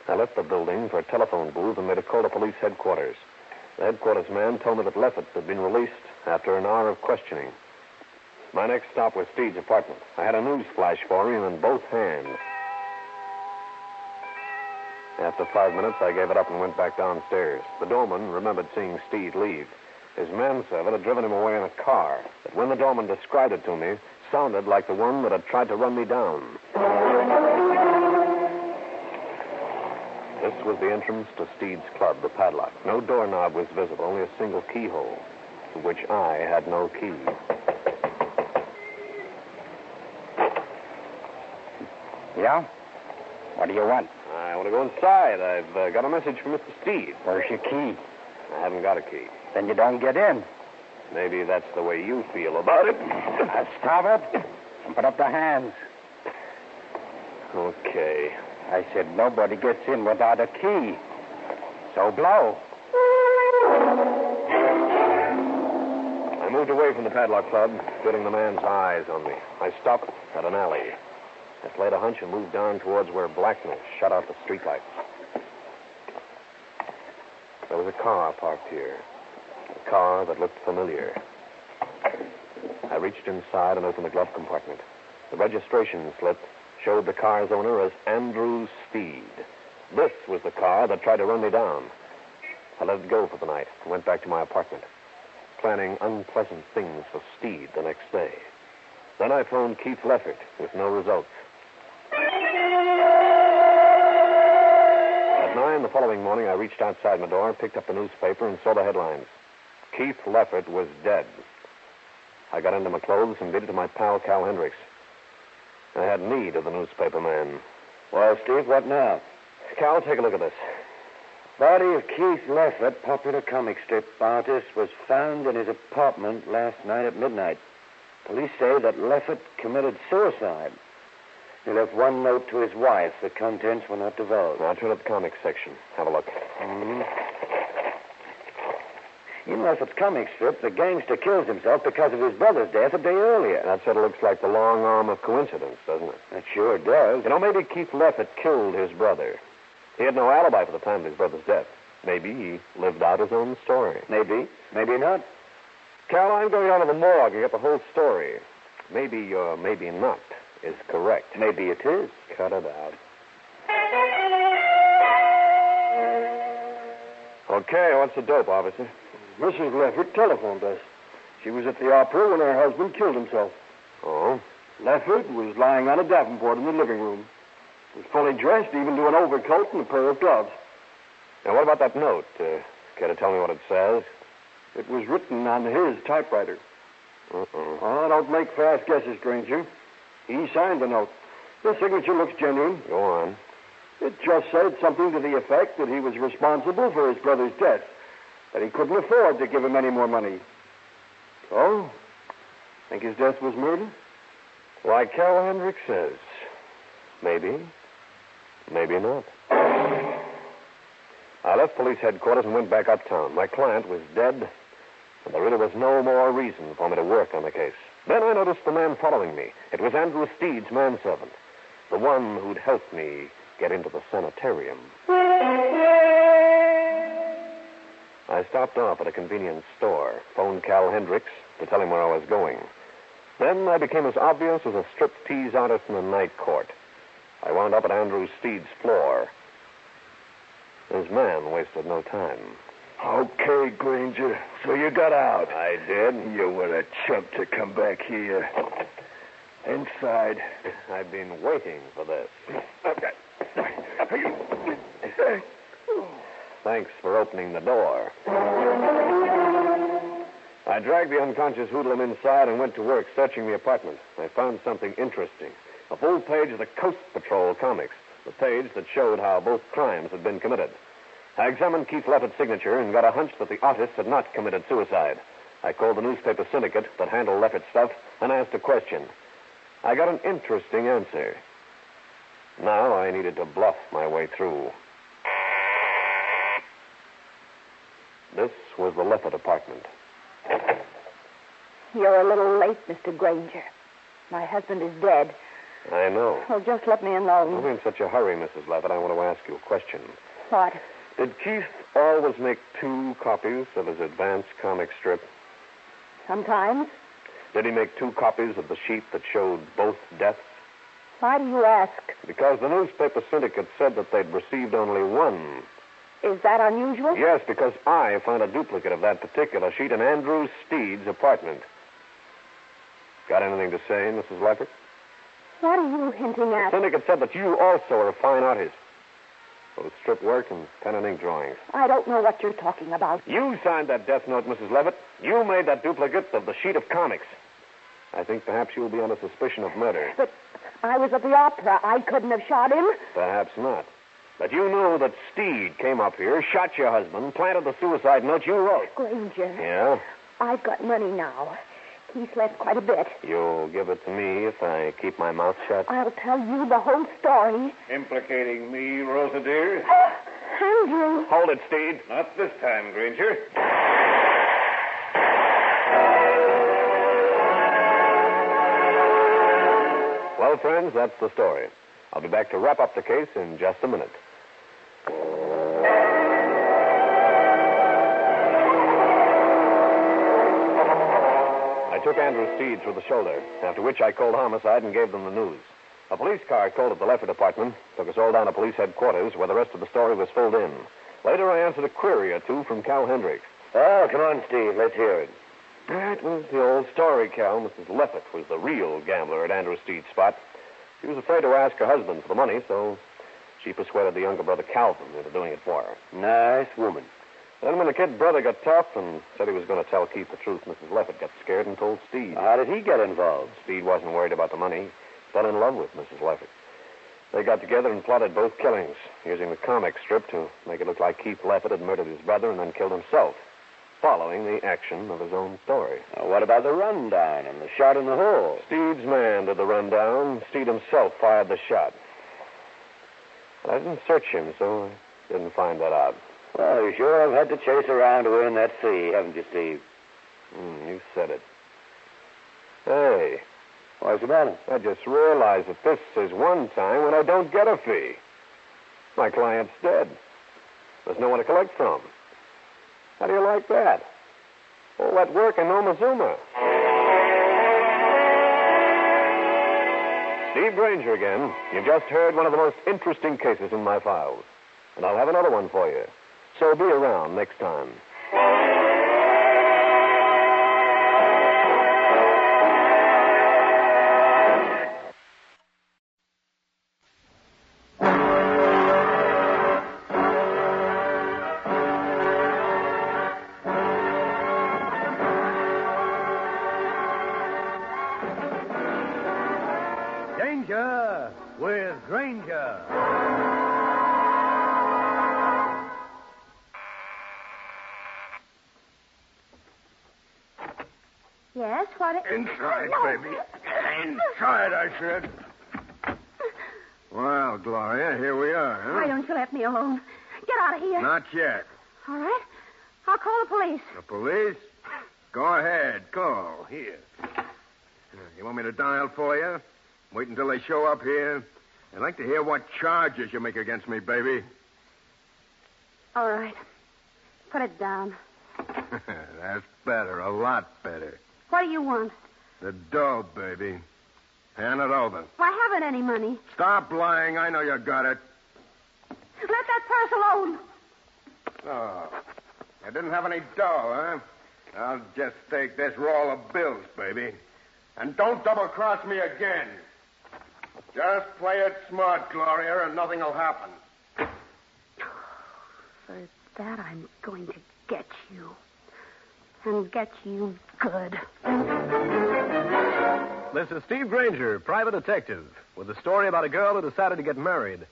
I left the building for a telephone booth and made a call to police headquarters. The headquarters man told me that Leffitt had been released after an hour of questioning. My next stop was Steed's apartment. I had a news flash for him in both hands. After 5 minutes, I gave it up and went back downstairs. The doorman remembered seeing Steed leave. His manservant had driven him away in a car that, when the doorman described it to me, sounded like the one that had tried to run me down. This was the entrance to Steed's club, the padlock. No doorknob was visible, only a single keyhole, to which I had no key. Yeah? What do you want? I want to go inside. I've got a message from Mr. Steed. Where's your key? I haven't got a key. Then you don't get in. Maybe that's the way you feel about it. Stop it and put up the hands. Okay. I said nobody gets in without a key. So blow. I moved away from the padlock club, feeling the man's eyes on me. I stopped at an alley. I played a hunch and moved down towards where blackness shut out the streetlights. There was a car parked here. A car that looked familiar. I reached inside and opened the glove compartment. The registration slip showed the car's owner as Andrew Steed. This was the car that tried to run me down. I let it go for the night and went back to my apartment, planning unpleasant things for Steed the next day. Then I phoned Keith Leffitt with no results. At 9 the following morning, I reached outside my door, picked up the newspaper, and saw the headlines. Keith Leffitt was dead. I got into my clothes and beat it to my pal, Cal Hendricks. I had need of the newspaper man. Well, Steve, what now? Cal, take a look at this. Body of Keith Leffitt, popular comic strip artist, was found in his apartment last night at midnight. Police say that Leffitt committed suicide. He left one note to his wife. The contents were not divulged. Now, turn up the comics section. Have a look. Mm-hmm. In Leffitt's comic strip, the gangster kills himself because of his brother's death a day earlier. That sort of looks like the long arm of coincidence, doesn't it? It sure does. You know, maybe Keith Leffitt killed his brother. He had no alibi for the time of his brother's death. Maybe he lived out his own story. Maybe. Maybe not. Cal, I'm going down to the morgue and get the whole story. Maybe your maybe not is correct. Maybe it is. Cut it out. Okay, what's the dope, officer? Mrs. Leffitt telephoned us. She was at the opera when her husband killed himself. Oh? Leffitt was lying on a davenport in the living room. He was fully dressed, even to an overcoat and a pair of gloves. Now, what about that note? Care to tell me what it says? It was written on his typewriter. Uh-uh. Oh, don't make fast guesses, Grainger. He signed the note. The signature looks genuine. Go on. It just said something to the effect that he was responsible for his brother's death, that he couldn't afford to give him any more money. Oh? Think his death was murder? Like Cal Hendricks says. Maybe. Maybe not. I left police headquarters and went back uptown. My client was dead, and there really was no more reason for me to work on the case. Then I noticed the man following me. It was Andrew Steed's manservant, the one who'd helped me get into the sanitarium. I stopped off at a convenience store, phoned Cal Hendricks to tell him where I was going. Then I became as obvious as a striptease artist in a night court. I wound up at Andrew Steed's floor. His man wasted no time. Okay, Grainger. So you got out. I did. You were a chump to come back here. Inside. I've been waiting for this. Thanks for opening the door. I dragged the unconscious hoodlum inside and went to work searching the apartment. I found something interesting. A full page of the Coast Patrol comics. The page that showed how both crimes had been committed. I examined Keith Lefferts' signature and got a hunch that the artist had not committed suicide. I called the newspaper syndicate that handled Lefferts' stuff and asked a question. I got an interesting answer. Now I needed to bluff my way through. This was the Leffert apartment. You're a little late, Mr. Grainger. My husband is dead. I know. Well, just let me alone. Don't be in such a hurry, Mrs. Leffert. I want to ask you a question. What? Did Keith always make 2 copies of his advance comic strip? Sometimes. Did he make 2 copies of the sheet that showed both deaths? Why do you ask? Because the newspaper syndicate said that they'd received only 1. Is that unusual? Yes, because I found a duplicate of that particular sheet in Andrew Steed's apartment. Got anything to say, Mrs. Leffert? What are you hinting at? The syndicate said that you also are a fine artist. Both strip work and pen and ink drawings. I don't know what you're talking about. You signed that death note, Mrs. Leffert. You made that duplicate of the sheet of comics. I think perhaps you'll be under suspicion of murder. But I was at the opera. I couldn't have shot him. Perhaps not. But you knew that Steed came up here, shot your husband, planted the suicide note you wrote. Grainger. Yeah? I've got money now. He's left quite a bit. You'll give it to me if I keep my mouth shut? I'll tell you the whole story. Implicating me, Rosa dear? Andrew. Hold it, Steed. Not this time, Grainger. Well, friends, that's the story. I'll be back to wrap up the case in just a minute. I took Andrew Steed through the shoulder, after which I called homicide and gave them the news. A police car called at the Leffert apartment, took us all down to police headquarters, where the rest of the story was filled in. Later, I answered a query or 2 from Cal Hendricks. Oh, come on, Steve. Let's hear it. It was the old story, Cal. Mrs. Leffert was the real gambler at Andrew Steed's spot. She was afraid to ask her husband for the money, so she persuaded the younger brother Calvin into doing it for her. Nice woman. Then when the kid brother got tough and said he was going to tell Keith the truth, Mrs. Leffert got scared and told Steed. How did he get involved? Steed wasn't worried about the money. He fell in love with Mrs. Leffert. They got together and plotted both killings, using the comic strip to make it look like Keith Leffert had murdered his brother and then killed himself, following the action of his own story. Now, what about the rundown and the shot in the hole? Steed's man did the rundown. Steed himself fired the shot. But I didn't search him, so I didn't find that out. Well, you sure have had to chase around to earn that fee, haven't you, Steve? You said it. Hey. What's the matter? I just realized that this is one time when I don't get a fee. My client's dead. There's no one to collect from. How do you like that? All that work and no Mazuma. Steve Grainger again. You've just heard one of the most interesting cases in my files. And I'll have another one for you. So be around next time. Danger with Grainger. Yes, what? Inside, No. baby. Inside, I said. Well, Gloria, here we are, huh? Why don't you let me alone? Get out of here. Not yet. All right. I'll call the police. The police? Go ahead. Call. Here. You want me to dial for you? Wait until they show up here? I'd like to hear what charges you make against me, baby. All right. Put it down. That's better. A lot better. What do you want? The dough, baby. Hand it over. I haven't any money. Stop lying. I know you got it. Let that purse alone. Oh. You didn't have any dough, huh? I'll just take this roll of bills, baby. And don't double-cross me again. Just play it smart, Gloria, and nothing will happen. For that, I'm going to get you. And get you good. This is Steve Grainger, private detective, with a story about a girl who decided to get married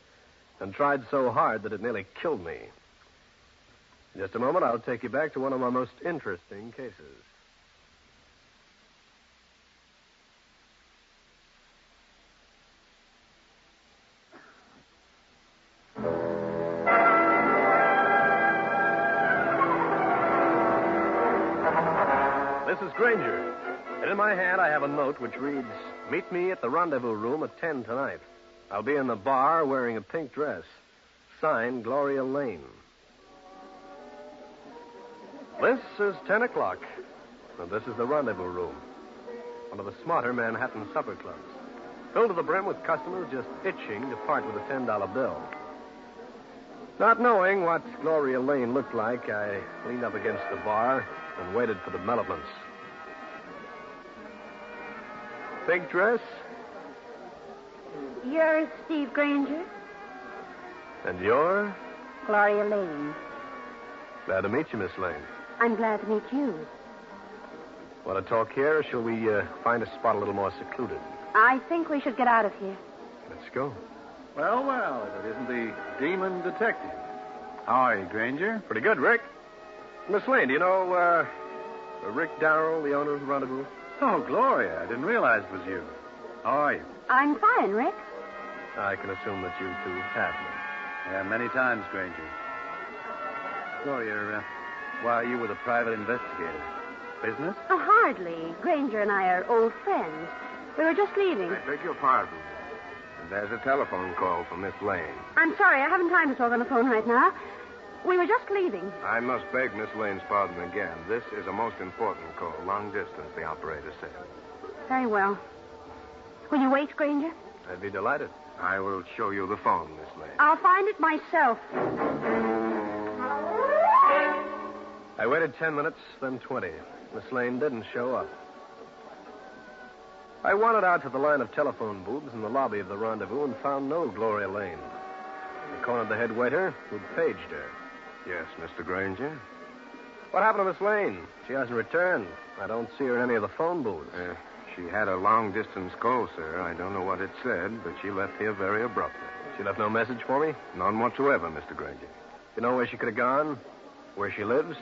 and tried so hard that it nearly killed me. In just a moment, I'll take you back to one of my most interesting cases. This is Grainger. And in my hand, I have a note which reads, "Meet me at the rendezvous room at 10 tonight. I'll be in the bar wearing a pink dress. Signed, Gloria Lane." This is 10 o'clock, and this is the rendezvous room, one of the smarter Manhattan supper clubs, filled to the brim with customers just itching to part with a $10 bill. Not knowing what Gloria Lane looked like, I leaned up against the bar and waited for the developments. Pink dress? You're Steve Grainger? And you're? Gloria Lane. Glad to meet you, Miss Lane. I'm glad to meet you. Want to talk here, or shall we find a spot a little more secluded? I think we should get out of here. Let's go. Well, if it isn't the demon detective. How are you, Grainger? Pretty good, Rick. Miss Lane, do you know Rick Darrell, the owner of the rendezvous? Oh, Gloria, I didn't realize it was you. How are you? I'm fine, Rick. I can assume that you two have me. Yeah, many times, Grainger. Gloria, why are you with a private investigator? Business? Oh, hardly. Grainger and I are old friends. We were just leaving. I beg your pardon. There's a telephone call from Miss Lane. I'm sorry, I haven't time to talk on the phone right now. We were just leaving. I must beg Miss Lane's pardon again. This is a most important call. Long distance, the operator said. Very well. Will you wait, Grainger? I'd be delighted. I will show you the phone, Miss Lane. I'll find it myself. I waited 10 minutes, then 20. Miss Lane didn't show up. I wandered out to the line of telephone booths in the lobby of the rendezvous and found no Gloria Lane. I cornered the head waiter, who'd paged her. Yes, Mr. Grainger. What happened to Miss Lane? She hasn't returned. I don't see her in any of the phone booths. She had a long-distance call, sir. I don't know what it said, but she left here very abruptly. She left no message for me? None whatsoever, Mr. Grainger. You know where she could have gone? Where she lives?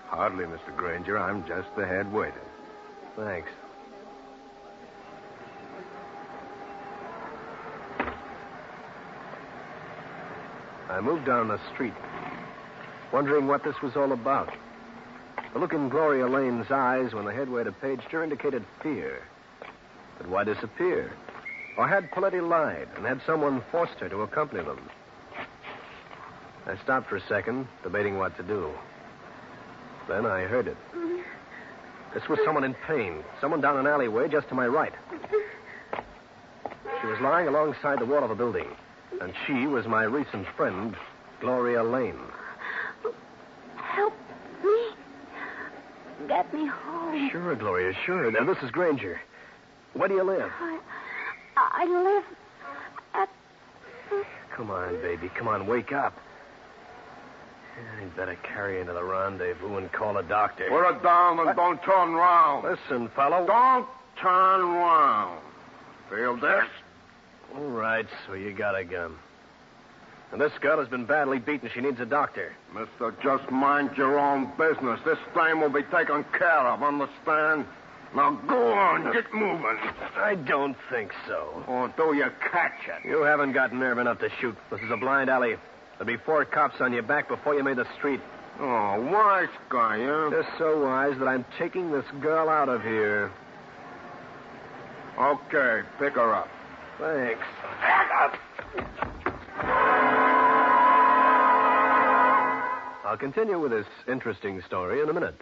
Hardly, Mr. Grainger. I'm just the head waiter. Thanks. I moved down the street, wondering what this was all about. The look in Gloria Lane's eyes when the head waiter paged her indicated fear. But why disappear? Or had Paletti lied and had someone forced her to accompany them? I stopped for a second, debating what to do. Then I heard it. This was someone in pain, someone down an alleyway just to my right. She was lying alongside the wall of a building, and she was my recent friend, Gloria Lane. Help me. Get me home. Sure, Gloria, sure. Now, this is Grainger. Where do you live? I live at... Come on, baby. Come on, wake up. You'd better carry into the rendezvous and call a doctor. Put her down and don't turn round. Listen, fellow. Don't turn round. Feel this? All right, so you got a gun. And this girl has been badly beaten. She needs a doctor. Mister, just mind your own business. This dame will be taken care of, understand? Now go on, get moving. I don't think so. Or do you catch it? You haven't got nerve enough to shoot. This is a blind alley. There'll be 4 cops on your back before you made the street. Oh, wise guy, huh? They're so wise that I'm taking this girl out of here. Okay, pick her up. Thanks. I'll continue with this interesting story in a minute.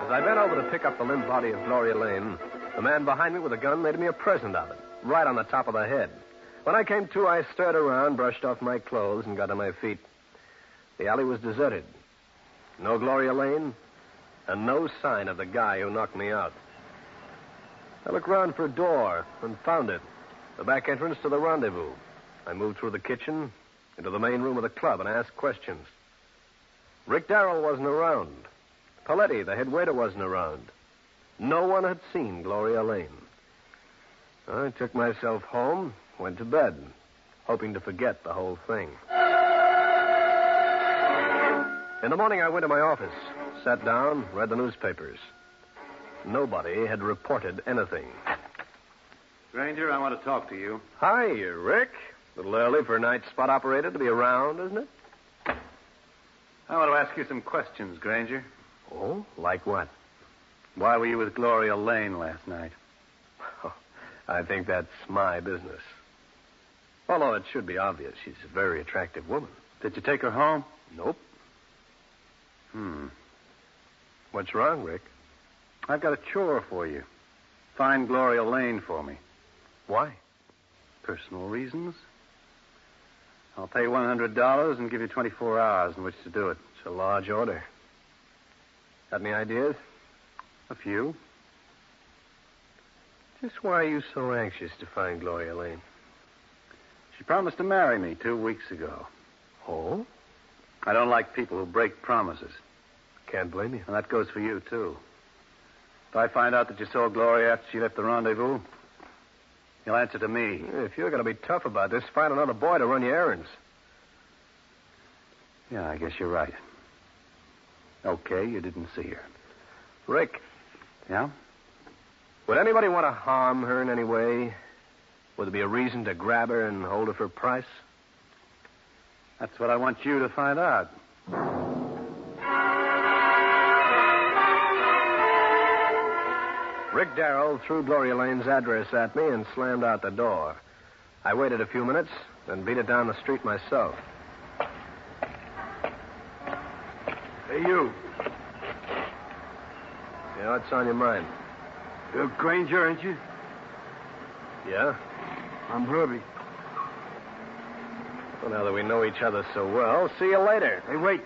As I bent over to pick up the limp body of Gloria Lane, the man behind me with a gun made me a present of it, right on the top of the head. When I came to, I stirred around, brushed off my clothes, and got on my feet. The alley was deserted. No Gloria Lane, and no sign of the guy who knocked me out. I looked round for a door and found it. The back entrance to the rendezvous. I moved through the kitchen into the main room of the club and asked questions. Rick Darrell wasn't around. Paletti, the head waiter, wasn't around. No one had seen Gloria Lane. I took myself home, went to bed, hoping to forget the whole thing. In the morning, I went to my office, sat down, read the newspapers. Nobody had reported anything. Grainger, I want to talk to you. Hi, Rick. A little early for a night spot operator to be around, isn't it? I want to ask you some questions, Grainger. Oh, like what? Why were you with Gloria Lane last night? Oh, I think that's my business. Although it should be obvious, she's a very attractive woman. Did you take her home? Nope. What's wrong, Rick? I've got a chore for you. Find Gloria Lane for me. Why? Personal reasons. I'll pay $100 and give you 24 hours in which to do it. It's a large order. Got any ideas? A few. Just why are you so anxious to find Gloria Lane? She promised to marry me 2 weeks ago. Oh? I don't like people who break promises. Can't blame you. And that goes for you, too. If I find out that you saw Gloria after she left the rendezvous, you'll answer to me. If you're going to be tough about this, find another boy to run your errands. Yeah, I guess you're right. Okay, you didn't see her. Rick. Yeah? Would anybody want to harm her in any way? Would there be a reason to grab her and hold her for a price? That's what I want you to find out. Rick Darrell threw Gloria Lane's address at me and slammed out the door. I waited a few minutes, then beat it down the street myself. Hey, you. Yeah, what's on your mind? You're Grainger, ain't you? Yeah? I'm Herbie. Well, now that we know each other so well, see you later. Hey, wait.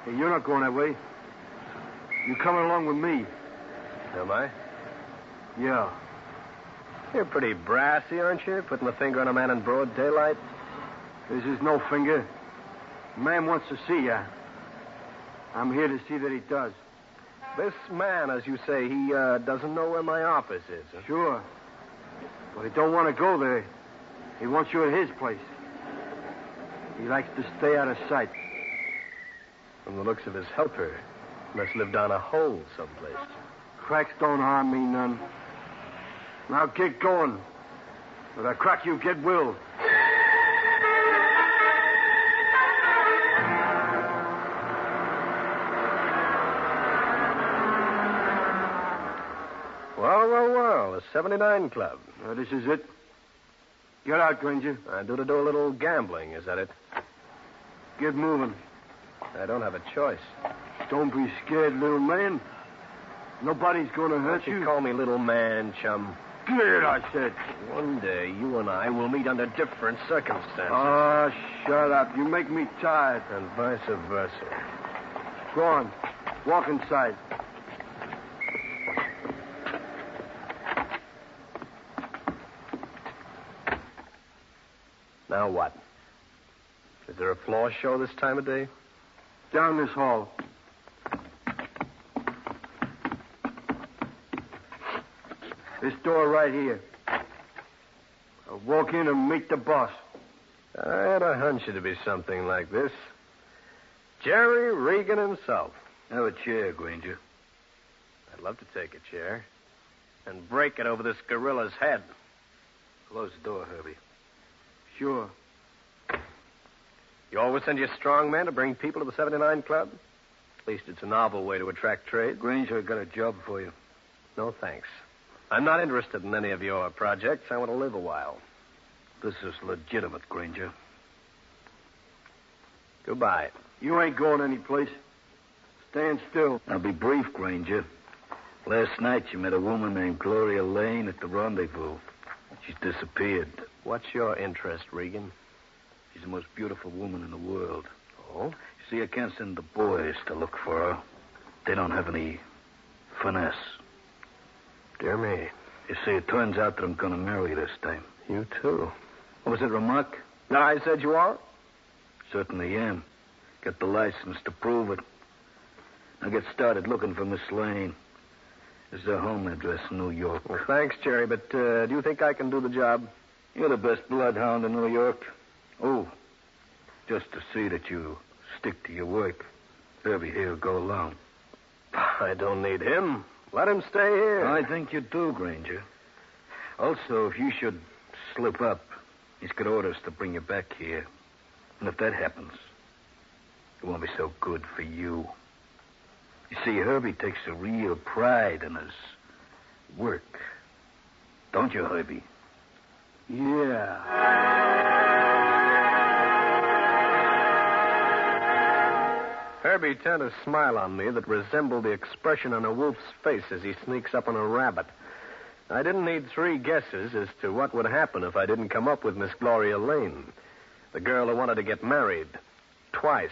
Hey, you're not going that way. You're coming along with me. Am I? Yeah. You're pretty brassy, aren't you? Putting a finger on a man in broad daylight. This is no finger. The man wants to see you. I'm here to see that he does. This man, as you say, he doesn't know where my office is. Huh? Sure. But he don't want to go there. He wants you at his place. He likes to stay out of sight. From the looks of his helper, he must live down a hole someplace. Cracks don't harm me none. Now get going. With a crack you get will. Well, the 79 Club. This is it. Get out, Grainger. I do a little gambling, is that it? Get moving. I don't have a choice. Don't be scared, little man. Nobody's going to hurt you. Call me little man, chum. Get, I said. One day, you and I will meet under different circumstances. Oh, shut up. You make me tired. And vice versa. Go on. Walk inside. Now what? Is there a floor show this time of day? Down this hall. This door right here. I'll walk in and meet the boss. I had a hunch it'd be something like this. Jerry Regan himself. Have a chair, Grainger. I'd love to take a chair and break it over this gorilla's head. Close the door, Herbie. Sure. You always send your strong man to bring people to the 79 Club? At least it's a novel way to attract trade. Grainger, I got a job for you. No, thanks. I'm not interested in any of your projects. I want to live a while. This is legitimate, Grainger. Goodbye. You ain't going anyplace. Stand still. I'll be brief, Grainger. Last night you met a woman named Gloria Lane at the rendezvous. She's disappeared. What's your interest, Regan? She's the most beautiful woman in the world. Oh? You see, I can't send the boys to look for her. They don't have any finesse. Dear me. You see, it turns out that I'm going to marry you this time. You too. What was that remark? No, I said you are? Certainly am. Got the license to prove it. I'll get started looking for Miss Lane. This is her home address in New York. Well, thanks, Jerry, but do you think I can do the job? You're the best bloodhound in New York. Oh, just to see that you stick to your work. Herbie here will go along. I don't need him. Let him stay here. I think you do, Grainger. Also, if you should slip up, he's got orders to bring you back here. And if that happens, it won't be so good for you. You see, Herbie takes a real pride in his work. Don't you, Herbie? Yeah. Herbie turned a smile on me that resembled the expression on a wolf's face as he sneaks up on a rabbit. I didn't need 3 guesses as to what would happen if I didn't come up with Miss Gloria Lane, the girl who wanted to get married twice.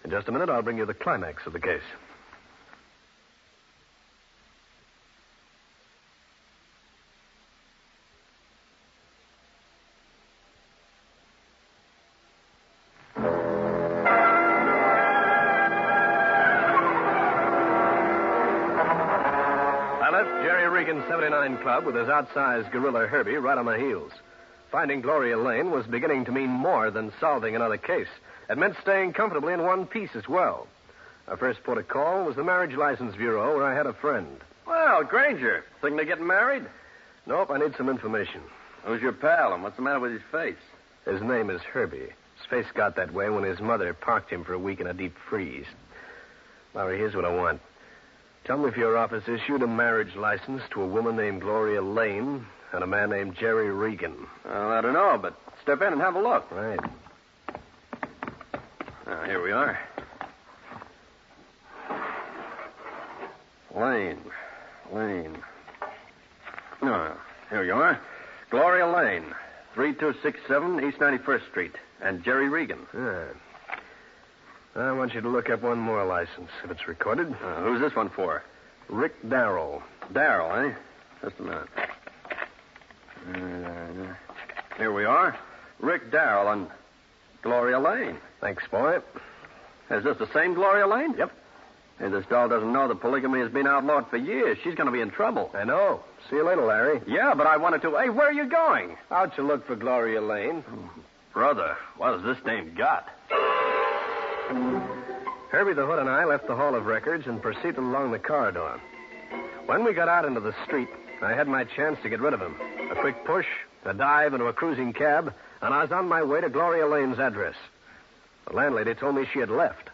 In just a minute, I'll bring you the climax of the case. I left Jerry Regan's 79 Club with his outsized gorilla Herbie right on my heels. Finding Gloria Lane was beginning to mean more than solving another case. It meant staying comfortably in one piece as well. Our first port of call was the Marriage License Bureau, where I had a friend. Well, Grainger, thinking of getting married? Nope, I need some information. Who's your pal, and what's the matter with his face? His name is Herbie. His face got that way when his mother parked him for a week in a deep freeze. Larry, here's what I want. Tell me if your office issued a marriage license to a woman named Gloria Lane and a man named Jerry Regan. Well, I don't know, but step in and have a look. Right. Here we are. Lane. No, here you are. Gloria Lane, 3267 East 91st Street. And Jerry Regan. Yeah. I want you to look up one more license, if it's recorded. Who's this one for? Rick Darrell. Darrell, eh? Just a minute. Here we are. Rick Darrell and Gloria Lane. Thanks, boy. Is this the same Gloria Lane? Yep. Hey, this doll doesn't know that polygamy has been outlawed for years. She's going to be in trouble. I know. See you later, Larry. Yeah, but I wanted to... Hey, where are you going? Out to look for Gloria Lane. Brother, what has this dame got? Herbie the Hood and I left the Hall of Records and proceeded along the corridor. When we got out into the street, I had my chance to get rid of him. A quick push, a dive into a cruising cab, and I was on my way to Gloria Lane's address. The landlady told me she had left.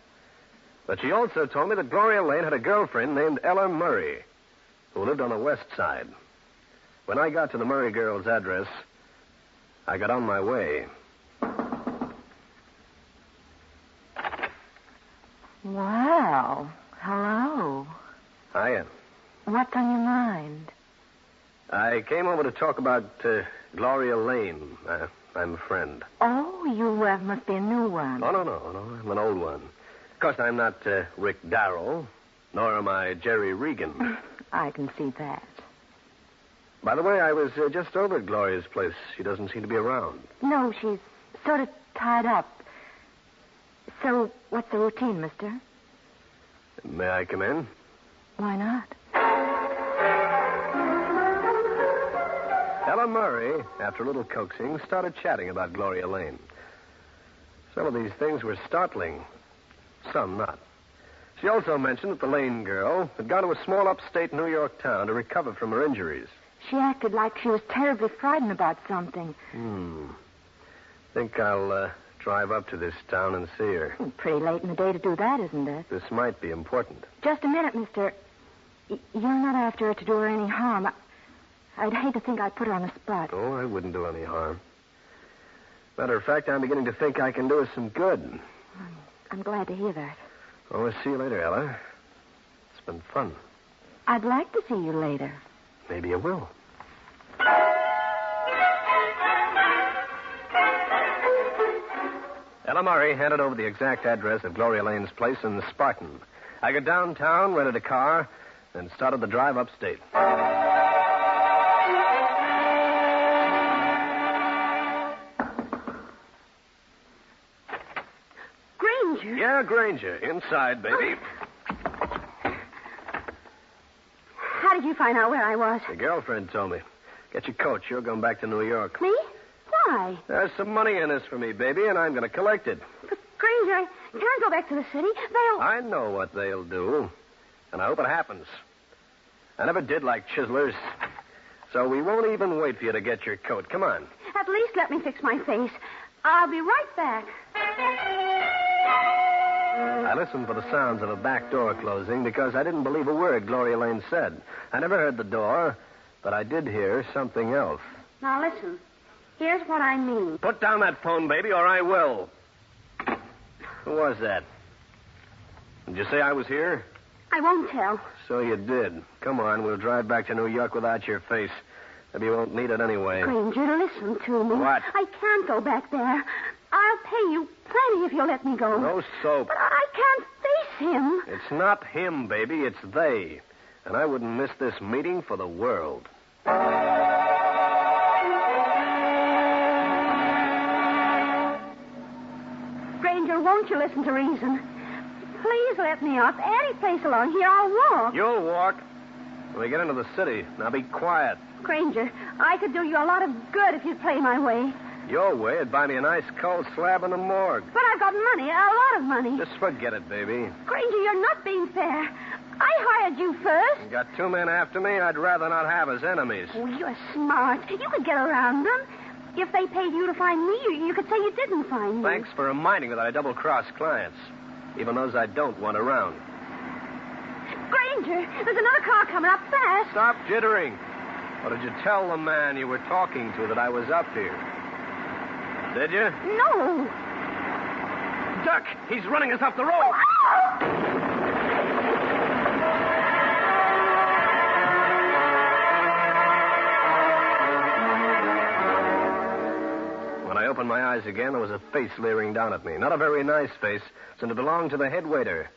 But she also told me that Gloria Lane had a girlfriend named Ella Murray, who lived on the west side. When I got to the Murray girl's address, I got on my way. Wow. Hello. Hiya. What's on your mind? I came over to talk about Gloria Lane. I'm a friend. Oh, you must be a new one. Oh, no. I'm an old one. Of course, I'm not Rick Darrell, nor am I Jerry Regan. I can see that. By the way, I was just over at Gloria's place. She doesn't seem to be around. No, she's sort of tied up. So, what's the routine, mister? May I come in? Why not? Ella Murray, after a little coaxing, started chatting about Gloria Lane. Some of these things were startling. Some not. She also mentioned that the Lane girl had gone to a small upstate New York town to recover from her injuries. She acted like she was terribly frightened about something. Think I'll drive up to this town and see her. Pretty late in the day to do that, isn't it? This might be important. Just a minute, mister. You're not after her to do her any harm. I'd hate to think I put her on the spot. Oh, I wouldn't do any harm. Matter of fact, I'm beginning to think I can do her some good. I'm glad to hear that. Oh, we'll see you later, Ella. It's been fun. I'd like to see you later. Maybe I will. Ella Murray handed over the exact address of Gloria Lane's place in the Spartan. I got downtown, rented a car, and started the drive upstate. Grainger? Yeah, Yeah, Grainger. Inside, baby. How did you find out where I was? Your girlfriend told me. Get your coat. You're going back to New York. Me? Why? There's some money in this for me, baby, and I'm going to collect it. But, Grainger, I can't go back to the city. They'll... I know what they'll do, and I hope it happens. I never did like chiselers, so we won't even wait for you to get your coat. Come on. At least let me fix my face. I'll be right back. I listened for the sounds of a back door closing because I didn't believe a word Gloria Lane said. I never heard the door, but I did hear something else. Now, listen. Here's what I mean. Put down that phone, baby, or I will. Who was that? Did you say I was here? I won't tell. So you did. Come on, we'll drive back to New York without your face. Maybe you won't need it anyway. Grainger, listen to me. What? I can't go back there. I'll pay you plenty if you'll let me go. No soap. But I can't face him. It's not him, baby. It's they. And I wouldn't miss this meeting for the world. Grainger, won't you listen to reason? Please let me off. Any place along here, I'll walk. You'll walk. When we get into the city, now be quiet. Grainger, I could do you a lot of good if you'd play my way. Your way would buy me a nice cold slab in the morgue. But I've got money, a lot of money. Just forget it, baby. Grainger, you're not being fair. I hired you first. You got two men after me I'd rather not have as enemies. Oh, you're smart. You could get around them. If they paid you to find me, you could say you didn't find me. Thanks for reminding me that I double-cross clients, even those I don't want around. Grainger, there's another car coming up fast. Stop jittering. Or did you tell the man you were talking to that I was up here? Did you? No. Duck! He's running us off the road. Oh, ow! When I opened my eyes again, there was a face leering down at me. Not a very nice face, since it belonged to the head waiter,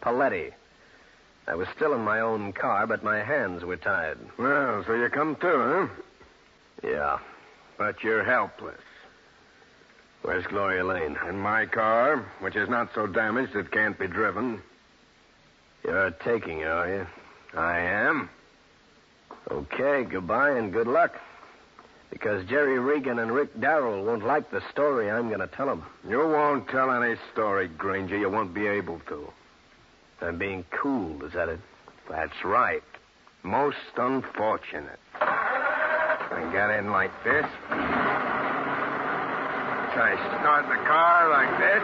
Paletti. I was still in my own car, but my hands were tied. Well, so you come too, huh? Yeah. But you're helpless. Where's Gloria Lane? In my car, which is not so damaged it can't be driven. You're taking her, are you? I am. Okay, goodbye and good luck. Because Jerry Regan and Rick Darrell won't like the story I'm going to tell them. You won't tell any story, Grainger. You won't be able to. I'm being cool, is that it? That's right. Most unfortunate. I got in like this. I start the car like this,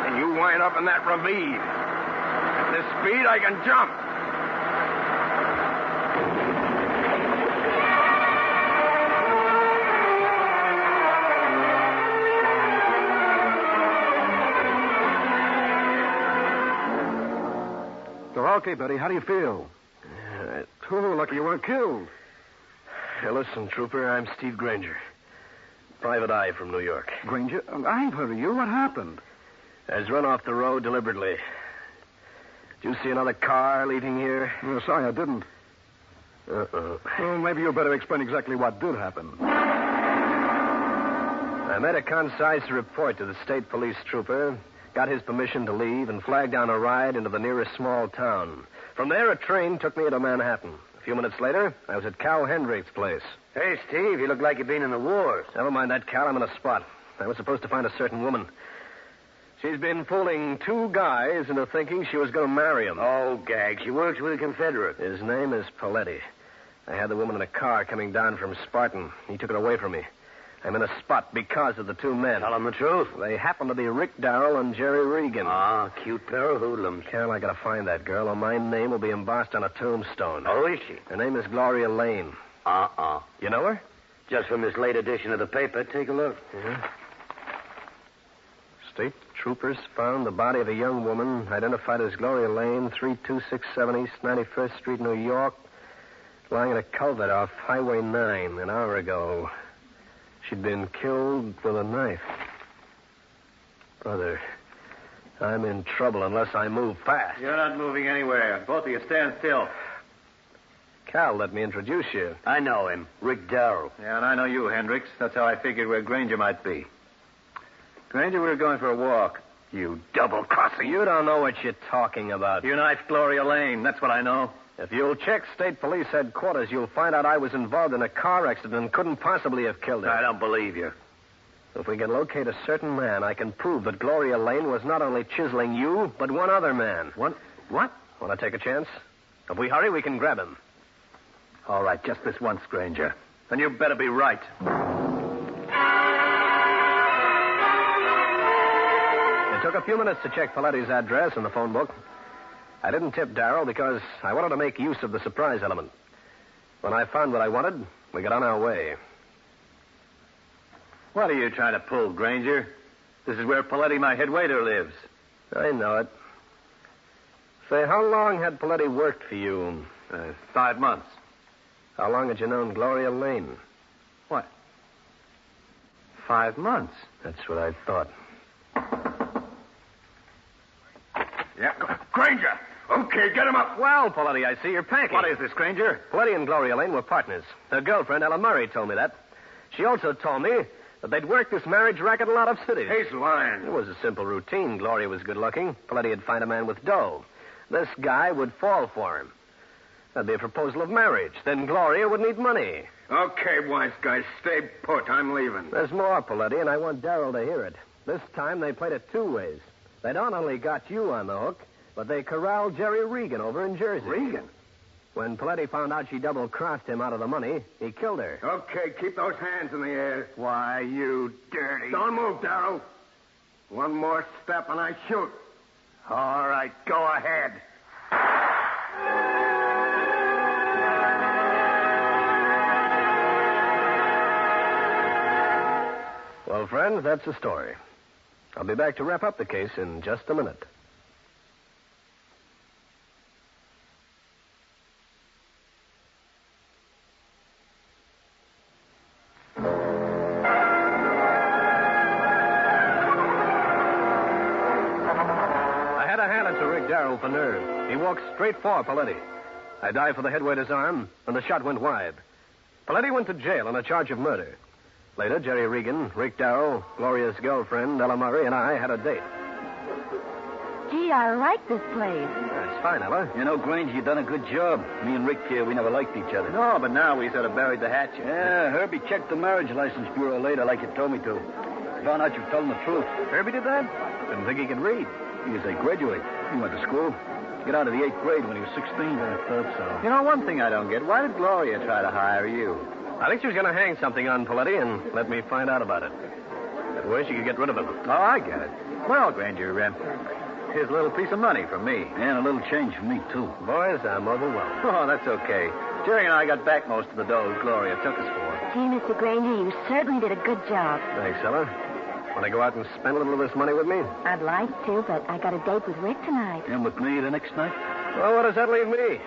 and you wind up in that ravine. At this speed, I can jump. So, okay, Betty, how do you feel? Oh, lucky you weren't killed. Hey, listen, Trooper, I'm Steve Grainger. Private eye from New York. Grainger, I've heard of you. What happened? I was run off the road deliberately. Did you see another car leaving here? Oh, sorry, I didn't. Uh-oh. Well, maybe you better explain exactly what did happen. I made a concise report to the state police trooper, got his permission to leave, and flagged down a ride into the nearest small town. From there, a train took me to Manhattan. A few minutes later, I was at Cal Hendrick's place. Hey, Steve, you look like you've been in the wars. Never mind that, Cal. I'm in a spot. I was supposed to find a certain woman. She's been fooling two guys into thinking she was going to marry him. Oh, gag. She works with a Confederate. His name is Paletti. I had the woman in a car coming down from Spartan. He took it away from me. I'm in a spot because of the two men. Tell him the truth. They happen to be Rick Darrell and Jerry Regan. Ah, cute pair of hoodlums. Cal, I gotta find that girl, or my name will be embossed on a tombstone. Oh, is she? Her name is Gloria Lane. You know her? Just from this late edition of the paper. Take a look. Mm-hmm. State troopers found the body of a young woman identified as Gloria Lane, 3267 East 91st Street, New York, lying in a culvert off Highway 9 an hour ago. She'd been killed with a knife. Brother, I'm in trouble unless I move fast. You're not moving anywhere. Both of you stand still. Cal, let me introduce you. I know him. Rick Darrell. Yeah, and I know you, Hendricks. That's how I figured where Grainger might be. Grainger, we were going for a walk. You double-crosser. You don't know what you're talking about. You knifed Gloria Lane. That's what I know. If you'll check state police headquarters, you'll find out I was involved in a car accident and couldn't possibly have killed her. I don't believe you. If we can locate a certain man, I can prove that Gloria Lane was not only chiseling you, but one other man. What? Want to take a chance? If we hurry, we can grab him. All right, just this once, Grainger. Then you better be right. It took a few minutes to check Paletti's address in the phone book. I didn't tip Darrell because I wanted to make use of the surprise element. When I found what I wanted, we got on our way. What are you trying to pull, Grainger? This is where Paletti, my head waiter, lives. I know it. Say, how long had Paletti worked for you? 5 months. How long had you known Gloria Lane? What? 5 months? That's what I thought. Yeah, Grainger. Okay, get him up. Well, Paletti, I see you're packing. What is this, Grainger? Paletti and Gloria Lane were partners. Her girlfriend, Ella Murray, told me that. She also told me that they'd worked this marriage racket in a lot of cities. He's lying. It was a simple routine. Gloria was good-looking. Paletti would find a man with dough. This guy would fall for him. That'd be a proposal of marriage. Then Gloria would need money. Okay, wise guys, stay put. I'm leaving. There's more, Paletti, and I want Darrell to hear it. This time they played it 2 ways. They not only got you on the hook, but they corralled Jerry Regan over in Jersey. Regan? When Paletti found out she double-crossed him out of the money, he killed her. Okay, keep those hands in the air. Why, you dirty... Don't move, Darrell. One more step and I shoot. All right, go ahead. Well, friends, that's the story. I'll be back to wrap up the case in just a minute. Darrell for nerve. He walked straight for Paletti. I dived for the headwaiter's arm, and the shot went wide. Paletti went to jail on a charge of murder. Later, Jerry Regan, Rick Darrell, Gloria's girlfriend, Ella Murray, and I had a date. Gee, I like this place. That's fine, Ella. You know, Grainger, you done a good job. Me and Rick here, we never liked each other. No, but now we sort of buried the hatchet. Yeah, Herbie checked the marriage license bureau later like you told me to. Found out you were telling the truth. Herbie did that? Didn't think he could read. He was a graduate. He went to school. Got out of the 8th grade when he was 16. I thought so. You know, one thing I don't get. Why did Gloria try to hire you? I think she was going to hang something on Paletti and let me find out about it. That way she could get rid of him. Oh, I get it. Well, Grainger, here's a little piece of money from me. And a little change from me, too. Boys, I'm overwhelmed. Oh, that's okay. Jerry and I got back most of the dough Gloria took us for. Gee, Mr. Grainger, you certainly did a good job. Thanks, Ella. Want to go out and spend a little of this money with me? I'd like to, but I got a date with Rick tonight. And with me the next night? Well, what does that leave me?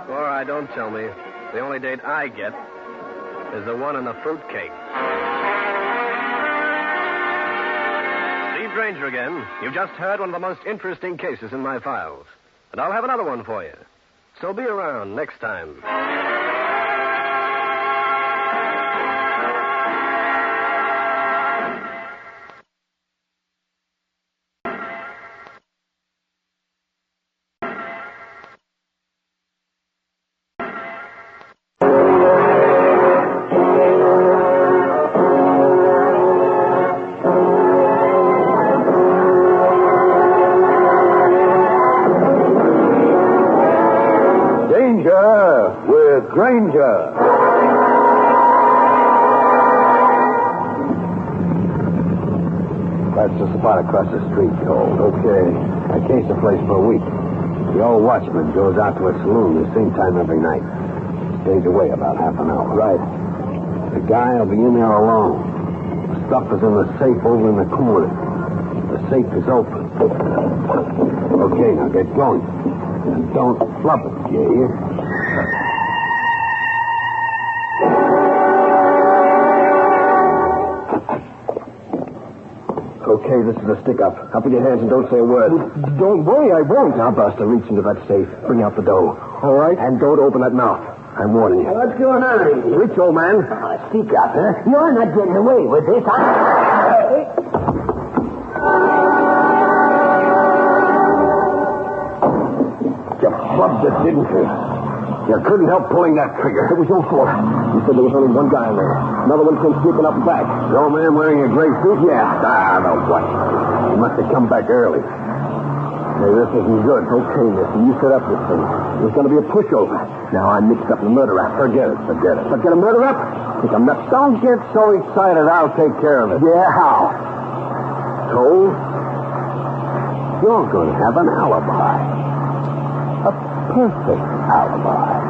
All right, don't tell me. The only date I get is the one in the fruitcake. Steve Grainger again. You've just heard one of the most interesting cases in my files. And I'll have another one for you. So be around next time. Grainger. That's the spot across the street, Cole. Okay. I cased the place for a week. The old watchman goes out to a saloon the same time every night. Stays away about half an hour. Right. The guy will be in there alone. The stuff is in the safe over in the corner. The safe is open. Okay, now get going. And don't flub it, you hear? Okay, this is a stick-up. Up with your hands and don't say a word. Don't worry, I won't. Now, Buster, reach into that safe. Bring out the dough. All right. And don't open that mouth. I'm warning you. What's going on here? Rich, old man. Speak up, huh? You're not getting away with this. clubbed it, didn't you? You couldn't help pulling that trigger. It was your fault. You said there was only one guy in there. Another one came sweeping up back. The old man wearing a gray suit? Yeah. The what? He must have come back early. Hey, this isn't good. Okay, mister, you set up this thing. There's going to be a pushover. Now I'm mixed up in a murder rap. Forget it. Forget a murder rap? Think I'm nuts? Don't get so excited. I'll take care of it. Yeah, how? Cole, you're going to have an alibi. A perfect alibi.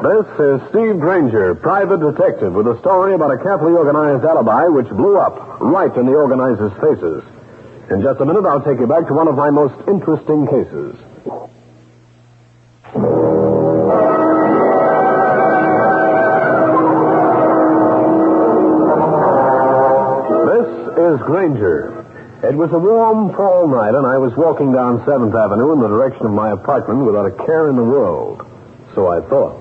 This is Steve Grainger, private detective, with a story about a carefully organized alibi which blew up right in the organizers' faces. In just a minute, I'll take you back to one of my most interesting cases. This is Grainger. It was a warm fall night, and I was walking down 7th Avenue in the direction of my apartment without a care in the world. So I thought.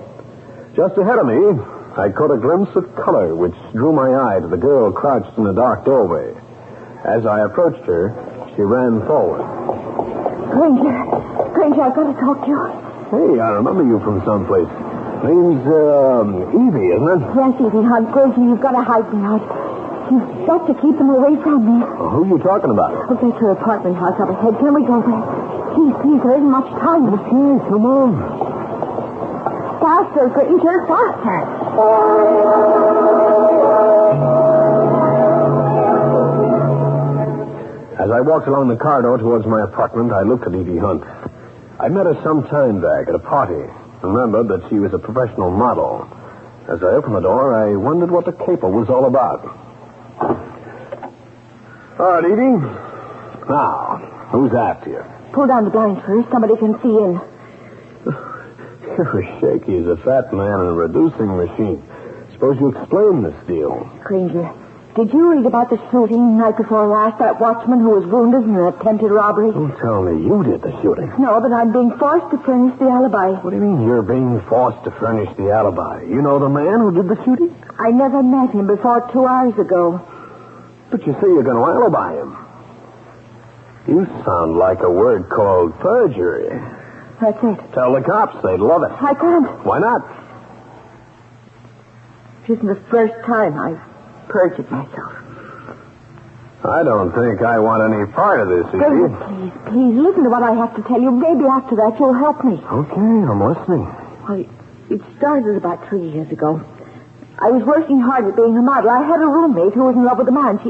Just ahead of me, I caught a glimpse of color which drew my eye to the girl crouched in the dark doorway. As I approached her, she ran forward. Grainger, I've got to talk to you. Hey, I remember you from someplace. Name's, Evie, isn't it? Yes, Evie, hon. Grainger, you've got to hide me out. You've got to keep them away from me. Who are you talking about? Oh, that's her apartment house up ahead. Can we go there? Please, there isn't much time. Okay, come on. Faster, Grainger, faster. As I walked along the corridor towards my apartment, I looked at Evie Hunt. I met her some time back at a party. Remembered that she was a professional model. As I opened the door, I wondered what the caper was all about. All right, Evie. Now, who's after you? Pull down the blinds first. Somebody can see in. You're as shaky as a fat man in a reducing machine. Suppose you explain this deal. Grainger, did you read about the shooting night before last? That watchman who was wounded in an attempted robbery? Don't tell me you did the shooting. No, but I'm being forced to furnish the alibi. What do you mean you're being forced to furnish the alibi? You know the man who did the shooting? I never met him before 2 hours ago. But you say you're going to alibi him. You sound like a word called perjury. That's it. Tell the cops. They'd love it. I can't. Why not? It isn't the first time I've perjured myself. I don't think I want any part of this, Evie. Please, listen to what I have to tell you. Maybe after that you'll help me. Okay, I'm listening. Well, it started about 3 years ago. I was working hard at being a model. I had a roommate who was in love with a man.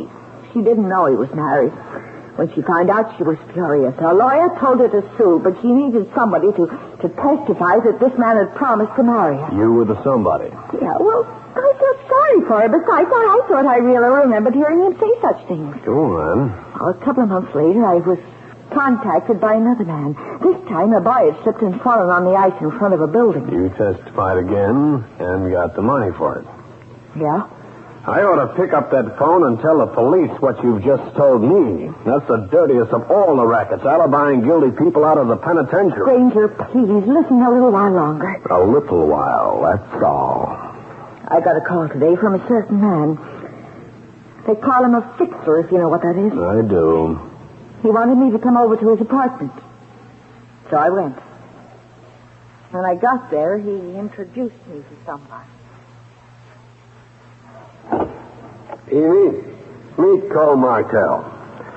She didn't know he was married. When she found out, she was furious. Her lawyer told her to sue, but she needed somebody to testify that this man had promised to marry her. You were the somebody. Yeah, well, I felt sorry for her. Besides, I thought I really remembered hearing him say such things. Go on. Well, a couple of months later, I was contacted by another man. This time, a boy had slipped and fallen on the ice in front of a building. You testified again and got the money for it. Yeah? I ought to pick up that phone and tell the police what you've just told me. That's the dirtiest of all the rackets, alibying guilty people out of the penitentiary. Grainger, please, listen a little while longer. A little while, that's all. I got a call today from a certain man. They call him a fixer, if you know what that is. I do. He wanted me to come over to his apartment. So I went. When I got there, he introduced me to someone. Evie, meet Cole Martell.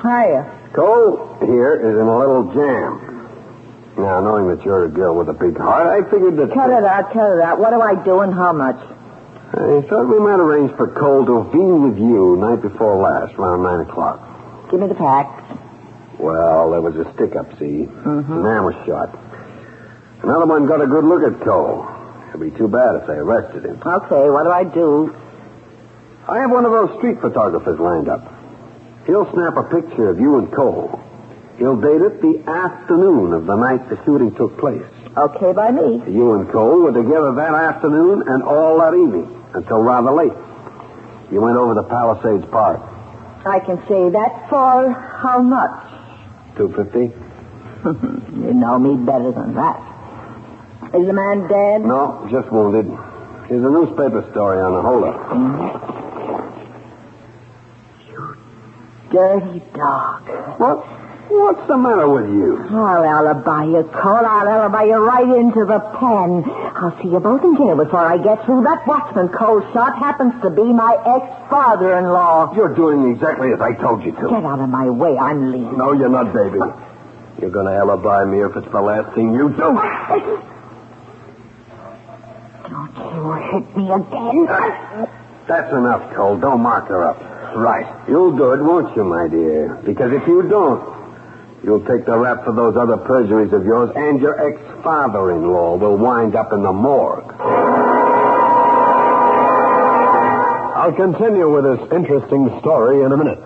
Hiya. Cole here is in a little jam. Now, knowing that you're a girl with a big heart, I figured that... Cut it out. What do I do and how much? I thought we might arrange for Cole to have been with you night before last, around 9 o'clock. Give me the facts. Well, there was a stick-up, see? Mm-hmm. The man was shot. Another one got a good look at Cole. It'd be too bad if they arrested him. Okay, what do I do? I have one of those street photographers lined up. He'll snap a picture of you and Cole. He'll date it the afternoon of the night the shooting took place. Okay by me. You and Cole were together that afternoon and all that evening, until rather late. You went over to Palisades Park. I can say that for how much? $250. You know me better than that. Is the man dead? No, just wounded. Here's a newspaper story on the holdup. You dirty dog. What? What's the matter with you? I'll alibi you, Cole. I'll alibi you right into the pen. I'll see you both in jail before I get through. That watchman Cole shot happens to be my ex-father-in-law. You're doing exactly as I told you to. Get out of my way. I'm leaving. No, you're not, baby. You're going to alibi me if it's the last thing you do. Don't you hit me again. That's enough, Cole. Don't mark her up. Right. You'll do it, won't you, my dear? Because if you don't, you'll take the rap for those other perjuries of yours, and your ex-father-in-law will wind up in the morgue. I'll continue with this interesting story in a minute.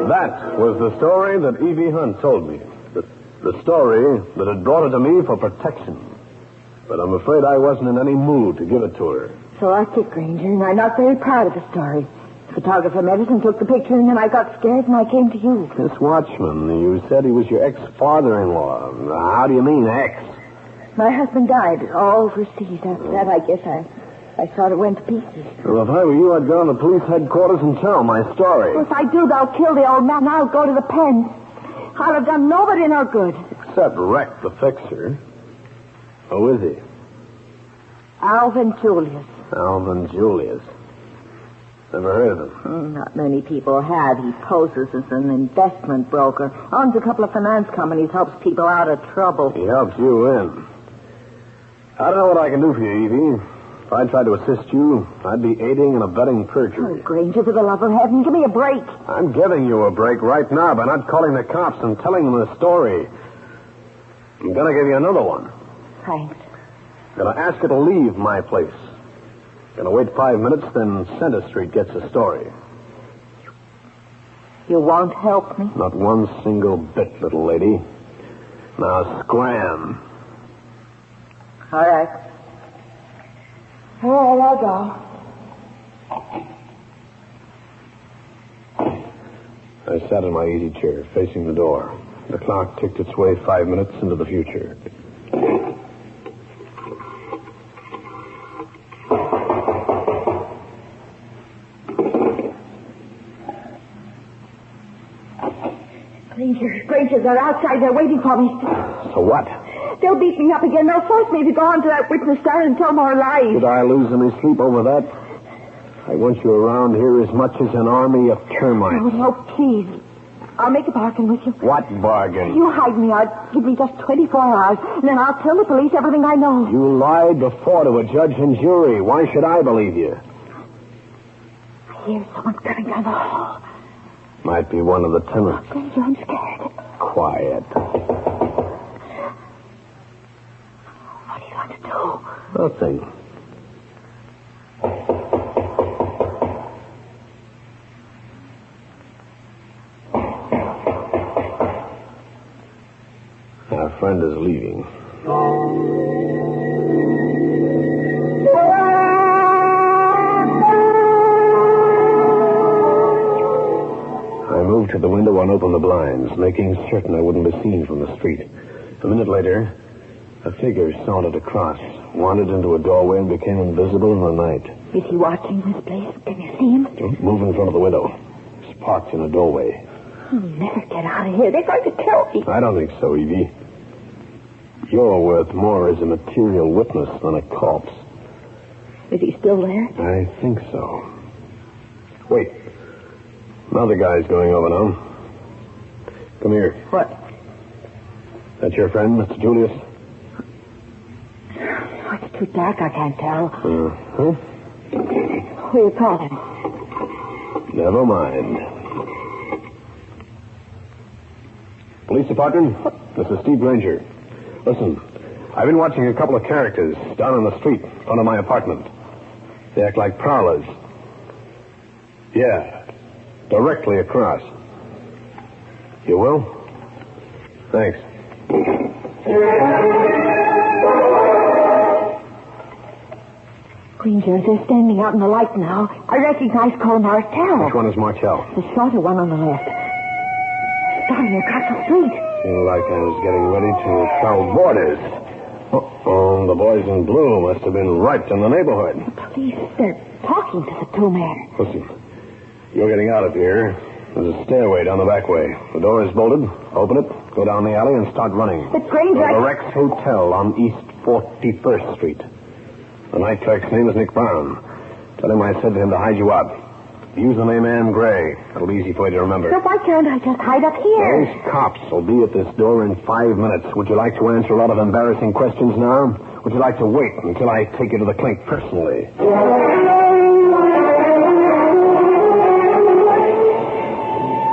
That was the story that Evie Hunt told me. The story that had brought her to me for protection. But I'm afraid I wasn't in any mood to give it to her. So that's it, Grainger, and I'm not very proud of the story. The photographer met us and took the picture, and then I got scared and I came to you. This watchman, you said he was your ex-father-in-law. How do you mean, ex? My husband died overseas. After that, I guess I thought it went to pieces. Well, if I were you, I'd go to the police headquarters and tell my story. Well, if I do, they'll kill the old man. I'll go to the pen. I'll have done nobody no good. Except Wreck the fixer. Who is he? Alvin Julius. Alvin Julius. Never heard of him. Not many people have. He poses as an investment broker. Owns a couple of finance companies, helps people out of trouble. He helps you in. I don't know what I can do for you, Evie. If I tried to assist you, I'd be aiding and abetting perjury. Oh, Grainger, for the love of heaven, give me a break. I'm giving you a break right now by not calling the cops and telling them the story. I'm going to give you another one. Thanks. I'm going to ask you to leave my place. Going to wait 5 minutes, then Center Street gets the story. You won't help me? Not one single bit, little lady. Now, scram. All right. All right, I'll go. I sat in my easy chair, facing the door. The clock ticked its way 5 minutes into the future. Grainger, they're outside. They're waiting for me. So what? They'll beat me up again. They'll force me to go on to that witness stand and tell more lies. Did I lose any sleep over that? I want you around here as much as an army of termites. Oh, no, please. I'll make a bargain with you. What bargain? You hide me out. Give me just 24 hours, and then I'll tell the police everything I know. You lied before to a judge and jury. Why should I believe you? I hear someone coming down the hall. Might be one of the tenants. Grainger, I'm scared. Quiet. What do you want to do? Nothing. Our friend is leaving. I moved to the window and opened the blinds, making certain I wouldn't be seen from the street. A minute later, a figure sauntered across, wandered into a doorway, and became invisible in the night. Is he watching this place? Can you see him? Don't move in front of the window. He's parked in a doorway. I'll never get out of here. They're going to kill me. I don't think so, Evie. You're worth more as a material witness than a corpse. Is he still there? I think so. Wait. Another guy's going over now. Come here. What? That's your friend, Mr. Julius? Oh, it's too dark. I can't tell. Uh-huh. Who are you calling? Never mind. Police department? This is Steve Grainger. Listen, I've been watching a couple of characters down on the street in front of my apartment. They act like prowlers. Yeah, directly across. You will? Thanks. Grainger, they're standing out in the light now. I recognize Cole Martell. Which one is Martell? The shorter one on the left. Starting across the street. Seemed like I was getting ready to cross borders. Uh-oh, the boys in blue must have been right in the neighborhood. Police, they're talking to the two men. Listen, you're getting out of here. There's a stairway down the back way. The door is bolted. Open it, go down the alley, and start running. But Grainger... The Rex Hotel on East 41st Street. The night clerk's name is Nick Brown. Tell him I said to him to hide you out. Use the name Ann Gray. That'll be easy for you to remember. So why can't I just hide up here? Those cops will be at this door in 5 minutes. Would you like to answer a lot of embarrassing questions now? Would you like to wait until I take you to the clink personally?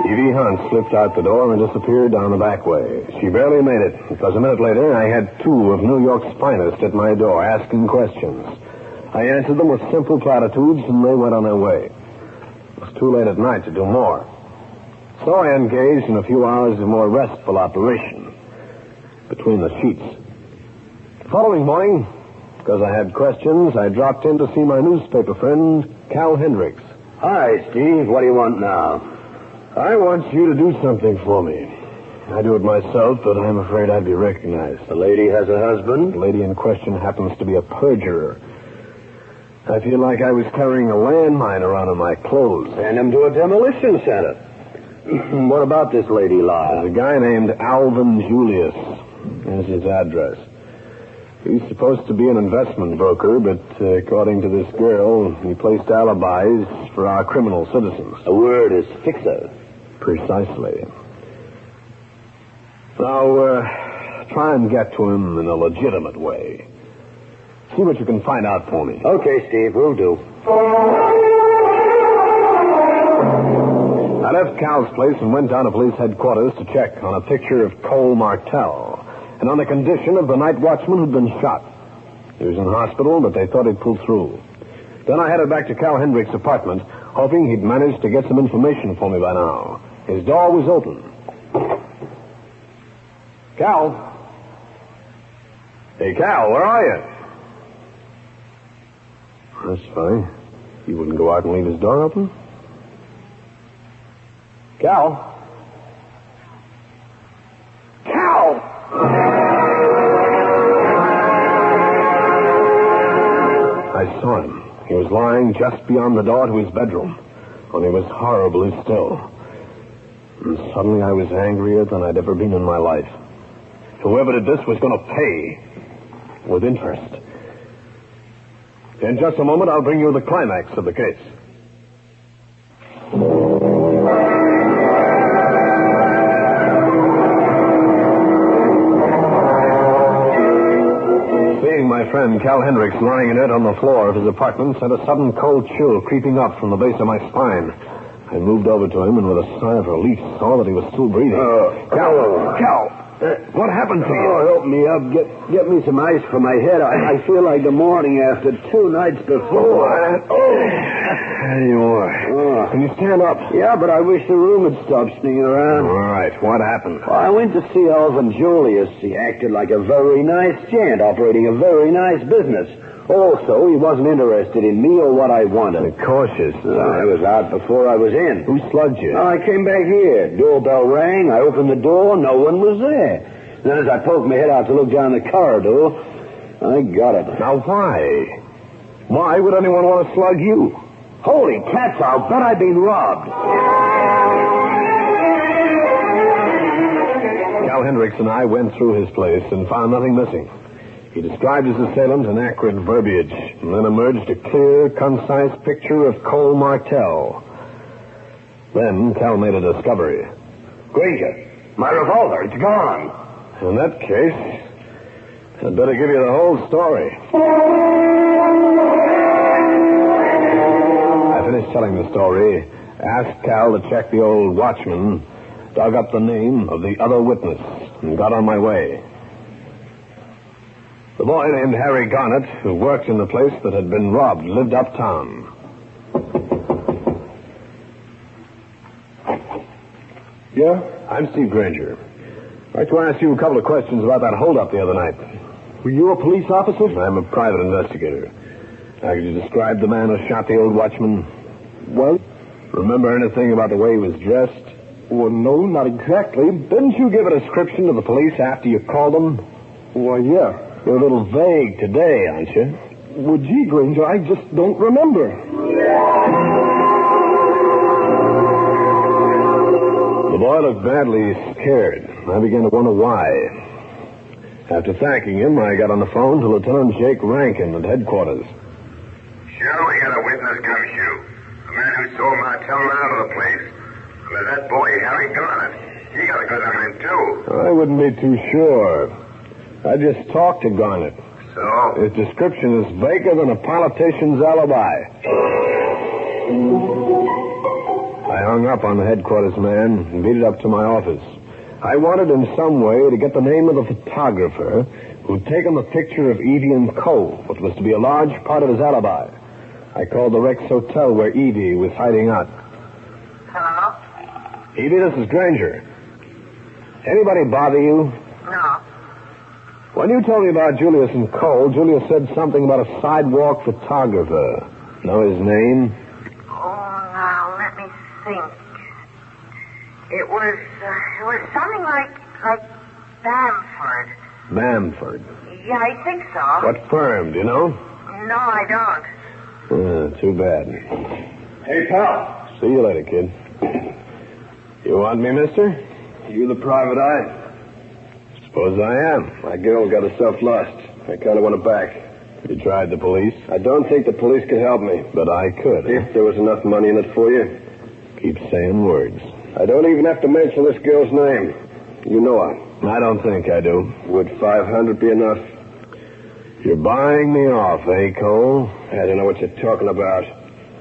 Evie Hunt slipped out the door and disappeared down the back way. She barely made it, because a minute later I had two of New York's finest at my door asking questions. I answered them with simple platitudes, and they went on their way. It was too late at night to do more. So I engaged in a few hours of more restful operation between the sheets. The following morning, because I had questions, I dropped in to see my newspaper friend, Cal Hendricks. Hi, Steve. What do you want now? I want you to do something for me. I do it myself, but I'm afraid I'd be recognized. The lady has a husband? The lady in question happens to be a perjurer. I feel like I was carrying a landmine around in my clothes. Send him to a demolition center. What about this lady, La? There's a guy named Alvin Julius. Here's his address. He's supposed to be an investment broker, but according to this girl, he placed alibis for our criminal citizens. The word is fixer. Precisely. Now, try and get to him in a legitimate way. See what you can find out for me. Okay, Steve, we'll do. I left Cal's place and went down to police headquarters to check on a picture of Cole Martell and on the condition of the night watchman who'd been shot. He was in hospital, but they thought he'd pull through. Then I headed back to Cal Hendricks' apartment, hoping he'd managed to get some information for me by now. His door was open. Cal? Hey, Cal, where are you? That's funny. He wouldn't go out and leave his door open? Cal? Cal! I saw him. He was lying just beyond the door to his bedroom, only he was horribly still. And suddenly I was angrier than I'd ever been in my life. Whoever did this was going to pay with interest. In just a moment, I'll bring you the climax of the case. Seeing my friend Cal Hendricks lying in it on the floor of his apartment sent a sudden cold chill creeping up from the base of my spine. I moved over to him and with a sigh of relief saw that he was still breathing. Cal! What happened to you? Oh, help me up. Get me some ice for my head. I feel like the morning after 2 nights before. There you are. Oh. Can you stand up? Yeah, but I wish the room had stopped sneaking around. All right. What happened? Well, I went to see Alvin Julius. He acted like a very nice gent, operating a very nice business. Also, he wasn't interested in me or what I wanted. Cautious. I was out before I was in. Who slugged you? I came back here. Doorbell rang. I opened the door. No one was there. Then as I poked my head out to look down the corridor, I got it. Now, why? Why would anyone want to slug you? Holy cats, I'll bet I've been robbed. Cal Hendricks and I went through his place and found nothing missing. He described his assailant in accurate verbiage, and then emerged a clear, concise picture of Cole Martell. Then Cal made a discovery. Grainger, my revolver, it's gone. In that case, I'd better give you the whole story. I finished telling the story, asked Cal to check the old watchman, dug up the name of the other witness, and got on my way. The boy named Harry Garnett, who worked in the place that had been robbed, lived uptown. Yeah? I'm Steve Grainger. I'd like to ask you a couple of questions about that holdup the other night. Were you a police officer? I'm a private investigator. Now, could you describe the man who shot the old watchman? Well, remember anything about the way he was dressed? Well, no, not exactly. Didn't you give a description to the police after you called them? Well, yeah. You're a little vague today, aren't you? Well, gee, Grainger, I just don't remember. The boy looked badly scared. I began to wonder why. After thanking him, I got on the phone to Lieutenant Jake Rankin at headquarters. Sure, we got a witness, Gumshoe. The man who sold Martell out of the place. But that boy, Harry Garnett, he got a good on him, too. I wouldn't be too sure. I just talked to Garnett. So? His description is vaguer than a politician's alibi. I hung up on the headquarters man and beat it up to my office. I wanted in some way to get the name of the photographer who'd taken the picture of Edie and Cole, which was to be a large part of his alibi. I called the Rex Hotel where Edie was hiding out. Hello? Edie, this is Grainger. Anybody bother you? No. When you told me about Julius and Cole, Julius said something about a sidewalk photographer. Know his name? Oh, now, let me think. It was something like Bamford. Bamford? Yeah, I think so. What firm, do you know? No, I don't. Too bad. Hey, pal. See you later, kid. You want me, mister? You the private eye? Suppose I am. My girl got herself lost. I kind of want her back. You tried the police? I don't think the police could help me. But I could. If there was enough money in it for you. Keep saying words. I don't even have to mention this girl's name. You know her. I don't think I do. Would 500 be enough? You're buying me off, eh, Cole? I don't know what you're talking about.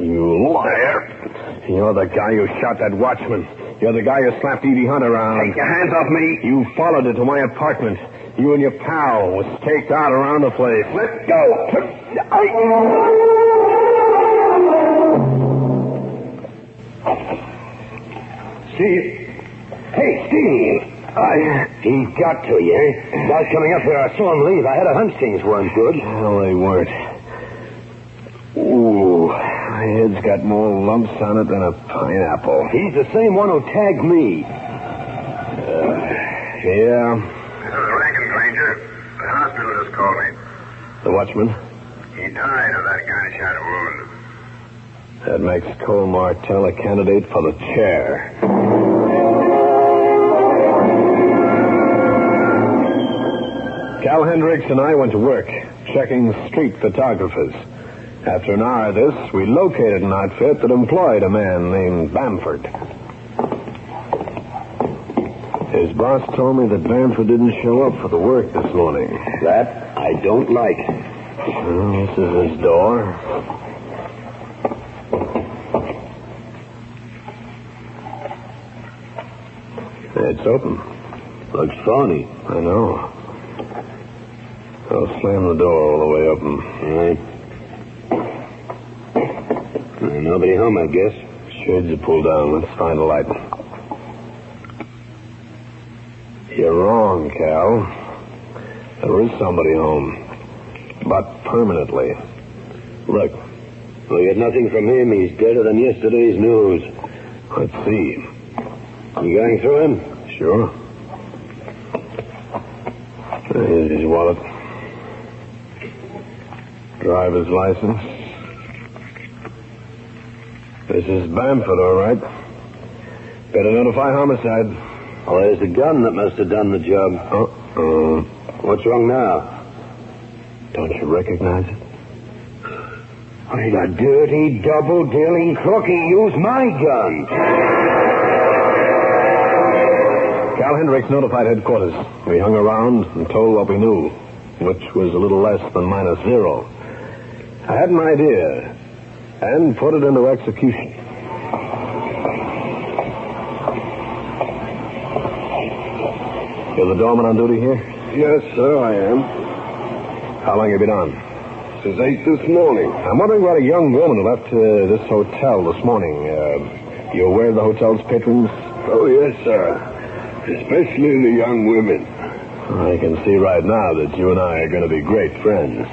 You liar. You're the guy who shot that watchman. You're the guy who slapped Edie Hunt around. Take your hands off me. You followed her to my apartment. You and your pal was staked out around the place. Let go. Steve. Hey, Steve. He got to you, eh? I was coming up here. I saw him leave. I had a hunch things weren't good. Well, they weren't. Ooh, my head's got more lumps on it than a pineapple. He's the same one who tagged me. Yeah. This is Rankin, Grainger. The hospital just called me. The watchman? He died of that gunshot wound. That makes Cole Martell a candidate for the chair. Cal Hendricks and I went to work, checking street photographers. After an hour of this, we located an outfit that employed a man named Bamford. His boss told me that Bamford didn't show up for the work this morning. That I don't like. Well, this is his door. It's open. Looks phony. I know. I'll slam the door all the way open. All right. Nobody home, I guess. Shades are pulled down. Let's find a light. You're wrong, Cal. There is somebody home. But permanently. Look. We get nothing from him. He's deader than yesterday's news. Let's see. You going through him? Sure. Here's his wallet. Driver's license. This is Bamford, all right. Better notify homicide. Oh, there's the gun that must have done the job. Uh-oh. What's wrong now? Don't you recognize it? He's a dirty, double-dealing crook. He used my gun. Cal Hendricks notified headquarters. We hung around and told what we knew, which was a little less than -0. I had an idea and put it into execution. You're the doorman on duty here? Yes, sir, I am. How long have you been on? Since 8 this morning. I'm wondering about a young woman who left this hotel this morning. You aware of the hotel's patrons? Oh, yes, sir. Especially the young women. I can see right now that you and I are going to be great friends.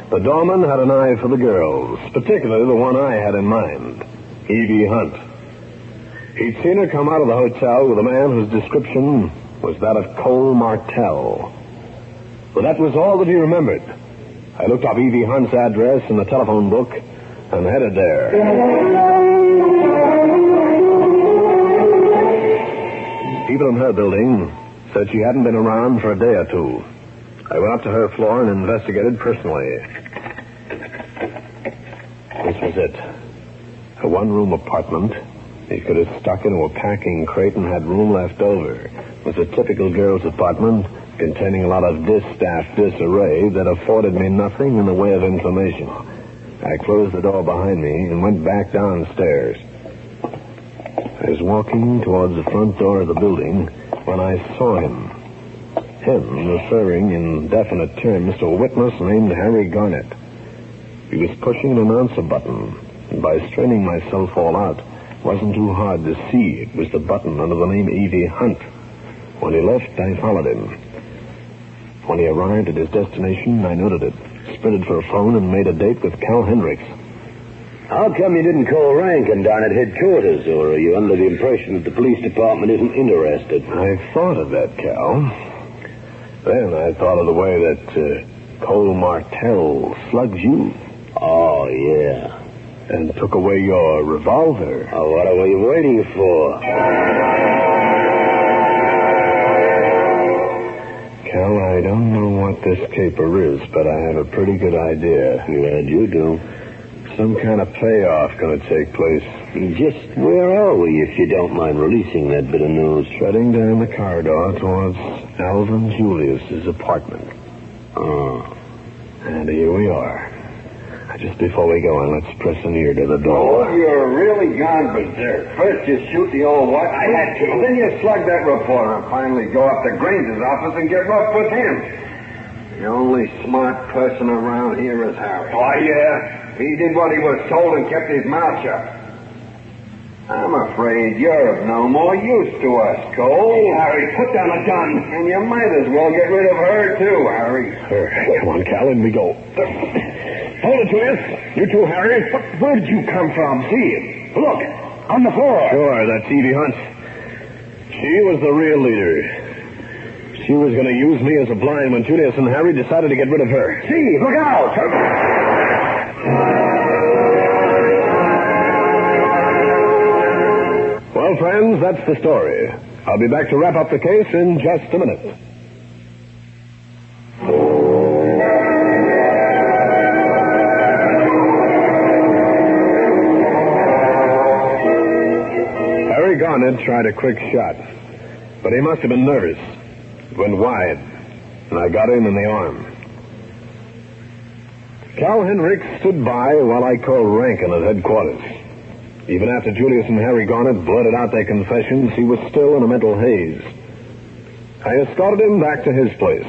The doorman had an eye for the girls, particularly the one I had in mind, Edie Hunt. He'd seen her come out of the hotel with a man whose description was that of Cole Martell. But that was all that he remembered. I looked up Evie Hunt's address in the telephone book and headed there. People in her building said she hadn't been around for a day or two. I went up to her floor and investigated personally. This was it. A one-room apartment. He could have stuck into a packing crate and had room left over. It was a typical girl's apartment containing a lot of distaff disarray that afforded me nothing in the way of information. I closed the door behind me and went back downstairs. I was walking towards the front door of the building when I saw him. Him referring in definite terms to a witness named Harry Garnett. He was pushing an announcer button, and by straining myself all out, it wasn't too hard to see it was the button under the name Evie Hunt. When he left, I followed him. When he arrived at his destination, I noted it, sprinted for a phone, and made a date with Cal Hendricks. How come you didn't call Rankin down at headquarters, or are you under the impression that the police department isn't interested? I thought of that, Cal. Then I thought of the way that Cole Martell slugged you. Oh, yeah. And took away your revolver. Oh, what are we waiting for? Cal, I don't know what this caper is, but I have a pretty good idea. Glad you do. Some kind of payoff going to take place. Just where are we, if you don't mind releasing that bit of news? Treading down the corridor towards Alvin Julius's apartment. Oh. And here we are. Just before we go in, let's press an ear to the door. Oh, you're really gone berserk. First you shoot the old what? I had to. Then you slug that reporter and finally go up to Grainger's office and get rough with him. The only smart person around here is Harry. Oh, yeah? He did what he was told and kept his mouth shut. I'm afraid you're of no more use to us, Cole. Hey, Harry, put down a gun. And you might as well get rid of her, too, Harry. Come on, Cal, in we go. Hold it, Julius. You too, Harry. Where did you come from? See, look, on the floor. Sure, that's Evie Hunt. She was the real leader. She was going to use me as a blind when Julius and Harry decided to get rid of her. See, look out. Well, friends, that's the story. I'll be back to wrap up the case in just a minute. Harry Garnett tried a quick shot, but he must have been nervous. It went wide, and I got him in the arm. Cal Hendricks stood by while I called Rankin at headquarters. Even after Julius and Harry Garnett blurted out their confessions, he was still in a mental haze. I escorted him back to his place.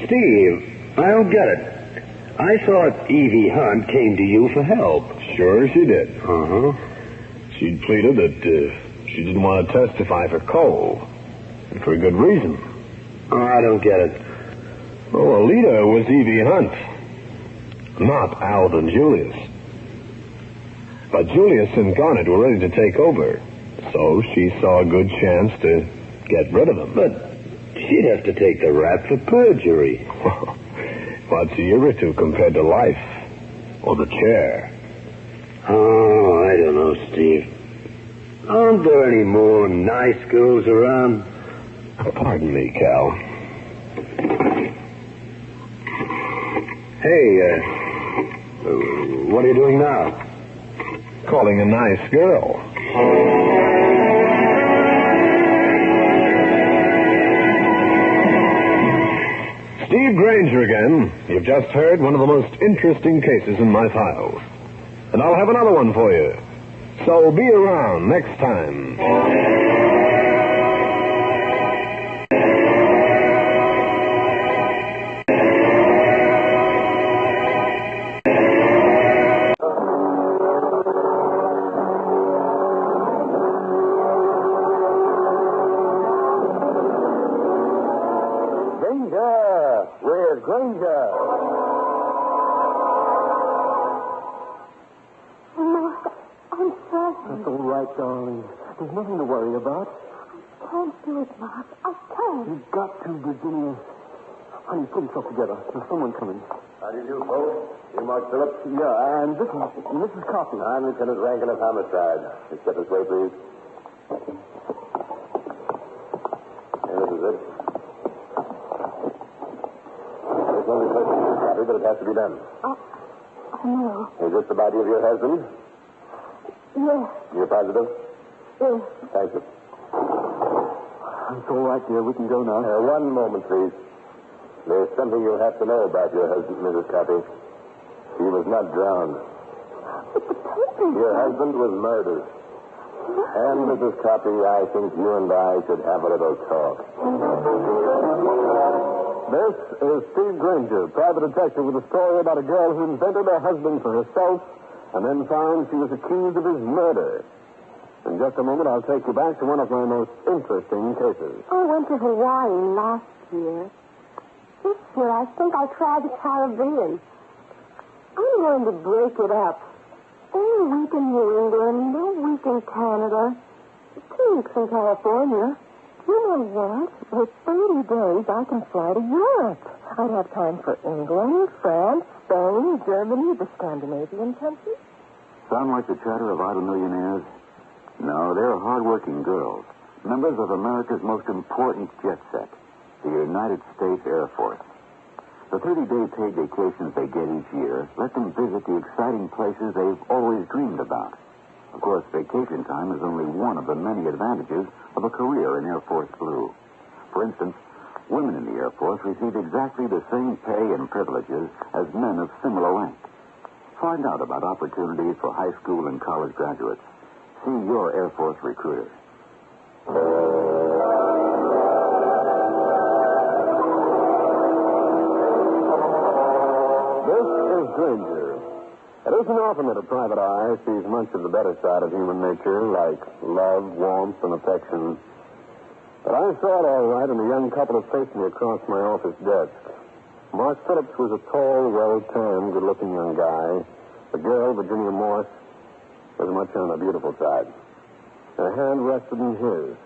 Steve, I don't get it. I thought Evie Hunt came to you for help. Sure she did. Uh-huh. She'd pleaded that she didn't want to testify for Cole. And for a good reason. Oh, I don't get it. Well, the leader was Evie Hunt. Not Alvin Julius. But Julius and Garnett were ready to take over. So she saw a good chance to get rid of him. But she'd have to take the rap for perjury. What's a year or two compared to life? Or the chair? Oh, I don't know, Steve. Aren't there any more nice girls around? Pardon me, Cal. Hey, what are you doing now? Calling a nice girl. Steve Grainger again. You've just heard one of the most interesting cases in my files. And I'll have another one for you. So be around next time. Where's Grainger? Oh, I'm sorry. That's all right, darling. There's nothing to worry about. I can't do it, Mark. I can't. You've got to, Virginia. Honey, pull yourself together. There's someone coming. How do you do, folks? You Mark Phillips? Yeah, and this is Mrs. Coffey. I'm Lieutenant Rankin of Homicide. Just step this way, please. And this is it. There's no replacement for copy, but it has to be done. I know. Is this the body of your husband? Yes. You're positive? Yes. Thank you. It's all right, dear. We can go now. One moment, please. There's something you'll have to know about your husband, Mrs. Coffey. He was not drowned. Your husband was murdered. And, Mrs. Coffey, I think you and I should have a little talk. This is Steve Grainger, private detective, with a story about a girl who invented a husband for herself and then found she was accused of his murder. In just a moment, I'll take you back to one of my most interesting cases. I went to Hawaii last year. This year, I think I'll try the Caribbean. I'm going to break it up. A week in New England, a week in Canada, 2 weeks in California. You know what? With 30 days, I can fly to Europe. I'd have time for England, France, Spain, Germany, the Scandinavian countries. Sound like the chatter of idle millionaires? No, they're hard-working girls. Members of America's most important jet set, the United States Air Force. The 30-day paid vacations they get each year let them visit the exciting places they've always dreamed about. Of course, vacation time is only one of the many advantages of a career in Air Force Blue. For instance, women in the Air Force receive exactly the same pay and privileges as men of similar rank. Find out about opportunities for high school and college graduates. See your Air Force recruiter. This is Grainger. It isn't often that a private eye sees much of the better side of human nature, like love, warmth, and affection. But I saw it all right in the young couple that faced me across my office desk. Mark Phillips was a tall, well-tanned, good-looking young guy. The girl, Virginia Morse, was much on the beautiful side. Her hand rested in his.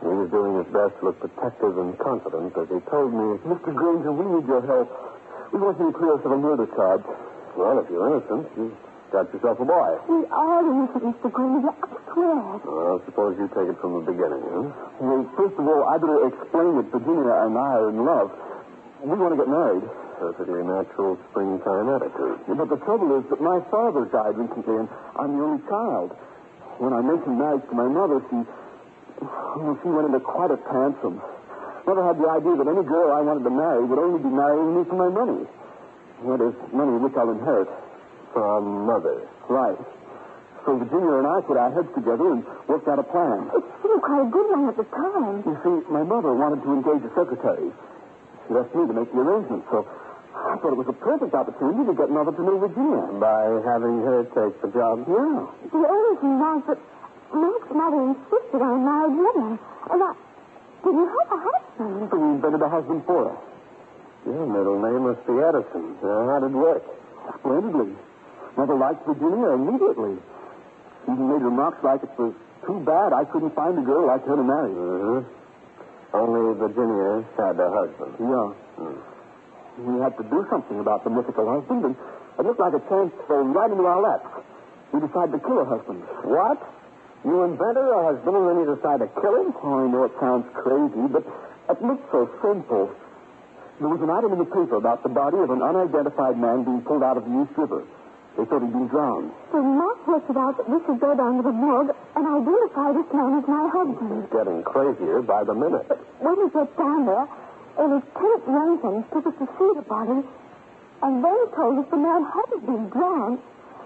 He was doing his best to look protective and confident as he told me, Mr. Grainger, we need your help. We want you to clear us of a murder charge. Well, if you're innocent, you've got yourself a boy. We are innocent, Mr. Grainger, I swear. Well, suppose you take it from the beginning, huh? Well, first of all, I better explain that Virginia and I are in love. We want to get married. Perfectly natural springtime attitude. Yeah, but the trouble is that my father died recently, and I'm the only child. When I mentioned marriage to my mother, she went into quite a tantrum. Mother had the idea that any girl I wanted to marry would only be marrying me for my money. That is, money which I'll inherit. From Mother. Right. So Virginia and I put our heads together and worked out a plan. It seemed quite a good one at the time. You see, my mother wanted to engage a secretary. She left me to make the arrangements, so I thought it was a perfect opportunity to get Mother to know Virginia. By having her take the job? Yeah. The only thing was that Mark's mother insisted on married women, and I didn't have a husband. So we invented a husband for her. Your middle name must be Edison. Now, how did it work? Splendidly. Mother liked Virginia immediately. She even made remarks like it was too bad I couldn't find a girl like her to marry. Only Virginia had a husband. Yeah. We had to do something about the mythical husband, and it looked like a chance fell right into our laps. We decided to kill her husband. What? You invented a husband and then you decide to kill him? Oh, I know it sounds crazy, but it looked so simple. There was an item in the paper about the body of an unidentified man being pulled out of the East River. They thought he'd been drowned. So Mark worked it out that we should go down to the morgue and identify this man as my husband. It's getting crazier by the minute. But when we get down there, Lieutenant Rankin took us to see the body, and then told us the man hadn't been drowned.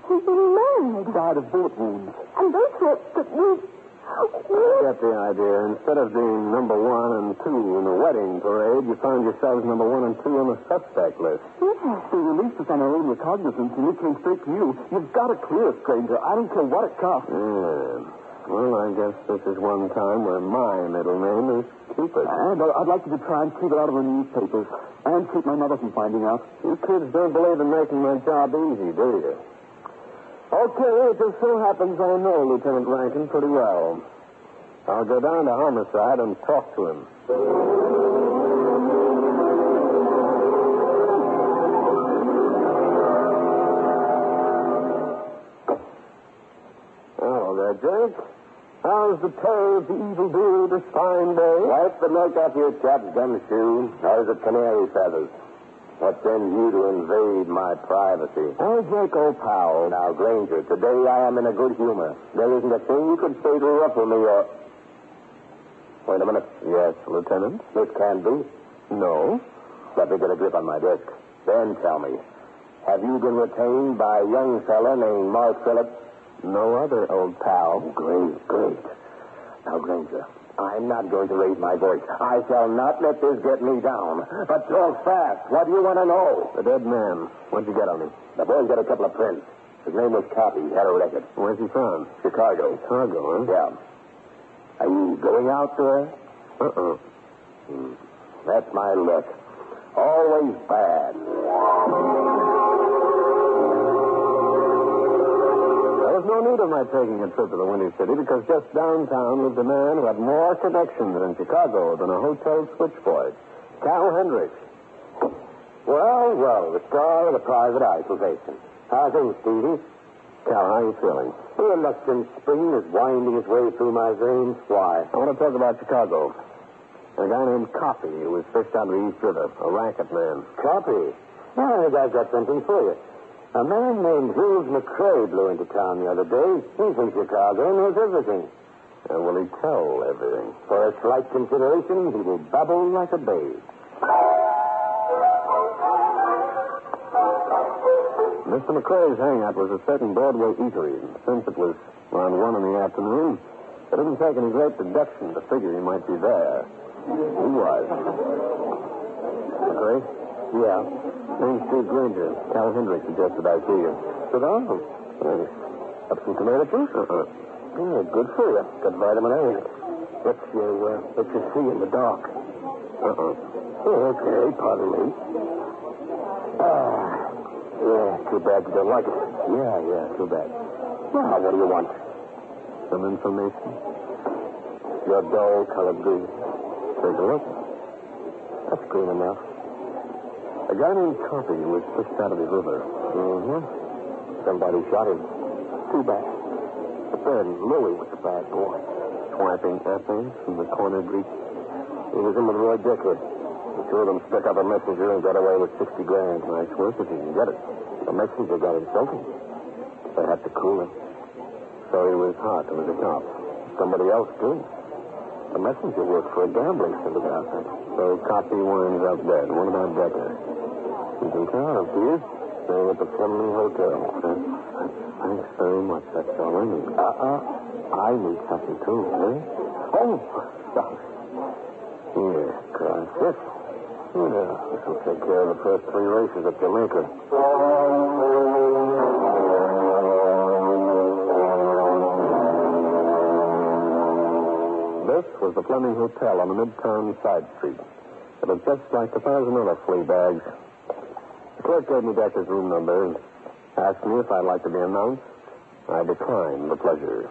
He'd been murdered. Died of bullet wounds. And they thought that we... I get the idea. Instead of being number 1 and 2 in the wedding parade, you found yourselves number 1 and 2 on the suspect list. Yes. They released us on our own recognizance, and we came straight to you. You've got to clear us, Grainger. I don't care what it costs. Yeah. Well, I guess this is one time where my middle name is Cupid. And I'd like you to try and keep it out of the newspapers, and keep my mother from finding out. You kids don't believe in making my job easy, do you? Okay, it just so happens I know Lieutenant Rankin pretty well. I'll go down to Homicide and talk to him. Hello there, Jake. How's the toe of the evildoer this fine day? Wipe the milk off your chap's gumshoe. How's the canary feathers? What sends you to invade my privacy? Oh, Jake, old pal. Now, Grainger, today I am in a good humor. There isn't a thing you could say to ruffle me or... Wait a minute. Yes, Lieutenant? This can be. No. Let me get a grip on my desk. Then tell me, have you been retained by a young fella named Mark Phillips? No other, old pal. Great. Now, Grainger, I'm not going to raise my voice. I shall not let this get me down. But talk fast. What do you want to know? The dead man. What'd you get on him? The boy's got a couple of prints. His name was Copy. He had a record. Where's he from? Chicago. Chicago, huh? Yeah. Are you going out there? Uh-uh. That's my luck. Always bad. There was no need of my taking a trip to the Windy City because just downtown lived a man who had more connections in Chicago than a hotel switchboard. Cal Hendricks. Well, the star of the private eye salvation. How's things, Stevie? Cal, how are you feeling? The election spring is winding its way through my veins. Why? I want to talk about Chicago. A guy named Copy who was fished out of the East River, a racket man. Copy? I think I've got something for you. A man named Jules McCrae blew into town the other day. He's in Chicago and knows everything. And will he tell everything? For a slight consideration, he will babble like a babe. Mr. McCrae's hangout was a certain Broadway eatery, and since it was around 1 in the afternoon, it didn't take any great deduction to figure he might be there. He was. McCrae? Yeah. Name's Steve Grainger. Cal Hendricks suggested I see you. Sit down. Thanks. Have some tomato juice? Yeah, good for you. Got vitamin A in it. Lets you see in the dark. Okay, pardon me. Yeah, too bad you don't like it. Yeah, too bad. Now, what do you want? Some information? Your dull-colored green. Take a look. That's green enough. A guy named Copy was pushed out of the river. Somebody shot him. Too bad. But then Louie was a bad boy. Swiping apples from the corner breach. He was in with Roy Decker. The two of them stuck up a messenger and got away with $60 grand. Nice work if you can get it. The messenger got insulted. They had to cool him. So he was hot with the cops. Somebody else, too. The messenger worked for a gambling syndicate outfit. So Copy winds up dead. What about Decker? He's in town, see you? Staying at the Phony Hotel. Thanks very much. That's all I need. I need something, too, eh? Oh, sorry. Here, Crosses. Yeah, this will take care of the first 3 races at Jamaica. This was the Fleming Hotel on the Midtown side street. It was just like 1,000 other flea bags. The clerk gave me Decker's room number and asked me if I'd like to be announced. I declined the pleasure.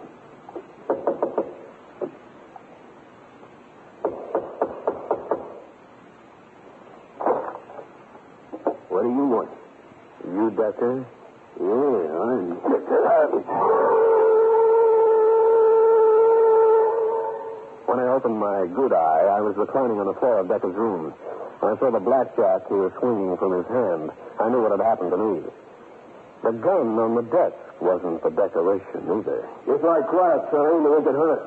What do you want? You, Decker? Yeah, I'm... When I opened my good eye, I was reclining on the floor of Decker's room. When I saw the blackjack he was swinging from his hand, I knew what had happened to me. The gun on the desk wasn't the decoration either. Just like quiet, Sonny. You won't get hurt.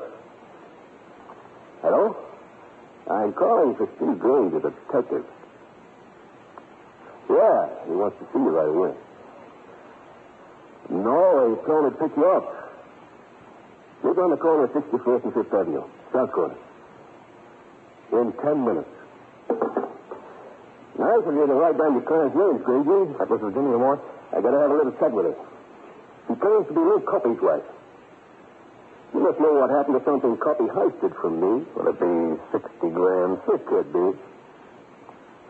Hello? I'm calling for Steve Grainger, the detective. Yeah, he wants to see you right away. No, he's going to pick you up. Live on the corner of 64th and 5th Avenue. South corner. In 10 minutes. Nice of you to write down your client's name, Grainger. That was Virginia Moore? I got to have a little chat with her. She claims to be Lou Copy's wife. You must know what happened to something Copy heisted from me. Will it be 60 grand? It could be.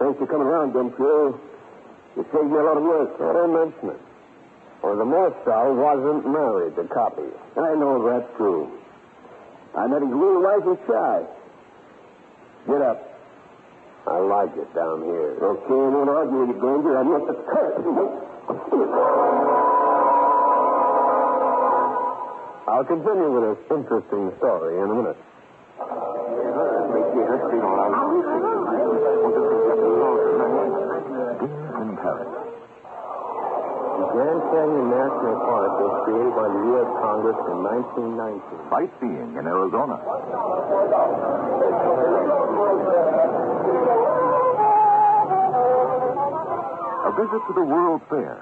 Thanks for coming around, Dumfries. You saved me a lot of work. Oh, don't mention it. or the Morthal wasn't married to Copy. I know that's true. I met his real wife was shy. Get up. I like it down here. Okay, I won't argue with you, Grainger. I'm not the curse. I'll continue with this interesting story in a minute. In Paris. The Grand Canyon National Park was created by the U.S. Congress in 1919. Sightseeing in Arizona. A visit to the World Fair.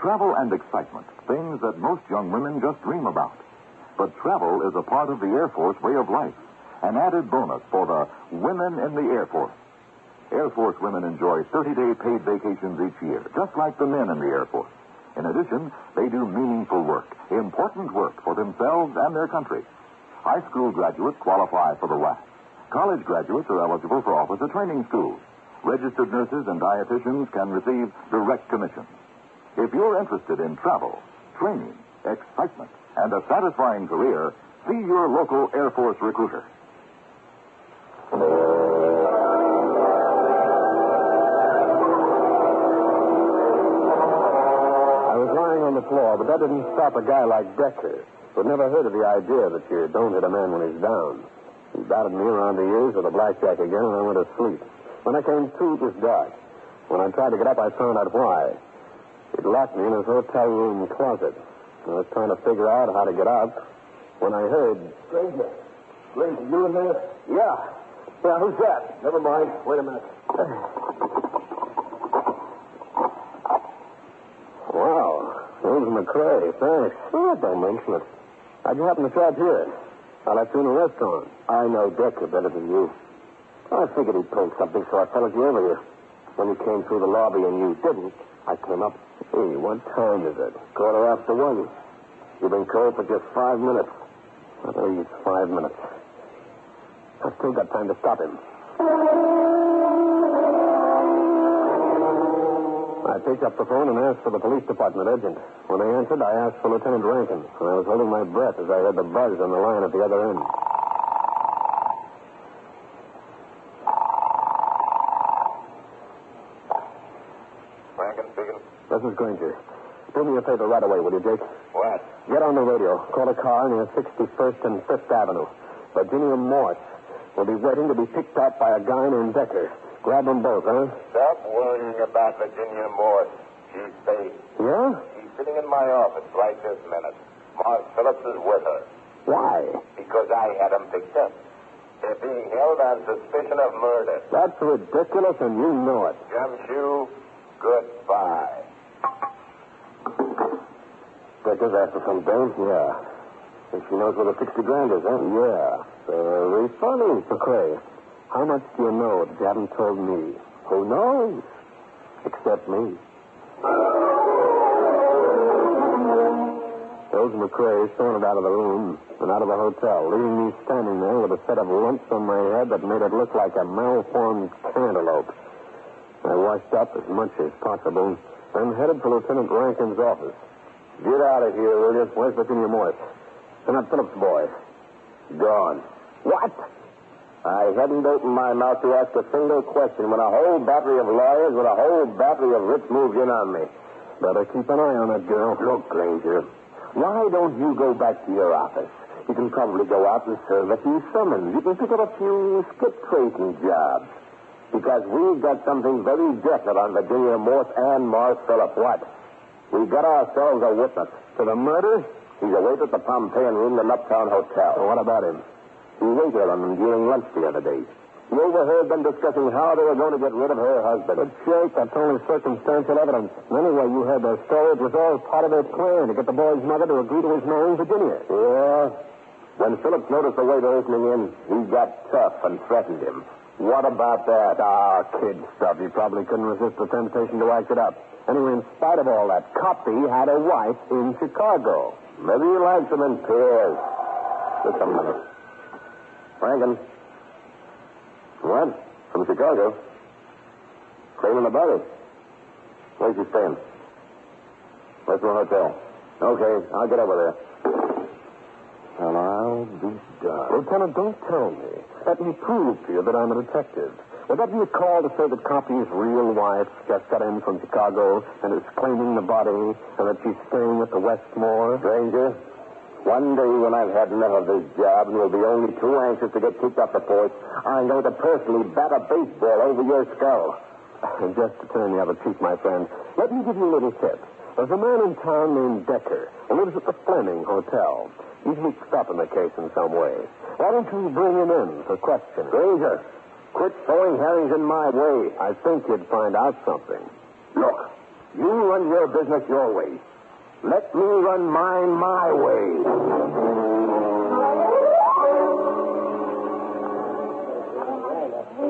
Travel and excitement, things that most young women just dream about. But travel is a part of the Air Force way of life, an added bonus for the women in the Air Force. Air Force women enjoy 30-day paid vacations each year, just like the men in the Air Force. In addition, they do meaningful work, important work for themselves and their country. High school graduates qualify for the WAC. College graduates are eligible for officer training schools. Registered nurses and dietitians can receive direct commissions. If you're interested in travel, training, excitement, and a satisfying career, see your local Air Force recruiter. I was lying on the floor, but that didn't stop a guy like Decker, who'd never heard of the idea that you don't hit a man when he's down. He batted me around the ears with a blackjack again, and I went to sleep. When I came to, it was dark. When I tried to get up, I found out why. He'd locked me in his hotel room closet. I was trying to figure out how to get out when I heard... Grainger, you in there? Yeah. Yeah, who's that? Never mind. Wait a minute. Wow. Rose McCrae, thanks. Oh, don't mention it. How'd you happen to show up here? I left you in a restaurant. I know Decker better than you. I figured he'd play something, so I followed you over here. When you came through the lobby and you didn't, I came up. Hey, what time is it? 1:15. You've been cold for just 5 minutes. At least 5 minutes. I've still got time to stop him. I picked up the phone and asked for the police department agent. When they answered, I asked for Lieutenant Rankin, and I was holding my breath as I heard the buzz on the line at the other end. Rankin speaking. This is Grainger. Do me a favor right away, will you, Jake? What? Get on the radio. Call a car near 61st and 5th Avenue. Virginia Morse will be waiting to be picked up by a guy named Decker. Grab them both, huh? Stop worrying about Virginia Morse. She's safe. Yeah? She's sitting in my office right this minute. Mark Phillips is with her. Why? Because I had them picked up. They're being held on suspicion of murder. That's ridiculous, and you know it. Gumshoe, goodbye. Decker's after some dame? Yeah. And she knows where the 60 grand is, huh? Yeah. Very funny. McCrae, how much do you know that you haven't told me? Who knows? Except me. Rose McCrae sauntered out of the room and out of the hotel, leaving me standing there with a set of lumps on my head that made it look like a malformed cantaloupe. I washed up as much as possible and headed for Lieutenant Rankin's office. Get out of here, will you? Where's Virginia Morse? And that Phillips boy. Gone. What? I hadn't opened my mouth to ask a single question when a whole battery of lawyers with a whole battery of writs moved in on me. Better keep an eye on that girl. Look, Grainger, why don't you go back to your office? You can probably go out and serve a few summons. You can pick up a few skip tracing jobs. Because we've got something very definite on Virginia Morse and Morse Phillips. What? We've got ourselves a witness. To the murder? He's awaited at the Pompeian room in the Uptown Hotel. Well, what about him? He waited on them during lunch the other day. He overheard them discussing how they were going to get rid of her husband. But, Jake, that's only circumstantial evidence. Anyway, you heard their story. It was all part of their plan to get the boy's mother to agree to his marrying Virginia. Yeah. When Phillips noticed the way they're opening in, he got tough and threatened him. What about that? Kid stuff. He probably couldn't resist the temptation to act it up. Anyway, in spite of all that, Copy had a wife in Chicago. Maybe he likes them in pairs. Just a minute. Rankin. What? From Chicago? Claiming the body. Where's he staying? Westmore Hotel. Okay, I'll get over there. Well, I'll be darned. Lieutenant, don't tell me. Let me prove to you that I'm a detective. Would that be a call to say that Copy's real wife just got in from Chicago and is claiming the body and that she's staying at the Westmore? Grainger, one day when I've had enough of this job and will be only too anxious to get kicked off the force, I'm going to personally bat a baseball over your skull. And just to turn the other cheek, my friend, let me give you a little tip. There's a man in town named Decker who lives at the Fleming Hotel. He's mixed up in the case in some way. Why don't you bring him in for questioning? Grainger, quit throwing herrings in my way. I think you'd find out something. Look, you run your business your way. Let me run mine my way.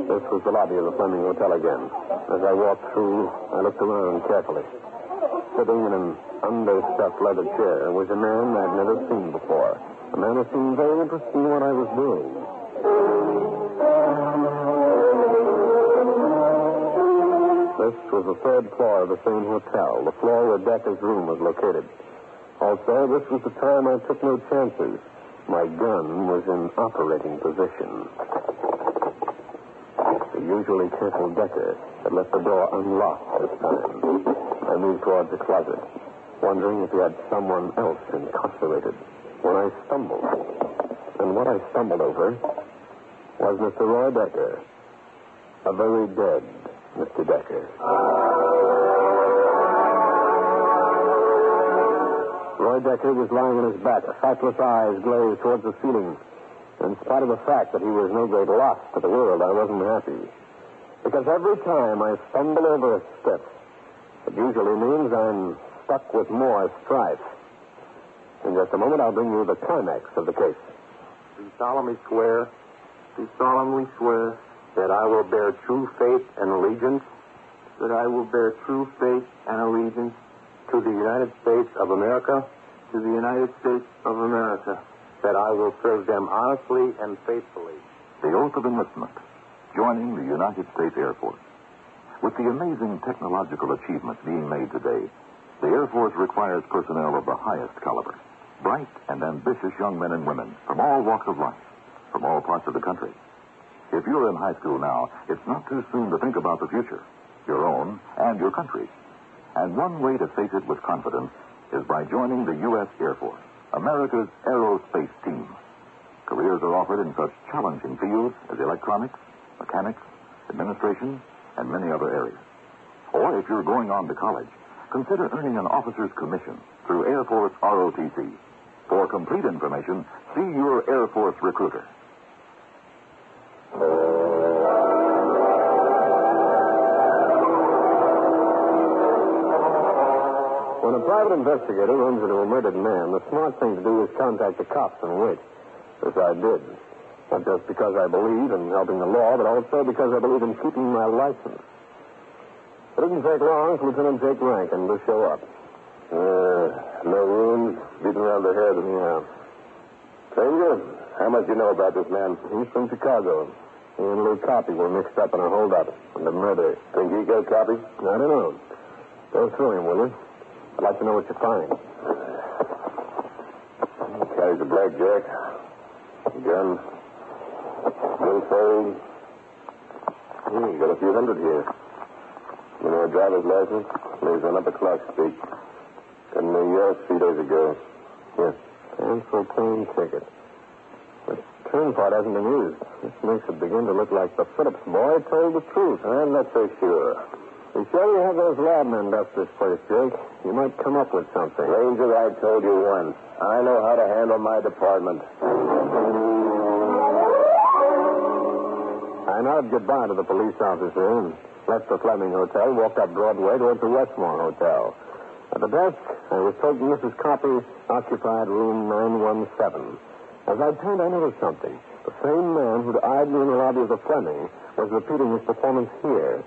This was the lobby of the Fleming Hotel again. As I walked through, I looked around carefully. Sitting in an understuffed leather chair was a man I'd never seen before. A man who seemed very interested in what I was doing. This was the third floor of the same hotel, the floor where Decker's room was located. Also, this was the time I took no chances. My gun was in operating position. The usually careful Decker had left the door unlocked this time. I moved towards the closet, wondering if he had someone else incarcerated, when I stumbled. And what I stumbled over was Mr. Roy Decker, a very dead Mr. Decker. Roy Decker was lying on his back, sightless eyes glazed towards the ceiling. In spite of the fact that he was no great loss to the world, I wasn't happy. Because every time I stumble over a step, it usually means I'm stuck with more strife. In just a moment, I'll bring you the climax of the case. Do solemnly swear that I will bear true faith and allegiance to the United States of America, that I will serve them honestly and faithfully. The oath of enlistment, joining the United States Air Force. With the amazing technological achievements being made today, the Air Force requires personnel of the highest caliber. Bright and ambitious young men and women from all walks of life, from all parts of the country. If you're in high school now, it's not too soon to think about the future, your own and your country's. And one way to face it with confidence is by joining the U.S. Air Force, America's aerospace team. Careers are offered in such challenging fields as electronics, mechanics, administration, and many other areas. Or if you're going on to college, consider earning an officer's commission through Air Force ROTC. For complete information, see your Air Force recruiter. When a private investigator runs into a murdered man, the smart thing to do is contact the cops and wait. As I did. Not just because I believe in helping the law, but also because I believe in keeping my license. It didn't take long for Lieutenant Jake Rankin to show up. No wounds, beaten around the head. Yeah. Grainger, how much do you know about this man? He's from Chicago. He and Lou Copy were mixed up in a holdup and a murder. Think he killed Copy? I don't know. Go through him, will you? I'd like to know what you find. He carries a blackjack, a gun, billfold. Got a few hundred here. You know, a driver's license. Lives on Upper Clark Street. Got in New York 3 days ago. Yes. Cancel plane ticket. The turn part hasn't been used. This makes it begin to look like the Phillips boy told the truth. I'm not so sure. Be sure you have those labmen dust this place, Jake. You might come up with something. Ranger, I told you once. I know how to handle my department. I nodded goodbye to the police officer and left the Fleming Hotel, walked up Broadway towards the Westmore Hotel. At the desk, I was told Mrs. Copy occupied room 917. As I turned, I noticed something. The same man who'd eyed me in the lobby of the Fleming was repeating his performance here.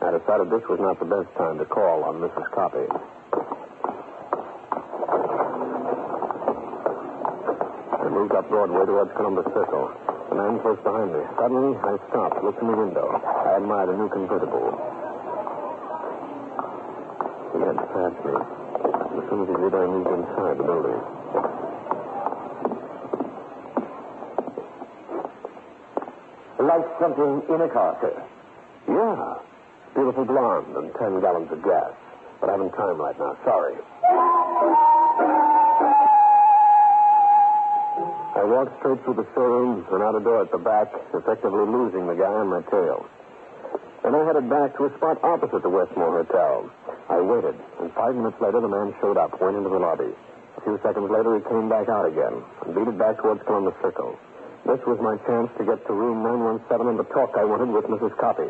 I decided this was not the best time to call on Mrs. Copy. I moved up Broadway towards Columbus Circle. The man close behind me. Suddenly, I stopped, looked in the window. I admired a new convertible. He had passed me. soon as he did, I moved inside the building. Like something in a car, sir? Yeah. Beautiful blonde and 10 gallons of gas. But I haven't time right now. Sorry. I walked straight through the showroom and out a door at the back, effectively losing the guy on my tail. Then I headed back to a spot opposite the Westmore Hotel. I waited, and 5 minutes later, the man showed up, went into the lobby. A few seconds later, he came back out again and beat it back towards Columbus Circle. This was my chance to get to room 917 and the talk I wanted with Mrs. Copy.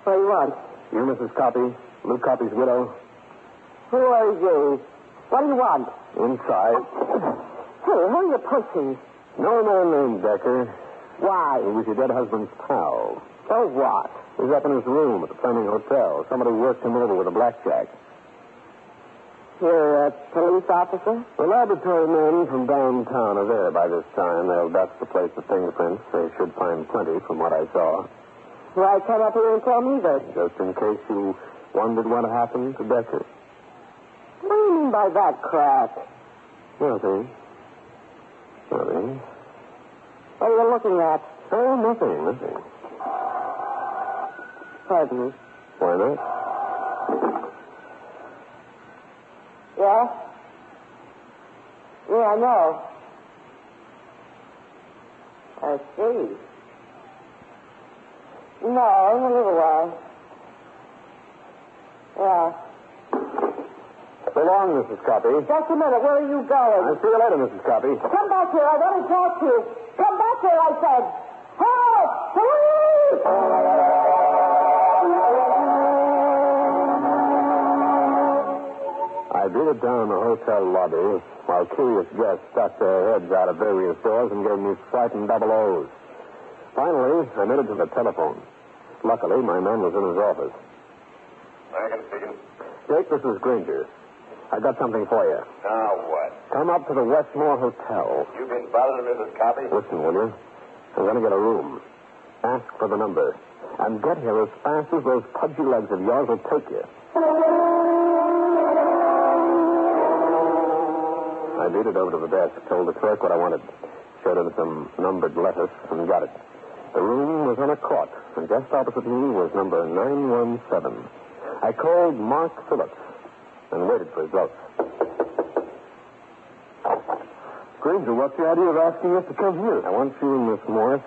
What do you want? You, Mrs. Copy, Lou Copy's widow. Who are you? What do you want? Inside. Hey, who are you punching? No man named Decker. Why? He was your dead husband's pal. So what? He was up in his room at the Fleming Hotel. Somebody worked him over with a blackjack. You're a police officer? The laboratory men from downtown are there by this time. They'll dust the place with fingerprints. They should find plenty from what I saw. Why come up here and tell me this? Just in case you wondered what happened to Decker. What do you mean by that crap? Nothing. Nothing. What are you looking at? Oh, nothing. Pardon me. Why not? Yeah? Yeah, I know. I see. No, in a little while. Yeah. So long, Mrs. Copy. Just a minute. Where are you going? I'll see you later, Mrs. Copy. Come back here. I want to talk to you. Come back here, I said. Help! Police! I beat it down the hotel lobby while curious guests stuck their heads out of various doors and gave me frightened double O's. Finally, I made it to the telephone. Luckily, my man was in his office. Speaking. Jake, this is Grainger. I got something for you. Now what? Come up to the Westmore Hotel. You been bothering Mrs. Copy? Listen, will you? I'm going to get a room. Ask for the number. And get here as fast as those pudgy legs of yours will take you. I beat it over to the desk, told the clerk what I wanted, showed him some numbered letters, and got it. The room was on a court, and just opposite me was number 917. I called Mark Phillips and waited for his results. Grainger, what's the idea of asking us to come here? I want you and Miss Morris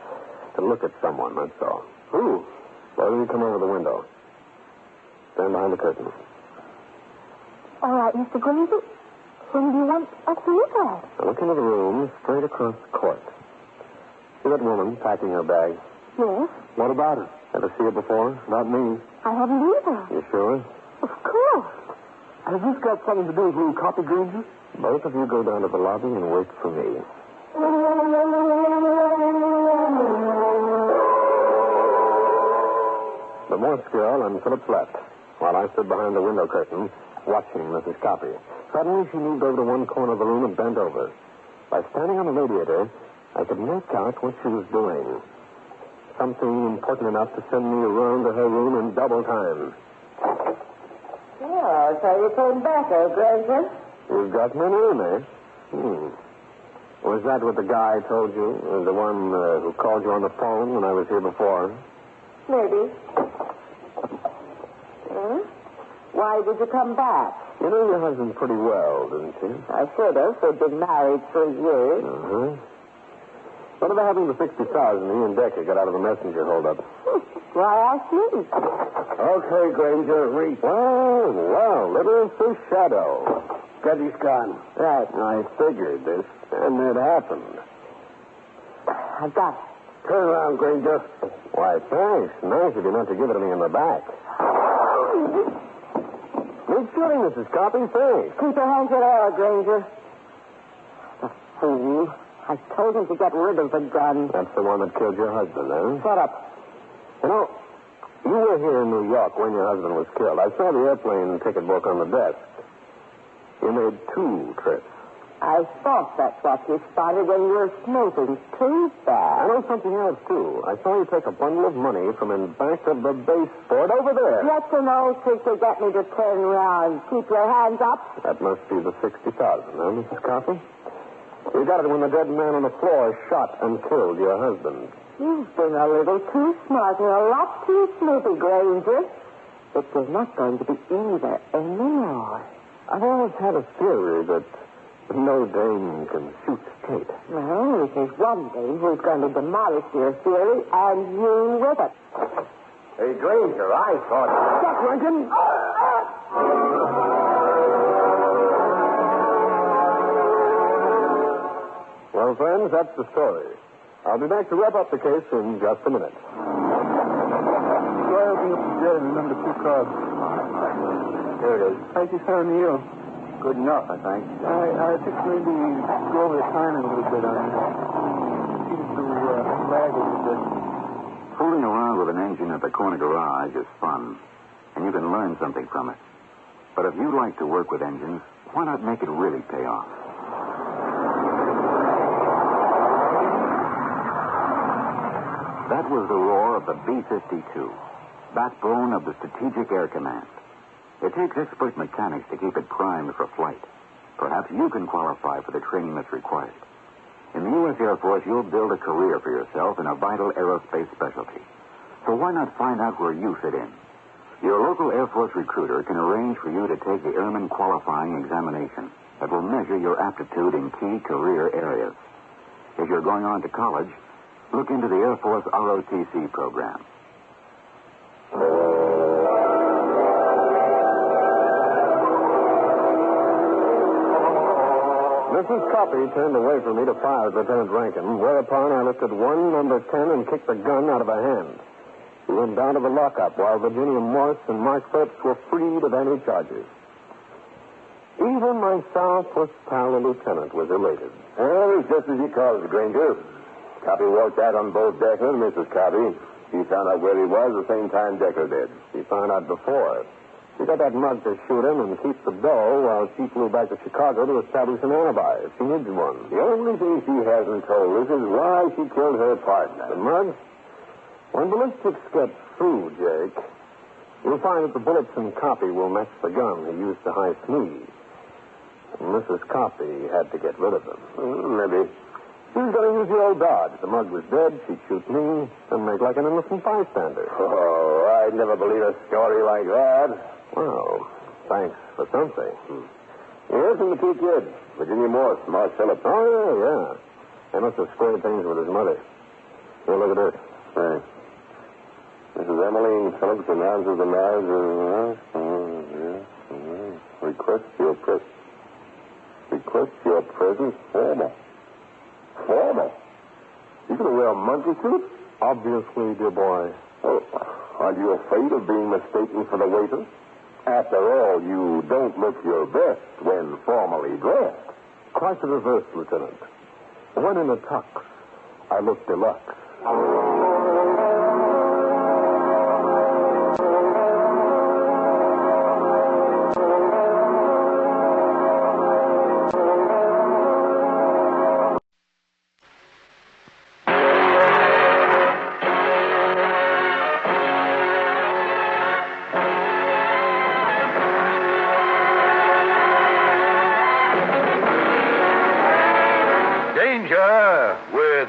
to look at someone, that's all. Who? Why don't you come over the window? Stand behind the curtain. All right, Mr. Grainger. Whom do you want us to look at? Now look into the room straight across the court. See that woman packing her bag? Yes. What about her? Ever see her before? Not me. I haven't either. You sure? Of course. Has this got something to do with Lou Copy, Grainger? Both of you go down to the lobby and wait for me. The Morse girl and Phillips left, while I stood behind the window curtain, watching Mrs. Copy. Suddenly, she moved over to one corner of the room and bent over. By standing on the radiator, I could make out what she was doing. Something important enough to send me around to her room in double time. Oh, so you came back, Grainger? You've got me in, eh? Was that what the guy told you? The one who called you on the phone when I was here before? Maybe. Why did you come back? You know your husband pretty well, didn't you? I should have. They've been married 3 years. Uh-huh. Whatever happened to the $60,000 he and Decker got out of the messenger holdup? Why ask me? Okay, Grainger, reach. Well, little fish shadow. Getty's gone. Right. I figured this, and it happened. I've got it. Turn around, Grainger. Why, thanks. Nice of you not to give it to me in the back. Neat shooting, Mrs. Copy. Thanks. Keep your hands in the air, Grainger. The fool. I told him to get rid of the gun. That's the one that killed your husband, eh? Shut up. You know, you were here in New York when your husband was killed. I saw the airplane ticket book on the desk. You made 2 trips. I thought that's what you spotted when you were smoking. Too bad. I know something else, too. I saw you take a bundle of money from in back of the baseboard over there. That's an old trick to get me to turn around. Keep your hands up. That must be the $60,000, huh, Mrs. Coffey? You got it when the dead man on the floor shot and killed your husband. You've been a little too smart and a lot too snoopy, Grainger. But you're not going to be either anymore. I've always had a theory that no dame can shoot straight. Well, there's one dame who's going to demolish your theory, and you with it. Hey, Grainger, I thought... Stop, Lincoln! Well, friends, that's the story. I'll be back to wrap up the case in just a minute. I'll be up to jail in number 2 car. Here it is. How's your son and you? Good enough, I think. I think maybe go over the timing a little bit on you. Seems to lag a little bit. Fooling around with an engine at the corner garage is fun, and you can learn something from it. But if you like to work with engines, why not make it really pay off? That was the roar of the B-52, backbone of the Strategic Air Command. It takes expert mechanics to keep it primed for flight. Perhaps you can qualify for the training that's required. In the U.S. Air Force, you'll build a career for yourself in a vital aerospace specialty. So why not find out where you fit in? Your local Air Force recruiter can arrange for you to take the Airman Qualifying Examination that will measure your aptitude in key career areas. If you're going on to college, look into the Air Force ROTC program. Mrs. Coffey turned away from me to fire at Lieutenant Rankin, whereupon I lifted one number 10 and kicked the gun out of her hand. He went down to the lockup while Virginia Morse and Mark Phillips were freed of any charges. Even my sourpuss pal, the lieutenant, was elated. Well, it's just as you called it, Grainger. Coffey walked out on both Decker and Mrs. Coffey. He found out where he was the same time Decker did. He found out before. He got that mug to shoot him and keep the dough while she flew back to Chicago to establish an alibi, if she needs one. The only thing she hasn't told us is why she killed her partner. The mug? When ballistics get through, Jake, you'll find that the bullets and copy will match the gun he used to hide me. And Mrs. Coffey had to get rid of them. Maybe. She was going to use the old dodge. If the mug was dead, she'd shoot me and make like an innocent bystander. Oh, I'd never believe a story like that. Well, thanks for something. Yes, and the two kids, Virginia Morse and Mark Phillips. Oh, yeah. They must have squared things with his mother. Here, look at this. Right. Mrs. Emmeline Phillips announces the marriage of... Request your presence formal. Formal? You gonna wear a monkey suit? Obviously, dear boy. Oh, aren't you afraid of being mistaken for the waiter? After all, you don't look your best when formally dressed. Quite the reverse, Lieutenant. When in a tux, I look deluxe.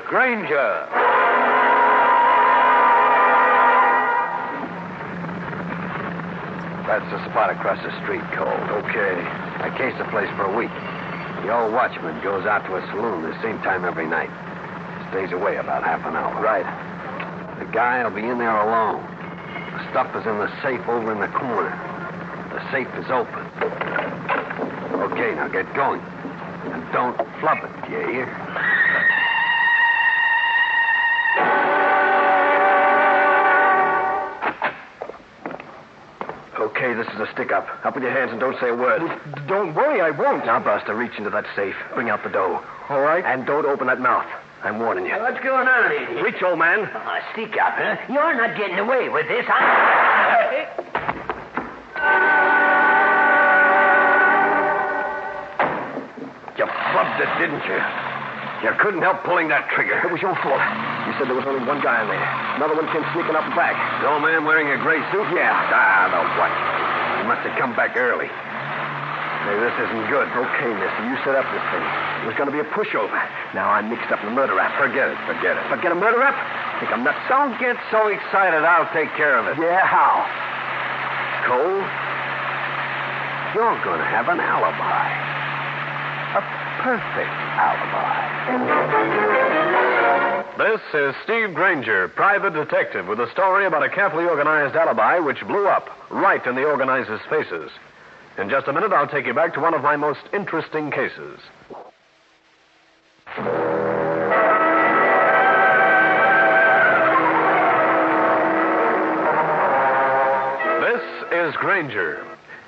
Grainger. That's the spot across the street, Cole. Okay. I cased the place for a week. The old watchman goes out to a saloon the same time every night. Stays away about half an hour. Right. The guy will be in there alone. The stuff is in the safe over in the corner. The safe is open. Okay, now get going. And don't flub it, you hear? Okay, this is a stick-up. Up with your hands and don't say a word. Don't worry, I won't. Now, Buster, reach into that safe. Bring out the dough. All right. And don't open that mouth. I'm warning you. What's going on in here? Reach, old man. Oh, stick-up, huh? You're not getting away with this. You flub didn't you? You couldn't help pulling that trigger. It was your fault. You said there was only one guy in there. Another one came sneaking up back. The old man wearing a gray suit? Yeah. The what? He must have come back early. Hey, this isn't good. Okay, mister, you set up this thing. It was going to be a pushover. Now I'm mixed up in a murder rap. Forget it. Forget a murder rap? Think I'm nuts? Don't get so excited. I'll take care of it. Yeah, how? Cole, you're going to have an alibi. A perfect alibi. This is Steve Grainger, private detective, with a story about a carefully organized alibi which blew up right in the organizers' faces. In just a minute, I'll take you back to one of my most interesting cases. This is Grainger.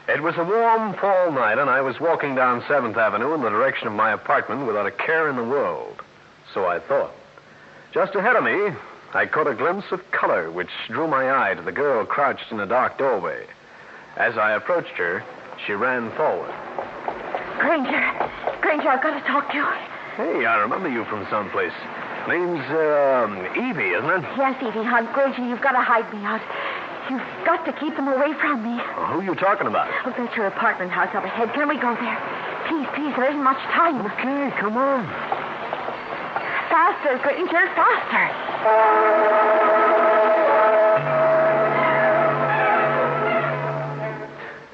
It was a warm fall night, and I was walking down 7th Avenue in the direction of my apartment without a care in the world. So I thought. Just ahead of me, I caught a glimpse of color which drew my eye to the girl crouched in a dark doorway. As I approached her, she ran forward. Grainger, I've got to talk to you. Hey, I remember you from someplace. Name's, Evie, isn't it? Yes, Evie Hunt. Grainger, you've got to hide me out. You've got to keep them away from me. Well, who are you talking about? Look, that's your apartment house up ahead. Can we go there? Please, there isn't much time. Okay, come on. Faster, Grainger, faster.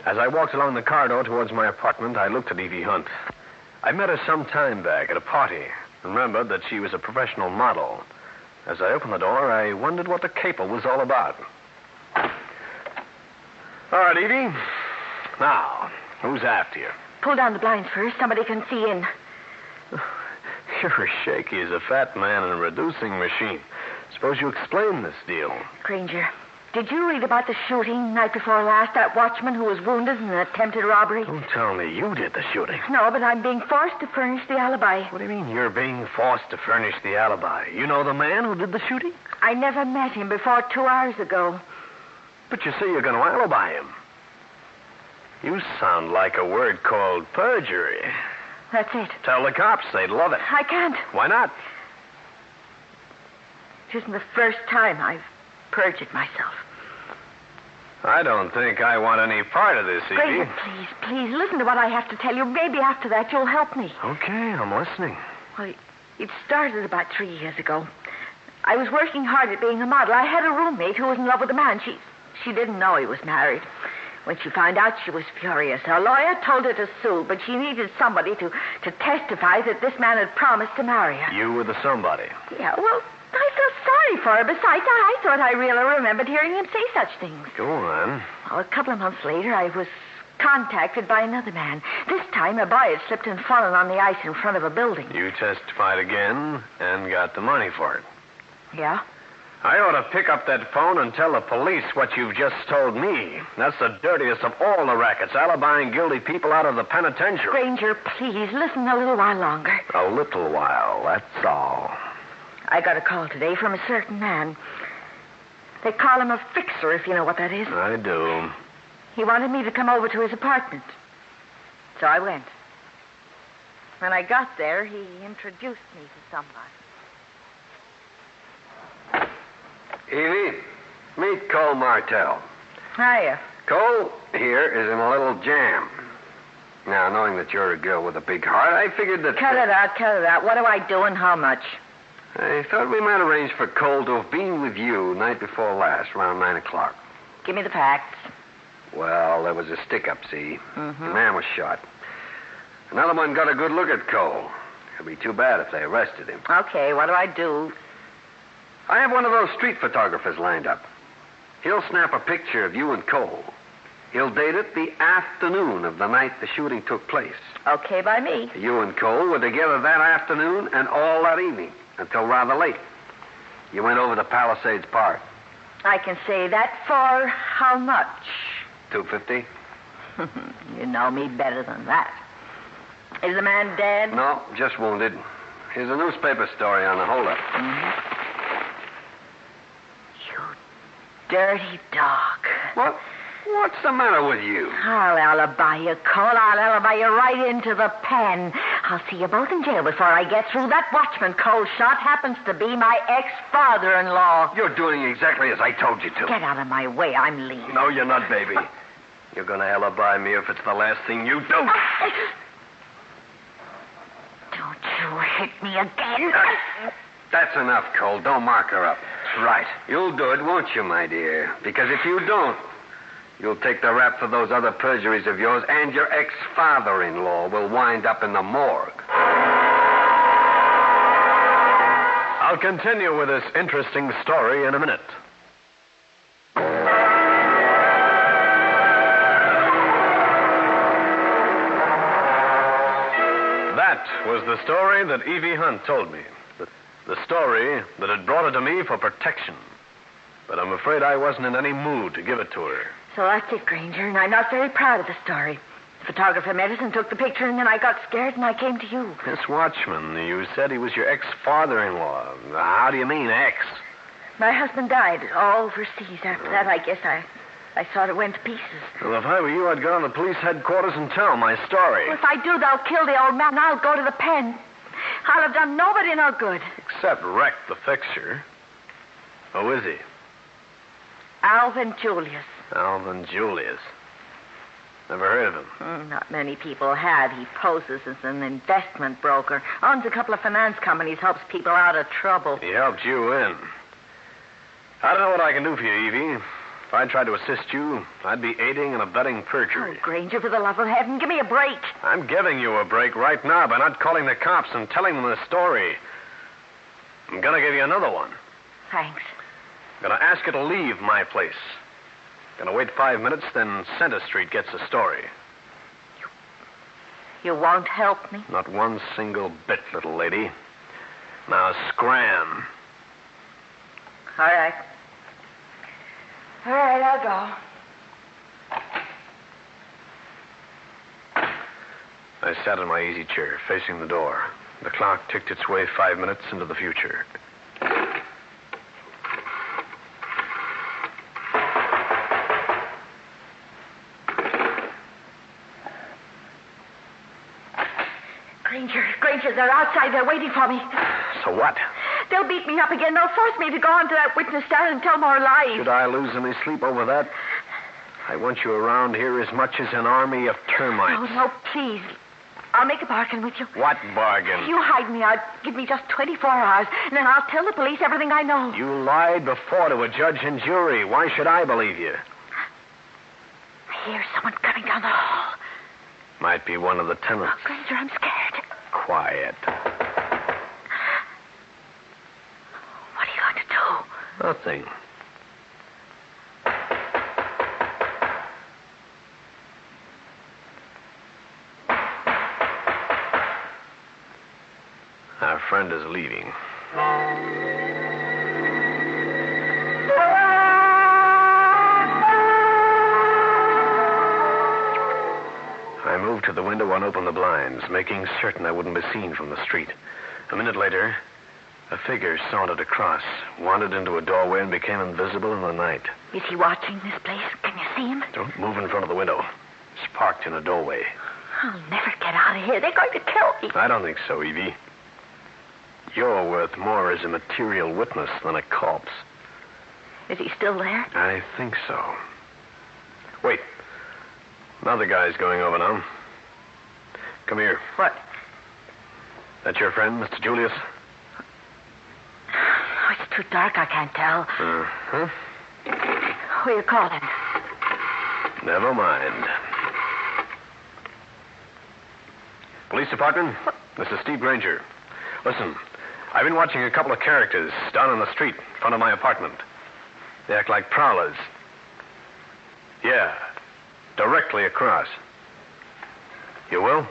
As I walked along the corridor towards my apartment, I looked at Evie Hunt. I met her some time back at a party. Remembered that she was a professional model. As I opened the door, I wondered what the caper was all about. All right, Evie. Now, who's after you? Pull down the blinds first. Somebody can see in. You're as shaky as a fat man in a reducing machine. Suppose you explain this deal. Grainger, did you read about the shooting night before last? That watchman who was wounded in an attempted robbery? Don't tell me you did the shooting. No, but I'm being forced to furnish the alibi. What do you mean you're being forced to furnish the alibi? You know the man who did the shooting? I never met him before 2 hours ago. But you say you're going to alibi him. You sound like a word called perjury. That's it. Tell the cops. They'd love it. I can't. Why not? It isn't the first time I've perjured myself. I don't think I want any part of this, Evie. Grainger, please, listen to what I have to tell you. Maybe after that you'll help me. Okay, I'm listening. Well, it started about 3 years ago. I was working hard at being a model. I had a roommate who was in love with a man. She didn't know he was married. When she found out, she was furious. Her lawyer told her to sue, but she needed somebody to testify that this man had promised to marry her. You were the somebody. Yeah, well, I felt sorry for her. Besides, I thought I really remembered hearing him say such things. Go on. Well, a couple of months later, I was contacted by another man. This time, a boy had slipped and fallen on the ice in front of a building. You testified again and got the money for it. Yeah? I ought to pick up that phone and tell the police what you've just told me. That's the dirtiest of all the rackets, alibying guilty people out of the penitentiary. Grainger, please, listen a little while longer. A little while, that's all. I got a call today from a certain man. They call him a fixer, if you know what that is. I do. He wanted me to come over to his apartment. So I went. When I got there, he introduced me to somebody. Evie, meet Cole Martell. Hiya. Cole here is in a little jam. Now, knowing that you're a girl with a big heart, I figured that... Cut it out. What do I do and how much? I thought we might arrange for Cole to have been with you night before last, around 9 o'clock. Give me the facts. Well, there was a stick-up, see? Mm-hmm. The man was shot. Another one got a good look at Cole. It'd be too bad if they arrested him. Okay, what do I do? I have one of those street photographers lined up. He'll snap a picture of you and Cole. He'll date it the afternoon of the night the shooting took place. Okay by me. You and Cole were together that afternoon and all that evening, until rather late. You went over to Palisades Park. I can say that for how much? $250. You know me better than that. Is the man dead? No, just wounded. Here's a newspaper story on the holdup. Mm-hmm. Dirty dog. What? What's the matter with you? I'll alibi you, Cole. I'll alibi you right into the pen. I'll see you both in jail before I get through. That watchman, cold shot, happens to be my ex-father-in-law. You're doing exactly as I told you to. Get out of my way. I'm leaving. No, you're not, baby. You're going to alibi me if it's the last thing you do. Don't you hit me again. That's enough, Cole. Don't mark her up. Right. You'll do it, won't you, my dear? Because if you don't, you'll take the rap for those other perjuries of yours, and your ex-father-in-law will wind up in the morgue. I'll continue with this interesting story in a minute. That was the story that Evie Hunt told me. The story that had brought her to me for protection. But I'm afraid I wasn't in any mood to give it to her. So that's it, Grainger, and I'm not very proud of the story. The photographer met us and took the picture, and then I got scared and I came to you. This watchman, you said he was your ex-father-in-law. How do you mean, ex? My husband died all overseas. After that, I guess I thought it went to pieces. Well, if I were you, I'd go to the police headquarters and tell my story. Well, if I do, they'll kill the old man, and I'll go to the pen. I'll have done nobody no good. Except wreck the fixture. Who is he? Alvin Julius. Alvin Julius. Never heard of him. Not many people have. He poses as an investment broker. Owns a couple of finance companies, helps people out of trouble. He helped you in. I don't know what I can do for you, Evie. If I tried to assist you, I'd be aiding and abetting perjury. Oh, Grainger, for the love of heaven, give me a break. I'm giving you a break right now by not calling the cops and telling them the story. I'm going to give you another one. Thanks. I'm going to ask you to leave my place. Going to wait 5 minutes, then Center Street gets the story. You won't help me? Not one single bit, little lady. Now, scram. All right. All right, I'll go. I sat in my easy chair, facing the door. The clock ticked its way 5 minutes into the future. Grainger, they're outside. They're waiting for me. So what? They'll beat me up again. They'll force me to go on to that witness stand and tell more lies. Should I lose any sleep over that? I want you around here as much as an army of termites. No, please. I'll make a bargain with you. What bargain? You hide me out. Give me just 24 hours, and then I'll tell the police everything I know. You lied before to a judge and jury. Why should I believe you? I hear someone coming down the hall. Might be one of the tenants. Oh, Grainger, I'm scared. Quiet. What are you going to do? Nothing. Our friend is leaving. I moved to the window and opened the blinds, making certain I wouldn't be seen from the street. A minute later, a figure sauntered across, wandered into a doorway, and became invisible in the night. Is he watching this place? Can you see him? Don't move in front of the window. He's parked in a doorway. I'll never get out of here. They're going to kill me. I don't think so, Evie. You're worth more as a material witness than a corpse. Is he still there? I think so. Wait. Another guy's going over now. Come here. What? That your friend, Mr. Julius? Oh, it's too dark. I can't tell. Uh-huh. Who are you calling? Never mind. Police department? This is Steve Grainger. Listen, I've been watching a couple of characters down on the street in front of my apartment. They act like prowlers. Yeah, directly across. You will?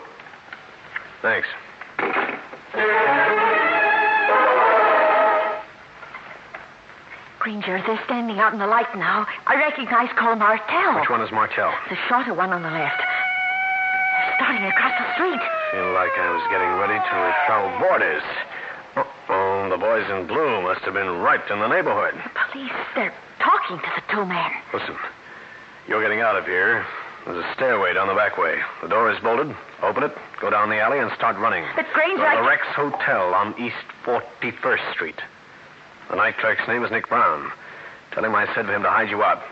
Thanks. Grainger, they're standing out in the light now. I recognize Cole Martell. Which one is Martell? The shorter one on the left. They're starting across the street. Feel like I was getting ready to travel borders. Uh-oh, the boys in blue must have been right in the neighborhood. The police, they're talking to the two men. Listen, you're getting out of here. There's a stairway down the back way. The door is bolted. Open it, go down the alley, and start running. But Grainger, Go to the Rex Hotel on East 41st Street. The night clerk's name is Nick Brown. Tell him I said for him to hide you out.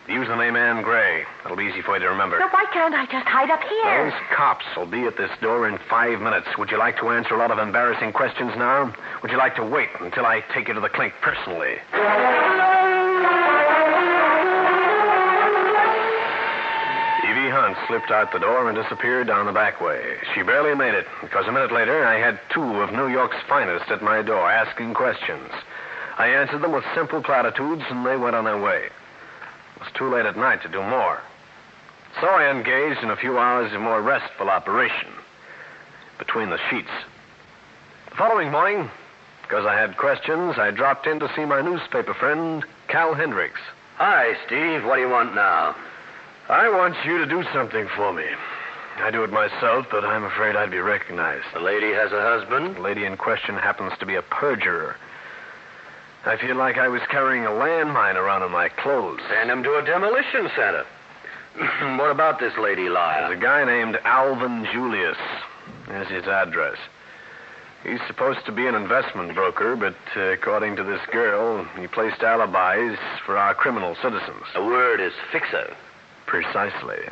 Use the name Ann Gray. That'll be easy for you to remember. So why can't I just hide up here? Those cops will be at this door in 5 minutes. Would you like to answer a lot of embarrassing questions now? Would you like to wait until I take you to the clink personally? Evie Hunt slipped out the door and disappeared down the back way. She barely made it, because a minute later I had 2 of New York's finest at my door asking questions. I answered them with simple platitudes, and they went on their way. It was too late at night to do more. So I engaged in a few hours of more restful operation between the sheets. The following morning, because I had questions, I dropped in to see my newspaper friend, Cal Hendricks. Hi, Steve. What do you want now? I want you to do something for me. I do it myself, but I'm afraid I'd be recognized. The lady has a husband? The lady in question happens to be a perjurer. I feel like I was carrying a landmine around in my clothes. Send him to a demolition center. What about this lady liar? There's a guy named Alvin Julius. Here's his address. He's supposed to be an investment broker, but according to this girl, he placed alibis for our criminal citizens. The word is fixer. Precisely.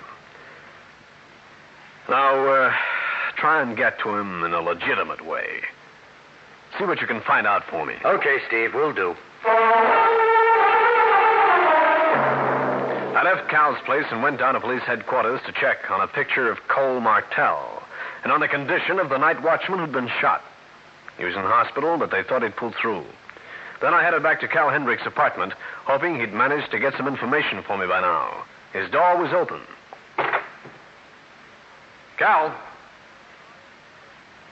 Now, try and get to him in a legitimate way. See what you can find out for me. Okay, Steve, we'll do. I left Cal's place and went down to police headquarters to check on a picture of Cole Martell and on the condition of the night watchman who'd been shot. He was in hospital, but they thought he'd pulled through. Then I headed back to Cal Hendricks' apartment, hoping he'd managed to get some information for me by now. His door was open. Cal?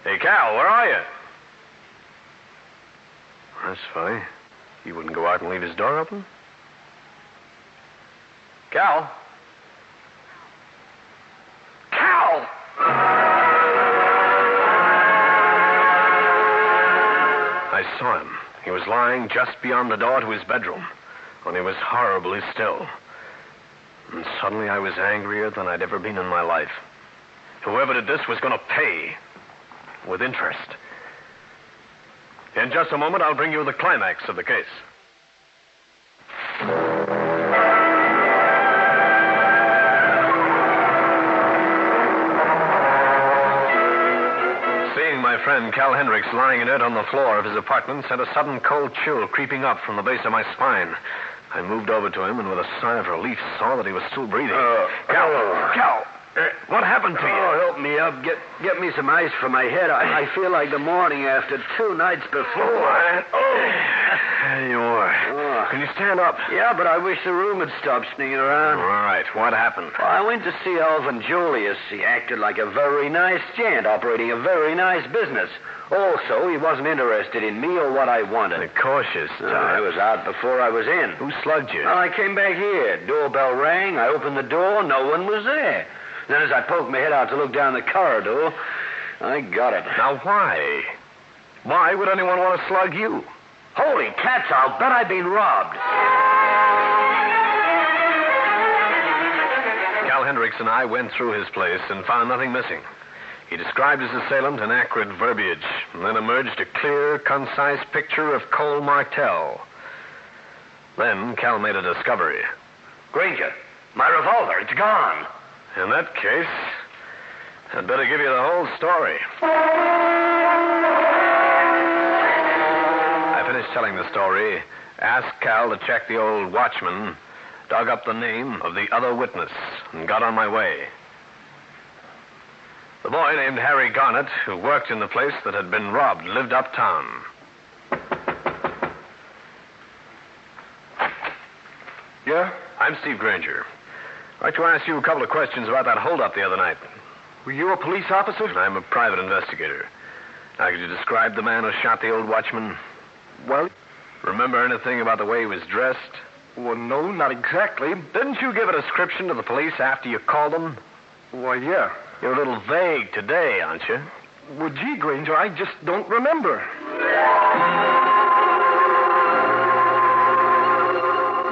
Hey, Cal, where are you? That's funny. He wouldn't go out and leave his door open? Cal? Cal! I saw him. He was lying just beyond the door to his bedroom, and he was horribly still. And suddenly I was angrier than I'd ever been in my life. Whoever did this was going to pay with interest. In just a moment, I'll bring you the climax of the case. Seeing my friend Cal Hendricks lying inert on the floor of his apartment sent a sudden cold chill creeping up from the base of my spine. I moved over to him and with a sigh of relief saw that he was still breathing. Cal, what happened to you? Oh, help me up. Get me some ice for my head. I feel like the morning after 2 nights before. There you are. Oh. Can you stand up? Yeah, but I wish the room had stopped sneaking around. All right. What happened? Well, I went to see Alvin Julius. He acted like a very nice gent, operating a very nice business. Also, he wasn't interested in me or what I wanted. The cautious type. I was out before I was in. Who slugged you? Well, I came back here. Doorbell rang. I opened the door. No one was there. Then as I poked my head out to look down the corridor, I got it. Now, why? Why would anyone want to slug you? Holy cats, I'll bet I've been robbed. Cal Hendricks and I went through his place and found nothing missing. He described his assailant in acrid verbiage, and then emerged a clear, concise picture of Cole Martell. Then Cal made a discovery. Grainger, my revolver, it's gone. In that case, I'd better give you the whole story. I finished telling the story, asked Cal to check the old watchman, dug up the name of the other witness, and got on my way. The boy named Harry Garnett, who worked in the place that had been robbed, lived uptown. Yeah? I'm Steve Grainger. I'd like to ask you a couple of questions about that holdup the other night. Were you a police officer? I'm a private investigator. Now, could you describe the man who shot the old watchman? Well, remember anything about the way he was dressed? Well, no, not exactly. Didn't you give a description to the police after you called them? Why, yeah. You're a little vague today, aren't you? Well, gee, Grainger, I just don't remember.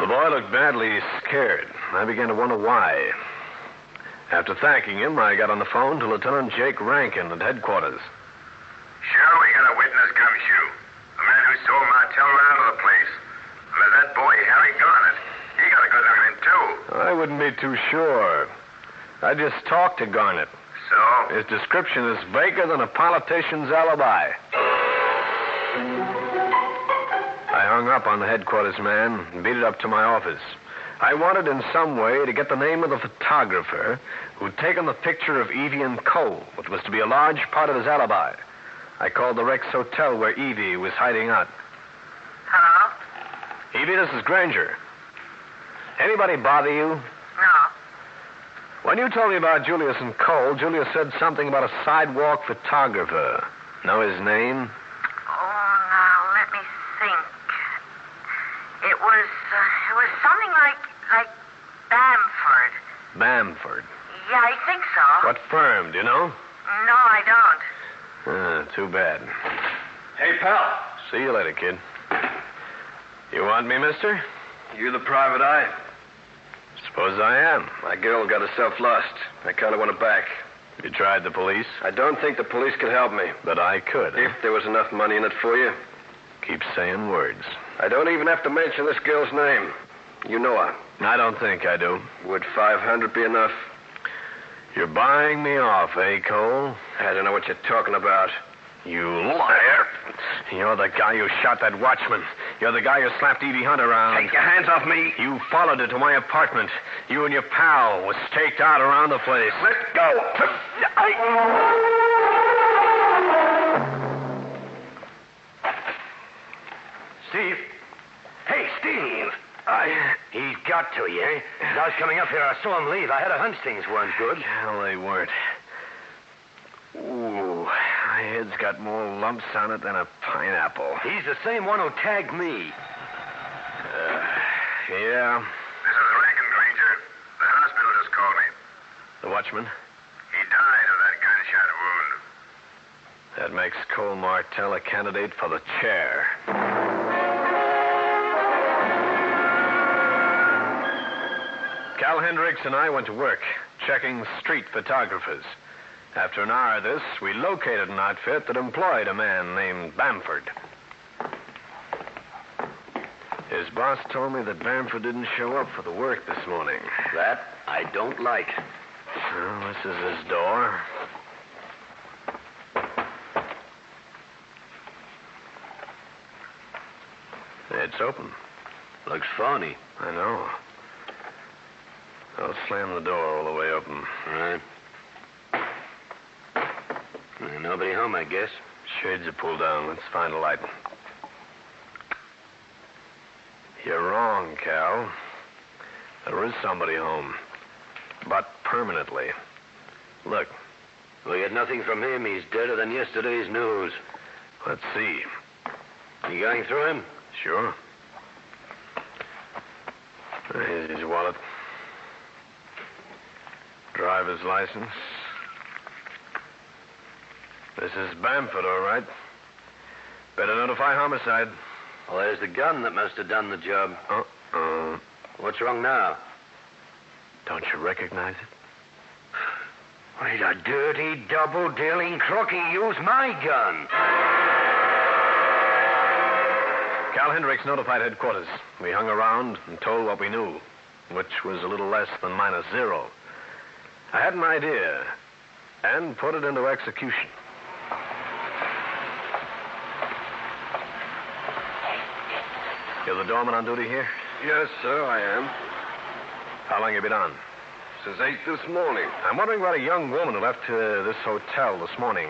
The boy looked badly scared. I began to wonder why. After thanking him, I got on the phone to Lieutenant Jake Rankin at headquarters. Sure, we got a witness come shoot. The man who sold Martell out of the place. And there's that boy, Harry Garnett. He got a good line, too. I wouldn't be too sure. I just talked to Garnett. So? His description is vaguer than a politician's alibi. I hung up on the headquarters man and beat it up to my office. I wanted in some way to get the name of the photographer who'd taken the picture of Evie and Cole, which was to be a large part of his alibi. I called the Rex Hotel where Evie was hiding out. Hello? Evie, this is Grainger. Anybody bother you? No. When you told me about Julius and Cole, Julius said something about a sidewalk photographer. Know his name? Oh, now, let me think. It was something like Bamford. Bamford? Yeah, I think so. What firm, do you know? No, I don't. Too bad. Hey, pal. See you later, kid. You want me, mister? You the private eye? Suppose I am. My girl got herself lost. I kind of want her back. You tried the police? I don't think the police could help me. But I could. If there was enough money in it for you. Keep saying words. I don't even have to mention this girl's name. You know her. I don't think I do. Would 500 be enough? You're buying me off, eh, Cole? I don't know what you're talking about. You liar. You're the guy who shot that watchman. You're the guy who slapped Evie Hunt around. Take your hands off me. You followed her to my apartment. You and your pal was staked out around the place. Let go. Steve. Hey, Steve. He got to you, eh? As I was coming up here, I saw him leave. I had a hunch things weren't good. Hell, they weren't. Ooh, my head's got more lumps on it than a pineapple. He's the same one who tagged me. Yeah. This is Rankin, Grainger. The hospital just called me. The watchman? He died of that gunshot wound. That makes Cole Martell a candidate for the chair. Cal Hendricks and I went to work, checking street photographers. After an hour of this, we located an outfit that employed a man named Bamford. His boss told me that Bamford didn't show up for the work this morning. That I don't like. Well, this is his door. It's open. Looks phony. I know. I'll slam the door all the way open. All right. Nobody home, I guess. Shades are pulled down. Let's find a light. You're wrong, Cal. There is somebody home. But permanently. Look. We get nothing from him. He's deader than yesterday's news. Let's see. You going through him? Sure. Here's his wallet. Driver's license. This is Bamford, all right. Better notify homicide. Well, there's the gun that must have done the job. Uh-uh. What's wrong now? Don't you recognize it? He's a dirty, double-dealing crook. He used my gun. Cal Hendricks notified headquarters. We hung around and told what we knew, which was a little less than -0. I had an idea and put it into execution. You're the doorman on duty here? Yes, sir, I am. How long you been on? Since 8 this morning. I'm wondering about a young woman who left this hotel this morning.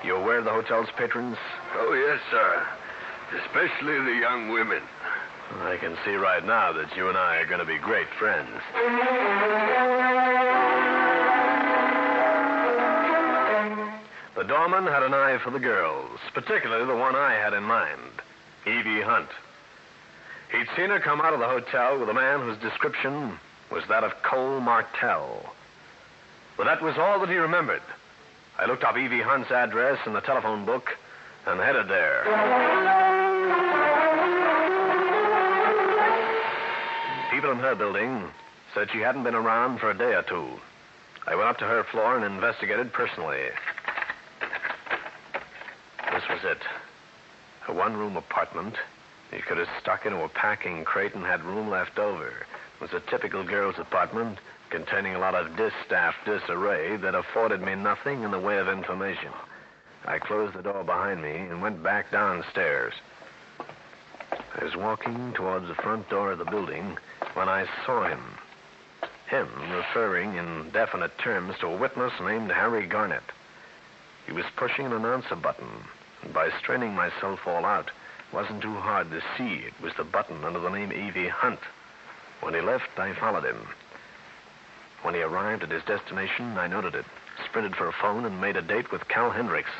You aware of the hotel's patrons? Oh, yes, sir. Especially the young women. I can see right now that you and I are going to be great friends. The doorman had an eye for the girls, particularly the one I had in mind, Evie Hunt. He'd seen her come out of the hotel with a man whose description was that of Cole Martell. But that was all that he remembered. I looked up Evie Hunt's address in the telephone book and headed there. People in her building said she hadn't been around for a day or two. I went up to her floor and investigated personally. This was it. A one-room apartment. You could have stuck into a packing crate and had room left over. It was a typical girl's apartment containing a lot of distaff disarray that afforded me nothing in the way of information. I closed the door behind me and went back downstairs. I was walking towards the front door of the building when I saw him. Him referring in definite terms to a witness named Harry Garnett. He was pushing an announcer button, and by straining myself all out, it wasn't too hard to see it was the button under the name Evie Hunt. When he left, I followed him. When he arrived at his destination, I noted it, sprinted for a phone, and made a date with Cal Hendricks.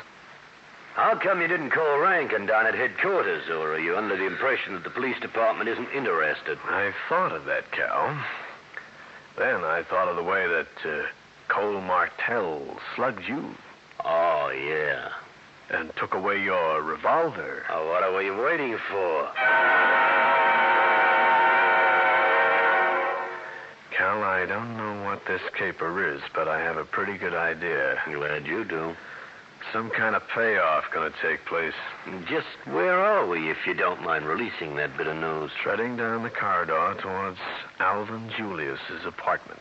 How come you didn't call Rankin down at headquarters, or are you under the impression that the police department isn't interested? I thought of that, Cal. Then I thought of the way that Cole Martell slugged you. Oh, yeah. And took away your revolver. Oh, what were you waiting for? Cal, I don't know what this caper is, but I have a pretty good idea. Glad you do. Some kind of payoff gonna take place. Just where are we, if you don't mind releasing that bit of news? Treading down the corridor towards Alvin Julius's apartment.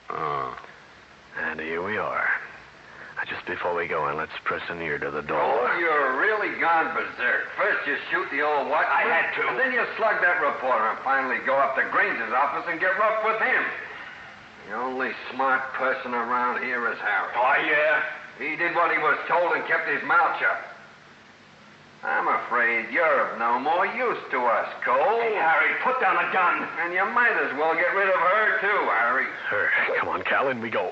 Oh. And here we are. Just before we go in, let's press an ear to the door. Oh, you're really gone berserk. First you shoot the old what? I had to. And then you slug that reporter and finally go up to Grainger's office and get rough with him. The only smart person around here is Harry. Oh, yeah? He did what he was told and kept his mouth shut. I'm afraid you're of no more use to us, Cole. Hey, Harry, put down a gun. And you might as well get rid of her, too, Harry. Her. Come on, Cal, in we go.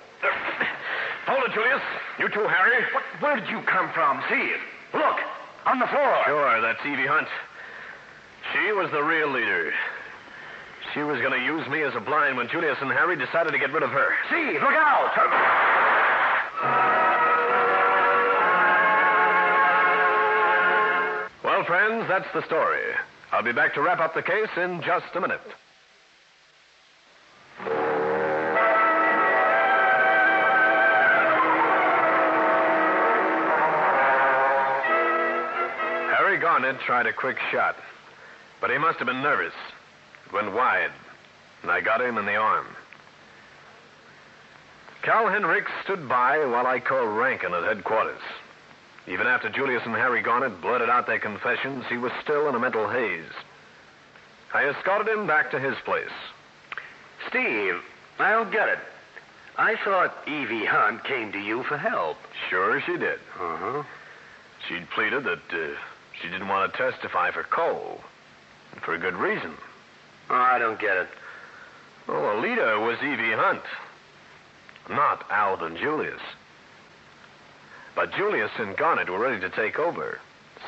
Hold it, Julius. You too, Harry. Where did you come from? See it. Look, on the floor. Sure, that's Evie Hunt. She was the real leader. She was going to use me as a blind when Julius and Harry decided to get rid of her. See, look out. Well, friends, that's the story. I'll be back to wrap up the case in just a minute. Harry Garnett tried a quick shot, but he must have been nervous. It went wide, and I got him in the arm. Cal Hendricks stood by while I called Rankin at headquarters. Even after Julius and Harry Garnett blurted out their confessions, he was still in a mental haze. I escorted him back to his place. Steve, I don't get it. I thought Evie Hunt came to you for help. Sure she did. Uh-huh. She'd pleaded that she didn't want to testify for Cole. And for a good reason. Oh, I don't get it. Well, the leader was Evie Hunt, not Alvin Julius. But Julius and Garnett were ready to take over,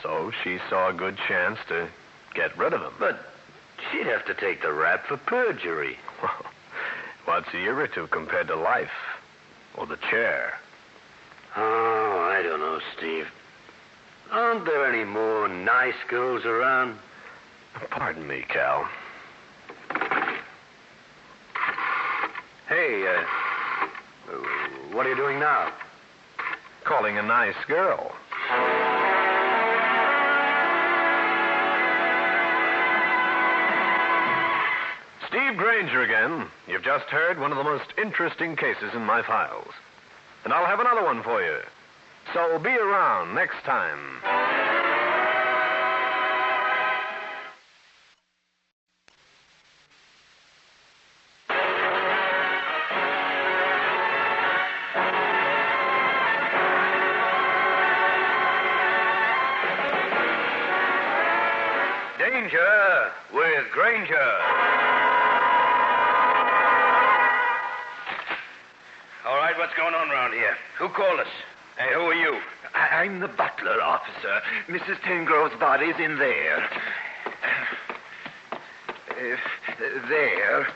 so she saw a good chance to get rid of him. But she'd have to take the rap for perjury. What's a year or two compared to life? Or the chair? Oh, I don't know, Steve. Aren't there any more nice girls around? Pardon me, Cal. Hey, what are you doing now? Calling a nice girl. Steve Grainger again. You've just heard one of the most interesting cases in my files. And I'll have another one for you. So be around next time. Danger with Grainger. All right, what's going on around here? Who called us? Hey, who are you? I'm the butler, officer. Mrs. Tengrove's body's in there. There.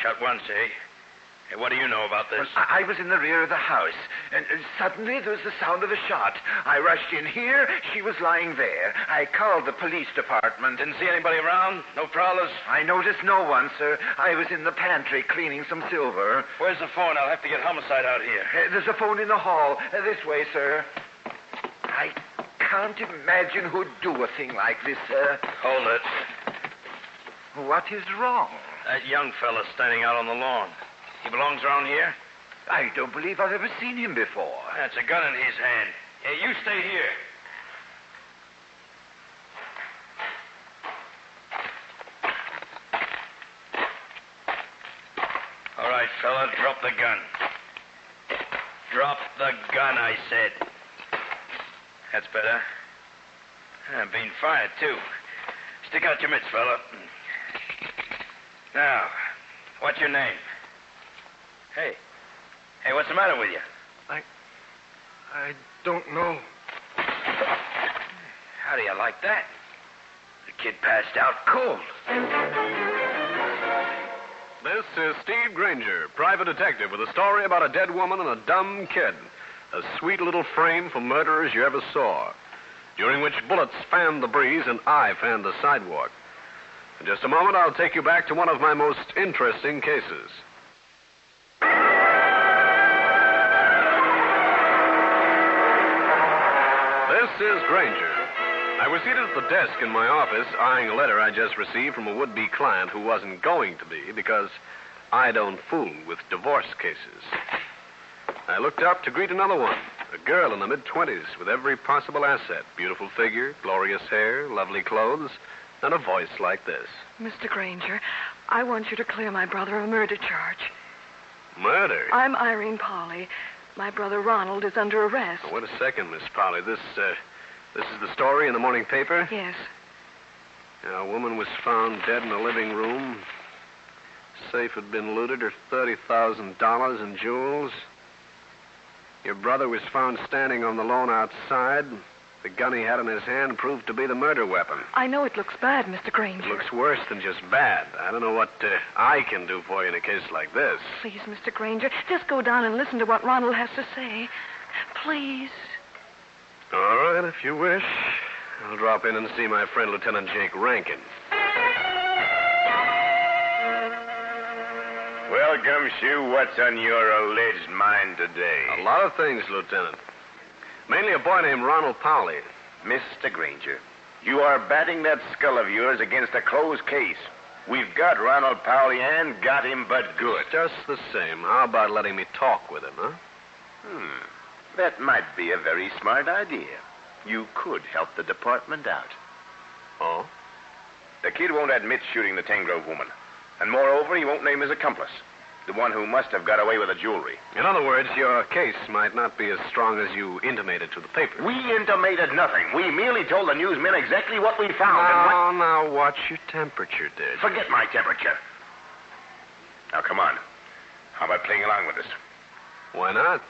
Shot once, eh? Hey, what do you know about this? Well, I was in the rear of the house, and suddenly there was the sound of a shot. I rushed in here. She was lying there. I called the police department. Didn't see anybody around? No prowlers? I noticed no one, sir. I was in the pantry cleaning some silver. Where's the phone? I'll have to get homicide out here. There's a phone in the hall. This way, sir. I can't imagine who'd do a thing like this, sir. Hold it. What is wrong? That young fella standing out on the lawn. He belongs around here? I don't believe I've ever seen him before. That's a gun in his hand. Hey, you stay here. All right, fella, drop the gun. Drop the gun, I said. That's better. Being fired, too. Stick out your mitts, fella. Now, what's your name? Hey, what's the matter with you? I don't know. How do you like that? The kid passed out cold. This is Steve Grainger, private detective, with a story about a dead woman and a dumb kid. A sweet little frame for murderers you ever saw, during which bullets fanned the breeze and I fanned the sidewalk. In just a moment, I'll take you back to one of my most interesting cases. This is Grainger. I was seated at the desk in my office, eyeing a letter I just received from a would-be client who wasn't going to be, because I don't fool with divorce cases. I looked up to greet another one, a girl in the mid-20s with every possible asset, beautiful figure, glorious hair, lovely clothes, and a voice like this. Mr. Grainger, I want you to clear my brother of a murder charge. Murder? I'm Irene Pauli. My brother Ronald is under arrest. Oh, wait a second, Miss Pauli. This is the story in the morning paper? Yes. A woman was found dead in a living room. Safe had been looted, her $30,000 in jewels. Your brother was found standing on the lawn outside. The gun he had in his hand proved to be the murder weapon. I know it looks bad, Mr. Grainger. It looks worse than just bad. I don't know what I can do for you in a case like this. Please, Mr. Grainger, just go down and listen to what Ronald has to say. Please. All right, if you wish. I'll drop in and see my friend Lieutenant Jake Rankin. Well, Gumshoe, what's on your alleged mind today? A lot of things, Lieutenant. Mainly a boy named Ronald Pauli. Mr. Grainger, you are batting that skull of yours against a closed case. We've got Ronald Pauli and got him but good. Just the same. How about letting me talk with him, huh? That might be a very smart idea. You could help the department out. Oh? The kid won't admit shooting the Tangrove woman. And moreover, he won't name his accomplice. The one who must have got away with the jewelry. In other words, your case might not be as strong as you intimated to the paper. We intimated nothing. We merely told the newsmen exactly what we found. Now, watch your temperature, Dick. Forget my temperature. Now, come on. How about playing along with us? Why not?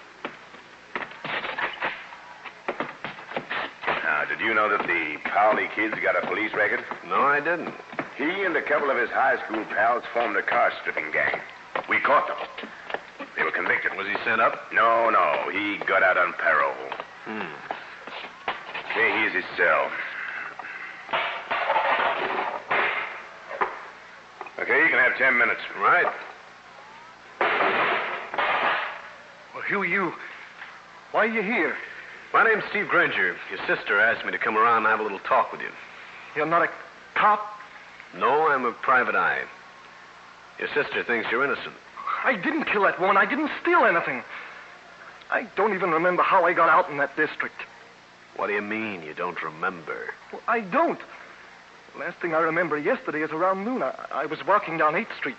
Now, did you know that the Pauli kid's got a police record? No, I didn't. He and a couple of his high school pals formed a car-stripping gang. We caught them. They were convicted. Was he sent up? No. He got out on parole. Okay, here's his cell. Okay, you can have 10 minutes. Right. Well, who are you? Why are you here? My name's Steve Grainger. Your sister asked me to come around and have a little talk with you. You're not a cop? No, I'm a private eye. Your sister thinks you're innocent. I didn't kill that woman. I didn't steal anything. I don't even remember how I got out in that district. What do you mean you don't remember? Well, I don't. The last thing I remember yesterday is around noon. I was walking down 8th Street.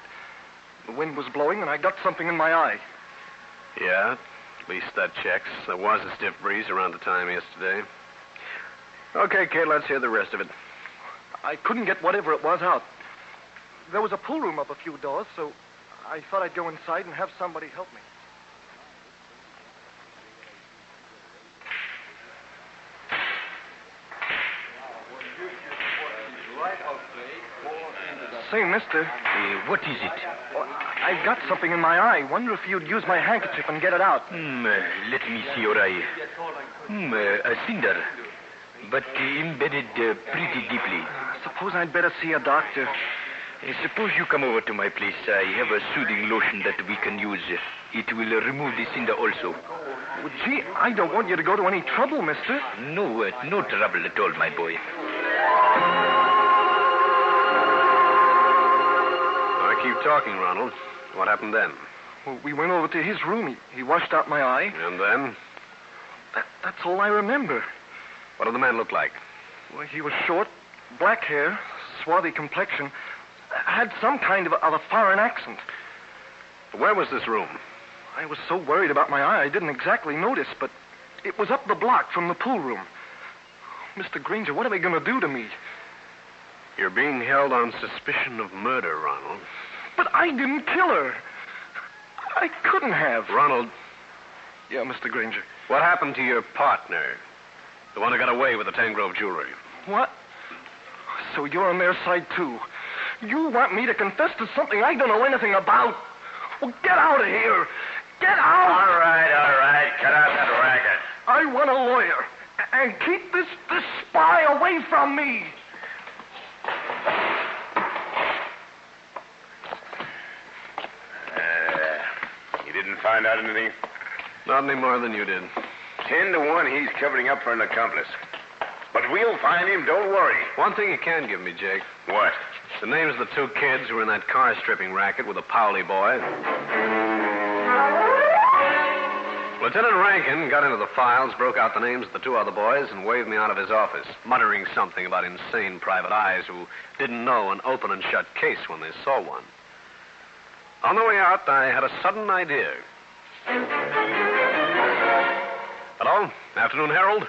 The wind was blowing, and I got something in my eye. Yeah, at least that checks. There was a stiff breeze around the time yesterday. Okay, kid, let's hear the rest of it. I couldn't get whatever it was out. There was a pool room up a few doors, so I thought I'd go inside and have somebody help me. Say, mister. What is it? I've got something in my eye. Wonder if you'd use my handkerchief and get it out. Let me see your eye. A cinder, but embedded pretty deeply. Suppose I'd better see a doctor. Suppose you come over to my place. I have a soothing lotion that we can use. It will remove the cinder also. Well, gee, I don't want you to go to any trouble, mister. No trouble at all, my boy. Keep talking, Ronald. What happened then? Well, we went over to his room. He washed out my eye. And then? That's all I remember. What did the man look like? Well, he was short, black hair, swarthy complexion, had some kind of a foreign accent. Where was this room? I was so worried about my eye, I didn't exactly notice, but it was up the block from the pool room. Mr. Grainger, what are they going to do to me? You're being held on suspicion of murder, Ronald. But I didn't kill her. I couldn't have. Ronald. Yeah, Mr. Grainger. What happened to your partner? The one who got away with the Tangrove jewelry. What? So you're on their side, too. You want me to confess to something I don't know anything about? Well, get out of here. Get out. All right. Cut out that racket. I want a lawyer. And keep this spy away from me. You didn't find out anything? Not any more than you did. 10 to 1, he's covering up for an accomplice. But we'll find him, don't worry. One thing you can give me, Jake. What? The names of the two kids who were in that car stripping racket with the Paula boy. Lieutenant Rankin got into the files, broke out the names of the two other boys, and waved me out of his office, muttering something about insane private eyes who didn't know an open and shut case when they saw one. On the way out, I had a sudden idea. Hello? Afternoon, Herald?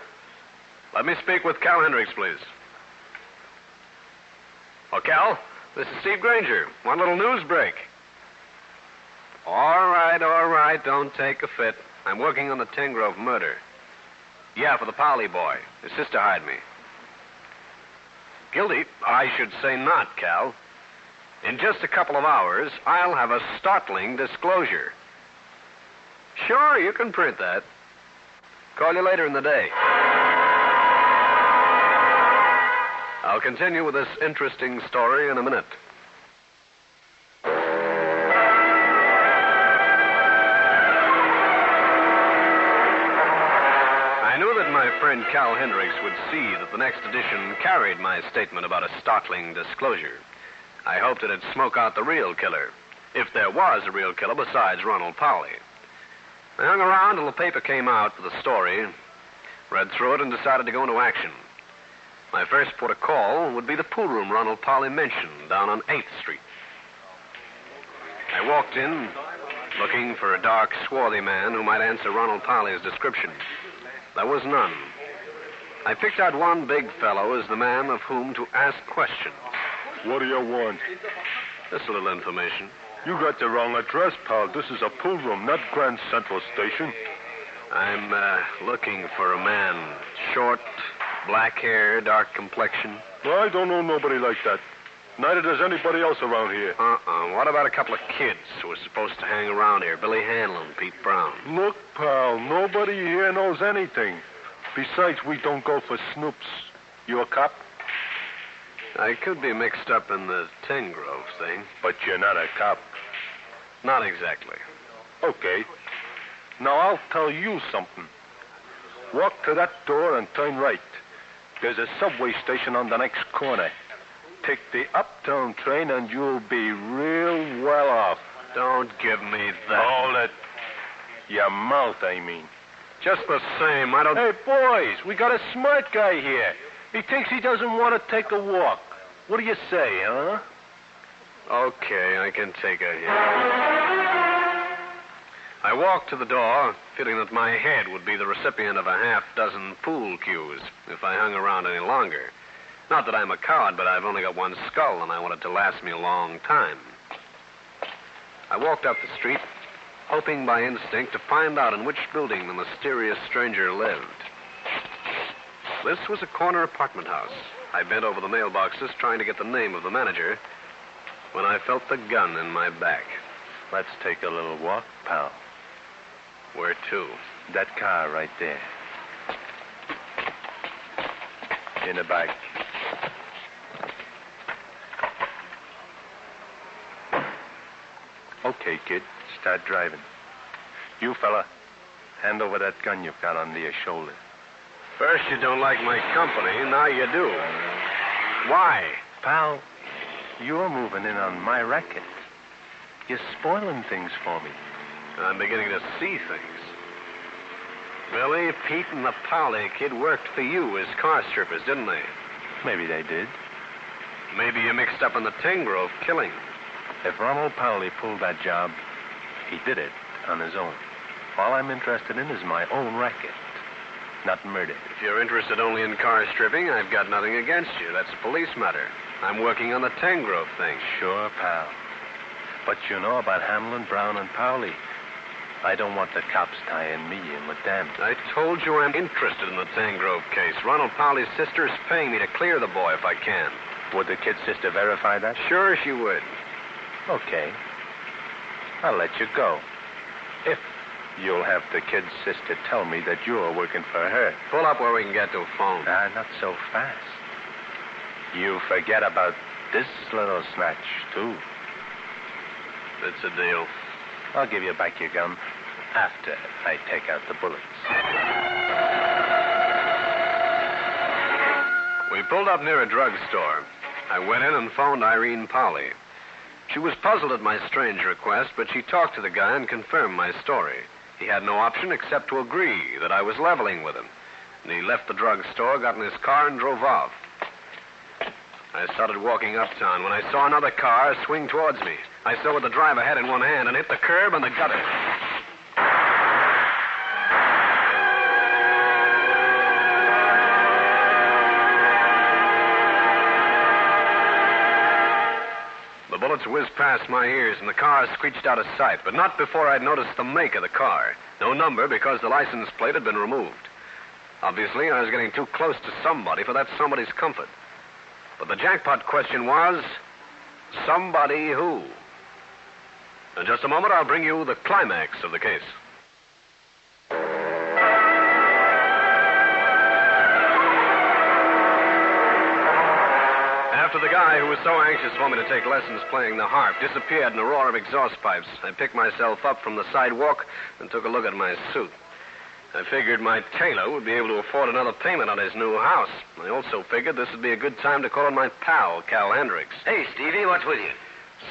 Let me speak with Cal Hendricks, please. Oh, Cal, this is Steve Grainger. One little news break. All right. Don't take a fit. I'm working on the Tangrove murder. Yeah, for the Paula boy. His sister hired me. Guilty? I should say not, Cal. In just a couple of hours, I'll have a startling disclosure. Sure, you can print that. Call you later in the day. I'll continue with this interesting story in a minute. I knew that my friend Cal Hendricks would see that the next edition carried my statement about a startling disclosure. I hoped it'd smoke out the real killer, if there was a real killer besides Ronald Paula. I hung around till the paper came out with the story, read through it, and decided to go into action. My first port of call would be the pool room Ronald Paula mentioned down on 8th Street. I walked in, looking for a dark, swarthy man who might answer Ronald Paula's description. There was none. I picked out one big fellow as the man of whom to ask questions. What do you want? Just a little information. You got the wrong address, pal. This is a pool room, not Grand Central Station. I'm looking for a man. Short, black hair, dark complexion. Well, I don't know nobody like that. Neither does anybody else around here. What about a couple of kids who are supposed to hang around here? Billy Hanlon, Pete Brown. Look, pal, nobody here knows anything. Besides, we don't go for snoops. You a cop? I could be mixed up in the Tangrove thing. But you're not a cop. Not exactly. Okay. Now, I'll tell you something. Walk to that door and turn right. There's a subway station on the next corner. Take the uptown train and you'll be real well off. Don't give me that. Hold it. Your mouth, I mean. Just the same, I don't... Hey, boys, we got a smart guy here. He thinks he doesn't want to take a walk. What do you say, huh? Okay, I can take a hit. I walked to the door, feeling that my head would be the recipient of a half-dozen pool cues if I hung around any longer. Not that I'm a coward, but I've only got one skull, and I want it to last me a long time. I walked up the street, hoping by instinct to find out in which building the mysterious stranger lived. This was a corner apartment house. I bent over the mailboxes, trying to get the name of the manager, when I felt the gun in my back. Let's take a little walk, pal. Where to? That car right there. In the back. Okay, kid. Start driving. You fella, hand over that gun you've got under your shoulder. First you don't like my company, now you do. Why? Pal, you're moving in on my racket. You're spoiling things for me. I'm beginning to see things. Billy, Pete, and the Paula kid worked for you as car strippers, didn't they? Maybe they did. Maybe you mixed up in the Tangrove killing. If Ronald Pauli pulled that job, he did it on his own. All I'm interested in is my own racket, not murder. If you're interested only in car stripping, I've got nothing against you. That's a police matter. I'm working on the Tangrove thing. Sure, pal. But you know about Hamlin, Brown, and Pauli. I don't want the cops tying me in with them. I told you I'm interested in the Tangrove case. Ronald Pauli's sister is paying me to clear the boy if I can. Would the kid's sister verify that? Sure she would. Okay. I'll let you go. If you'll have the kid's sister tell me that you're working for her. Pull up where we can get to a phone. Not so fast. You forget about this little snatch, too. It's a deal. I'll give you back your gun after I take out the bullets. We pulled up near a drugstore. I went in and phoned Irene Pauli. She was puzzled at my strange request, but she talked to the guy and confirmed my story. He had no option except to agree that I was leveling with him. And he left the drugstore, got in his car, and drove off. I started walking uptown when I saw another car swing towards me. I saw what the driver had in one hand and hit the curb and the gutter. The bullets whizzed past my ears and the car screeched out of sight, but not before I'd noticed the make of the car. No number because the license plate had been removed. Obviously, I was getting too close to somebody for that somebody's comfort. But the jackpot question was, somebody who? In just a moment, I'll bring you the climax of the case. After the guy who was so anxious for me to take lessons playing the harp disappeared in a roar of exhaust pipes, I picked myself up from the sidewalk and took a look at my suit. I figured my tailor would be able to afford another payment on his new house. I also figured this would be a good time to call on my pal, Cal Hendricks. Hey, Stevie, what's with you?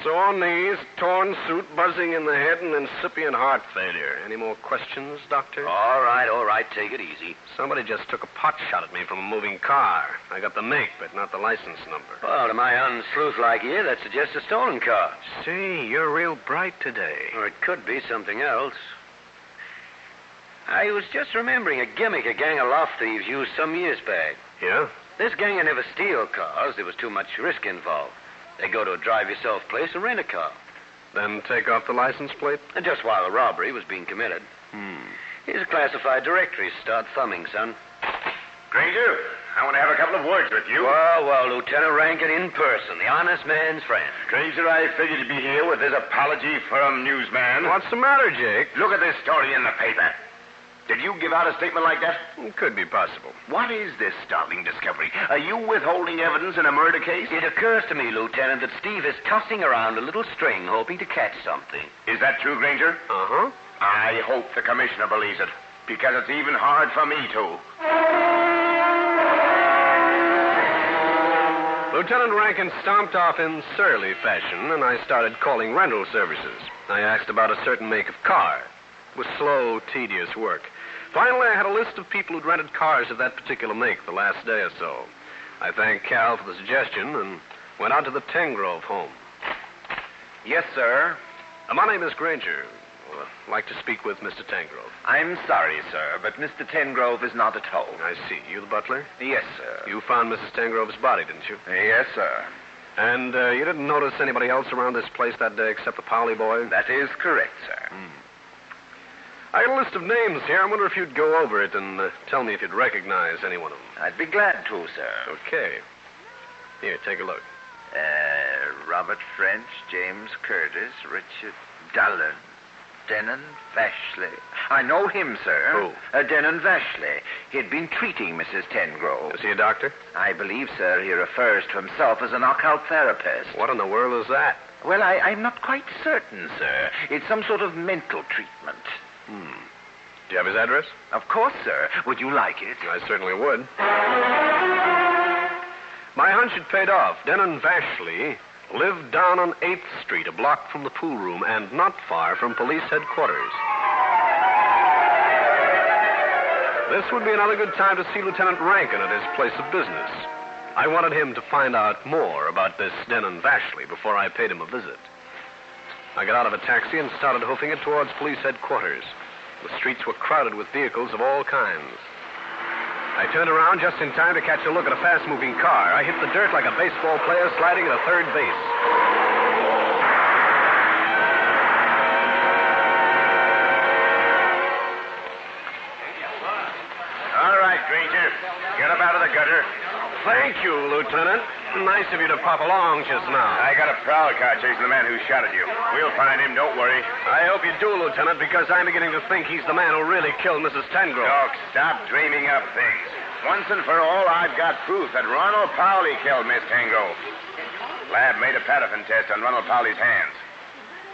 Sore knees, torn suit, buzzing in the head, and incipient heart failure. Any more questions, Doctor? All right. Take it easy. Somebody just took a pot shot at me from a moving car. I got the make, but not the license number. Well, to my unsleuth like you, that suggests a stolen car. See, you're real bright today. Or it could be something else. I was just remembering a gimmick a gang of loft thieves used some years back. Yeah? This gang would never steal cars. There was too much risk involved. They go to a drive-yourself place and rent a car. Then take off the license plate? And just while the robbery was being committed. Here's a classified directory. Start thumbing, son. Grainger, I want to have a couple of words with you. Well, Lieutenant Rankin in person, the honest man's friend. Grainger, I figured to be here with this apology from newsman. What's the matter, Jake? Look at this story in the paper. Did you give out a statement like that? It could be possible. What is this startling discovery? Are you withholding evidence in a murder case? It occurs to me, Lieutenant, that Steve is tossing around a little string hoping to catch something. Is that true, Grainger? Uh-huh. I hope the commissioner believes it, because it's even hard for me to. Lieutenant Rankin stomped off in surly fashion, and I started calling rental services. I asked about a certain make of car. It was slow, tedious work. Finally, I had a list of people who'd rented cars of that particular make the last day or so. I thanked Cal for the suggestion and went out to the Tangrove home. Yes, sir. My name is Grainger. I'd like to speak with Mr. Tangrove. I'm sorry, sir, but Mr. Tangrove is not at home. I see. You the butler? Yes, sir. You found Mrs. Tangrove's body, didn't you? Yes, sir. And you didn't notice anybody else around this place that day except the Pauli boy? That is correct, sir. I got a list of names here. I wonder if you'd go over it and tell me if you'd recognize any one of them. I'd be glad to, sir. Okay. Here, take a look. Robert French, James Curtis, Richard Dullen, Denon Vashley. I know him, sir. Who? Denon Vashley. He'd been treating Mrs. Tengrove. Is he a doctor? I believe, sir, he refers to himself as an occult therapist. What in the world is that? Well, I'm not quite certain, sir. It's some sort of mental treatment. Do you have his address? Of course, sir. Would you like it? I certainly would. My hunch had paid off. Denon Vashley lived down on 8th Street, a block from the pool room, and not far from police headquarters. This would be another good time to see Lieutenant Rankin at his place of business. I wanted him to find out more about this Denon Vashley before I paid him a visit. I got out of a taxi and started hoofing it towards police headquarters. The streets were crowded with vehicles of all kinds. I turned around just in time to catch a look at a fast-moving car. I hit the dirt like a baseball player sliding at a third base. All right, Grainger. Get up out of the gutter. Thank you, Lieutenant. Nice of you to pop along just now. I got a prowl car chasing the man who shot at you. We'll find him, don't worry. I hope you do, Lieutenant, because I'm beginning to think he's the man who really killed Mrs. Tengrove. Doc, stop dreaming up things. Once and for all, I've got proof that Ronald Paula killed Miss Tengrove. Lab made a paraffin test on Ronald Paula's hands.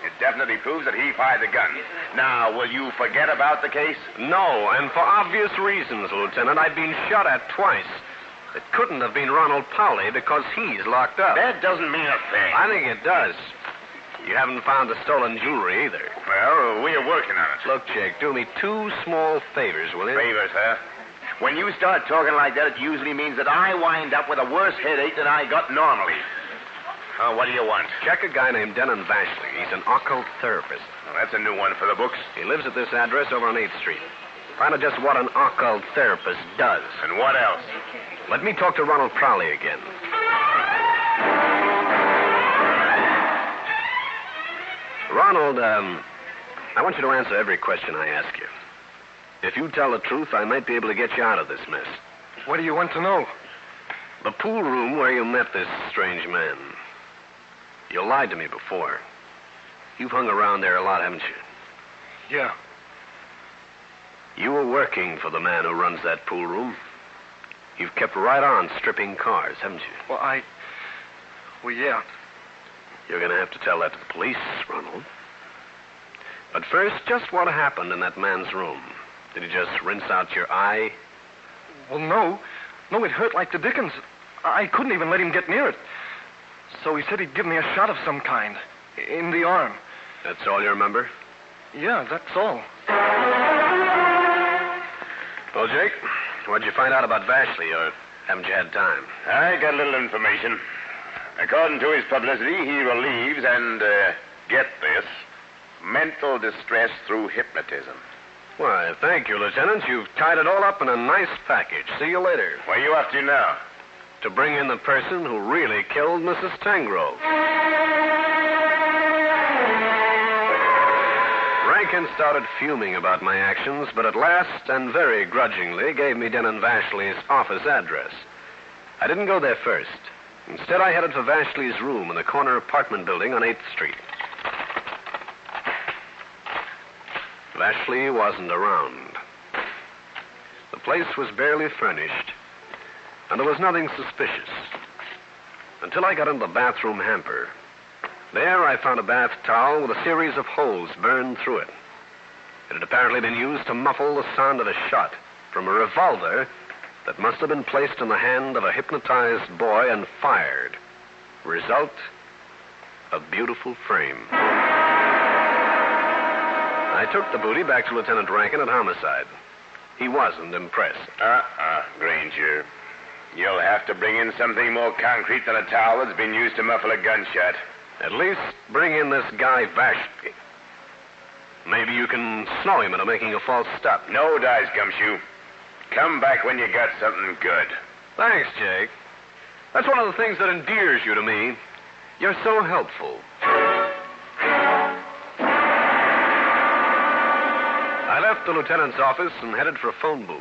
It definitely proves that he fired the gun. Now, will you forget about the case? No, and for obvious reasons, Lieutenant. I've been shot at twice. It couldn't have been Ronald Paula because he's locked up. That doesn't mean a thing. I think it does. You haven't found the stolen jewelry either. Well, we're working on it. Look, Jake, do me 2 small favors, will you? Favors, huh? When you start talking like that, it usually means that I wind up with a worse headache than I got normally. What do you want? Check a guy named Denon Vashley. He's an occult therapist. Well, that's a new one for the books. He lives at this address over on 8th Street. Find out just what an occult therapist does. And what else? Let me talk to Ronald Crowley again. Ronald, I want you to answer every question I ask you. If you tell the truth, I might be able to get you out of this mess. What do you want to know? The pool room where you met this strange man. You lied to me before. You've hung around there a lot, haven't you? Yeah. You were working for the man who runs that pool room. You've kept right on stripping cars, haven't you? Well, yeah. You're going to have to tell that to the police, Ronald. But first, just what happened in that man's room? Did he just rinse out your eye? Well, no. No, it hurt like the dickens. I couldn't even let him get near it. So he said he'd give me a shot of some kind. In the arm. That's all you remember? Yeah, that's all. Well, Jake, what'd you find out about Vashley, or haven't you had time? I got a little information. According to his publicity, he relieves and, get this, mental distress through hypnotism. Why, thank you, Lieutenant. You've tied it all up in a nice package. See you later. Where are you up to now? To bring in the person who really killed Mrs. Tengrove. Rankin started fuming about my actions, but at last, and very grudgingly, gave me Denon Vashley's office address. I didn't go there first. Instead, I headed for Vashley's room in the corner apartment building on 8th Street. Vashley wasn't around. The place was barely furnished, and there was nothing suspicious. Until I got into the bathroom hamper. There, I found a bath towel with a series of holes burned through it. It had apparently been used to muffle the sound of a shot from a revolver that must have been placed in the hand of a hypnotized boy and fired. Result, a beautiful frame. I took the booty back to Lieutenant Rankin at Homicide. He wasn't impressed. Grainger. You'll have to bring in something more concrete than a towel that's been used to muffle a gunshot. At least bring in this guy Vashley. Maybe you can snow him into making a false stop. No dice, Gumshoe. Come back when you got something good. Thanks, Jake. That's one of the things that endears you to me. You're so helpful. I left the lieutenant's office and headed for a phone booth.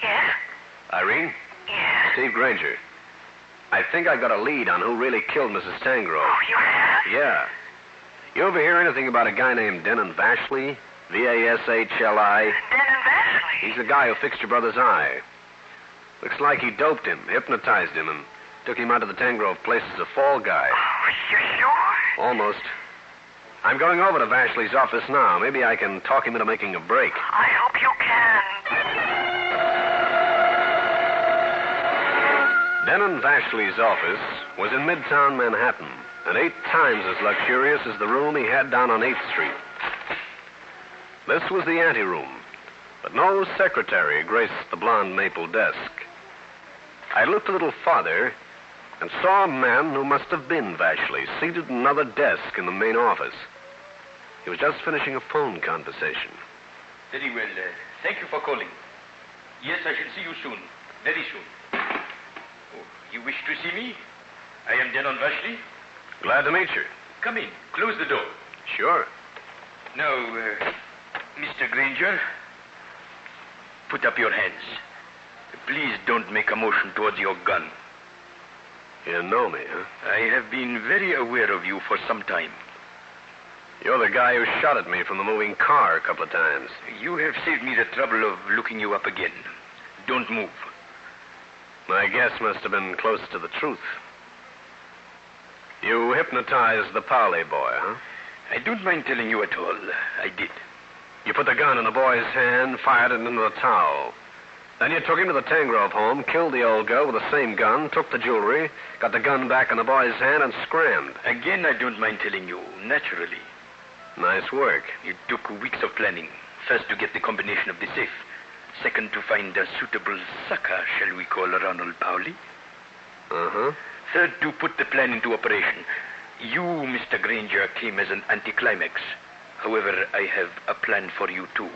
Yes? Irene? Yes. Steve Grainger. I think I got a lead on who really killed Mrs. Tangrove. Oh, you have? Yeah. You ever hear anything about a guy named Denton Vashley? V-A-S-H-L-I? Denton Vashley? He's the guy who fixed your brother's eye. Looks like he doped him, hypnotized him, and took him out to the Tangrove place as a fall guy. Oh, you sure? Almost. I'm going over to Vashley's office now. Maybe I can talk him into making a break. I hope you can. Denton Vashley's office was in Midtown Manhattan, and 8 times as luxurious as the room he had down on 8th Street. This was the anteroom, but no secretary graced the blonde maple desk. I looked a little farther and saw a man who must have been Vashley seated at another desk in the main office. He was just finishing a phone conversation. Very well. Thank you for calling. Yes, I shall see you soon. Very soon. Oh, you wish to see me? I am Denton Vashley. Glad to meet you. Come in. Close the door. Sure. Now, Mr. Grainger, put up your hands. Please don't make a motion towards your gun. You know me, huh? I have been very aware of you for some time. You're the guy who shot at me from the moving car a couple of times. You have saved me the trouble of looking you up again. Don't move. My guess must have been close to the truth. You hypnotized the Paula boy, huh? I don't mind telling you at all. I did. You put the gun in the boy's hand, fired it into the towel. Then you took him to the Tangrove home, killed the old girl with the same gun, took the jewelry, got the gun back in the boy's hand, and scrammed. Again, I don't mind telling you, naturally. Nice work. It took weeks of planning. First, to get the combination of the safe. Second, to find a suitable sucker, shall we call Ronald Pauli. Uh-huh. Third, to put the plan into operation. You, Mr. Grainger, came as an anticlimax. However, I have a plan for you, too.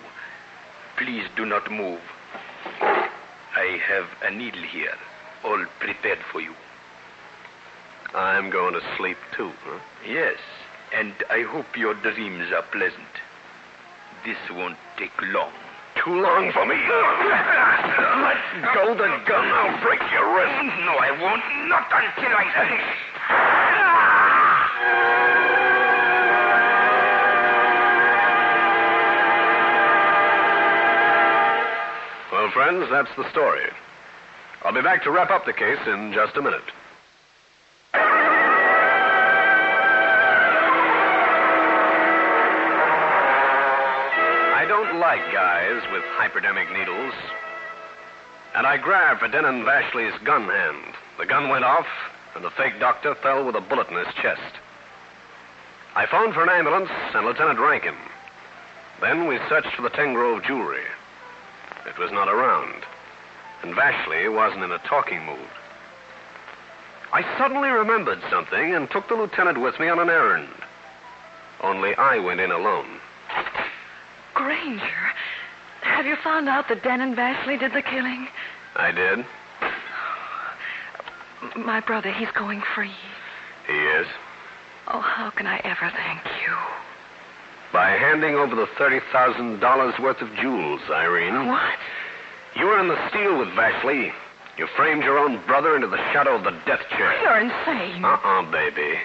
Please do not move. I have a needle here, all prepared for you. I'm going to sleep, too, huh? Yes, and I hope your dreams are pleasant. This won't take long. Too long for me. Let go the gun. I'll break your wrist. No, I won't. Not until I finish. Well, friends, that's the story. I'll be back to wrap up the case in just a minute. I don't like guys with hypodermic needles. And I grabbed for Denton Vashley's gun hand. The gun went off, and the fake doctor fell with a bullet in his chest. I phoned for an ambulance and Lieutenant Rankin. Then we searched for the Tangrove jewelry. It was not around, and Vashley wasn't in a talking mood. I suddenly remembered something and took the lieutenant with me on an errand. Only I went in alone. Grainger, have you found out that Denton Vashley did the killing? I did. My brother, he's going free. He is. Oh, how can I ever thank you? By handing over the $30,000 worth of jewels, Irene. What? You were in the steal with Vashley. You framed your own brother into the shadow of the death chair. You're insane. Baby.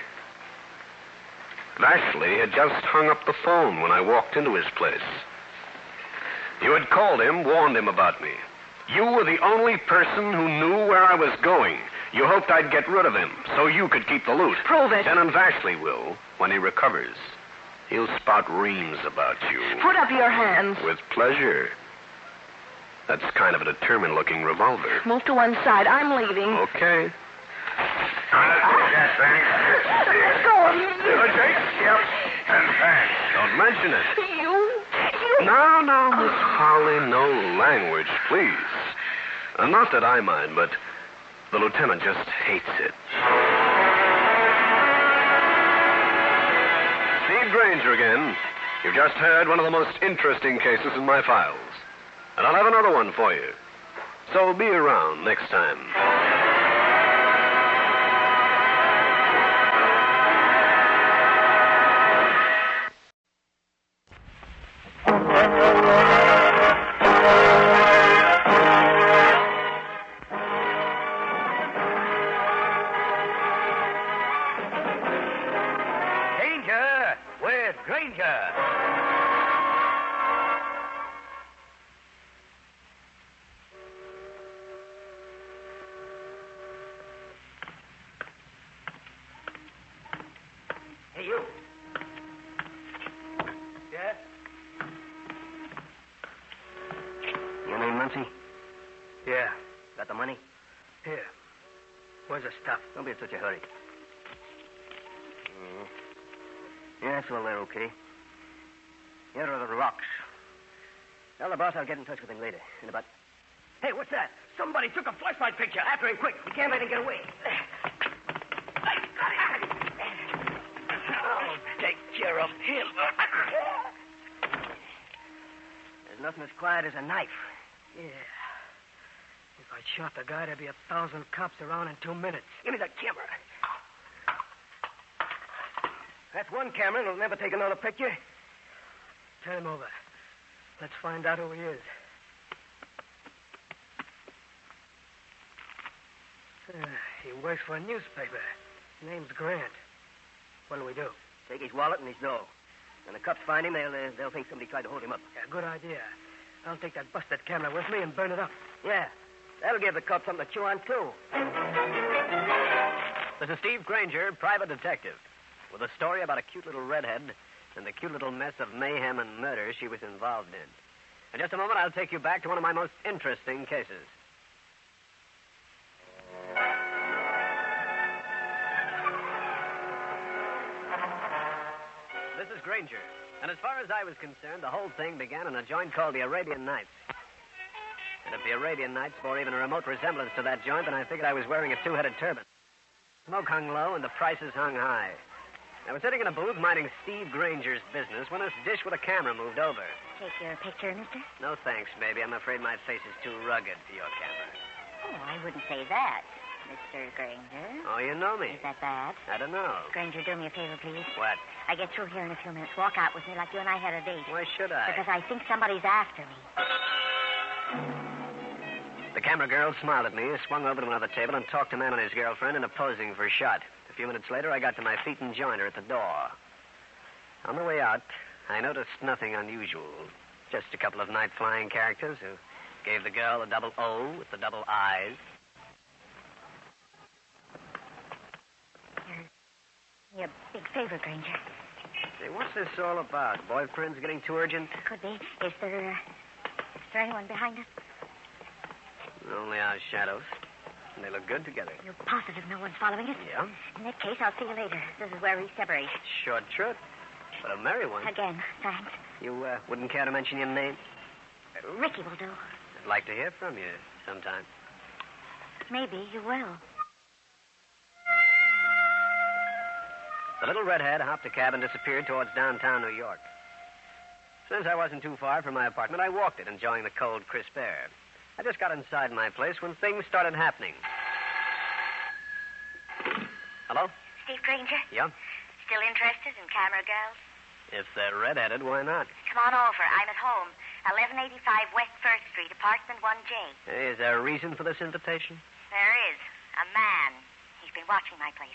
Vashley had just hung up the phone when I walked into his place. You had called him, warned him about me. You were the only person who knew where I was going. You hoped I'd get rid of him so you could keep the loot. Prove it. Denton Vashley will, when he recovers. He'll spout reams about you. Put up your hands. With pleasure. That's kind of a determined-looking revolver. Move to one side. I'm leaving. Okay. Let go of me. Yep. And thanks. Don't mention it. You. No, Miss Holly, no language, please. Not that I mind, but the lieutenant just hates it. Steve Grainger again. You've just heard one of the most interesting cases in my files. And I'll have another one for you. So be around next time. Hey, you. Yeah? Your name Muncie? Yeah. Got the money? Here. Where's the stuff? Don't be in such a hurry. Yes, well, they're okay. Here are the rocks. Tell the boss I'll get in touch with him later. In about... Hey, what's that? Somebody took a flashlight picture. After him, quick. We can't let him get away. I'll take care of him. There's nothing as quiet as a knife. Yeah. If I shot the guy, there'd be 1,000 cops around in 2 minutes. Give me that camera. That's one camera, and it'll never take another picture. Turn him over. Let's find out who he is. He works for a newspaper. His name's Grant. What'll we do? Take his wallet and his dough. When the cops find him, they'll think somebody tried to hold him up. Yeah, good idea. I'll take that busted camera with me and burn it up. Yeah. That'll give the cops something to chew on, too. This is Steve Grainger, private detective, with a story about a cute little redhead and the cute little mess of mayhem and murder she was involved in. In just a moment, I'll take you back to one of my most interesting cases. This is Grainger, and as far as I was concerned, the whole thing began in a joint called the Arabian Nights. And if the Arabian Nights bore even a remote resemblance to that joint, then I figured I was wearing a two-headed turban. Smoke hung low and the prices hung high. I was sitting in a booth minding Steve Grainger's business when this dish with a camera moved over. Take your picture, mister? No thanks, baby. I'm afraid my face is too rugged for your camera. Oh, I wouldn't say that, Mr. Granger. Oh, you know me. Is that bad? I don't know. Granger, do me a favor, please. What? I get through here in a few minutes. Walk out with me like you and I had a date. Why should I? Because I think somebody's after me. The camera girl smiled at me, swung over to another table, and talked to a man and his girlfriend into posing for a shot. A few minutes later, I got to my feet and joined her at the door. On the way out, I noticed nothing unusual. Just a couple of night-flying characters who gave the girl a double O with the double I's. You're a big favor, Granger. Say, what's this all about? Boyfriends getting too urgent? Could be. Is there anyone behind us? Only our shadows. And they look good together. You're positive no one's following us? Yeah. In that case, I'll see you later. This is where we separate. Short trip. But a merry one. Again, thanks. You wouldn't care to mention your name? Ricky will do. I'd like to hear from you sometime. Maybe you will. The little redhead hopped a cab and disappeared towards downtown New York. Since I wasn't too far from my apartment, I walked it, enjoying the cold, crisp air. I just got inside my place when things started happening. Hello? Steve Granger? Yeah? Still interested in camera girls? If they're redheaded, why not? Come on over. I'm at home. 1185 West 1st Street, apartment 1J. Hey, is there a reason for this invitation? There is. A man. He's been watching my place.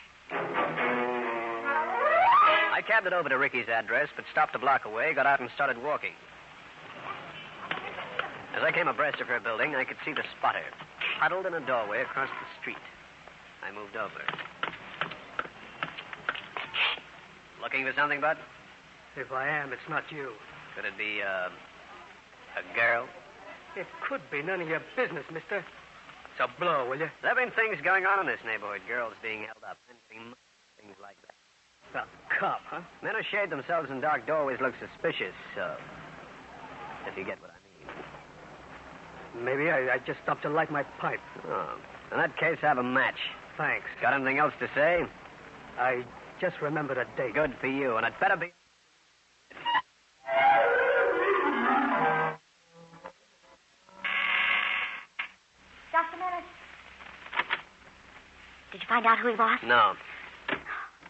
I cabbed it over to Ricky's address, but stopped a block away, got out and started walking. As I came abreast of her building, I could see the spotter, huddled in a doorway across the street. I moved over. Looking for something, Bud? If I am, it's not you. Could it be, a girl? It could be none of your business, mister. So blow, will you? There have been things going on in this neighborhood. Girls being held up, things like that. A cop, huh? Men who shade themselves in dark doorways look suspicious, so... If you get what I mean. Maybe I just stopped to light my pipe. Oh. In that case, have a match. Thanks. Got anything else to say? I just remembered a date. Good for you, and it better be... Just a minute. Did you find out who he was? No.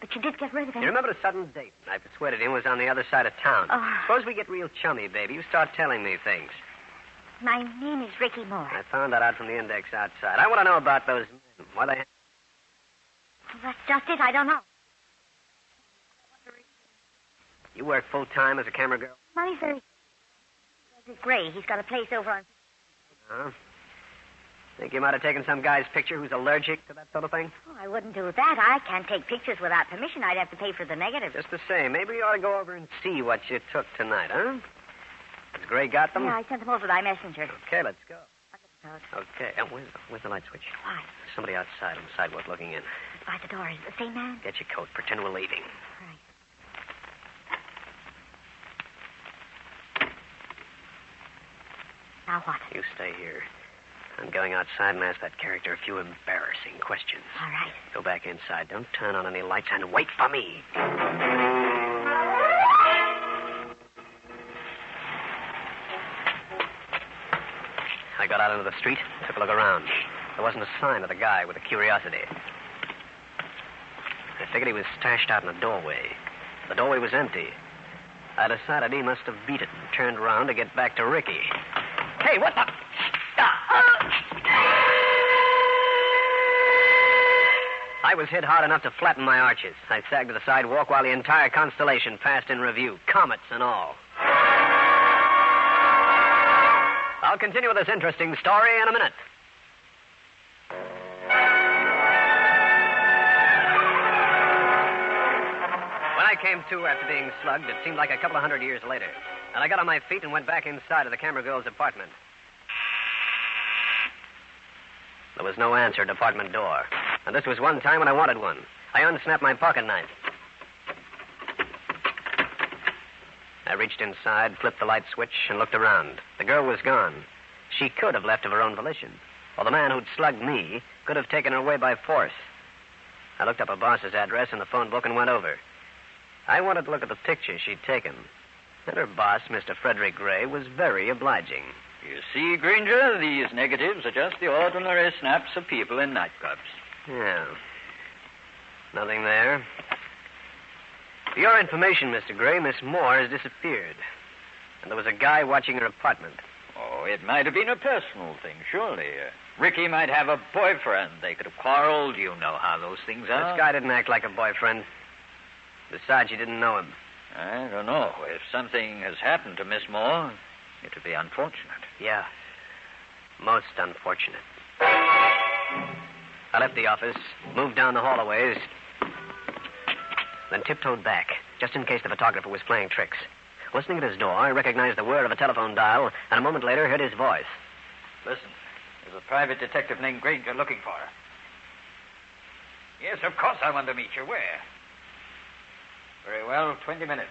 But you did get rid of him. You remember a sudden date I persuaded him was on the other side of town. Oh. Suppose we get real chummy, baby. You start telling me things. My name is Ricky Moore. I found that out from the index outside. I want to know about those men. Why they... Well, that's just it. I don't know. You work full-time as a camera girl? Money, sir. This is Gray. He's got a place over on... Huh? Think you might have taken some guy's picture who's allergic to that sort of thing? Oh, I wouldn't do that. I can't take pictures without permission. I'd have to pay for the negative. Just the same. Maybe you ought to go over and see what you took tonight, huh? Has Gray got them? Yeah, I sent them over by messenger. Okay, let's go. Out. Okay. Where's the light switch? Why? Somebody outside on the sidewalk looking in. By the door. Is it the same man? Get your coat. Pretend we're leaving. Right. Now what? You stay here. I'm going outside and ask that character a few embarrassing questions. All right. Go back inside. Don't turn on any lights and wait for me. I got out into the street, took a look around. There wasn't a sign of the guy with the curiosity. I figured he was stashed out in a doorway. The doorway was empty. I decided he must have beat it and turned around to get back to Ricky. Hey, what the... I was hit hard enough to flatten my arches. I sagged to the sidewalk while the entire constellation passed in review, comets and all. I'll continue with this interesting story in a minute. When I came to after being slugged, it seemed like a couple of 100 years later. And I got on my feet and went back inside of the camera girl's apartment. There was no answer at the apartment door. And this was one time when I wanted one. I unsnapped my pocket knife. I reached inside, flipped the light switch, and looked around. The girl was gone. She could have left of her own volition. Or the man who'd slugged me could have taken her away by force. I looked up her boss's address in the phone book and went over. I wanted to look at the picture she'd taken. And her boss, Mr. Frederick Gray, was very obliging. You see, Grainger, these negatives are just the ordinary snaps of people in nightclubs. Yeah. Nothing there. For your information, Mr. Gray, Miss Moore has disappeared. And there was a guy watching her apartment. Oh, it might have been a personal thing, surely. Ricky might have a boyfriend. They could have quarreled. You know how those things are. This guy didn't act like a boyfriend. Besides, you didn't know him. I don't know. If something has happened to Miss Moore, it would be unfortunate. Yeah. Most unfortunate. I left the office, moved down the hall a ways, then tiptoed back, just in case the photographer was playing tricks. Listening at his door, I recognized the whir of a telephone dial, and a moment later heard his voice. Listen, there's a private detective named Grainger looking for her. Yes, of course I want to meet you. Where? Very well, 20 minutes.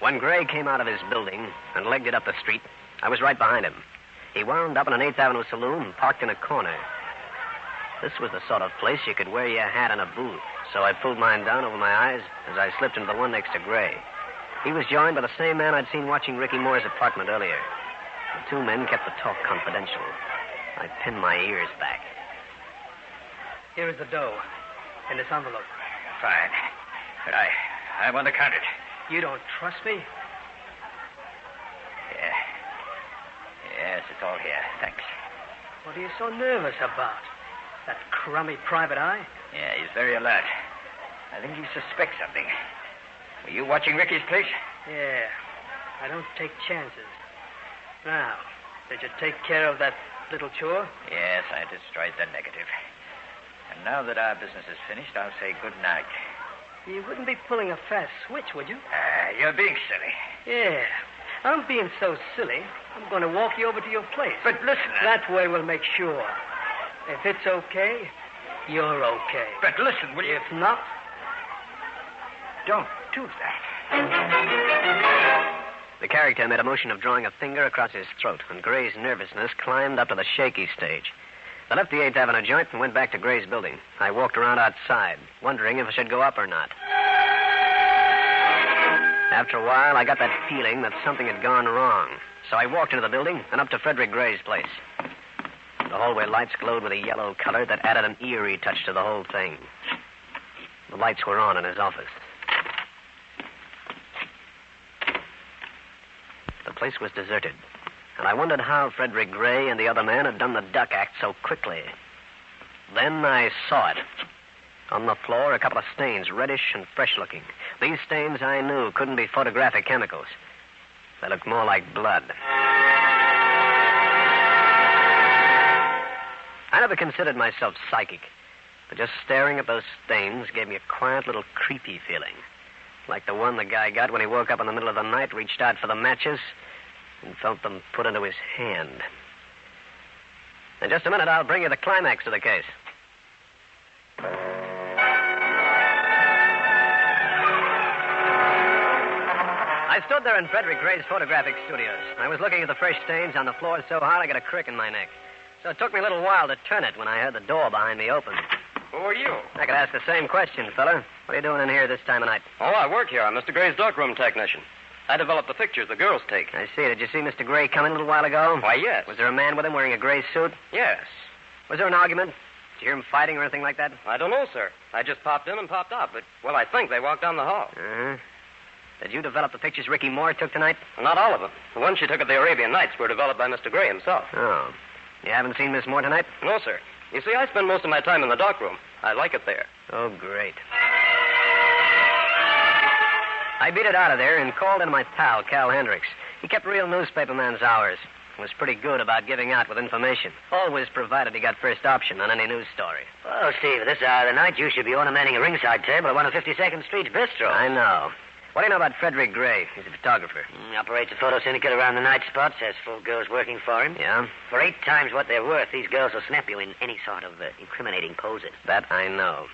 When Gray came out of his building and legged it up the street, I was right behind him. He wound up in an 8th Avenue saloon parked in a corner. This was the sort of place you could wear your hat in a booth, so I pulled mine down over my eyes as I slipped into the one next to Gray. He was joined by the same man I'd seen watching Ricky Moore's apartment earlier. The two men kept the talk confidential. I pinned my ears back. Here is the dough in this envelope. Fine. But I want to count it. You don't trust me? Yeah. Yes, it's all here. Thanks. What are you so nervous about? That crummy private eye? Yeah, he's very alert. I think he suspects something. Were you watching Ricky's place? Yeah. I don't take chances. Now, did you take care of that little chore? Yes, I destroyed the negative. And now that our business is finished, I'll say good night. You wouldn't be pulling a fast switch, would you? You're being silly. Yeah. I'm being so silly, I'm going to walk you over to your place. But listen... That way we'll make sure. If it's okay, you're okay. But listen, will you... If not... Don't do that. The character made a motion of drawing a finger across his throat, and Gray's nervousness climbed up to the shaky stage. I left the 8th Avenue joint and went back to Gray's building. I walked around outside, wondering if I should go up or not. After a while, I got that feeling that something had gone wrong. So I walked into the building and up to Frederick Gray's place. The hallway lights glowed with a yellow color that added an eerie touch to the whole thing. The lights were on in his office. The place was deserted, and I wondered how Frederick Gray and the other man had done the duck act so quickly. Then I saw it. On the floor, a couple of stains, reddish and fresh-looking. These stains, I knew, couldn't be photographic chemicals. They looked more like blood. I never considered myself psychic, but just staring at those stains gave me a quiet little creepy feeling, like the one the guy got when he woke up in the middle of the night, reached out for the matches, and felt them put into his hand. In just a minute, I'll bring you the climax of the case. I stood there in Frederick Gray's photographic studios. I was looking at the fresh stains on the floor so hard I got a crick in my neck. So it took me a little while to turn it when I heard the door behind me open. Who are you? I could ask the same question, fella. What are you doing in here this time of night? Oh, I work here. I'm Mr. Gray's darkroom technician. I develop the pictures the girls take. I see. Did you see Mr. Gray come in a little while ago? Why, yes. Was there a man with him wearing a gray suit? Yes. Was there an argument? Did you hear him fighting or anything like that? I don't know, sir. I just popped in and popped out, but, well, I think they walked down the hall. Uh-huh. Did you develop the pictures Ricky Moore took tonight? Not all of them. The ones she took at the Arabian Nights were developed by Mr. Gray himself. Oh. You haven't seen Miss Moore tonight? No, sir. You see, I spend most of my time in the darkroom. I like it there. Oh, great. I beat it out of there and called in my pal, Cal Hendricks. He kept real newspaperman's hours. Was pretty good about giving out with information. Always provided he got first option on any news story. Well, Steve, at this hour of the night, you should be ornamenting a ringside table at one of 52nd Street's bistro. I know. What do you know about Frederick Gray? He's a photographer. Operates a photo syndicate around the night spots, has full girls working for him. Yeah? For 8 times what they're worth, these girls will snap you in any sort of incriminating poses. That I know.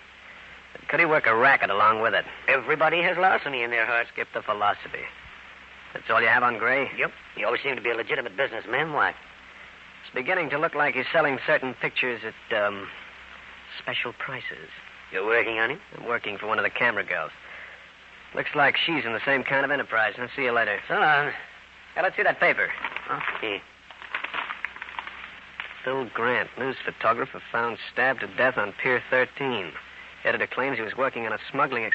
But could he work a racket along with it? Everybody has larceny in their hearts. Skip the philosophy. That's all you have on Gray? Yep. He always seemed to be a legitimate businessman. Why? It's beginning to look like he's selling certain pictures at, special prices. You're working on him? I'm working for one of the camera girls. Looks like she's in the same kind of enterprise. I'll see you later. So long. Hey, let's see that paper. Okay. Phil Grant, news photographer, found stabbed to death on Pier 13. Editor claims he was working on a smuggling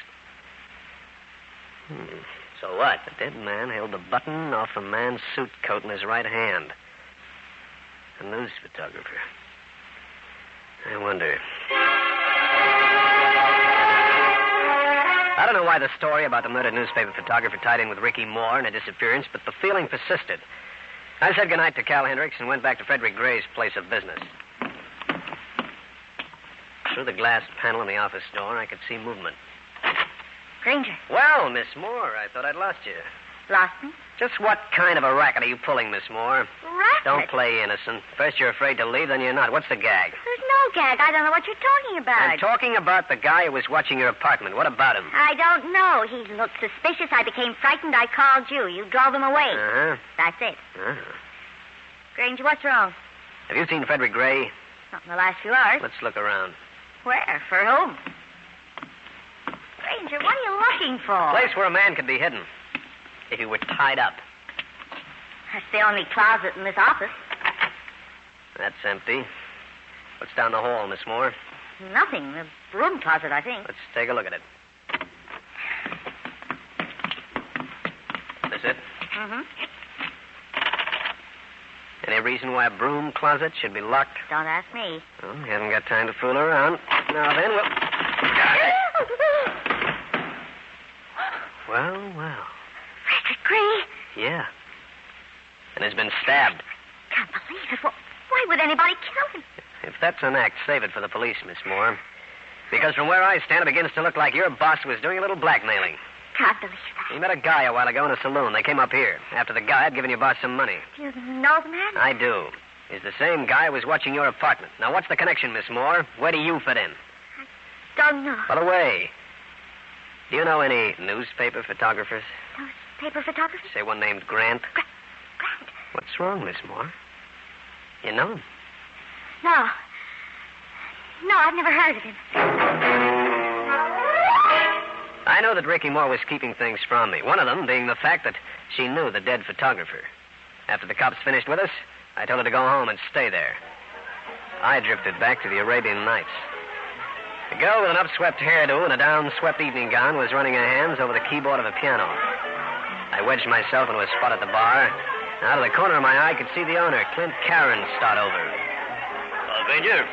So what? The dead man held the button off a man's suit coat in his right hand. A news photographer. I wonder. I don't know why the story about the murdered newspaper photographer tied in with Ricky Moore and a disappearance, but the feeling persisted. I said goodnight to Cal Hendricks and went back to Frederick Gray's place of business. Through the glass panel in the office door, I could see movement. Grainger. Well, Miss Moore, I thought I'd lost you. Lost me? Just what kind of a racket are you pulling, Miss Moore? Racket? Don't play innocent. First you're afraid to leave, then you're not. What's the gag? There's no gag. I don't know what you're talking about. I'm talking about the guy who was watching your apartment. What about him? I don't know. He looked suspicious. I became frightened. I called you. You drove him away. Uh-huh. That's it. Uh-huh. Granger, what's wrong? Have you seen Frederick Gray? Not in the last few hours. Let's look around. Where? For whom? Granger, what are you looking for? A place where a man could be hidden. If he were tied up. That's the only closet in this office. That's empty. What's down the hall, Miss Moore? Nothing. The broom closet, I think. Let's take a look at it. This it? Mm-hmm. Any reason why a broom closet should be locked? Don't ask me. Well, you haven't got time to fool around. Now then, well. Frederick Gray? Yeah. And has been stabbed. Can't believe it. Why would anybody kill him? If that's an act, save it for the police, Miss Moore. Because from where I stand, it begins to look like your boss was doing a little blackmailing. Can't believe that. He met a guy a while ago in a saloon. They came up here after the guy had given your boss some money. Do you know the man? I do. He's the same guy who was watching your apartment. Now, what's the connection, Miss Moore? Where do you fit in? Don't know. By the way, do you know any newspaper photographers? Newspaper photographers? Say one named Grant. Grant? What's wrong, Miss Moore? You know him? No. No, I've never heard of him. I know that Ricky Moore was keeping things from me. One of them being the fact that she knew the dead photographer. After the cops finished with us, I told her to go home and stay there. I drifted back to the Arabian Nights. The girl with an upswept hairdo and a downswept evening gown was running her hands over the keyboard of a piano. I wedged myself into a spot at the bar. Out of the corner of my eye, I could see the owner, Clint Karen, start over. Grainger,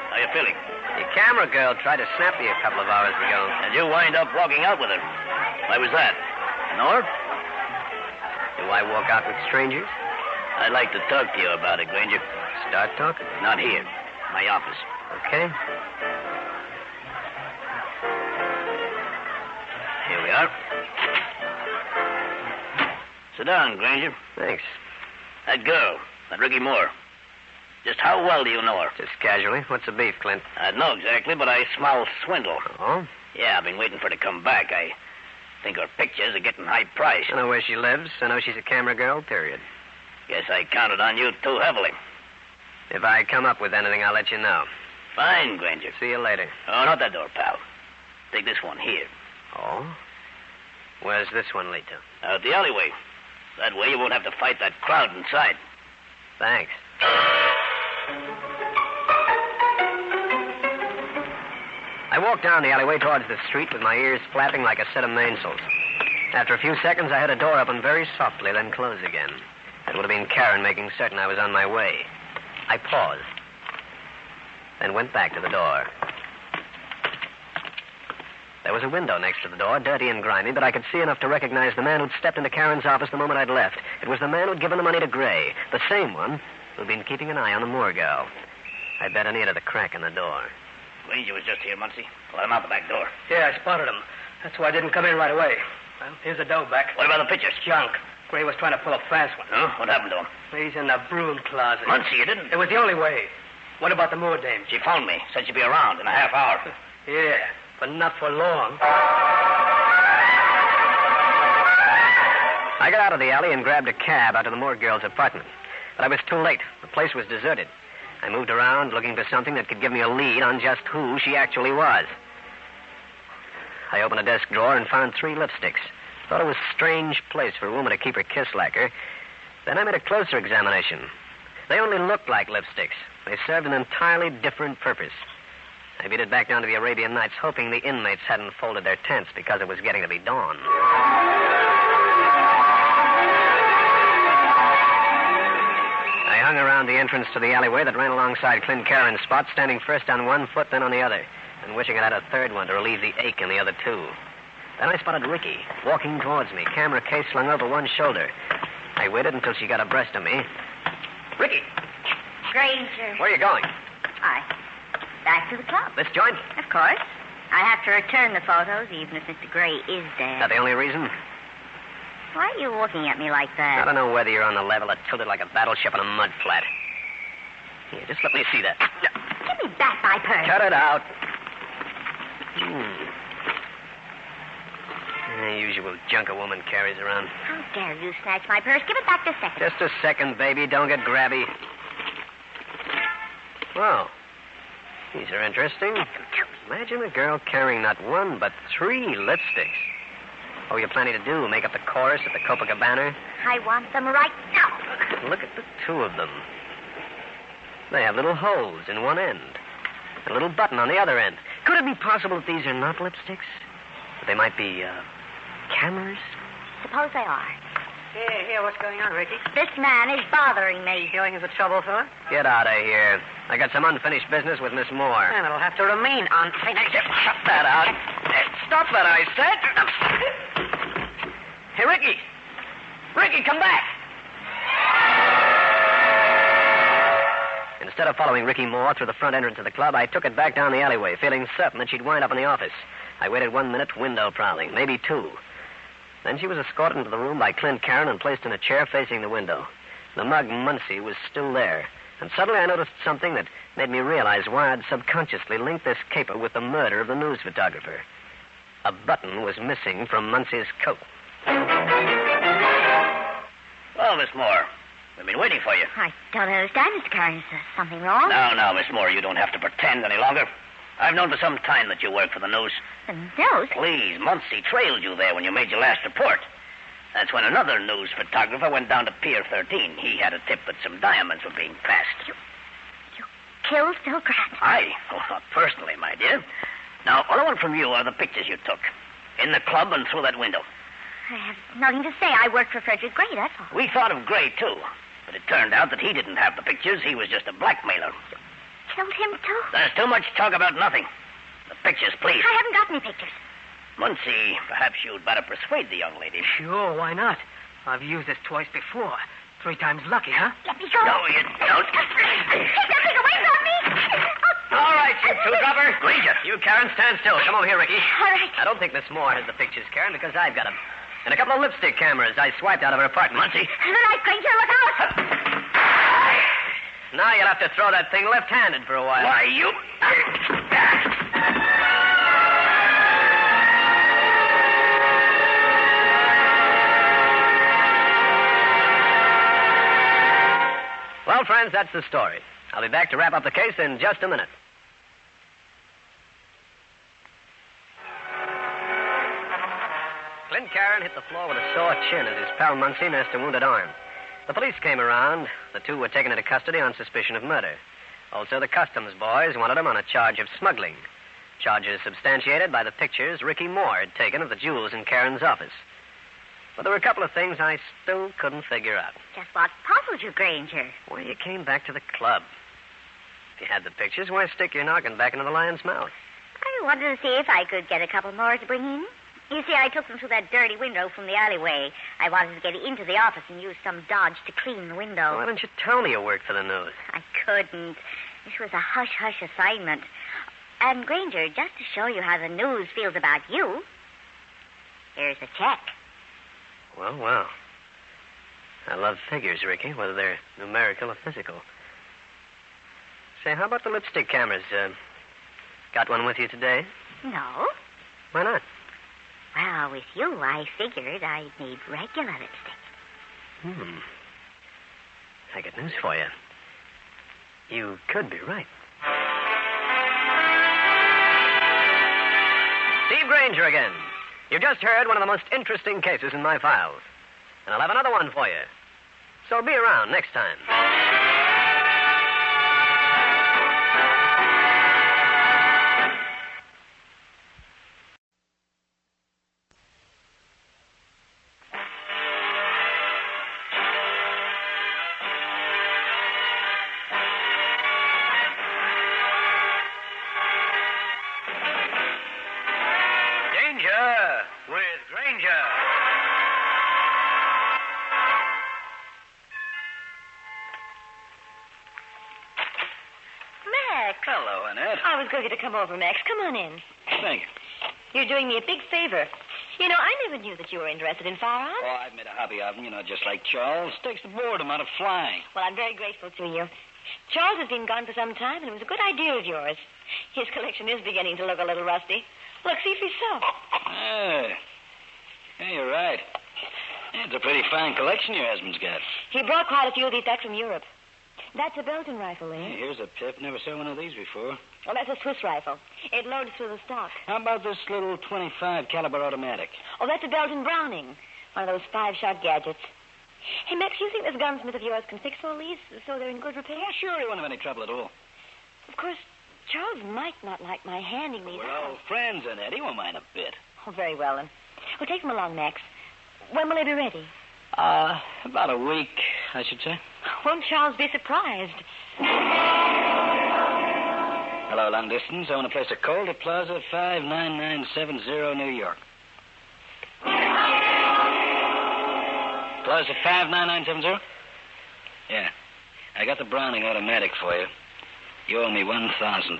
how you feeling? The camera girl tried to snap me a couple of hours ago. And you wind up walking out with her. Why was that? Know her? Do I walk out with strangers? I'd like to talk to you about it, Grainger. Start talking? Not here. My office. Okay. Here we are. Sit down, Grainger. Thanks. That girl, that Ricky Moore. Just how well do you know her? Just casually. What's the beef, Clint? I don't know exactly, but I smell swindle. Oh? Yeah, I've been waiting for her to come back. I think her pictures are getting high priced. I know where she lives. I know she's a camera girl, period. Guess I counted on you too heavily. If I come up with anything, I'll let you know. Fine, Grainger. See you later. Oh, not that door, pal. Take this one here. Oh? Where's this one lead to? Out the alleyway. That way you won't have to fight that crowd inside. Thanks. I walked down the alleyway towards the street with my ears flapping like a set of mainsails. After a few seconds, I heard a door open very softly, then close again. It would have been Karen making certain I was on my way. I paused, then went back to the door. There was a window next to the door, dirty and grimy, but I could see enough to recognize the man who'd stepped into Karen's office the moment I'd left. It was the man who'd given the money to Gray, the same one who'd been keeping an eye on the Moore girl. I'd better near to the crack in the door. Grainger was just here, Muncie. Let him out the back door. Yeah, I spotted him. That's why I didn't come in right away. Well, here's the dough back. What about the pictures? Junk. Gray was trying to pull a fast one. Huh? What happened to him? He's in the broom closet. Muncie, you didn't? It was the only way. What about the Moore dame? She phoned me. Said she'd be around in a half hour. Yeah, but not for long. I got out of the alley and grabbed a cab out to the Moore girl's apartment. But I was too late. The place was deserted. I moved around looking for something that could give me a lead on just who she actually was. I opened a desk drawer and found 3 lipsticks. Thought it was a strange place for a woman to keep her kiss lacquer. Then I made a closer examination. They only looked like lipsticks. They served an entirely different purpose. I beat it back down to the Arabian Nights, hoping the inmates hadn't folded their tents because it was getting to be dawn. I hung around the entrance to the alleyway that ran alongside Clint Karen's spot, standing first on one foot, then on the other, and wishing I had a third one to relieve the ache in the other 2. Then I spotted Ricky, walking towards me, camera case slung over one shoulder. I waited until she got abreast of me. Ricky! Grainger. Where are you going? Back to the club. This joint? Of course. I have to return the photos, even if Mr. Gray is dead. Is that the only reason? Why are you looking at me like that? I don't know whether you're on the level or tilted like a battleship on a mud flat. Here, just let me see that. Give me back my purse. Cut it out. The usual junk a woman carries around. How dare you snatch my purse? Give it back this second. Just a second, baby. Don't get grabby. Well, these are interesting. Imagine a girl carrying not 1, but 3 lipsticks. What were you planning to do? Make up the chorus at the Copacabana? I want them right now. Look at the 2 of them. They have little holes in one end. A little button on the other end. Could it be possible that these are not lipsticks? That they might be, cameras? Suppose they are. Here, what's going on, Ricky? This man is bothering me. Feeling is a trouble, fella? Get out of here. I got some unfinished business with Miss Moore. And it'll have to remain unfinished. Shut that out. Stop that, I said. Hey, Ricky. Ricky, come back. Instead of following Ricky Moore through the front entrance of the club, I took it back down the alleyway, feeling certain that she'd wind up in the office. I waited 1 minute, window prowling, maybe 2. Then she was escorted into the room by Clint Karen and placed in a chair facing the window. The mug Muncie was still there. And suddenly I noticed something that made me realize why I'd subconsciously linked this caper with the murder of the news photographer. A button was missing from Muncie's coat. Well, Miss Moore, we've been waiting for you. I don't understand, Mr. Karen. Is there something wrong? No, Miss Moore, you don't have to pretend any longer. I've known for some time that you work for the news. The news? Please, Muncie trailed you there when you made your last report. That's when another news photographer went down to Pier 13. He had a tip that some diamonds were being passed. You killed Phil Grant? Aye. Oh, not personally, my dear. Now, all I want from you are the pictures you took. In the club and through that window. I have nothing to say. I worked for Frederick Gray, that's all. We thought of Gray, too. But it turned out that he didn't have the pictures. He was just a blackmailer. killed him, too? There's too much talk about nothing. The pictures, please. I haven't got any pictures. Muncie, perhaps you'd better persuade the young lady. Sure, why not? I've used this twice before. 3 times lucky, huh? Let me go. No, you don't. Take that thing away from me. All right, you two-dropper. Grainger. You, Karen, stand still. Come over here, Ricky. All right. I don't think Miss Moore has the pictures, Karen, because I've got them. And a couple of lipstick cameras I swiped out of her apartment. Muncie. The light, Grainger, look out. Now you'll have to throw that thing left-handed for a while. Why, you... Well, friends, that's the story. I'll be back to wrap up the case in just a minute. Clint Karen hit the floor with a sore chin as his pal Muncie nursed a wounded arm. The police came around. The two were taken into custody on suspicion of murder. Also, the customs boys wanted them on a charge of smuggling. Charges substantiated by the pictures Ricky Moore had taken of the jewels in Karen's office. But there were a couple of things I still couldn't figure out. Just what puzzled you, Grainger? Why you came back to the club. If you had the pictures, why stick your noggin back into the lion's mouth? I wanted to see if I could get a couple more to bring in. You see, I took them through that dirty window from the alleyway. I wanted to get into the office and use some dodge to clean the window. Why didn't you tell me you worked for the news? I couldn't. This was a hush-hush assignment. And, Grainger, just to show you how the news feels about you, here's a check. Well, well. I love figures, Ricky, whether they're numerical or physical. Say, how about the lipstick cameras? Got one with you today? No. Why not? Well, with you, I figured I'd need regular lipstick. I got news for you. You could be right. Steve Grainger again. You just heard one of the most interesting cases in my files. And I'll have another one for you. So be around next time. Hello, Annette. I was going to come over, Max. Come on in. Thank you. You're doing me a big favor. You know, I never knew that you were interested in firearms. Oh, I've made a hobby of them, just like Charles. Takes the boredom out of flying. Well, I'm very grateful to you. Charles has been gone for some time, and it was a good idea of yours. His collection is beginning to look a little rusty. Look, see for yourself. Yeah, you're right. Yeah, it's a pretty fine collection your husband's got. He brought quite a few of these back from Europe. That's a Belgian rifle, eh? Hey, here's a tip. Never saw one of these before. Well, that's a Swiss rifle. It loads through the stock. How about this little 25 caliber automatic? Oh, that's a Belgian Browning. One of those 5-shot gadgets. Hey, Max, you think this gunsmith of yours can fix all these so they're in good repair? Yeah, sure, he won't have any trouble at all. Of course, Charles might not like my handing these We're out. old friends, Annette. He won't mind a bit. Oh, very well, then. Well, take them along, Max. When will they be ready? About a week, I should say. Won't Charles be surprised? Hello, long distance. I want to place a call to Plaza 59970, New York. Plaza 59970? Yeah. I got the Browning automatic for you. You owe me $1,000.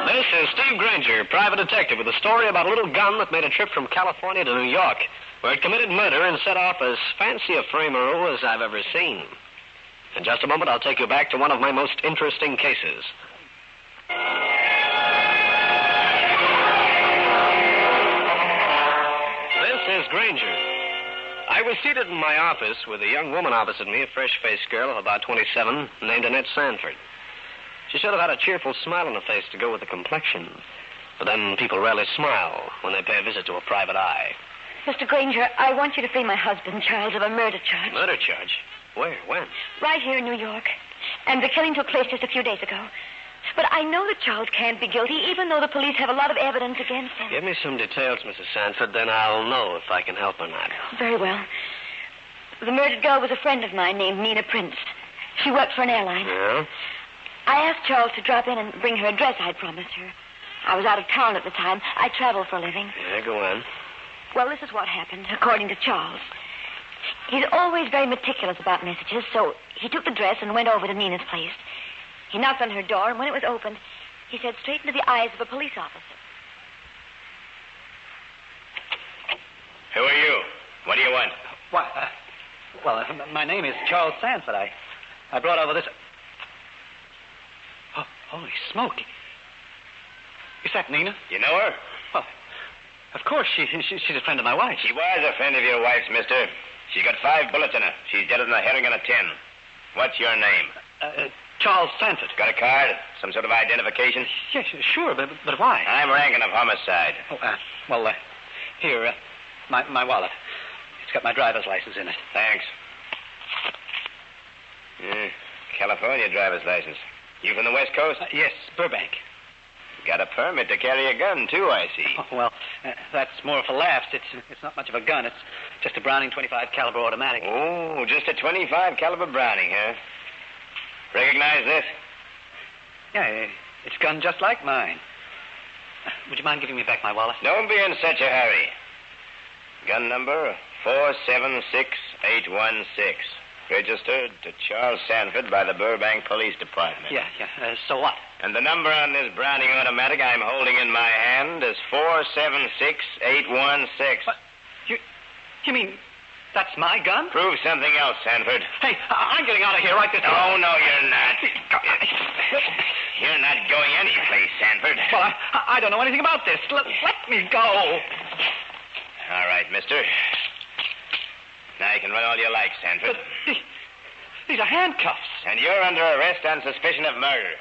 This is Steve Grainger, private detective, with a story about a little gun that made a trip from California to New York, where it committed murder and set off as fancy a frame-a-row as I've ever seen. In just a moment, I'll take you back to one of my most interesting cases. This is Grainger. I was seated in my office with a young woman opposite me, a fresh-faced girl of about 27, named Annette Sanford. She should have had a cheerful smile on her face to go with the complexion. But then people rarely smile when they pay a visit to a private eye. Mr. Grainger, I want you to free my husband, Charles, of a murder charge. Murder charge? Where? When? Right here in New York. And the killing took place just a few days ago. But I know that Charles can't be guilty, even though the police have a lot of evidence against him. Give me some details, Mrs. Sanford, then I'll know if I can help or not. Very well. The murdered girl was a friend of mine named Nina Prince. She worked for an airline. Yeah? I asked Charles to drop in and bring her a dress I'd promised her. I was out of town at the time. I travel for a living. Yeah, go on. Well, this is what happened, according to Charles. He's always very meticulous about messages, so he took the dress and went over to Nina's place. He knocked on her door, and when it was opened, he said straight into the eyes of a police officer. Who are you? What do you want? Why, my name is Charles Sanford. I brought over this... Oh, holy smoke. Is that Nina? You know her? Well, of course. She's a friend of my wife's. She was a friend of your wife's, mister. She's got 5 bullets in her. She's deader than a herring on a tin. What's your name? Charles Sanford. Got a card? Some sort of identification? Yes, sure, but why? I'm ranking of homicide. Oh, here, my wallet. It's got my driver's license in it. Thanks. California driver's license. You from the West Coast? Yes, Burbank. Got a permit to carry a gun, too, I see. Oh, well, that's more for laughs. It's not much of a gun. It's just a Browning .25 caliber automatic. Oh, just a .25 caliber Browning, huh? Recognize this? Yeah, it's a gun just like mine. Would you mind giving me back my wallet? Don't be in such a hurry. Gun number 476816. Registered to Charles Sanford by the Burbank Police Department. Yeah. So what? And the number on this Browning automatic I'm holding in my hand is 476816. What? You mean that's my gun? Prove something else, Sanford. Hey, I'm getting out of here right this minute. Oh, no, you're not. You're not going anyplace, Sanford. Well, I don't know anything about this. Let me go. All right, mister. Now you can run all you like, Sanford. But these are handcuffs. And you're under arrest on suspicion of murder.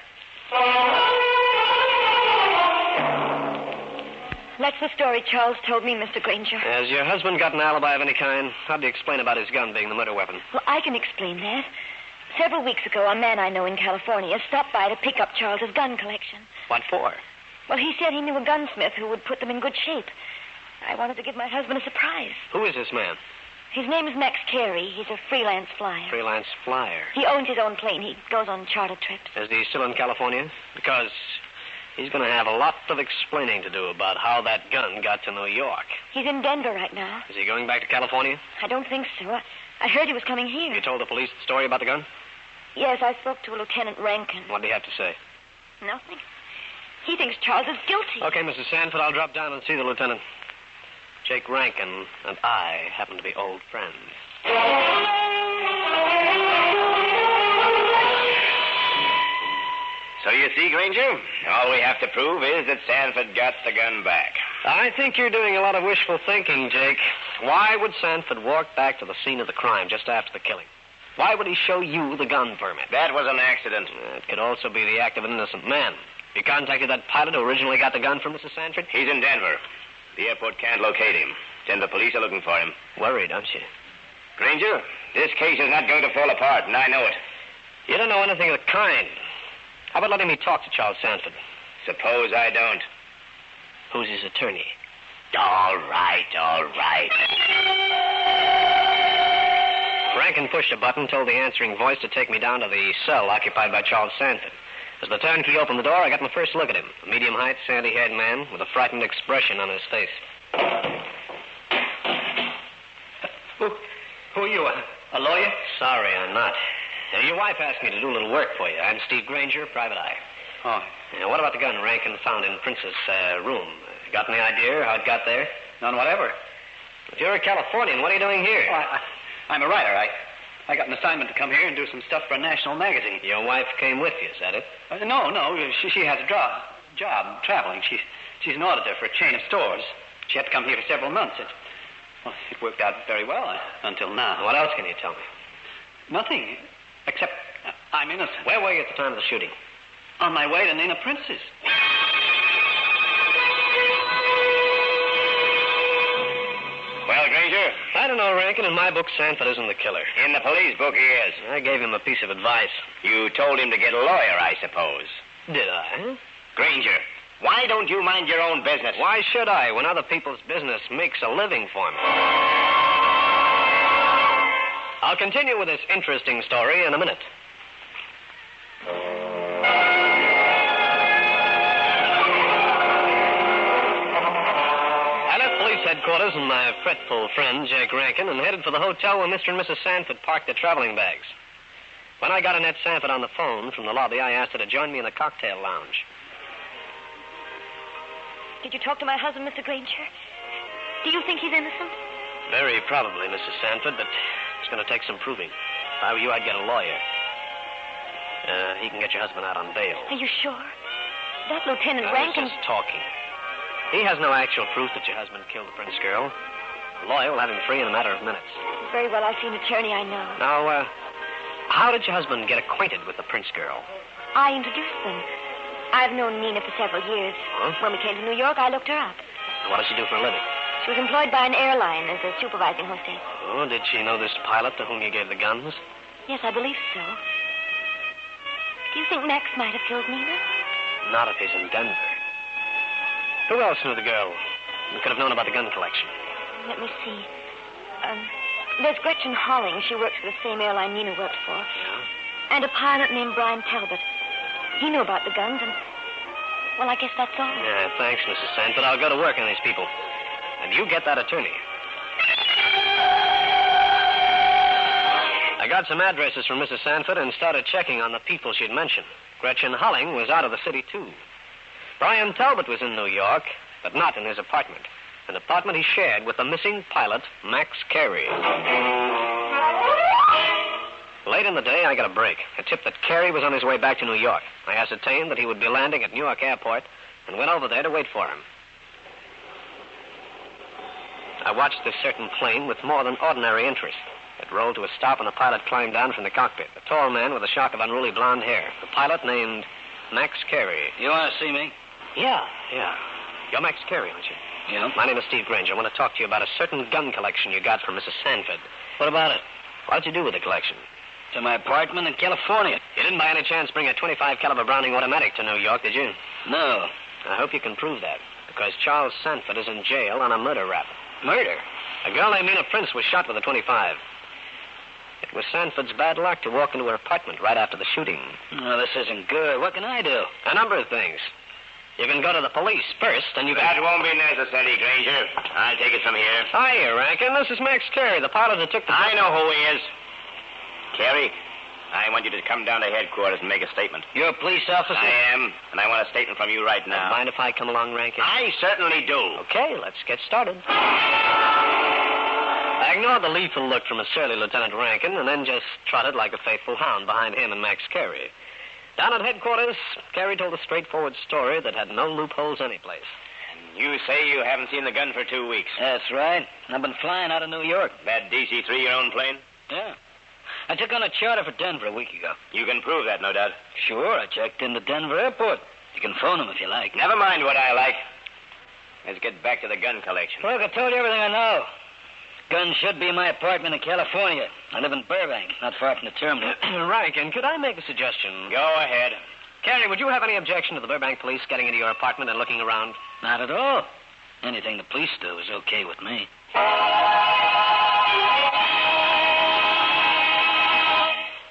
That's the story Charles told me, Mr. Grainger. Has your husband got an alibi of any kind? How do you explain about his gun being the murder weapon? Well, I can explain that. Several weeks ago, a man I know in California stopped by to pick up Charles's gun collection. What for? Well, he said he knew a gunsmith who would put them in good shape. I wanted to give my husband a surprise. Who is this man? His name is Max Carey. He's a freelance flyer. Freelance flyer? He owns his own plane. He goes on charter trips. Is he still in California? Because he's going to have a lot of explaining to do about how that gun got to New York. He's in Denver right now. Is he going back to California? I don't think so. I heard he was coming here. You told the police the story about the gun? Yes, I spoke to a Lieutenant Rankin. What did he have to say? Nothing. He thinks Charles is guilty. Okay, Mrs. Sanford, I'll drop down and see the lieutenant. Jake Rankin and I happen to be old friends. So you see, Grainger, all we have to prove is that Sanford got the gun back. I think you're doing a lot of wishful thinking, Jake. Why would Sanford walk back to the scene of the crime just after the killing? Why would he show you the gun permit? That was an accident. It could also be the act of an innocent man. You contacted that pilot who originally got the gun from Mrs. Sanford? He's in Denver. The airport can't locate him. Denver police are looking for him. Worried, aren't you? Grainger, this case is not going to fall apart, and I know it. You don't know anything of the kind. How about letting me talk to Charles Sanford? Suppose I don't. Who's his attorney? All right. Rankin pushed a button, told the answering voice to take me down to the cell occupied by Charles Sanford. As the turnkey opened the door, I got my first look at him. A medium-height, sandy-haired man with a frightened expression on his face. Who are you, a lawyer? Sorry, I'm not. Your wife asked me to do a little work for you. I'm Steve Grainger, private eye. Oh. Now, what about the gun Rankin found in Prince's room? Got any idea how it got there? None whatever. If you're a Californian, what are you doing here? Oh, I'm a writer. I got an assignment to come here and do some stuff for a national magazine. Your wife came with you, is that it? No. She has a job traveling. She's an auditor for a chain of stores. She had to come here for several months. It worked out very well until now. What else can you tell me? Nothing, except I'm innocent. Where were you at the time of the shooting? On my way to Nina Prince's. Well, Grainger? I don't know, Rankin. In my book, Sanford isn't the killer. In the police book, he is. I gave him a piece of advice. You told him to get a lawyer, I suppose. Did I? Grainger, why don't you mind your own business? Why should I, when other people's business makes a living for me? I'll continue with this interesting story in a minute. police headquarters and my fretful friend, Jake Rankin, and headed for the hotel where Mr. and Mrs. Sanford parked their traveling bags. When I got Annette Sanford on the phone from the lobby, I asked her to join me in the cocktail lounge. Did you talk to my husband, Mr. Grainger? Do you think he's innocent? Very probably, Mrs. Sanford, but it's going to take some proving. If I were you, I'd get a lawyer. He can get your husband out on bail. Are you sure? That Lieutenant I Rankin... was just talking. He has no actual proof that your husband killed the Prince girl. The lawyer will have him free in a matter of minutes. Very well, I'll see an attorney I know. Now, how did your husband get acquainted with the Prince girl? I introduced them. I've known Nina for several years. Huh? When we came to New York, I looked her up. And what does she do for a living? She was employed by an airline as a supervising hostess. Oh, did she know this pilot to whom you gave the guns? Yes, I believe so. Do you think Max might have killed Nina? Not if he's in Denver. Who else knew the girl? You could have known about the gun collection. Let me see. There's Gretchen Holling. She works for the same airline Nina worked for. Yeah? And a pilot named Brian Talbot. He knew about the guns, and... well, I guess that's all. Yeah, thanks, Mrs. Sanford. I'll go to work on these people. And you get that attorney. I got some addresses from Mrs. Sanford and started checking on the people she'd mentioned. Gretchen Holling was out of the city, too. Brian Talbot was in New York, but not in his apartment. An apartment he shared with the missing pilot, Max Carey. Late in the day, I got a break. A tip that Carey was on his way back to New York. I ascertained that he would be landing at Newark Airport and went over there to wait for him. I watched this certain plane with more than ordinary interest. It rolled to a stop and the pilot climbed down from the cockpit. A tall man with a shock of unruly blonde hair. The pilot named Max Carey. You want to see me? Yeah. You're Max Carey, aren't you? Yeah. My name is Steve Grainger. I want to talk to you about a certain gun collection you got from Mrs. Sanford. What about it? What did you do with the collection? To my apartment in California. You didn't by any chance bring a .25 caliber Browning automatic to New York, did you? No. I hope you can prove that, because Charles Sanford is in jail on a murder rap. Murder? A girl named Nina Prince was shot with a .25. It was Sanford's bad luck to walk into her apartment right after the shooting. Oh, this isn't good. What can I do? A number of things. You can go to the police first, and you can... That won't be necessary, Grainger. I'll take it from here. Hiya, Rankin. This is Max Carey, the pilot who took the... I know who he is. Carey, I want you to come down to headquarters and make a statement. You're a police officer? I am, and I want a statement from you right now. Mind if I come along, Rankin? I certainly do. Okay, let's get started. I ignored the lethal look from a surly Lieutenant Rankin and then just trotted like a faithful hound behind him and Max Carey. Down at headquarters, Carey told a straightforward story that had no loopholes anyplace. And you say you haven't seen the gun for 2 weeks. That's right. I've been flying out of New York. That DC-3 your own plane? Yeah. I took on a charter for Denver a week ago. You can prove that, no doubt. Sure, I checked into Denver Airport. You can phone him if you like. Never mind what I like. Let's get back to the gun collection. Look, I told you everything I know. Gun should be in my apartment in California. I live in Burbank, not far from the terminal. Rankin, could I make a suggestion? Go ahead. Carey, would you have any objection to the Burbank police getting into your apartment and looking around? Not at all. Anything the police do is okay with me.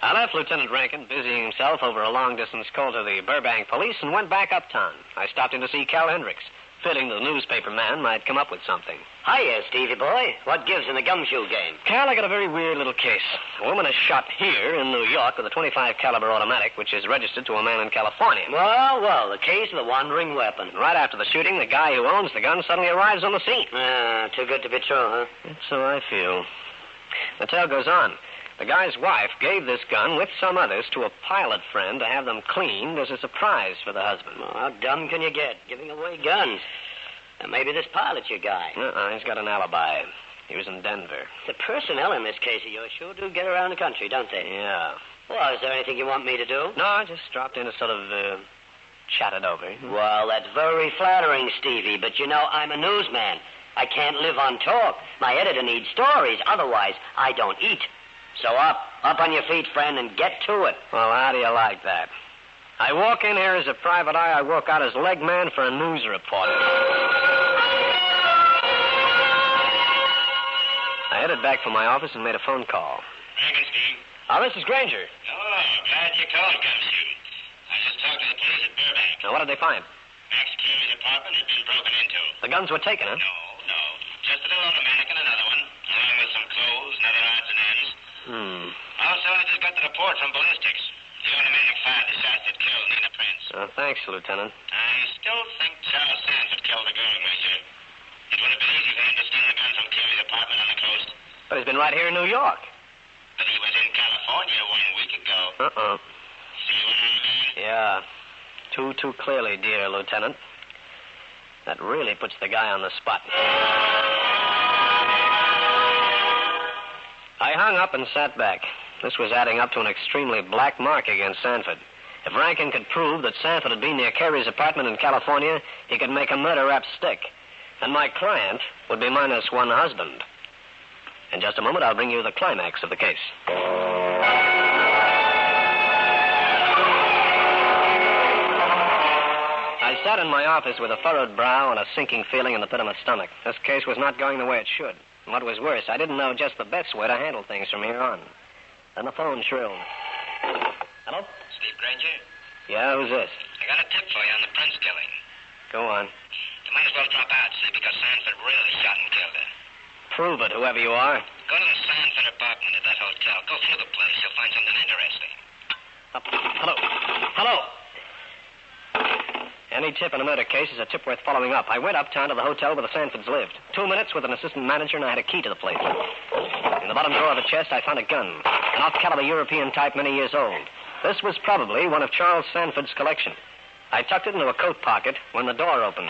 I left Lieutenant Rankin busying himself over a long-distance call to the Burbank police and went back uptown. I stopped in to see Cal Hendricks, feeling the newspaper man might come up with something. Hiya, Stevie boy. What gives in the gumshoe game? Cal, I got a very weird little case. A woman is shot here in New York with a .25 caliber automatic, which is registered to a man in California. Well, the case of the wandering weapon. Right after the shooting, the guy who owns the gun suddenly arrives on the scene. Too good to be true, huh? So I feel. The tale goes on. The guy's wife gave this gun with some others to a pilot friend to have them cleaned as a surprise for the husband. Well, how dumb can you get, giving away guns? Maybe this pilot's your guy. He's got an alibi. He was in Denver. The personnel in this case of yours sure do get around the country, don't they? Yeah. Well, is there anything you want me to do? No, I just dropped in to sort of chat it over. Well, that's very flattering, Stevie, but you know, I'm a newsman. I can't live on talk. My editor needs stories. Otherwise, I don't eat. So up on your feet, friend, and get to it. Well, how do you like that? I walk in here as a private eye. I walk out as leg man for a news reporter. I headed back for my office and made a phone call. Rankin, Steve. This is Grainger. Oh, glad you called, Gumshoe. I just talked to the police at Burbank. Now, what did they find? Max Carey's apartment had been broken into. The guns were taken, huh? No. Just a little automatic and another one, along with some clothes and other odds and ends. Also, I just got the report from ballistics. The automatic fired the shots that killed Nina Prince. Oh, thanks, Lieutenant. I still think Charles Sanford killed the girl, Granger. It would have been easy for him to steal the gun from Carey's apartment on the coast. But he's been right here in New York. But he was in California 1 week ago. See what I mean? Yeah. Too clearly, dear Lieutenant. That really puts the guy on the spot. I hung up and sat back. This was adding up to an extremely black mark against Sanford. If Rankin could prove that Sanford had been near Carey's apartment in California, he could make a murder rap stick. And my client would be minus one husband. In just a moment, I'll bring you the climax of the case. I sat in my office with a furrowed brow and a sinking feeling in the pit of my stomach. This case was not going the way it should. And what was worse, I didn't know just the best way to handle things from here on. Then the phone shrilled. Hello? Steve Grainger? Yeah, who's this? I got a tip for you on the Prince killing. Go on. You might as well drop out, see, because Sanford really shot and killed her. Prove it, whoever you are. Go to the Sanford apartment at that hotel. Go through the place. You'll find something interesting. Hello? Any tip in a murder case is a tip worth following up. I went uptown to the hotel where the Sanfords lived. 2 minutes with an assistant manager, and I had a key to the place. In the bottom drawer of a chest, I found a gun. An off-caliber European type, many years old. This was probably one of Charles Sanford's collection. I tucked it into a coat pocket when the door opened.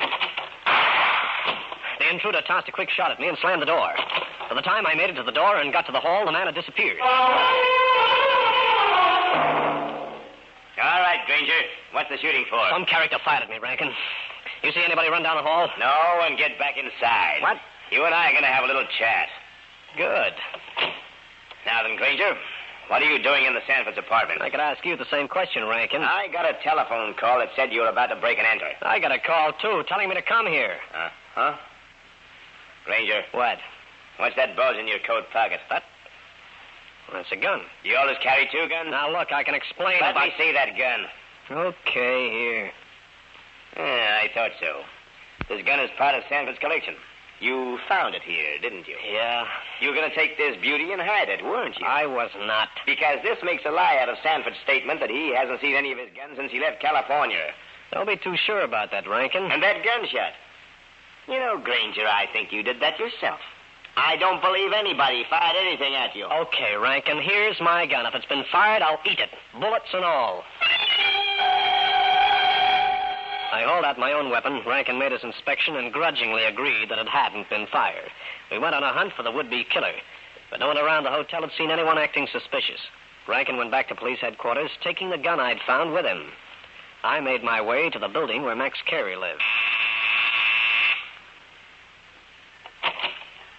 The intruder tossed a quick shot at me and slammed the door. By the time I made it to the door and got to the hall, the man had disappeared. All right, Grainger. What's the shooting for? Some character fired at me, Rankin. You see anybody run down the hall? No, and get back inside. What? You and I are going to have a little chat. Good. Now then, Grainger, what are you doing in the Sanford's apartment? I could ask you the same question, Rankin. I got a telephone call that said you were about to break and enter. I got a call, too, telling me to come here. Huh? Grainger. What? What's that bulge in your coat pocket? That? That's a gun. You always carry two guns? Now, look, I can explain Let me see that gun. Okay, here. Yeah, I thought so. This gun is part of Sanford's collection. You found it here, didn't you? Yeah. You were going to take this beauty and hide it, weren't you? I was not. Because this makes a lie out of Sanford's statement that he hasn't seen any of his guns since he left California. Don't be too sure about that, Rankin. And that gunshot. You know, Grainger, I think you did that yourself. I don't believe anybody fired anything at you. Okay, Rankin, here's my gun. If it's been fired, I'll eat it. Bullets and all. I hauled out my own weapon. Rankin made his inspection and grudgingly agreed that it hadn't been fired. We went on a hunt for the would-be killer, but no one around the hotel had seen anyone acting suspicious. Rankin went back to police headquarters, taking the gun I'd found with him. I made my way to the building where Max Carey lived.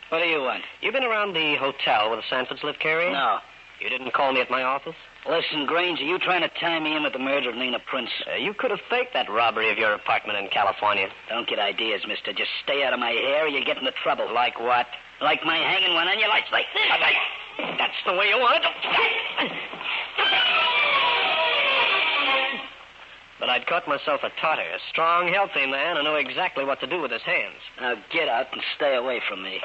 What do you want? You been around the hotel where the Sanfords live, Carey? No. You didn't call me at my office? Listen, Grainger, you trying to tie me in with the murder of Nina Prince? You could have faked that robbery of your apartment in California. Don't get ideas, mister. Just stay out of my hair or you get into trouble. Like what? Like my hanging one on your lights like this. That's the way you want it. But I'd caught myself a Tartar, a strong, healthy man who knew exactly what to do with his hands. Now get out and stay away from me.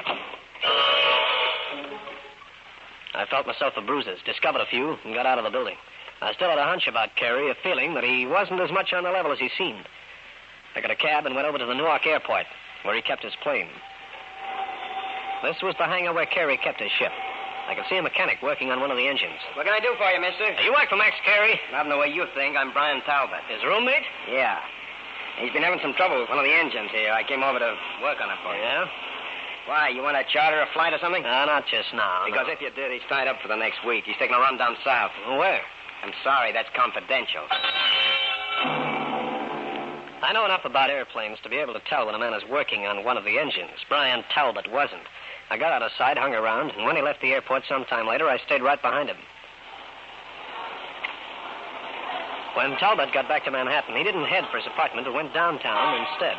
I felt myself for bruises, discovered a few, and got out of the building. I still had a hunch about Carey, a feeling that he wasn't as much on the level as he seemed. I got a cab and went over to the Newark airport, where he kept his plane. This was the hangar where Carey kept his ship. I could see a mechanic working on one of the engines. What can I do for you, mister? You work for Max Carey? Not in the way you think. I'm Brian Talbot. His roommate? Yeah. He's been having some trouble with one of the engines here. I came over to work on it for you. Yeah? Why, you want to charter a flight or something? Not just now. Because if you did, he's tied up for the next week. He's taking a run down south. Where? I'm sorry, that's confidential. I know enough about airplanes to be able to tell when a man is working on one of the engines. Brian Talbot wasn't. I got out of sight, hung around, and when he left the airport sometime later, I stayed right behind him. When Talbot got back to Manhattan, he didn't head for his apartment but went downtown instead.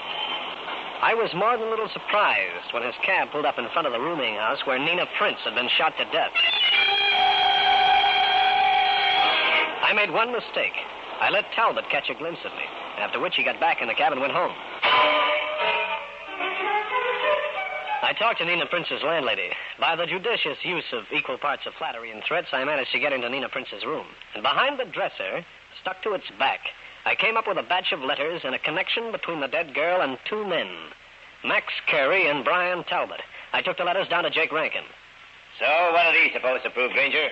I was more than a little surprised when his cab pulled up in front of the rooming house where Nina Prince had been shot to death. I made one mistake. I let Talbot catch a glimpse of me, after which he got back in the cab and went home. I talked to Nina Prince's landlady. By the judicious use of equal parts of flattery and threats, I managed to get into Nina Prince's room. And behind the dresser, stuck to its back, I came up with a batch of letters and a connection between the dead girl and two men, Max Carey and Brian Talbot. I took the letters down to Jake Rankin. So, what are these supposed to prove, Grainger?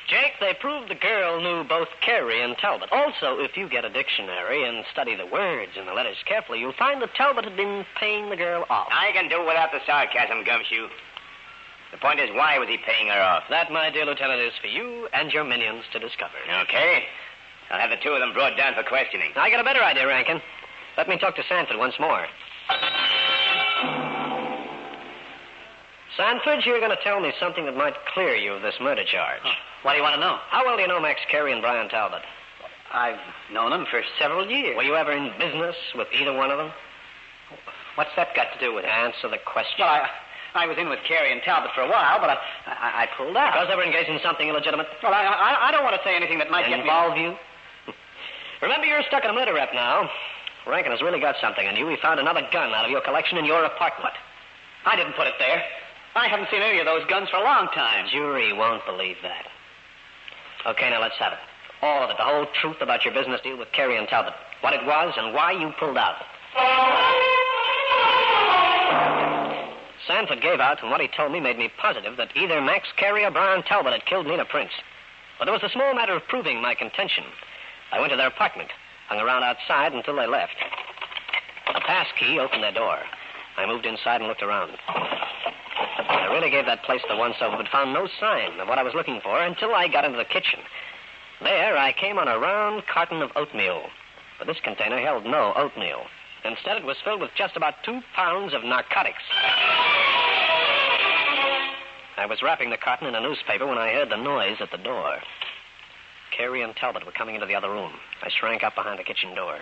Jake, they proved the girl knew both Carey and Talbot. Also, if you get a dictionary and study the words in the letters carefully, you'll find that Talbot had been paying the girl off. I can do without the sarcasm, Gumshoe. The point is, why was he paying her off? That, my dear Lieutenant, is for you and your minions to discover. Okay. I'll have the two of them brought down for questioning. I got a better idea, Rankin. Let me talk to Sanford once more. Sanford, you're going to tell me something that might clear you of this murder charge. What do you want to know? How well do you know Max Carey and Brian Talbot? I've known them for several years. Were you ever in business with either one of them? What's that got to do with it? Answer the question. Well, I was in with Carey and Talbot for a while, but I pulled out. Because they were engaged in something illegitimate? Well, I don't want to say anything that might involve you. Remember, you're stuck in a murder rep now. Rankin has really got something on you. He found another gun out of your collection in your apartment. I didn't put it there. I haven't seen any of those guns for a long time. The jury won't believe that. Okay, now let's have it. All of it, the whole truth about your business deal with Carey and Talbot. What it was and why you pulled out. Sanford gave out, and what he told me made me positive that either Max Carey or Brian Talbot had killed Nina Prince. But it was a small matter of proving my contention. I went to their apartment, hung around outside until they left. A pass key opened their door. I moved inside and looked around. I really gave that place the once-over, but found no sign of what I was looking for until I got into the kitchen. There, I came on a round carton of oatmeal. But this container held no oatmeal. Instead, it was filled with just about 2 pounds of narcotics. I was wrapping the carton in a newspaper when I heard the noise at the door. Carey and Talbot were coming into the other room. I shrank up behind the kitchen door.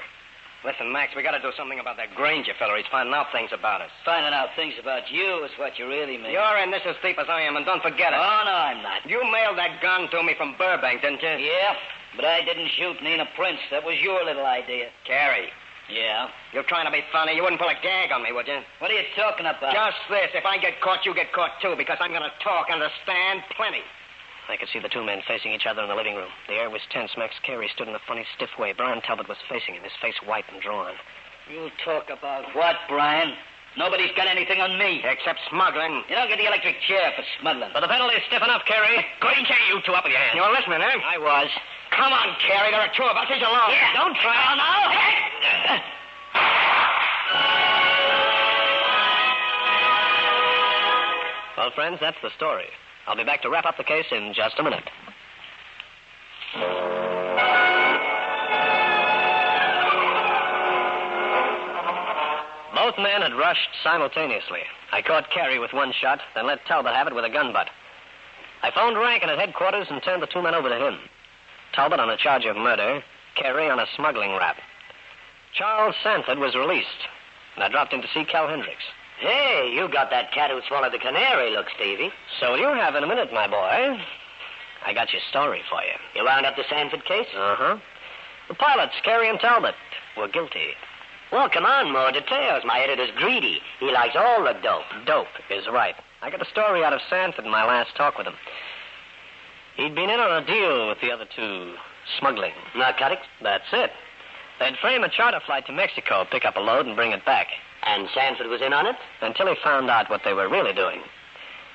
Listen, Max, we got to do something about that Grainger fella. He's finding out things about us. Finding out things about you is what you really mean. You're in this as deep as I am, and don't forget it. Oh, no, I'm not. You mailed that gun to me from Burbank, didn't you? Yeah, but I didn't shoot Nina Prince. That was your little idea. Carey. Yeah? You're trying to be funny. You wouldn't pull a gag on me, would you? What are you talking about? Just this. If I get caught, you get caught, too, because I'm going to talk, understand? Plenty. I could see the two men facing each other in the living room. The air was tense. Max Carey stood in a funny, stiff way. Brian Talbot was facing him, his face white and drawn. You talk about what, Brian? Nobody's got anything on me. Except smuggling. You don't get the electric chair for smuggling. But the penalty's stiff enough, Carey. Grainger, you two up with your hands. You were listening, eh? I was. Come on, Carey. There are two of us. He's alone. Yeah. Don't try. Oh, no. Well, friends, that's the story. I'll be back to wrap up the case in just a minute. Both men had rushed simultaneously. I caught Carey with one shot, then let Talbot have it with a gun butt. I phoned Rankin at headquarters and turned the two men over to him. Talbot on a charge of murder, Carey on a smuggling rap. Charles Sanford was released, and I dropped in to see Cal Hendricks. Hey, you got that cat who swallowed the canary look, Stevie. So you have in a minute, my boy. I got your story for you. You wound up the Sanford case? Uh-huh. The pilots, Carey and Talbot, were guilty. Well, come on, more details. My editor's greedy. He likes all the dope. Dope is right. I got a story out of Sanford in my last talk with him. He'd been in on a deal with the other two, smuggling. Narcotics? That's it. They'd frame a charter flight to Mexico, pick up a load, and bring it back. And Sanford was in on it? Until he found out what they were really doing.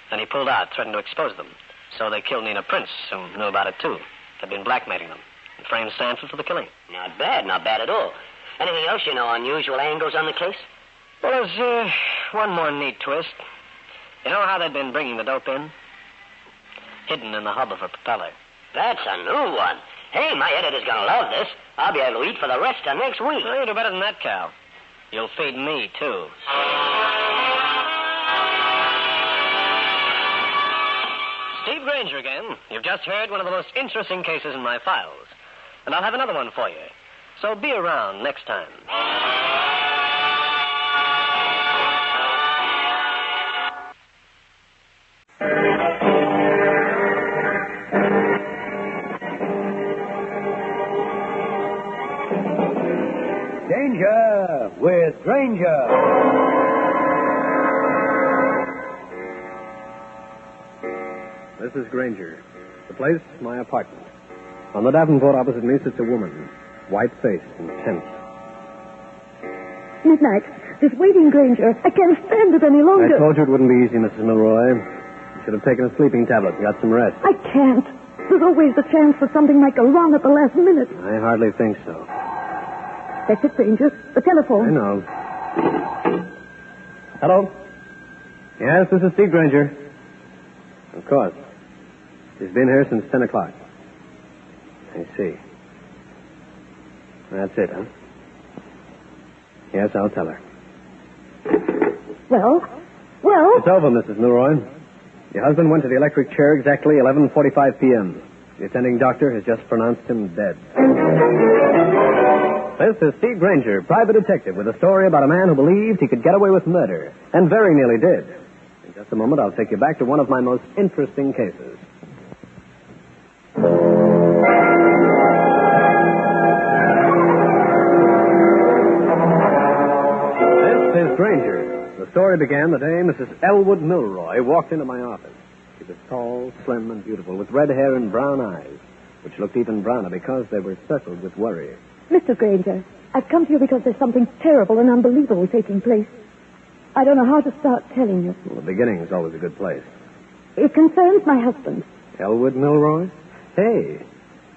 Then he pulled out, threatened to expose them. So they killed Nina Prince, who knew about it, too. They'd been blackmailing them, and framed Sanford for the killing. Not bad at all. Anything else you know, unusual angles on the case? Well, there's one more neat twist. You know how they'd been bringing the dope in? Hidden in the hub of a propeller. That's a new one. Hey, my editor's going to love this. I'll be able to eat for the rest of next week. Well, you do better than that, Cal. You'll feed me, too. Steve Grainger again. You've just heard one of the most interesting cases in my files. And I'll have another one for you. So be around next time. Danger with Grainger. is Grainger. The place, my apartment. On the Davenport opposite me sits a woman, white-faced and tense. Midnight. This waiting, Grainger. I can't stand it any longer. I told you it wouldn't be easy, Mrs. Milroy. You should have taken a sleeping tablet and got some rest. I can't. There's always the chance that something might go wrong at the last minute. I hardly think so. That's it, Grainger. The telephone. I know. Hello? Yes, this is Steve Grainger. Of course. She's been here since 10 o'clock. I see. That's it, huh? Yes, I'll tell her. Well? It's over, Mrs. Milroy. Your husband went to the electric chair exactly 11:45 p.m. The attending doctor has just pronounced him dead. This is Steve Grainger, private detective, with a story about a man who believed he could get away with murder, and very nearly did. In just a moment, I'll take you back to one of my most interesting cases. This is Grainger. The story began the day Mrs. Elwood Milroy walked into my office. She was tall, slim, and beautiful, with red hair and brown eyes, which looked even browner because they were circled with worry. Mr. Grainger, I've come to you because there's something terrible and unbelievable taking place. I don't know how to start telling you. Well, the beginning is always a good place. It concerns my husband. Elwood Milroy? Hey,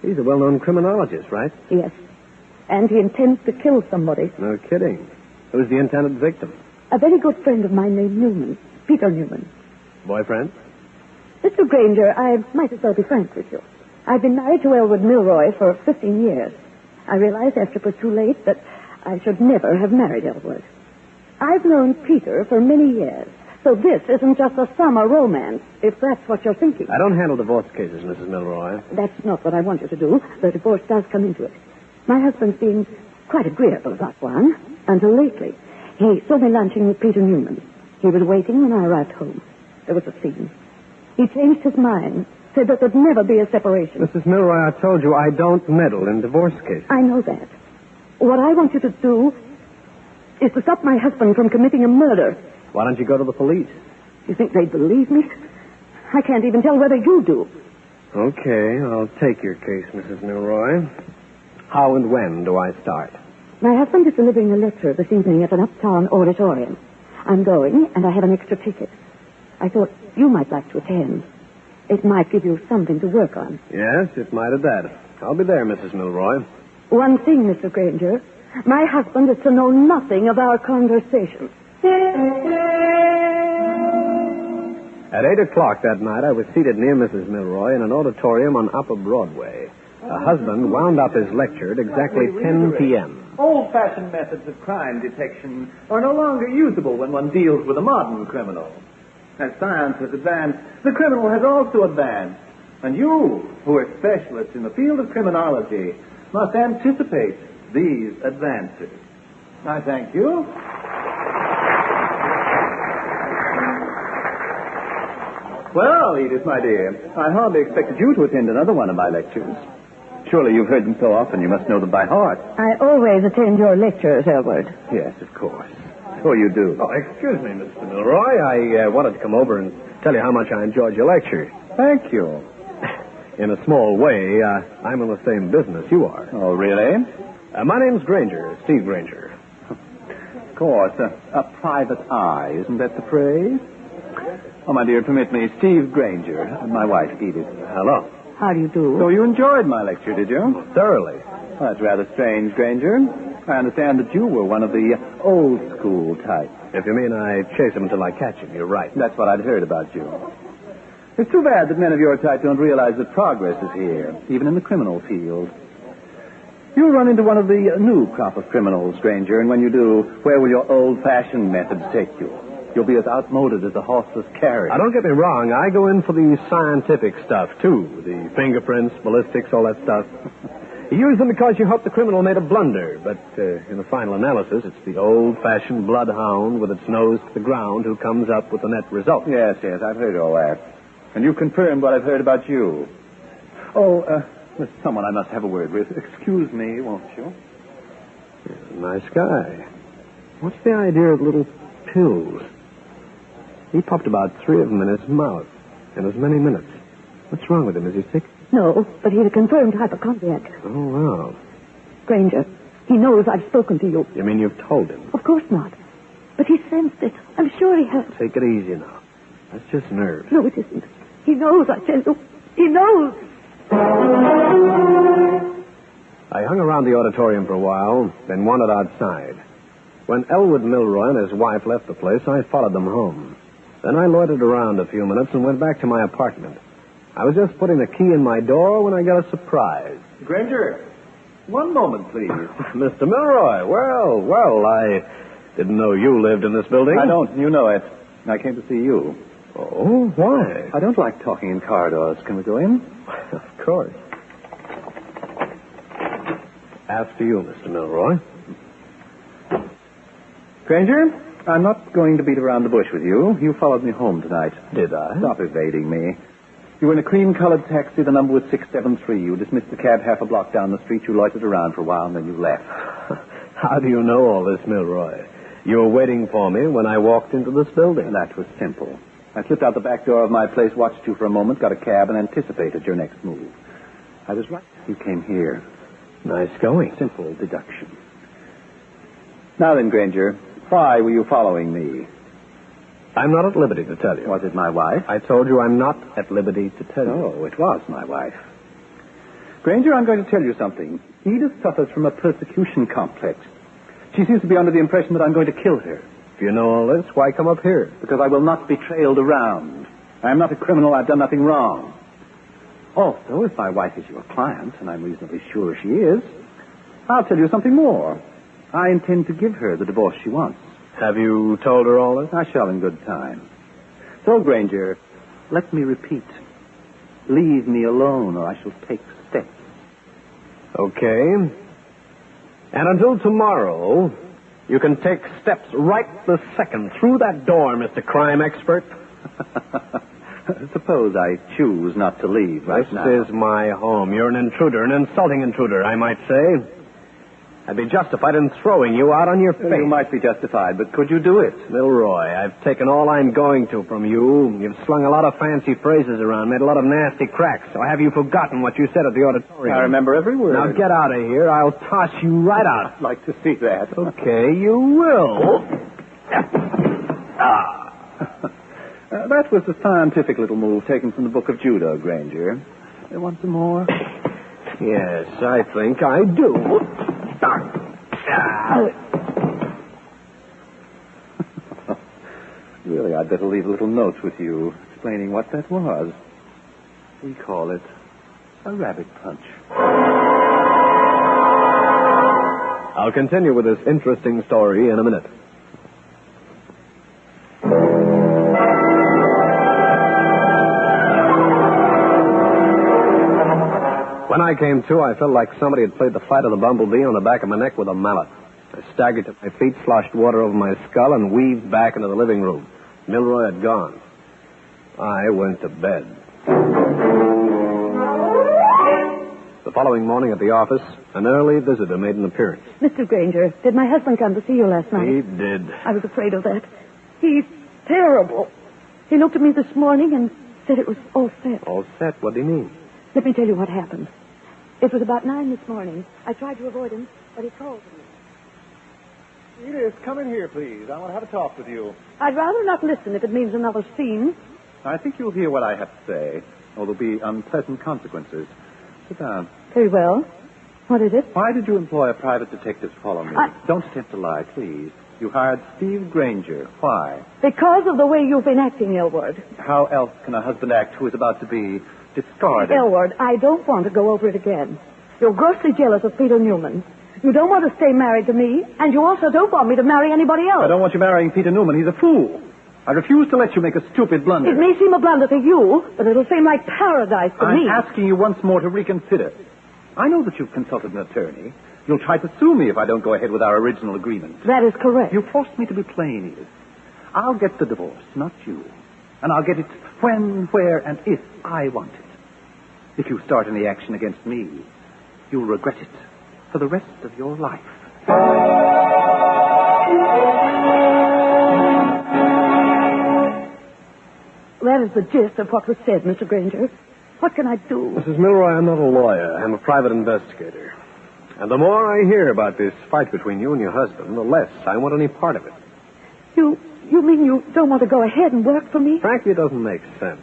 he's a well-known criminologist, right? Yes. And he intends to kill somebody. No kidding. Who's the intended victim? A very good friend of mine named Newman. Peter Newman. Boyfriend? Mr. Grainger, I might as well be frank with you. I've been married to Elwood Milroy for 15 years. I realized after it was too late that I should never have married Elwood. I've known Peter for many years, so this isn't just a summer romance, if that's what you're thinking. I don't handle divorce cases, Mrs. Milroy. That's not what I want you to do. The divorce does come into it. My husband's been quite agreeable about one, until lately. He saw me lunching with Peter Newman. He was waiting when I arrived home. There was a scene. He changed his mind, said that there'd never be a separation. Mrs. Milroy, I told you I don't meddle in divorce cases. I know that. What I want you to do is to stop my husband from committing a murder. Why don't you go to the police? You think they'd believe me? I can't even tell whether you do. Okay, I'll take your case, Mrs. Milroy. How and when do I start? My husband is delivering a lecture this evening at an uptown auditorium. I'm going, and I have an extra ticket. I thought you might like to attend. It might give you something to work on. Yes, it might at that. I'll be there, Mrs. Milroy. One thing, Mr. Grainger. My husband is to know nothing of our conversation. At 8 o'clock that night, I was seated near Mrs. Milroy in an auditorium on Upper Broadway. Her husband wound up his lecture at exactly 10 p.m. Old-fashioned methods of crime detection are no longer usable when one deals with a modern criminal. As science has advanced, the criminal has also advanced. And you, who are specialists in the field of criminology, must anticipate these advances. I thank you. Well, Edith, my dear, I hardly expected you to attend another one of my lectures. Surely you've heard them so often, you must know them by heart. I always attend your lectures, Elwood. Yes, of course. Oh, you do? Oh, excuse me, Mr. Milroy. I wanted to come over and tell you how much I enjoyed your lecture. Thank you. In a small way, I'm in the same business you are. Oh, really? My name's Grainger, Steve Grainger. Of course, a private eye, isn't that the phrase? Oh, my dear, permit me, Steve Grainger, and my wife, Edith. Hello. How do you do? So you enjoyed my lecture, did you? Thoroughly. Well, that's rather strange, Grainger. I understand that you were one of the old-school type. If you mean I chase him until I catch him, you're right. That's what I'd heard about you. It's too bad that men of your type don't realize that progress is here, even in the criminal field. You'll run into one of the new crop of criminals, Grainger, and when you do, where will your old-fashioned methods take you? You'll be as outmoded as a horseless carriage. Now, don't get me wrong. I go in for the scientific stuff, too. The fingerprints, ballistics, all that stuff. You use them because you hope the criminal made a blunder. But in the final analysis, it's the old-fashioned bloodhound with its nose to the ground who comes up with the net result. Yes, I've heard all that. And you've confirmed what I've heard about you. Oh, there's someone I must have a word with. Excuse me, won't you? Nice guy. What's the idea of little pills? He popped about 3 of them in his mouth in as many minutes. What's wrong with him? Is he sick? No, but he's a confirmed hypochondriac. Oh, wow. Granger, he knows I've spoken to you. You mean you've told him? Of course not. But he sensed it. I'm sure he has. Take it easy now. That's just nerves. No, it isn't. He knows, I tell you. He knows. I hung around the auditorium for a while, then wandered outside. When Elwood Milroy and his wife left the place, I followed them home. Then I loitered around a few minutes and went back to my apartment. I was just putting the key in my door when I got a surprise. Grainger, one moment, please. Mr. Milroy, well, I didn't know you lived in this building. I don't. You know it. I came to see you. Oh, why? I don't like talking in corridors. Can we go in? Of course. After you, Mr. Milroy. Grainger, I'm not going to beat around the bush with you. You followed me home tonight. Did I? Stop evading me. You were in a cream-colored taxi. The number was 673. You dismissed the cab half a block down the street. You loitered around for a while, and then you left. How do you know all this, Milroy? You were waiting for me when I walked into this building. That was simple. I slipped out the back door of my place, watched you for a moment, got a cab, and anticipated your next move. I was right. You came here. Nice going. Simple deduction. Now then, Grainger, why were you following me? I'm not at liberty to tell you. Was it my wife? I told you I'm not at liberty to tell you. Oh, it was my wife. Grainger, I'm going to tell you something. Edith suffers from a persecution complex. She seems to be under the impression that I'm going to kill her. If you know all this, why come up here? Because I will not be trailed around. I am not a criminal. I've done nothing wrong. Also, if my wife is your client, and I'm reasonably sure she is, I'll tell you something more. I intend to give her the divorce she wants. Have you told her all this? I shall in good time. So, Grainger, let me repeat. Leave me alone, or I shall take steps. Okay. And until tomorrow, you can take steps right this second through that door, Mr. Crime Expert. Suppose I choose not to leave right now. This is my home. You're an intruder, an insulting intruder, I might say. I'd be justified in throwing you out on your face. You might be justified, but could you do it? Milroy, I've taken all I'm going to from you. You've slung a lot of fancy phrases around, made a lot of nasty cracks. Or have you forgotten what you said at the auditorium? I remember every word. Now get out of here. I'll toss you right out. I'd like to see that. Okay, you will. That was a scientific little move taken from the Book of Judah, Grainger. You want some more? Yes, I think I do. Really, I'd better leave a little note with you explaining what that was. We call it a rabbit punch. I'll continue with this interesting story in a minute. When I came to, I felt like somebody had played the flight of the bumblebee on the back of my neck with a mallet. I staggered to my feet, sloshed water over my skull, and weaved back into the living room. Milroy had gone. I went to bed. The following morning at the office, an early visitor made an appearance. Mr. Grainger, did my husband come to see you last night? He did. I was afraid of that. He's terrible. He looked at me this morning and said it was all set. All set? What do you mean? Let me tell you what happened. It was about 9 this morning. I tried to avoid him, but he called me. Edith, come in here, please. I want to have a talk with you. I'd rather not listen if it means another scene. I think you'll hear what I have to say, or there'll be unpleasant consequences. Sit down. Very well. What is it? Why did you employ a private detective to follow me? Don't attempt to lie, please. You hired Steve Grainger. Why? Because of the way you've been acting, Elwood. How else can a husband act who is about to be discarded? Elwood, I don't want to go over it again. You're grossly jealous of Peter Newman. You don't want to stay married to me, and you also don't want me to marry anybody else. I don't want you marrying Peter Newman. He's a fool. I refuse to let you make a stupid blunder. It may seem a blunder to you, but it'll seem like paradise to me. I'm asking you once more to reconsider. I know that you've consulted an attorney. You'll try to sue me if I don't go ahead with our original agreement. That is correct. You forced me to be plain, Edith. I'll get the divorce, not you. And I'll get it when, where, and if I want it. If you start any action against me, you'll regret it for the rest of your life. That is the gist of what was said, Mr. Grainger. What can I do? Mrs. Milroy, I'm not a lawyer. I'm a private investigator. And the more I hear about this fight between you and your husband, the less I want any part of it. You mean you don't want to go ahead and work for me? Frankly, it doesn't make sense.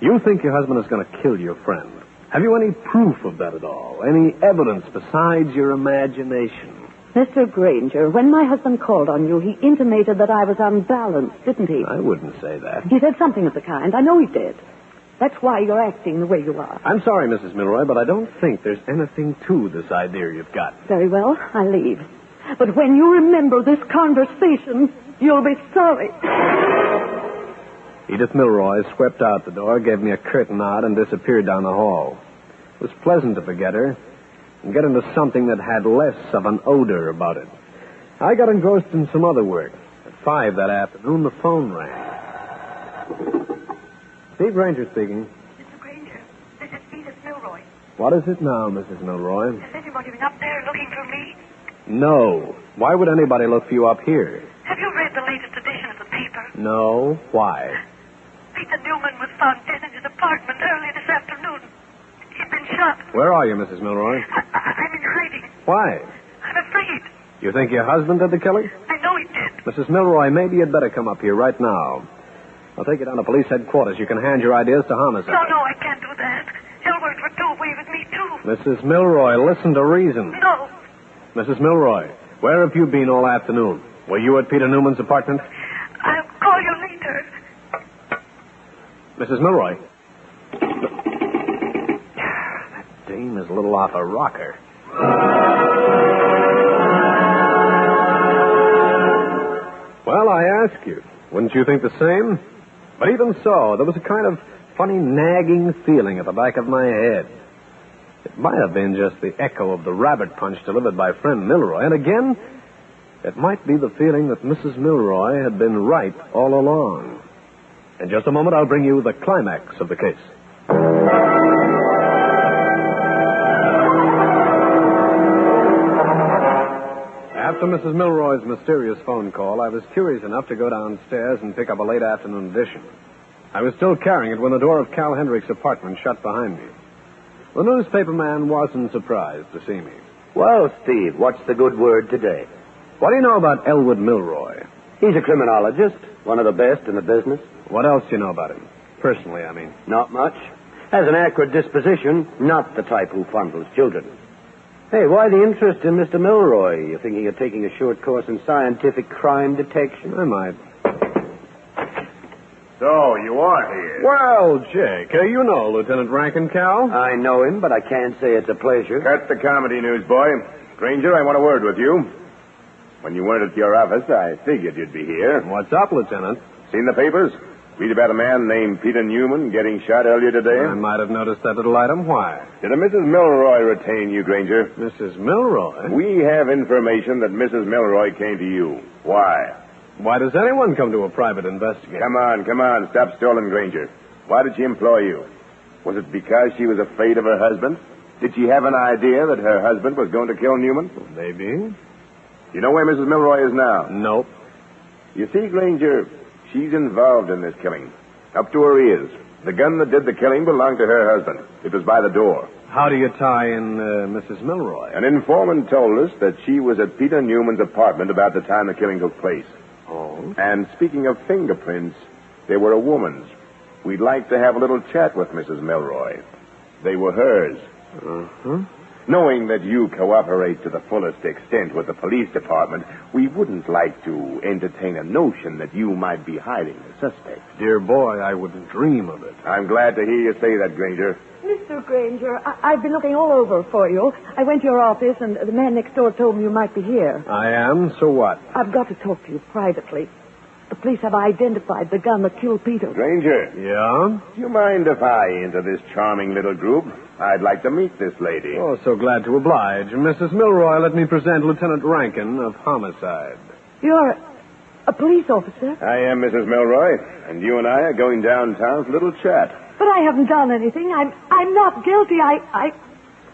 You think your husband is going to kill your friend. Have you any proof of that at all? Any evidence besides your imagination? Mr. Grainger, when my husband called on you, he intimated that I was unbalanced, didn't he? I wouldn't say that. He said something of the kind. I know he did. That's why you're acting the way you are. I'm sorry, Mrs. Milroy, but I don't think there's anything to this idea you've got. Very well, I leave. But when you remember this conversation, you'll be sorry. Edith Milroy swept out the door, gave me a curt nod, and disappeared down the hall. It was pleasant to forget her and get into something that had less of an odor about it. I got engrossed in some other work. At 5 that afternoon, the phone rang. Steve Grainger speaking. Mr. Grainger, this is Edith Milroy. What is it now, Mrs. Milroy? Has anybody been up there looking for me? No. Why would anybody look for you up here? Have you read the latest edition of the paper? No. Why? Peter Newman was found dead in his apartment early this afternoon. He'd been shot. Where are you, Mrs. Milroy? I'm in hiding. Why? I'm afraid. You think your husband did the killing? I know he did. Mrs. Milroy, maybe you'd better come up here right now. I'll take you down to police headquarters. You can hand your ideas to homicide. No, I can't do that. Elbert would do away with me, too. Mrs. Milroy, listen to reason. No. Mrs. Milroy, where have you been all afternoon? Were you at Peter Newman's apartment? I'll call you later. Mrs. Milroy. That dame is a little off a rocker. Well, I ask you, wouldn't you think the same? But even so, there was a kind of funny nagging feeling at the back of my head. It might have been just the echo of the rabbit punch delivered by friend Milroy. And again, it might be the feeling that Mrs. Milroy had been right all along. In just a moment, I'll bring you the climax of the case. After Mrs. Milroy's mysterious phone call, I was curious enough to go downstairs and pick up a late afternoon edition. I was still carrying it when the door of Cal Hendrick's apartment shut behind me. The newspaper man wasn't surprised to see me. Well, Steve, what's the good word today? What do you know about Elwood Milroy? He's a criminologist, one of the best in the business. What else do you know about him? Personally, I mean. Not much. Has an acrid disposition, not the type who fondles children. Hey, why the interest in Mr. Milroy? You thinking of taking a short course in scientific crime detection? I might. So, you are here. Well, Jake, you know Lieutenant Rankin, Cal. I know him, but I can't say it's a pleasure. Cut the comedy, newsboy. Grainger, I want a word with you. When you weren't at your office, I figured you'd be here. What's up, Lieutenant? Seen the papers? Read about a man named Peter Newman getting shot earlier today? I might have noticed that little item. Why? Did a Mrs. Milroy retain you, Grainger? Mrs. Milroy? We have information that Mrs. Milroy came to you. Why? Why does anyone come to a private investigator? Come on. Stop stalling, Grainger. Why did she employ you? Was it because she was afraid of her husband? Did she have an idea that her husband was going to kill Newman? Maybe. You know where Mrs. Milroy is now? Nope. You see, Grainger, she's involved in this killing. Up to her ears. The gun that did the killing belonged to her husband. It was by the door. How do you tie in Mrs. Milroy? An informant told us that she was at Peter Newman's apartment about the time the killing took place. Oh? And speaking of fingerprints, they were a woman's. We'd like to have a little chat with Mrs. Milroy. They were hers. Uh-huh. Knowing that you cooperate to the fullest extent with the police department, we wouldn't like to entertain a notion that you might be hiding the suspect. Dear boy, I wouldn't dream of it. I'm glad to hear you say that, Grainger. Mr. Grainger, I've been looking all over for you. I went to your office, and the man next door told me you might be here. I am? So what? I've got to talk to you privately. The police have identified the gun that killed Peter. Grainger. Yeah? Do you mind if I enter this charming little group? I'd like to meet this lady. Oh, so glad to oblige. Mrs. Milroy, let me present Lieutenant Rankin of Homicide. You're a police officer? I am Mrs. Milroy, and you and I are going downtown for a little chat. But I haven't done anything. I'm not guilty.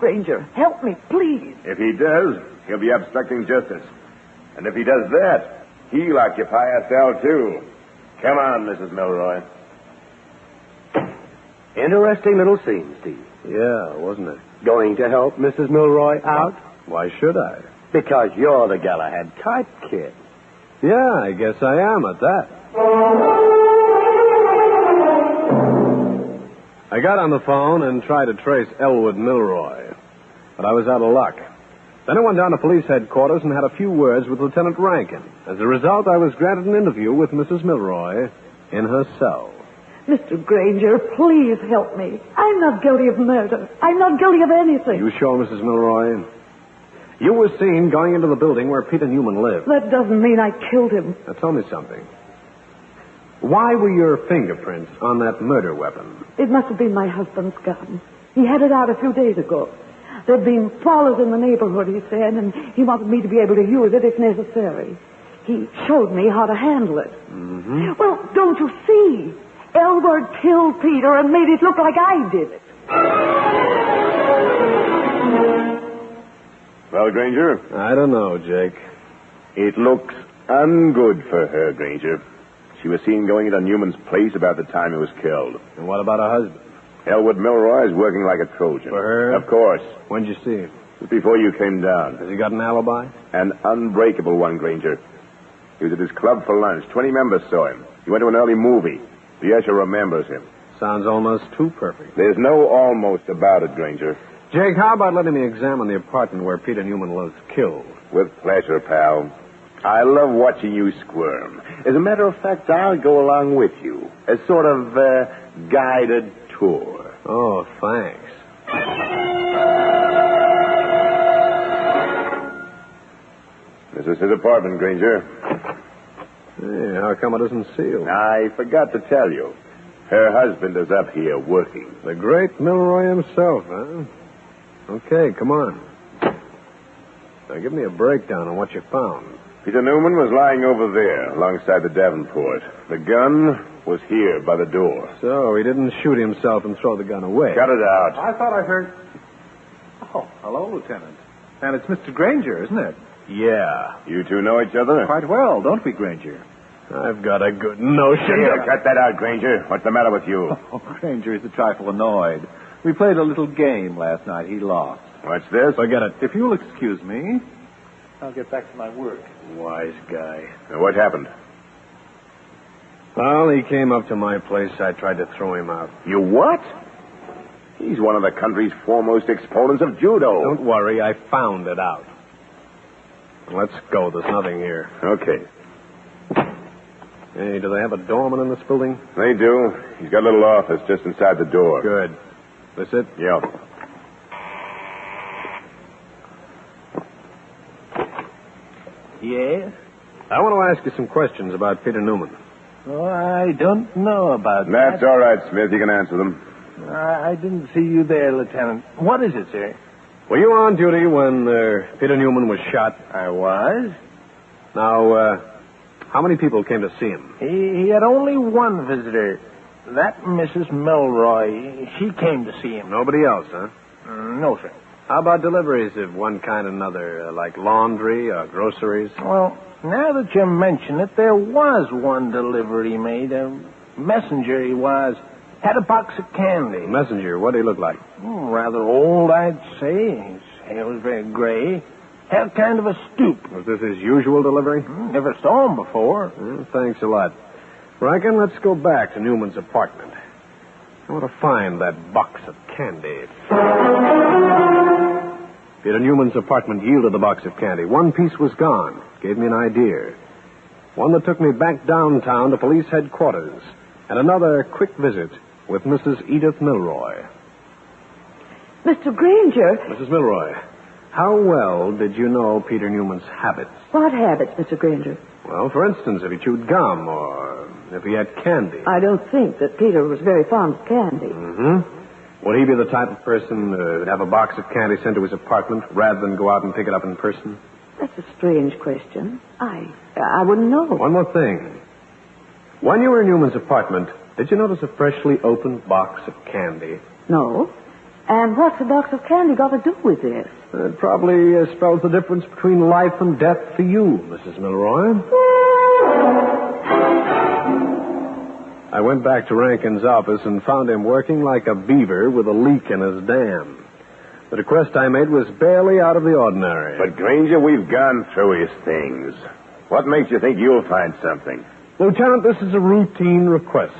Grainger, help me, please. If he does, he'll be obstructing justice. And if he does that, he'll occupy a cell, too. Come on, Mrs. Milroy. Interesting little scene, Steve. Yeah, wasn't it? Going to help Mrs. Milroy out? Why should I? Because you're the Galahad type kid. Yeah, I guess I am at that. I got on the phone and tried to trace Elwood Milroy, but I was out of luck. Then I went down to police headquarters and had a few words with Lieutenant Rankin. As a result, I was granted an interview with Mrs. Milroy in her cell. Mr. Grainger, please help me. I'm not guilty of murder. I'm not guilty of anything. You sure, Mrs. Milroy? You were seen going into the building where Peter Newman lived. That doesn't mean I killed him. Now, tell me something. Why were your fingerprints on that murder weapon? It must have been my husband's gun. He had it out a few days ago. There'd been prowlers in the neighborhood, he said, and he wanted me to be able to use it if necessary. He showed me how to handle it. Mm-hmm. Well, don't you see? Elwood killed Peter and made it look like I did it. Well, Grainger? I don't know, Jake. It looks ungood for her, Grainger. She was seen going into Newman's place about the time he was killed. And what about her husband? Elwood Milroy is working like a Trojan. For her? Of course. When'd you see him? Just before you came down. Has he got an alibi? An unbreakable one, Grainger. He was at his club for lunch. 20 members saw him. He went to an early movie. The usher remembers him. Sounds almost too perfect. There's no almost about it, Grainger. Jake, how about letting me examine the apartment where Peter Newman was killed? With pleasure, pal. I love watching you squirm. As a matter of fact, I'll go along with you. A sort of guided tour. Oh, thanks. This is his apartment, Grainger. Hey, how come it isn't sealed? I forgot to tell you. Her husband is up here working. The great Milroy himself, huh? Okay, come on. Now, give me a breakdown on what you found. Peter Newman was lying over there, alongside the Davenport. The gun was here by the door. So he didn't shoot himself and throw the gun away. Cut it out. I thought I heard... Oh, hello, Lieutenant. And it's Mr. Grainger, isn't it? Yeah. You two know each other? Quite well, don't we, Grainger? I've got a good notion. Here, cut that out, Grainger. What's the matter with you? Oh, Grainger is a trifle annoyed. We played a little game last night. He lost. What's this? Forget it. If you'll excuse me, I'll get back to my work. Wise guy. Now, what happened? Well, he came up to my place. I tried to throw him out. You what? He's one of the country's foremost exponents of judo. Don't worry. I found it out. Let's go. There's nothing here. Okay. Hey, do they have a doorman in this building? They do. He's got a little office just inside the door. Good. This it? Yeah. Yes? I want to ask you some questions about Peter Newman. Oh, I don't know about That's all right, Smith. You can answer them. I didn't see you there, Lieutenant. What is it, sir? Were you on duty when Peter Newman was shot? I was. Now, how many people came to see him? He had only one visitor. That Mrs. Milroy. She came to see him. Nobody else, huh? No, sir. How about deliveries of one kind or another, like laundry or groceries? Well, now that you mention it, there was one delivery made. A messenger he was. Had a box of candy. Messenger, what did he look like? Rather old, I'd say. His hair was very gray. Had kind of a stoop. Was this his usual delivery? Never saw him before. Well, thanks a lot. Rankin, let's go back to Newman's apartment. I want to find that box of candy. Peter Newman's apartment yielded the box of candy. One piece was gone. Gave me an idea. One that took me back downtown to police headquarters. And another quick visit with Mrs. Edith Milroy. Mr. Grainger. Mrs. Milroy, how well did you know Peter Newman's habits? What habits, Mr. Grainger? Well, for instance, if he chewed gum or if he had candy. I don't think that Peter was very fond of candy. Mm-hmm. Would he be the type of person who'd have a box of candy sent to his apartment rather than go out and pick it up in person? That's a strange question. I wouldn't know. One more thing. When you were in Newman's apartment, did you notice a freshly opened box of candy? No. And what's a box of candy got to do with this? It probably spells the difference between life and death for you, Mrs. Milroy. I went back to Rankin's office and found him working like a beaver with a leak in his dam. The request I made was barely out of the ordinary. But, Grainger, we've gone through his things. What makes you think you'll find something? Lieutenant, this is a routine request.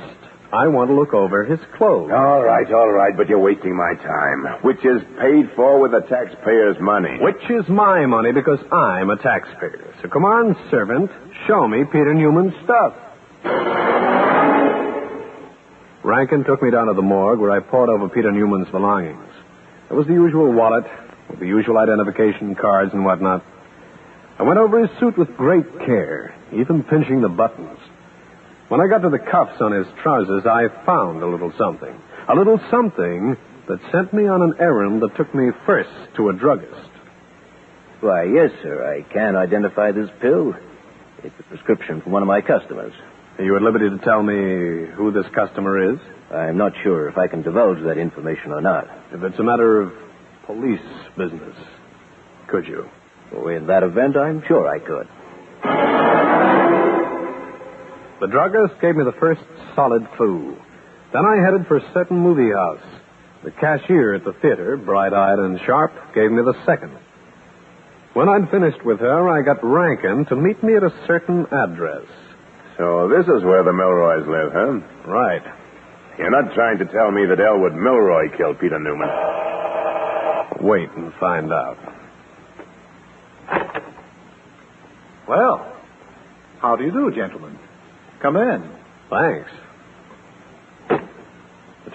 I want to look over his clothes. All right, but you're wasting my time, which is paid for with the taxpayer's money. Which is my money because I'm a taxpayer. So come on, servant, show me Peter Newman's stuff. Rankin took me down to the morgue where I pored over Peter Newman's belongings. There was the usual wallet with the usual identification cards and whatnot. I went over his suit with great care, even pinching the buttons. When I got to the cuffs on his trousers, I found a little something. A little something that sent me on an errand that took me first to a druggist. Why, yes, sir. I can identify this pill. It's a prescription from one of my customers. Are you at liberty to tell me who this customer is? I'm not sure if I can divulge that information or not. If it's a matter of police business, could you? Well, in that event, I'm sure I could. The druggist gave me the first solid clue. Then I headed for a certain movie house. The cashier at the theater, bright-eyed and sharp, gave me the second. When I'd finished with her, I got Rankin to meet me at a certain address. So this is where the Milroys live, huh? Right. You're not trying to tell me that Elwood Milroy killed Peter Newman. Wait and find out. Well, how do you do, gentlemen? Come in. Thanks.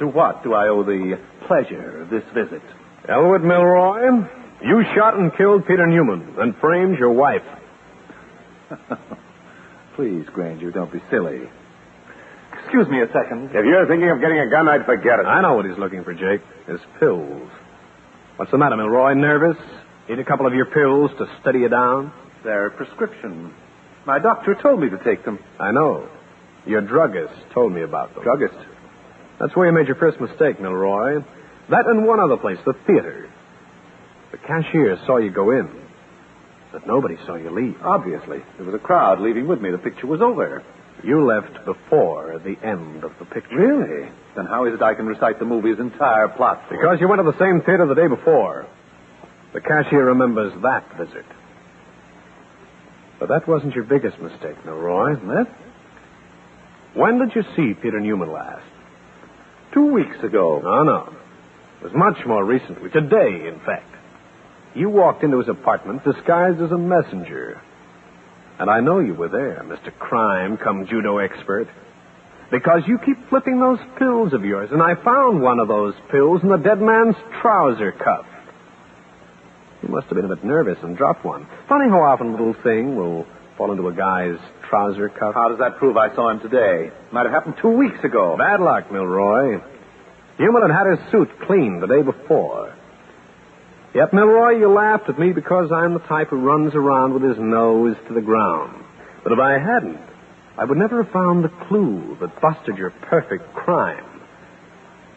To what do I owe the pleasure of this visit? Elwood Milroy, you shot and killed Peter Newman and framed your wife. Please, Grainger, don't be silly. Excuse me a second. If you're thinking of getting a gun, I'd forget it. I know what he's looking for, Jake. His pills. What's the matter, Milroy? Nervous? Need a couple of your pills to steady you down? They're prescription. My doctor told me to take them. I know. Your druggist told me about them. Druggist? That's where you made your first mistake, Milroy. That and one other place, the theater. The cashier saw you go in, but nobody saw you leave. Obviously. There was a crowd leaving with me. The picture was over. You left before the end of the picture. Really? Then how is it I can recite the movie's entire plot? Because you went to the same theater the day before. The cashier remembers that visit. But that wasn't your biggest mistake, Milroy, isn't it? When did you see Peter Newman last? 2 weeks ago. No. It was much more recently. Today, in fact. You walked into his apartment disguised as a messenger. And I know you were there, Mr. Crime come judo expert. Because you keep flipping those pills of yours, and I found one of those pills in the dead man's trouser cuff. You must have been a bit nervous and dropped one. Funny how often a little thing will fall into a guy's trouser cuff. How does that prove I saw him today? Might have happened 2 weeks ago. Bad luck, Milroy. Newman had his suit cleaned the day before. Yet, Milroy, you laughed at me because I'm the type who runs around with his nose to the ground. But if I hadn't, I would never have found the clue that busted your perfect crime.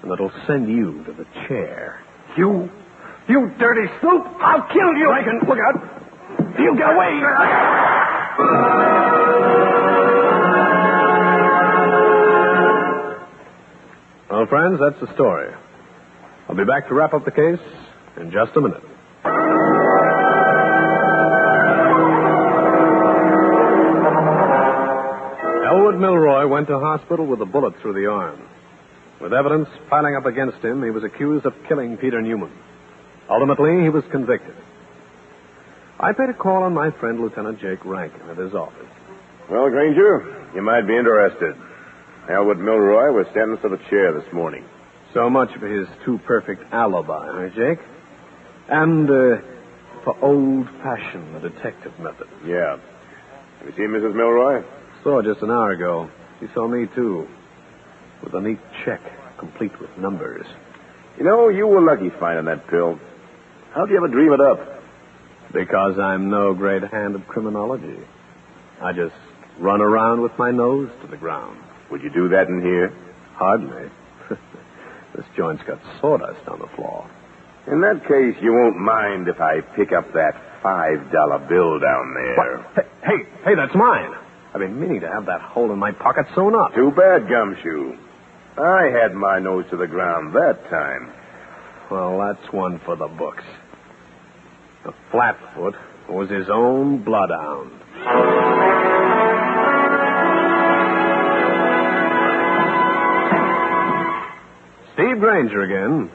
And that'll send you to the chair. You dirty snoop! I'll kill you! Rankin, look out! You get away! Well, friends, that's the story. I'll be back to wrap up the case in just a minute. Elwood Milroy went to hospital with a bullet through the arm. With evidence piling up against him, he was accused of killing Peter Newman. Ultimately, he was convicted. I paid a call on my friend, Lieutenant Jake Rankin, at his office. Well, Grainger, you might be interested. Elwood Milroy was sentenced to the chair this morning. So much for his too-perfect alibi, huh, Jake? And for old-fashioned detective methods. Yeah. Have you seen Mrs. Milroy? Saw her just an hour ago. She saw me, too. With a neat check, complete with numbers. You know, you were lucky finding that pill. How'd you ever dream it up? Because I'm no great hand at criminology. I just run around with my nose to the ground. Would you do that in here? Hardly. This joint's got sawdust on the floor. In that case, you won't mind if I pick up that $5 bill down there. What? Hey, that's mine. I've been meaning to have that hole in my pocket sewn up. Too bad, Gumshoe. I had my nose to the ground that time. Well, that's one for the books. The Flatfoot was his own bloodhound. Steve Grainger again.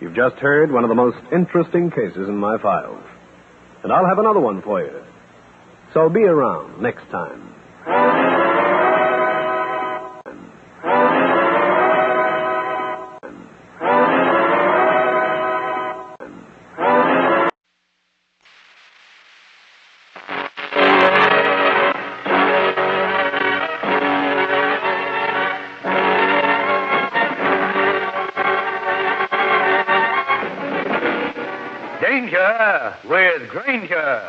You've just heard one of the most interesting cases in my files. And I'll have another one for you. So be around next time. Danger with Grainger.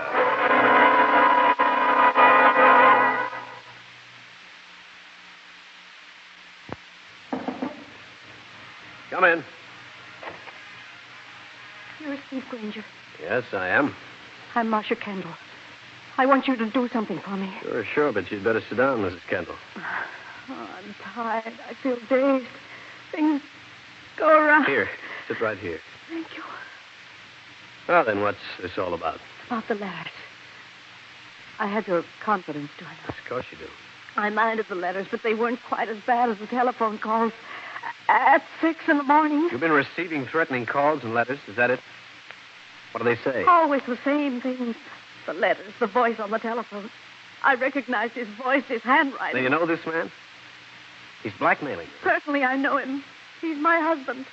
Come in. You're Steve Grainger. Yes, I am. I'm Marcia Kendall. I want you to do something for me. Sure, but you'd better sit down, Mrs. Kendall. Oh, I'm tired. I feel dazed. Things go around. Here, sit right here. Thank you. Well, then, what's this all about? About the letters. I had your confidence, do I not? Of course you do. I minded the letters, but they weren't quite as bad as the telephone calls. At 6 in the morning. You've been receiving threatening calls and letters, is that it? What do they say? Always the same things. The letters, the voice on the telephone. I recognized his voice, his handwriting. Do you know this man? He's blackmailing you. Certainly I know him. He's my husband.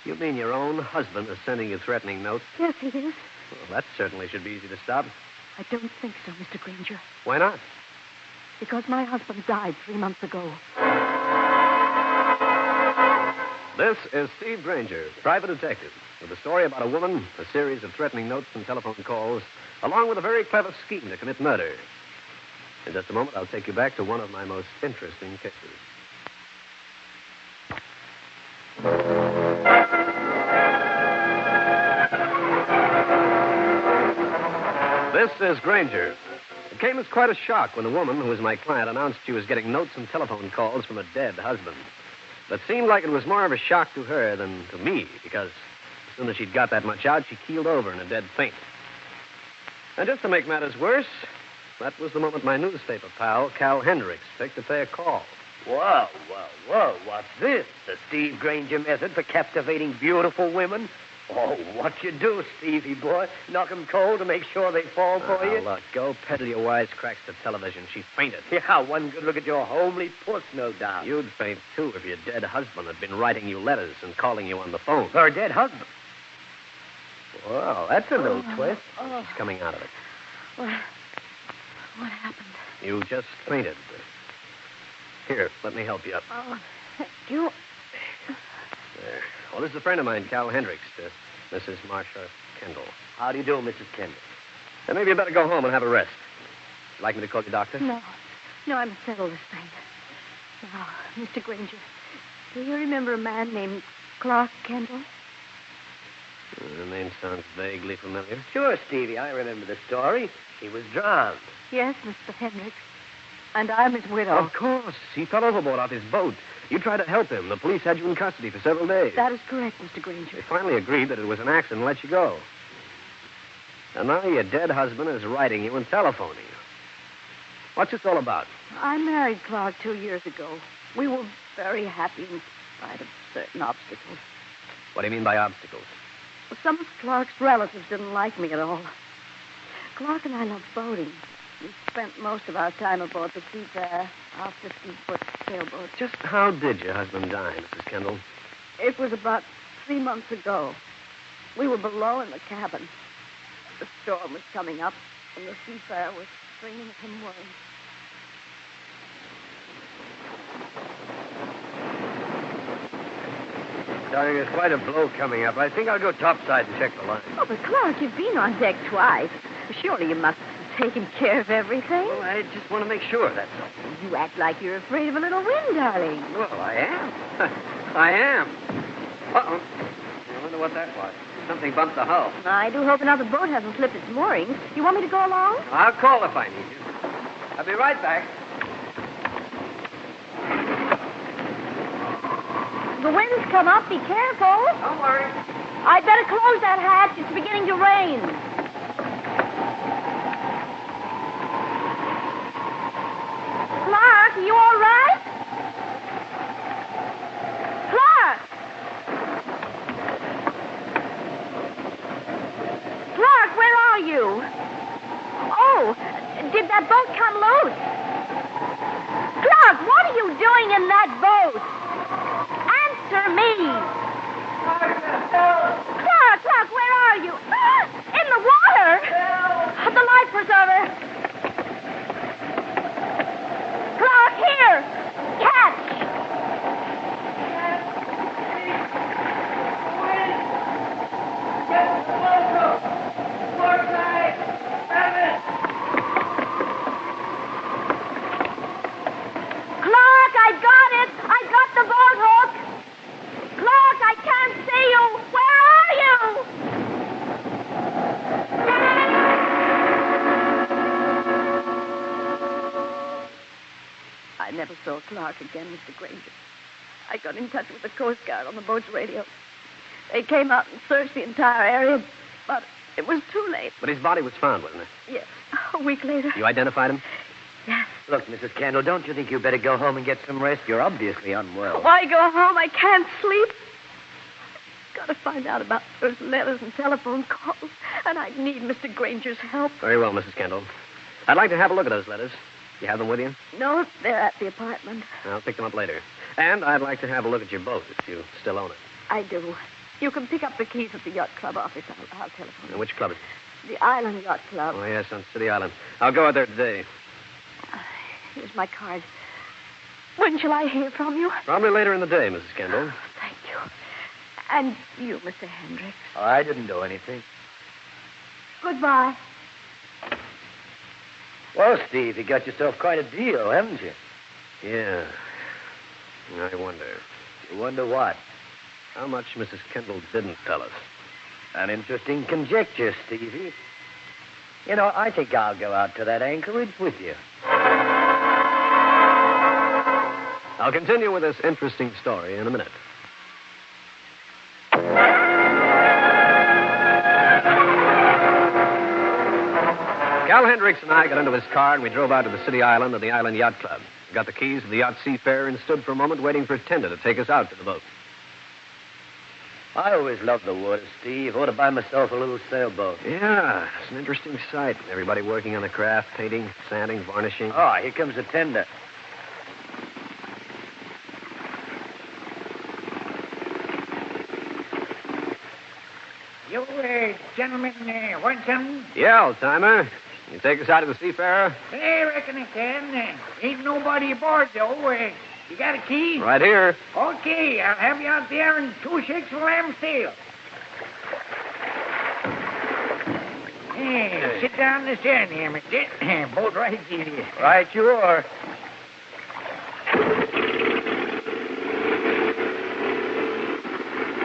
You mean your own husband is sending you threatening notes? Yes, he is. Well, that certainly should be easy to stop. I don't think so, Mr. Grainger. Why not? Because my husband died 3 months ago. This is Steve Grainger, private detective, with a story about a woman, a series of threatening notes and telephone calls, along with a very clever scheme to commit murder. In just a moment, I'll take you back to one of my most interesting cases. This is Grainger. It came as quite a shock when the woman, who was my client, announced she was getting notes and telephone calls from a dead husband. But it seemed like it was more of a shock to her than to me, because as soon as she'd got that much out, she keeled over in a dead faint. And just to make matters worse, that was the moment my newspaper pal, Cal Hendricks, picked to pay a call. Whoa. What's this? The Steve Grainger method for captivating beautiful women? Oh, what you do, Stevie boy? Knock 'em cold to make sure they fall for you? Look, go peddle your wisecracks to television. She fainted. Yeah, one good look at your homely puss, no doubt. You'd faint, too, if your dead husband had been writing you letters and calling you on the phone. Her dead husband? Well, that's a little twist. She's coming out of it. What happened? You just fainted. Here, let me help you up. Oh, thank you. There. Well, this is a friend of mine, Cal Hendricks, Mrs. Marcia Kendall. How do you do, Mrs. Kendall? Then maybe you better go home and have a rest. Would you like me to call you doctor? No, I must settle this thing. Now, Mr. Grainger, do you remember a man named Clark Kendall? The name sounds vaguely familiar. Sure, Stevie, I remember the story. He was drowned. Yes, Mr. Hendricks. And I'm his widow. Of course. He fell overboard off his boat. You tried to help him. The police had you in custody for several days. That is correct, Mr. Grainger. They finally agreed that it was an accident and let you go. And now your dead husband is writing you and telephoning you. What's this all about? I married Clark 2 years ago. We were very happy in spite of certain obstacles. What do you mean by obstacles? Some of Clark's relatives didn't like me at all. Clark and I loved boating. We spent most of our time aboard the Seafarer, our 15-foot sailboat. Just how did your husband die, Mrs. Kendall? It was about 3 months ago. We were below in the cabin. The storm was coming up, and the Seafarer was bringing some wind. Darling, there's quite a blow coming up. I think I'll go topside and check the line. Oh, but Clark, you've been on deck twice. Surely you must have taken care of everything. Well, I just want to make sure, that's all. You act like you're afraid of a little wind, darling. Well, I am. I am. Uh-oh. I wonder what that was. Something bumped the hull. I do hope another boat hasn't slipped its moorings. You want me to go along? I'll call if I need you. I'll be right back. The wind's come up. Be careful. Don't worry. I'd better close that hatch. It's beginning to rain. Clark, are you all right? Clark! Clark, where are you? Oh, did that boat come loose? Clark, what are you doing in that boat? Answer me. Clark, where are you? In the water. The life preserver. Clark, here. Catch. Clark, I got it. I got the boat hook. Clark, I can't see you. Where are you? I never saw Clark again, Mr. Grainger. I got in touch with the Coast Guard on the boat's radio. They came out and searched the entire area, but it was too late. But his body was found, wasn't it? Yes, a week later. You identified him? Yes. Look, Mrs. Kendall, don't you think you better go home and get some rest? You're obviously unwell. Why go home? I can't sleep. Got to find out about those letters and telephone calls, and I need Mr. Grainger's help. Very well, Mrs. Kendall. I'd like to have a look at those letters. You have them with you? No, they're at the apartment. I'll pick them up later. And I'd like to have a look at your boat, if you still own it. I do. You can pick up the keys at the Yacht Club office. I'll telephone. Now, which club is it? The Island Yacht Club. Oh, yes, on City Island. I'll go out there today. Here's my card. When shall I hear from you? Probably later in the day, Mrs. Kendall. Thank you. And you, Mr. Hendricks. Oh, I didn't do anything. Goodbye. Well, Steve, you got yourself quite a deal, haven't you? Yeah. I wonder. You wonder what? How much Mrs. Kendall didn't tell us. An interesting conjecture, Stevie. You know, I think I'll go out to that anchorage with you. I'll continue with this interesting story in a minute. Cal Hendricks and I got into his car and we drove out to the City Island of the Island Yacht Club. We got the keys of the yacht Seafarer and stood for a moment waiting for a tender to take us out to the boat. I always loved the water, Steve. Ought to buy myself a little sailboat. Yeah, it's an interesting sight. Everybody working on the craft, painting, sanding, varnishing. Oh, here comes the tender. You, gentlemen, want something? Yeah, old-timer. You take us out to the Seafarer? I reckon I can. Ain't nobody aboard, though. You got a key? Right here. Okay, I'll have you out there in 2 shakes of lamb's tail. Sit down in the stern here, mister. Boat right here. Right you are.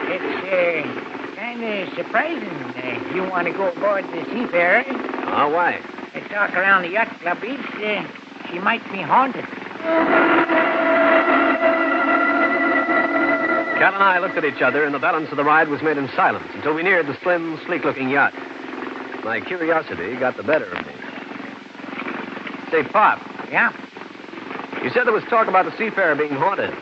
It's kind of surprising you want to go aboard the Seafarer. Oh, why? I talk around the yacht club. She might be haunted. Cal and I looked at each other, and the balance of the ride was made in silence until we neared the slim, sleek-looking yacht. My curiosity got the better of me. Say, Pop. Yeah? You said there was talk about the Seafarer being haunted.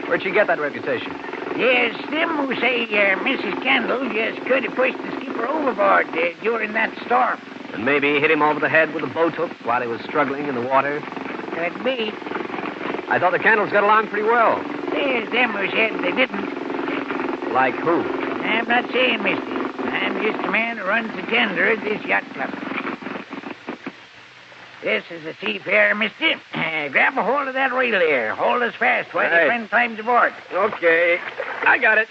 Where'd she get that reputation? Yes, them who say Mrs. Kendall just could have pushed the skipper overboard during that storm. And maybe hit him over the head with a boat hook while he was struggling in the water? Could be. I thought the Kendalls got along pretty well. There's them who said they didn't. Like who? I'm not saying, mister. I'm just a man who runs the tender at this yacht club. This is a Seafarer, mister. Grab a hold of that rail there. Hold us fast while your friend climbs aboard. Okay. I got it.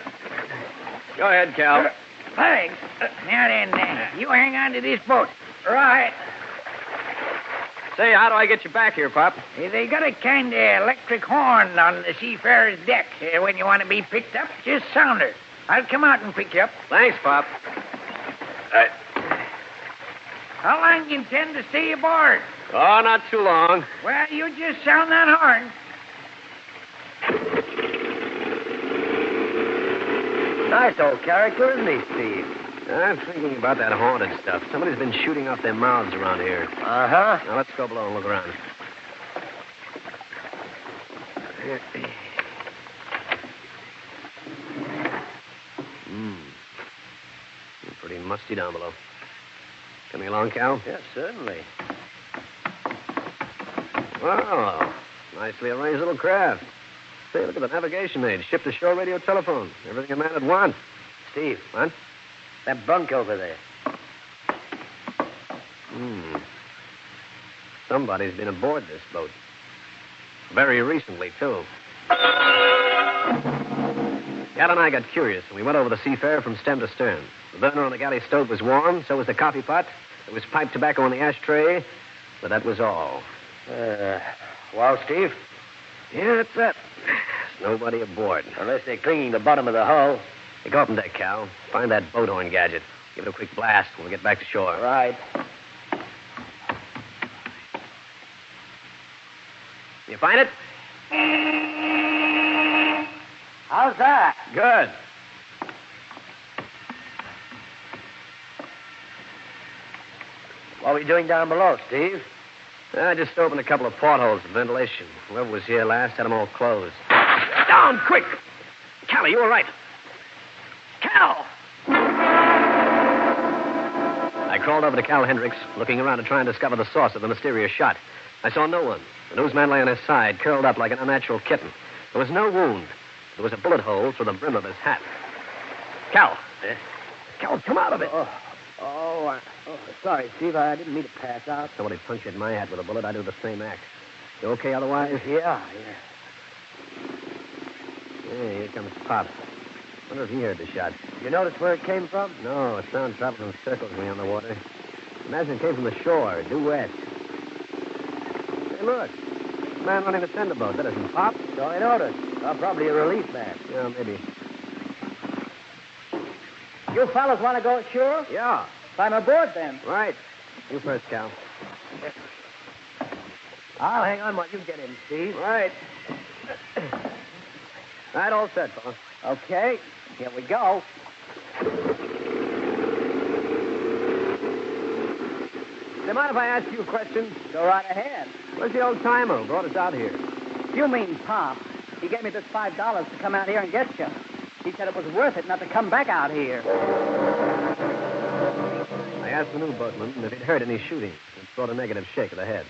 Go ahead, Cal. Thanks. Now then, you hang on to this boat. Right. Say, how do I get you back here, Pop? They got a kind of electric horn on the Seafarer's deck. When you want to be picked up, just sound her. I'll come out and pick you up. Thanks, Pop. How long do you intend to stay aboard? Oh, not too long. Well, you just sound that horn. Nice old character, isn't he, Steve? I'm thinking about that haunted stuff. Somebody's been shooting off their mouths around here. Uh-huh. Now, let's go below and look around. Pretty musty down below. Coming along, Cal? Yes, certainly. Wow. Nicely arranged little craft. Say, look at the navigation aid. Ship to shore radio telephone. Everything a man would want. Steve. What? That bunk over there. Somebody's been aboard this boat. Very recently, too. Cal and I got curious, and we went over the Seafarer from stem to stern. The burner on the galley stove was warm, so was the coffee pot. There was pipe tobacco on the ashtray, but that was all. Well, Steve? Yeah, that's it. There's nobody aboard. Unless they're cleaning the bottom of the hull. Hey, go up on deck, Cal. Find that boat horn gadget. Give it a quick blast when we get back to shore. Right. You find it? How's that? Good. What are we doing down below, Steve? I just opened a couple of portholes for ventilation. Whoever was here last had them all closed. Down, quick! Cal, are you all right? Cal! I crawled over to Cal Hendricks, looking around to try and discover the source of the mysterious shot. I saw no one. The newsman lay on his side, curled up like an unnatural kitten. There was no wound. There was a bullet hole through the brim of his hat. Cal! Cal, come out of it! Sorry, Steve. I didn't mean to pass out. Somebody punctured my hat with a bullet. I do the same act. You okay otherwise? Yeah. Hey, here comes Pop. Wonder if he heard the shot. You notice where it came from? No, it sound traveled in circles when on the water. Imagine it came from the shore, due west. Hey, look. The man running the tender boat. That isn't Pop. So I noticed. Probably a relief man. Yeah, maybe. You fellas want to go ashore? Yeah. I'm aboard, then. Right. You first, Cal. I'll hang on while you get in, Steve. Right. Right, all set, fella. Okay. Here we go. Say, mind if I ask you a question? Go right ahead. Where's the old timer who brought us out here? You mean Pop. He gave me this $5 to come out here and get you. He said it was worth it not to come back out here. I asked the new boatman if he'd heard any shooting. It brought a negative shake of the head.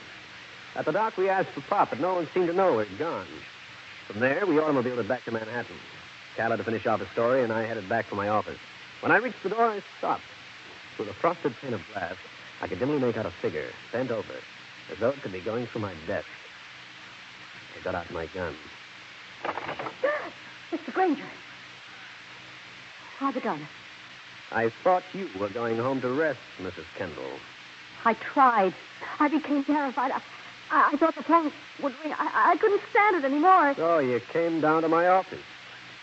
At the dock, we asked for Pop, but no one seemed to know where he'd gone. From there, we automobiled it back to Manhattan. Cal had to finish off his story, and I headed back for my office. When I reached the door, I stopped. Through the frosted pane of glass, I could dimly make out a figure, bent over, as though it could be going through my desk. I got out my gun. Mr. Grainger. How's it done? I thought you were going home to rest, Mrs. Kendall. I tried. I became terrified. I thought the phone would ring. I couldn't stand it anymore. So you came down to my office.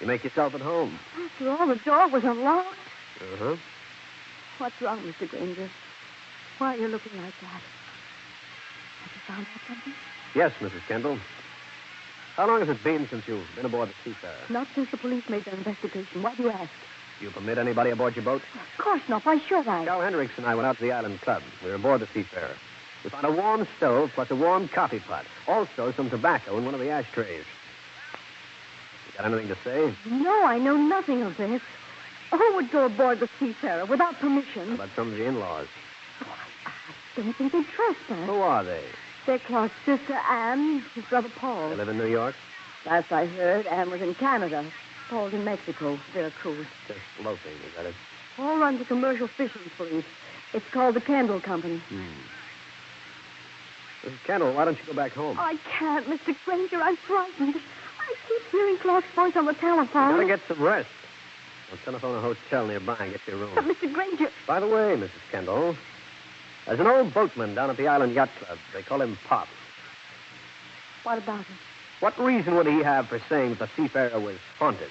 You make yourself at home. After all, the door was unlocked. Uh-huh. What's wrong, Mr. Grainger? Why are you looking like that? Have you found out something? Yes, Mrs. Kendall. How long has it been since you've been aboard the Seafarer? Not since the police made their investigation. Why do you ask? Do you permit anybody aboard your boat? Of course not. Why should I? Cal Hendricks and I went out to the Island Club. We were aboard the Seafarer. We found a warm stove plus a warm coffee pot. Also some tobacco in one of the ashtrays. You got anything to say? No, I know nothing of this. Who would go aboard the Seafarer without permission? How about some of the in-laws? Oh, I don't think they trespass. Who are they? They're Clark's sister, Anne, his brother, Paul. They live in New York? Last I heard, Anne was in Canada. Paul's in Mexico, Veracruz. Just loafing, is that it? Paul runs a commercial fishing fleet. It's called the Kendall Company. Mrs. Kendall, why don't you go back home? I can't, Mr. Grainger. I'm frightened. I keep hearing Clark's voice on the telephone. You gotta get some rest. I'll telephone a hotel nearby and get you a room. But, Mr. Grainger... By the way, Mrs. Kendall, there's an old boatman down at the Island Yacht Club. They call him Pop. What about him? What reason would he have for saying that the Seafarer was haunted?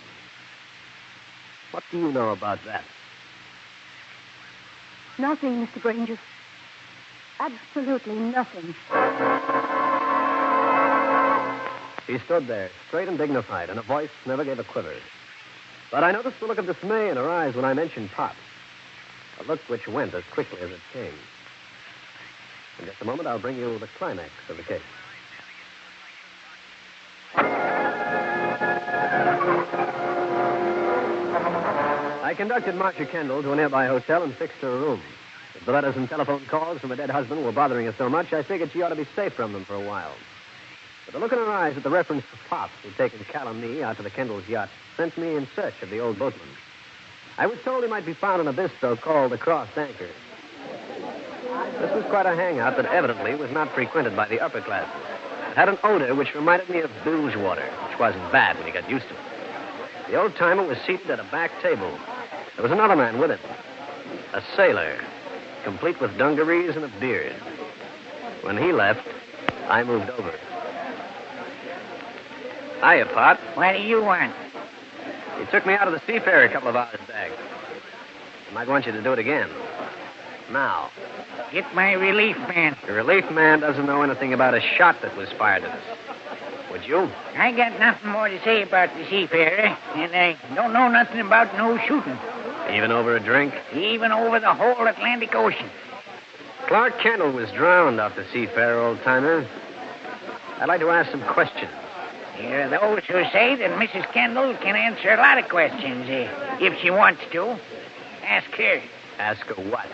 What do you know about that? Nothing, Mr. Grainger. Absolutely nothing. He stood there, straight and dignified, and her voice never gave a quiver. But I noticed the look of dismay in her eyes when I mentioned Pop. A look which went as quickly as it came. In just a moment, I'll bring you the climax of the case. I conducted Marcia Kendall to a nearby hotel and fixed her a room. If the letters and telephone calls from her dead husband were bothering her so much, I figured she ought to be safe from them for a while. But the look in her eyes at the reference to Pop, who'd taken Cal and me out to the Kendall's yacht, sent me in search of the old boatman. I was told he might be found on a bistro called the Cross Anchor. This was quite a hangout that evidently was not frequented by the upper classes. It had an odor which reminded me of bilge water, which wasn't bad when you got used to it. The old-timer was seated at a back table. There was another man with him, a sailor, complete with dungarees and a beard. When he left, I moved over. Hiya, Pop. What do you want? He took me out of the Seafarer a couple of hours back. I might want you to do it again. Now. Get my relief man. The relief man doesn't know anything about a shot that was fired at us. Would you? I got nothing more to say about the Seafarer, and I don't know nothing about no shooting. Even over a drink? Even over the whole Atlantic Ocean. Clark Kendall was drowned off the Seafarer, old-timer. I'd like to ask some questions. There are those who say that Mrs. Kendall can answer a lot of questions, if she wants to. Ask her. Ask her what?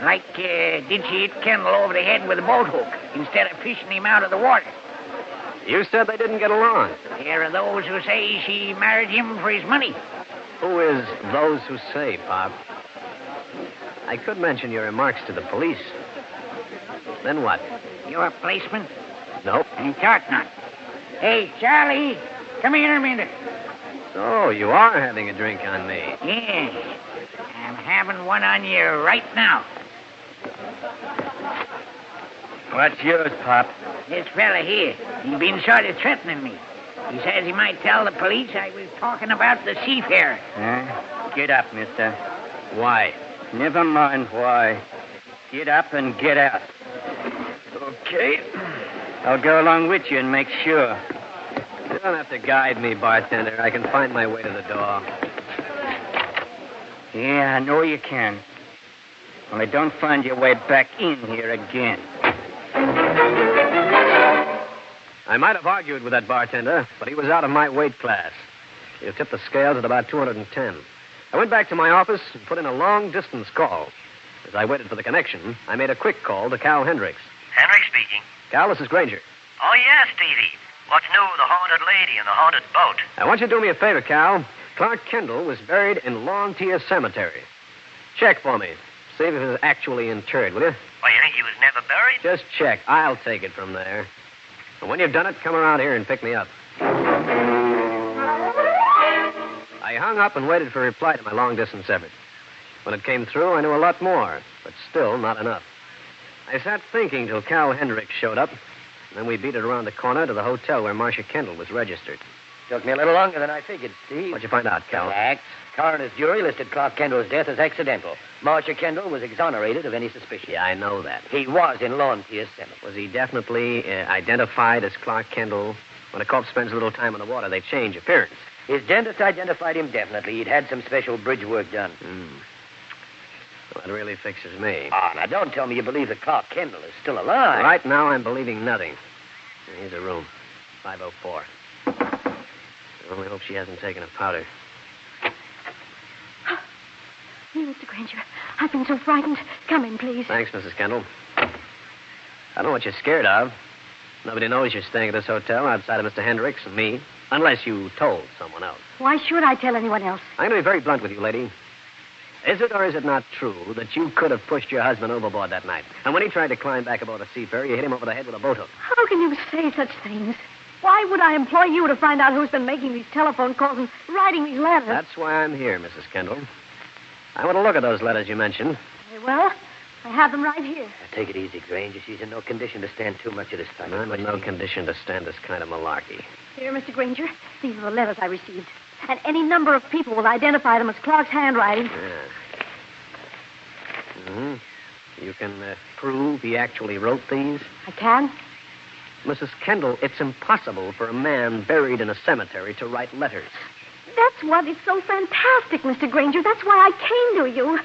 Like, did she hit Kendall over the head with a boat hook instead of fishing him out of the water? You said they didn't get along. There are those who say she married him for his money. Who is those who say, Pop? I could mention your remarks to the police. Then what? You're a policeman? Nope. And talk not. Hey, Charlie, come here a minute. So, you are having a drink on me. Yes. I'm having one on you right now. What's yours, Pop? This fella here. He's been sort of threatening me. He says he might tell the police I was talking about the Seafarer. Get up, mister. Why? Never mind why. Get up and get out. Okay. I'll go along with you and make sure. You don't have to guide me, bartender. I can find my way to the door. Yeah, I know you can. Only don't find your way back in here again. I might have argued with that bartender, but he was out of my weight class. He tipped the scales at about 210. I went back to my office and put in a long-distance call. As I waited for the connection, I made a quick call to Cal Hendricks. Hendricks speaking. Cal, this is Grainger. Oh, yeah, Stevie. What's new with the haunted lady and the haunted boat? I want you to do me a favor, Cal. Clark Kendall was buried in Lawntier Cemetery. Check for me. See if he was actually interred, will you? Well, you think he was never buried? Just check. I'll take it from there. And when you've done it, come around here and pick me up. I hung up and waited for a reply to my long-distance effort. When it came through, I knew a lot more, but still not enough. I sat thinking till Cal Hendricks showed up, and then we beat it around the corner to the hotel where Marcia Kendall was registered. Took me a little longer than I figured, Steve. What'd you find out, Cal? Facts. Coroner's jury listed Clark Kendall's death as accidental. Marcia Kendall was exonerated of any suspicion. Yeah, I know that. He was in Lawntier Cemetery. Was he definitely identified as Clark Kendall? When a corpse spends a little time in the water, they change appearance. His dentist identified him definitely. He'd had some special bridge work done. Well, that really fixes me. Ah, now don't tell me you believe that Clark Kendall is still alive. Right now, I'm believing nothing. Here's a room. 504. I only hope she hasn't taken a powder. Mr. Grainger, I've been so frightened. Come in, please. Thanks, Mrs. Kendall. I don't know what you're scared of. Nobody knows you're staying at this hotel outside of Mr. Hendricks and me, unless you told someone else. Why should I tell anyone else? I'm going to be very blunt with you, lady. Is it or is it not true that you could have pushed your husband overboard that night? And when he tried to climb back aboard the Seafarer, you hit him over the head with a boat hook. How can you say such things? Why would I employ you to find out who's been making these telephone calls and writing these letters? That's why I'm here, Mrs. Kendall. I want to look at those letters you mentioned. Very well. I have them right here. Now, take it easy, Grainger. She's in no condition to stand too much of this type. I'm in no condition to stand this kind of malarkey. Here, Mr. Grainger. These are the letters I received. And any number of people will identify them as Clark's handwriting. Yeah. You can prove he actually wrote these? I can. Mrs. Kendall, it's impossible for a man buried in a cemetery to write letters. That's what is so fantastic, Mr. Grainger. That's why I came to you.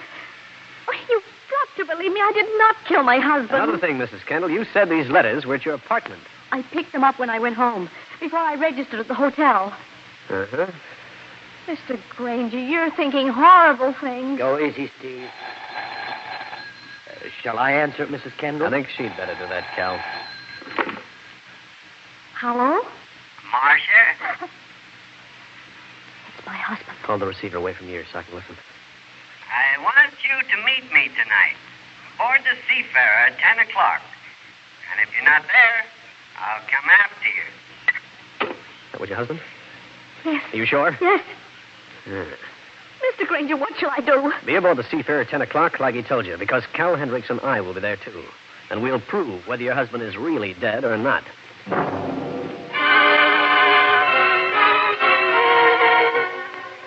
Oh, you've got to believe me. I did not kill my husband. Another thing, Mrs. Kendall, you said these letters were at your apartment. I picked them up when I went home, before I registered at the hotel. Uh-huh. Mr. Grainger, you're thinking horrible things. Go easy, Steve. Shall I answer it, Mrs. Kendall? I think she'd better do that, Cal. Hello? Marcia? It's my husband. Hold the receiver away from you so I can listen. I want you to meet me tonight, aboard the Seafarer at 10 o'clock. And if you're not there, I'll come after you. Is that with your husband? Yes. Are you sure? Yes. Yeah. Mr. Grainger, what shall I do? Be aboard the Seafarer at 10 o'clock, like he told you, because Cal Hendricks and I will be there, too. And we'll prove whether your husband is really dead or not.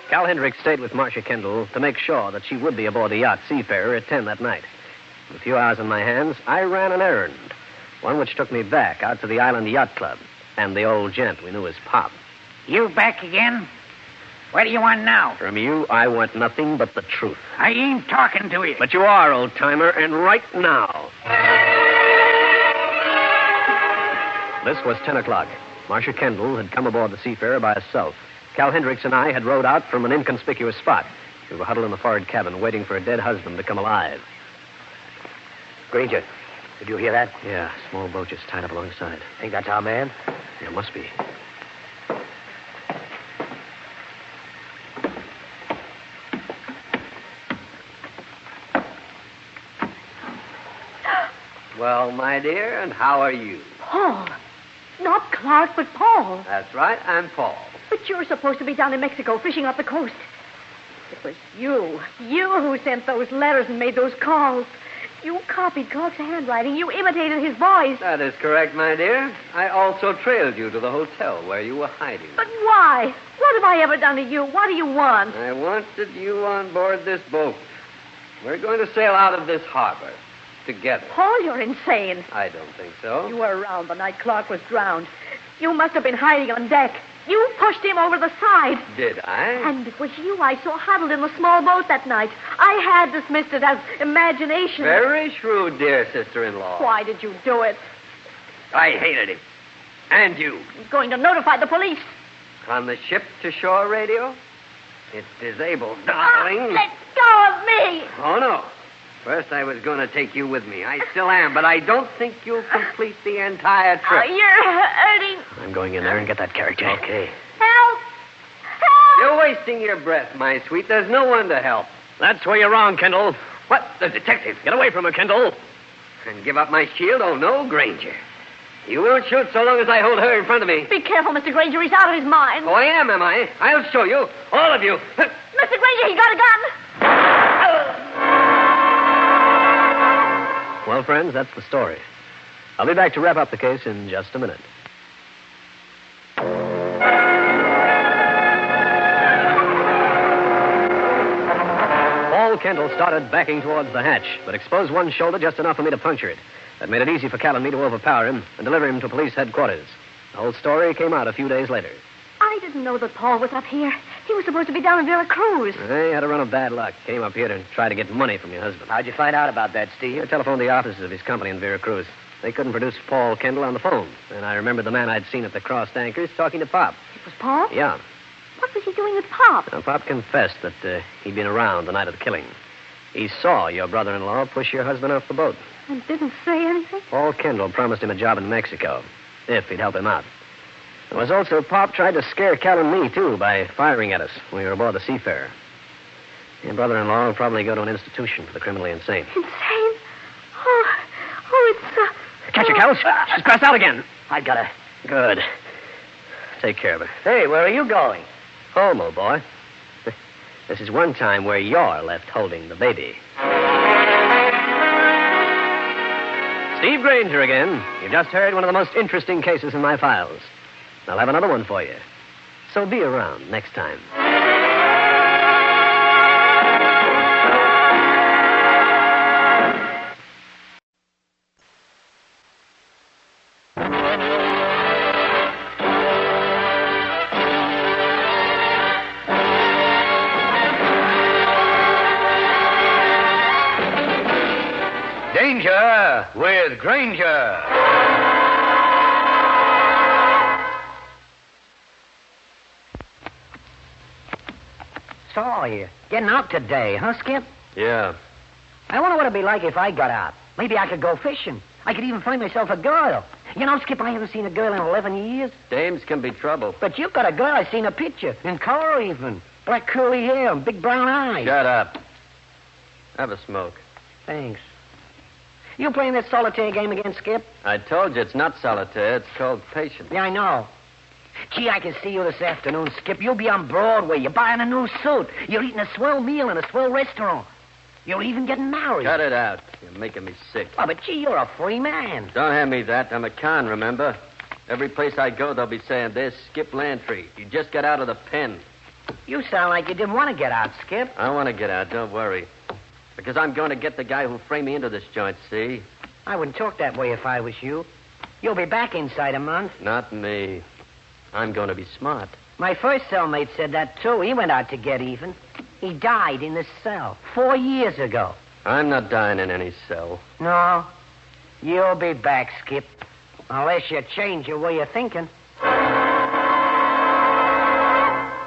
Cal Hendricks stayed with Marcia Kendall to make sure that she would be aboard the yacht Seafarer at 10 that night. With a few hours on my hands, I ran an errand, one which took me back out to the Island Yacht Club and the old gent we knew as Pop. You back again? What do you want now? From you, I want nothing but the truth. I ain't talking to you. But you are, old-timer, and right now. This was 10 o'clock. Marcia Kendall had come aboard the Seafarer by herself. Cal Hendricks and I had rowed out from an inconspicuous spot. We were huddled in the forward cabin, waiting for a dead husband to come alive. Grainger, did you hear that? Yeah, small boat just tied up alongside. Think that's our man? Yeah, must be. Well, my dear, and how are you? Paul. Not Clark, but Paul. That's right, I'm Paul. But you're supposed to be down in Mexico fishing up the coast. It was you. You who sent those letters and made those calls. You copied Clark's handwriting. You imitated his voice. That is correct, my dear. I also trailed you to the hotel where you were hiding. But why? What have I ever done to you? What do you want? I wanted you on board this boat. We're going to sail out of this harbor together. Paul, you're insane. I don't think so. You were around the night Clark was drowned. You must have been hiding on deck. You pushed him over the side. Did I? And it was you I saw huddled in the small boat that night. I had dismissed it as imagination. Very shrewd, dear sister-in-law. Why did you do it? I hated him. And you. I'm going to notify the police. On the ship-to-shore radio? It's disabled, darling. Let go of me. Oh, no. First, I was going to take you with me. I still am, but I don't think you'll complete the entire trip. You're hurting. I'm going in there and get that character. Okay. Help! You're wasting your breath, my sweet. There's no one to help. That's where you're wrong, Kendall. What? The detective. Get away from her, Kendall. And give up my shield? Oh, no, Grainger. You won't shoot so long as I hold her in front of me. Be careful, Mr. Grainger. He's out of his mind. Oh, I am I? I'll show you. All of you. Mr. Grainger, he got a gun. Well, friends, that's the story. I'll be back to wrap up the case in just a minute. Paul Kendall started backing towards the hatch, but exposed one shoulder just enough for me to puncture it. That made it easy for Cal and me to overpower him and deliver him to police headquarters. The whole story came out a few days later. I didn't know that Paul was up here. He was supposed to be down in Veracruz. He had a run of bad luck. Came up here to try to get money from your husband. How'd you find out about that, Steve? I telephoned the offices of his company in Veracruz. They couldn't produce Paul Kendall on the phone. And I remembered the man I'd seen at the crossed anchors talking to Pop. It was Paul? Yeah. What was he doing with Pop? Now, Pop confessed that he'd been around the night of the killing. He saw your brother-in-law push your husband off the boat. And didn't say anything? Paul Kendall promised him a job in Mexico, if he'd help him out. There was also Pop tried to scare Cal and me, too, by firing at us when we were aboard the Seafarer. Your brother-in-law will probably go to an institution for the criminally insane. Insane? Oh, it's... Catch her, Cal. She's passed out again. I got her. Good. Take care of her. Hey, where are you going? Home, old boy. This is one time where you're left holding the baby. Steve Grainger again. You just heard one of the most interesting cases in my files. I'll have another one for you. So be around next time. Danger with Grainger. So, you're getting out today, huh, Skip? Yeah. I wonder what it'd be like if I got out. Maybe I could go fishing. I could even find myself a girl. You know, Skip, I haven't seen a girl in 11 years. Dames can be trouble. But you've got a girl. I seen a picture. In color, even. Black curly hair and big brown eyes. Shut up. Have a smoke. Thanks. You playing this solitaire game again, Skip? I told you it's not solitaire. It's called patience. Yeah, I know. Gee, I can see you this afternoon, Skip. You'll be on Broadway. You're buying a new suit. You're eating a swell meal in a swell restaurant. You're even getting married. Cut it out. You're making me sick. Oh, but gee, you're a free man. Don't hand me that. I'm a con, remember? Every place I go, they'll be saying, there's Skip Lantry. You just got out of the pen. You sound like you didn't want to get out, Skip. I want to get out, don't worry. Because I'm going to get the guy who'll frame me into this joint, see? I wouldn't talk that way if I was you. You'll be back inside a month. Not me. I'm going to be smart. My first cellmate said that, too. He went out to get even. He died in this cell 4 years ago. I'm not dying in any cell. No. You'll be back, Skip. Unless you change your way of thinking.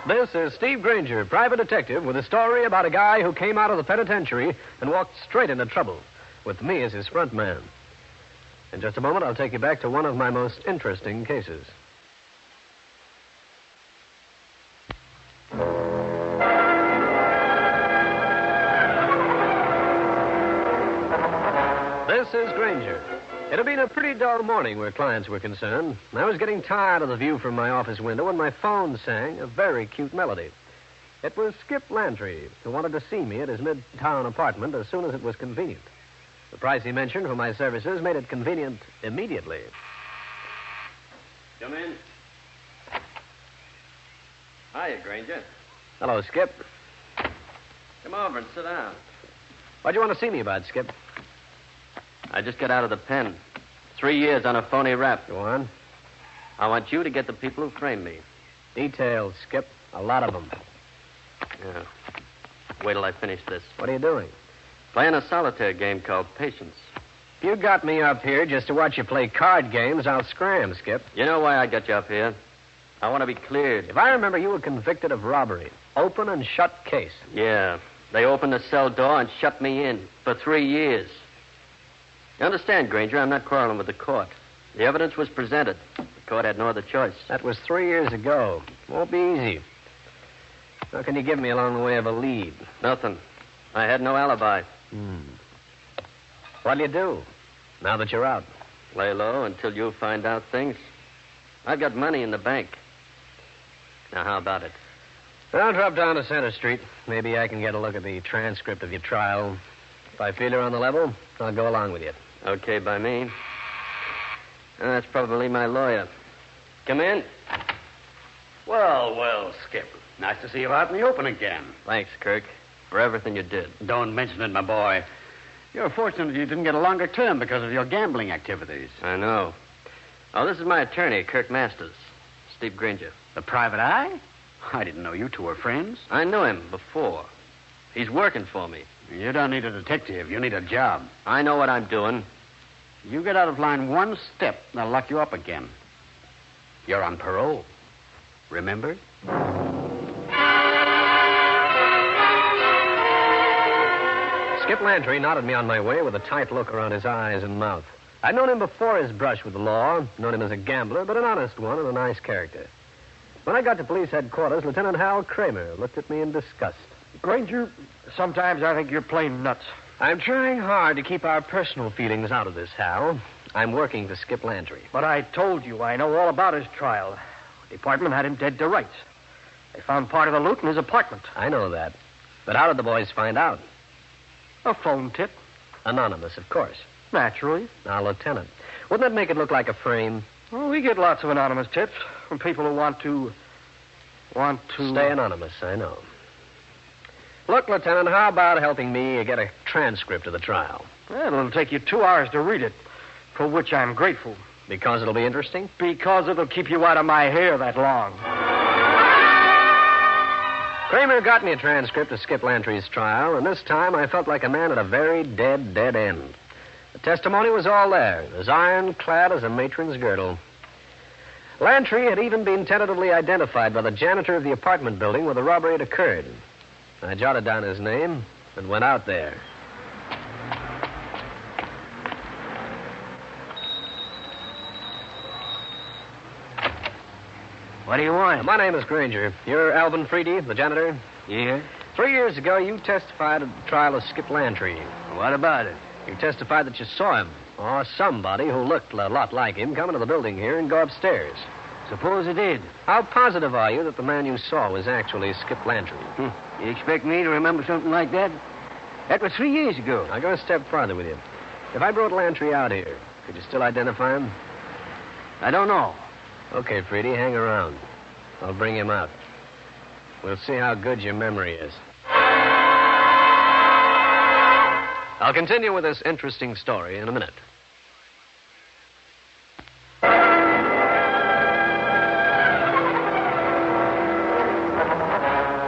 This is Steve Grainger, private detective, with a story about a guy who came out of the penitentiary and walked straight into trouble, with me as his front man. In just a moment, I'll take you back to one of my most interesting cases. This is Grainger. It had been a pretty dull morning where clients were concerned. I was getting tired of the view from my office window when my phone sang a very cute melody. It was Skip Lantry, who wanted to see me at his midtown apartment as soon as it was convenient. The price he mentioned for my services made it convenient immediately. Come in. Hiya, Grainger. Hello, Skip. Come over and sit down. What'd you want to see me about, Skip? I just got out of the pen. 3 years on a phony rap. Go on. I want you to get the people who framed me. Details, Skip. A lot of them. Yeah. Wait till I finish this. What are you doing? Playing a solitaire game called Patience. If you got me up here just to watch you play card games, I'll scram, Skip. You know why I got you up here? I want to be cleared. If I remember, you were convicted of robbery. Open and shut case. Yeah. They opened the cell door and shut me in for 3 years. You understand, Grainger, I'm not quarreling with the court. The evidence was presented. The court had no other choice. That was 3 years ago. Won't be easy. How can you give me along the way of a lead? Nothing. I had no alibi. What'll you do now that you're out? Lay low until you find out things. I've got money in the bank. Now, how about it? I'll drop down to Center Street. Maybe I can get a look at the transcript of your trial. If I feel you're on the level, I'll go along with you. Okay by me. That's probably my lawyer. Come in. Well, well, Skip. Nice to see you out in the open again. Thanks, Kirk, for everything you did. Don't mention it, my boy. You're fortunate you didn't get a longer term because of your gambling activities. I know. Oh, this is my attorney, Kirk Masters. Steve Grainger. The private eye? I didn't know you two were friends. I knew him before. He's working for me. You don't need a detective. You need a job. I know what I'm doing. You get out of line one step, they'll lock you up again. You're on parole. Remember? Skip Lantry nodded me on my way with a tight look around his eyes and mouth. I'd known him before his brush with the law, known him as a gambler, but an honest one and a nice character. When I got to police headquarters, Lieutenant Hal Kramer looked at me in disgust. Grainger, sometimes I think you're plain nuts. I'm trying hard to keep our personal feelings out of this, Hal. I'm working for Skip Lantry. But I told you I know all about his trial. The department had him dead to rights. They found part of the loot in his apartment. I know that. But how did the boys find out? A phone tip. Anonymous, of course. Naturally. Now, Lieutenant, wouldn't that make it look like a frame? Well, we get lots of anonymous tips from people who want to... Stay anonymous, I know. Look, Lieutenant, how about helping me get a transcript of the trial? Well, it'll take you 2 hours to read it, for which I'm grateful. Because it'll be interesting? Because it'll keep you out of my hair that long. Kramer got me a transcript of Skip Lantry's trial, and this time I felt like a man at a very dead end. The testimony was all there, as ironclad as a matron's girdle. Lantry had even been tentatively identified by the janitor of the apartment building where the robbery had occurred. I jotted down his name and went out there. What do you want? My name is Grainger. You're Alvin Freedy, the janitor? Yeah? 3 years ago, you testified at the trial of Skip Lantry. What about it? You testified that you saw him, or somebody who looked a lot like him, come into the building here and go upstairs. Suppose it did. How positive are you that the man you saw was actually Skip Lantry? You expect me to remember something like that? That was 3 years ago. I'll go a step farther with you. If I brought Lantry out here, could you still identify him? I don't know. Okay, Freedy, hang around. I'll bring him out. We'll see how good your memory is. I'll continue with this interesting story in a minute.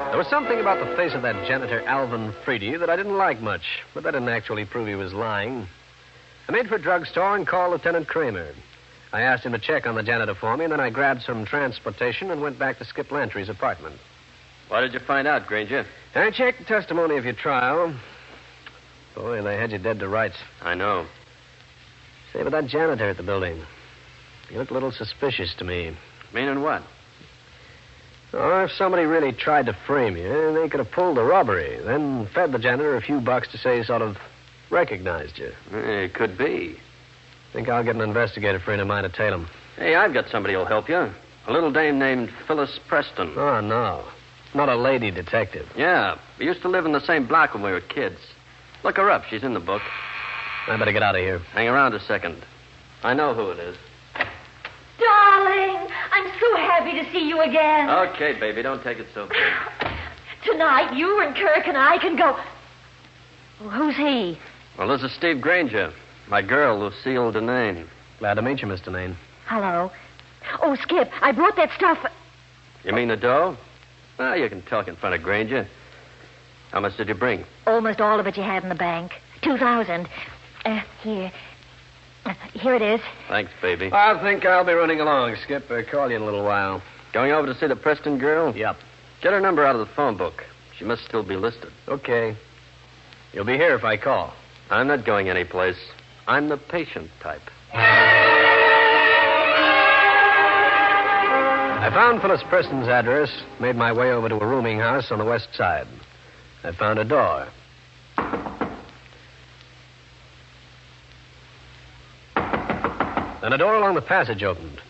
There was something about the face of that janitor, Alvin Freedy, that I didn't like much, but that didn't actually prove he was lying. I made for a drugstore and called Lieutenant Kramer. I asked him to check on the janitor for me, and then I grabbed some transportation and went back to Skip Lantry's apartment. What did you find out, Grainger? I checked the testimony of your trial. Boy, they had you dead to rights. I know. Say, about that janitor at the building. He looked a little suspicious to me. Meaning what? Oh, if somebody really tried to frame you, they could have pulled the robbery, then fed the janitor a few bucks to say he sort of recognized you. It could be. Think I'll get an investigator friend of mine to tail him. Hey, I've got somebody who'll help you. A little dame named Phyllis Preston. Oh, no. Not a lady detective. Yeah. We used to live in the same block when we were kids. Look her up. She's in the book. I better get out of here. Hang around a second. I know who it is. Darling, I'm so happy to see you again. Okay, baby, don't take it so bad. Tonight, you and Kirk and I can go... Well, who's he? Well, this is Steve Grainger. My girl, Lucille Denane. Glad to meet you, Miss Denane. Hello. Oh, Skip, I brought that stuff... You mean the dough? Well, you can talk in front of Grainger. How much did you bring? Almost all of it you had in the bank. 2,000. Here. Here it is. Thanks, baby. I think I'll be running along, Skip. I'll call you in a little while. Going over to see the Preston girl? Yep. Get her number out of the phone book. She must still be listed. Okay. You'll be here if I call. I'm not going anyplace. I'm the patient type. I found Phyllis Preston's address, made my way over to a rooming house on the west side. I found a door. Then a door along the passage opened.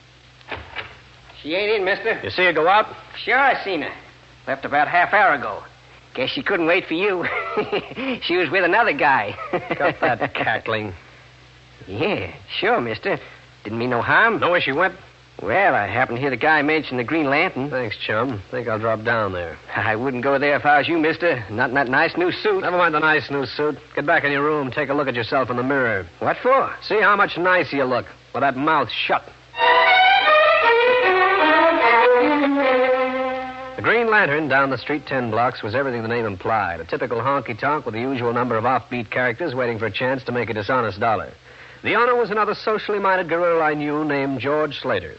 She ain't in, mister. You see her go out? Sure, I seen her. Left about half hour ago. Guess she couldn't wait for you. She was with another guy. Got that cackling. Yeah, sure, mister. Didn't mean no harm. Know where she went? Well, I happened to hear the guy mention the Green Lantern. Thanks, chum. Think I'll drop down there. I wouldn't go there if I was you, mister. Not in that nice new suit. Never mind the nice new suit. Get back in your room. Take a look at yourself in the mirror. What for? See how much nicer you look with that mouth shut. The Green Lantern down the street 10 blocks was everything the name implied. A typical honky-tonk with the usual number of offbeat characters waiting for a chance to make a dishonest dollar. The owner was another socially minded girl I knew named George Slater.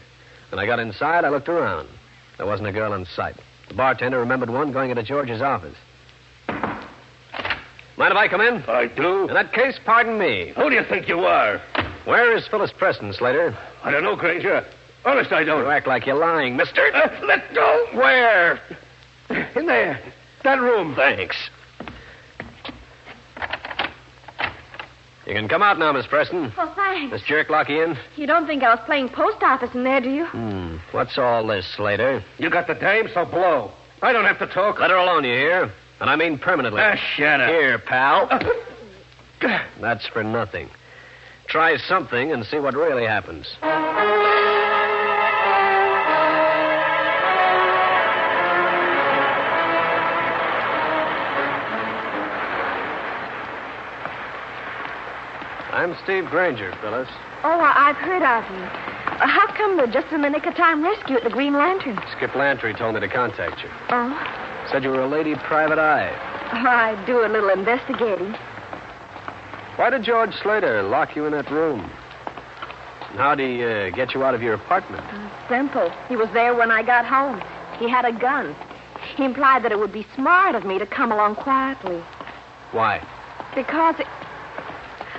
When I got inside, I looked around. There wasn't a girl in sight. The bartender remembered one going into George's office. Mind if I come in? I do. In that case, pardon me. Who do you think you are? Where is Phyllis Preston, Slater? I don't know, Grainger. Honest, I don't. You act like you're lying, mister. Let go. Where? In there. That room. Thanks. You can come out now, Miss Preston. Oh, thanks. This jerk lock you in? You don't think I was playing post office in there, do you? What's all this, Slater? You got the dame, so blow. I don't have to talk. Let her alone, you hear? And I mean permanently. Shut up. Here, pal. That's for nothing. Try something and see what really happens. I'm Steve Grainger, Phyllis. Oh, I've heard of you. How come the just in the nick of time rescue at the Green Lantern? Skip Lantry told me to contact you. Oh? Said you were a lady private eye. I do a little investigating. Why did George Slater lock you in that room? And how'd he get you out of your apartment? Simple. He was there when I got home. He had a gun. He implied that it would be smart of me to come along quietly. Why? Because it...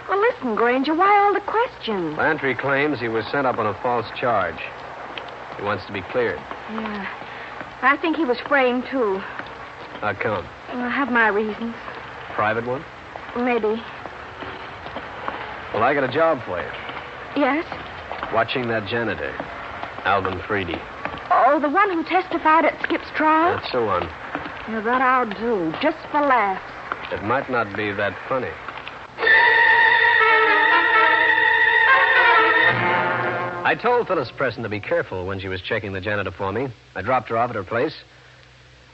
Well, listen, Grainger, why all the questions? Lantry claims he was sent up on a false charge. He wants to be cleared. Yeah. I think he was framed, too. How come? Well, I have my reasons. Private one? Maybe. Well, I got a job for you. Yes? Watching that janitor, Alvin Freedy. Oh, the one who testified at Skip's trial? That's the one. Yeah, that I'll do, just for laughs. It might not be that funny. I told Phyllis Preston to be careful when she was checking the janitor for me. I dropped her off at her place.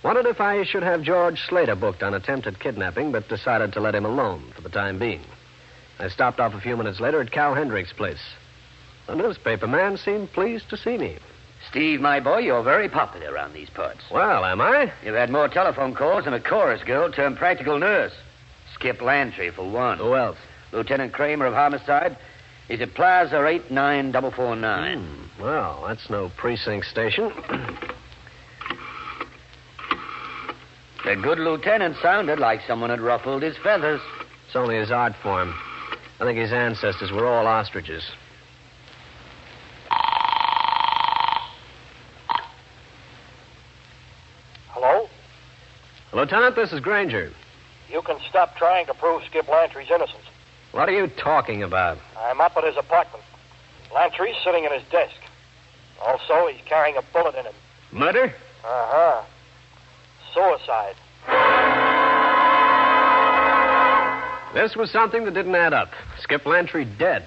Wondered if I should have George Slater booked on attempted kidnapping, but decided to let him alone for the time being. I stopped off a few minutes later at Cal Hendrick's place. The newspaper man seemed pleased to see me. Steve, my boy, you're very popular around these parts. Well, am I? You've had more telephone calls than a chorus girl turned practical nurse. Skip Lantry, for one. Who else? Lieutenant Kramer of Homicide. He's at Plaza 89449. Well, that's no precinct station. The good lieutenant sounded like someone had ruffled his feathers. It's only his art form. I think his ancestors were all ostriches. Hello? Lieutenant, this is Grainger. You can stop trying to prove Skip Lantry's innocence. What are you talking about? I'm up at his apartment. Lantry's sitting at his desk. Also, he's carrying a bullet in him. Murder? Uh-huh. Suicide. This was something that didn't add up. Skip Lantry dead.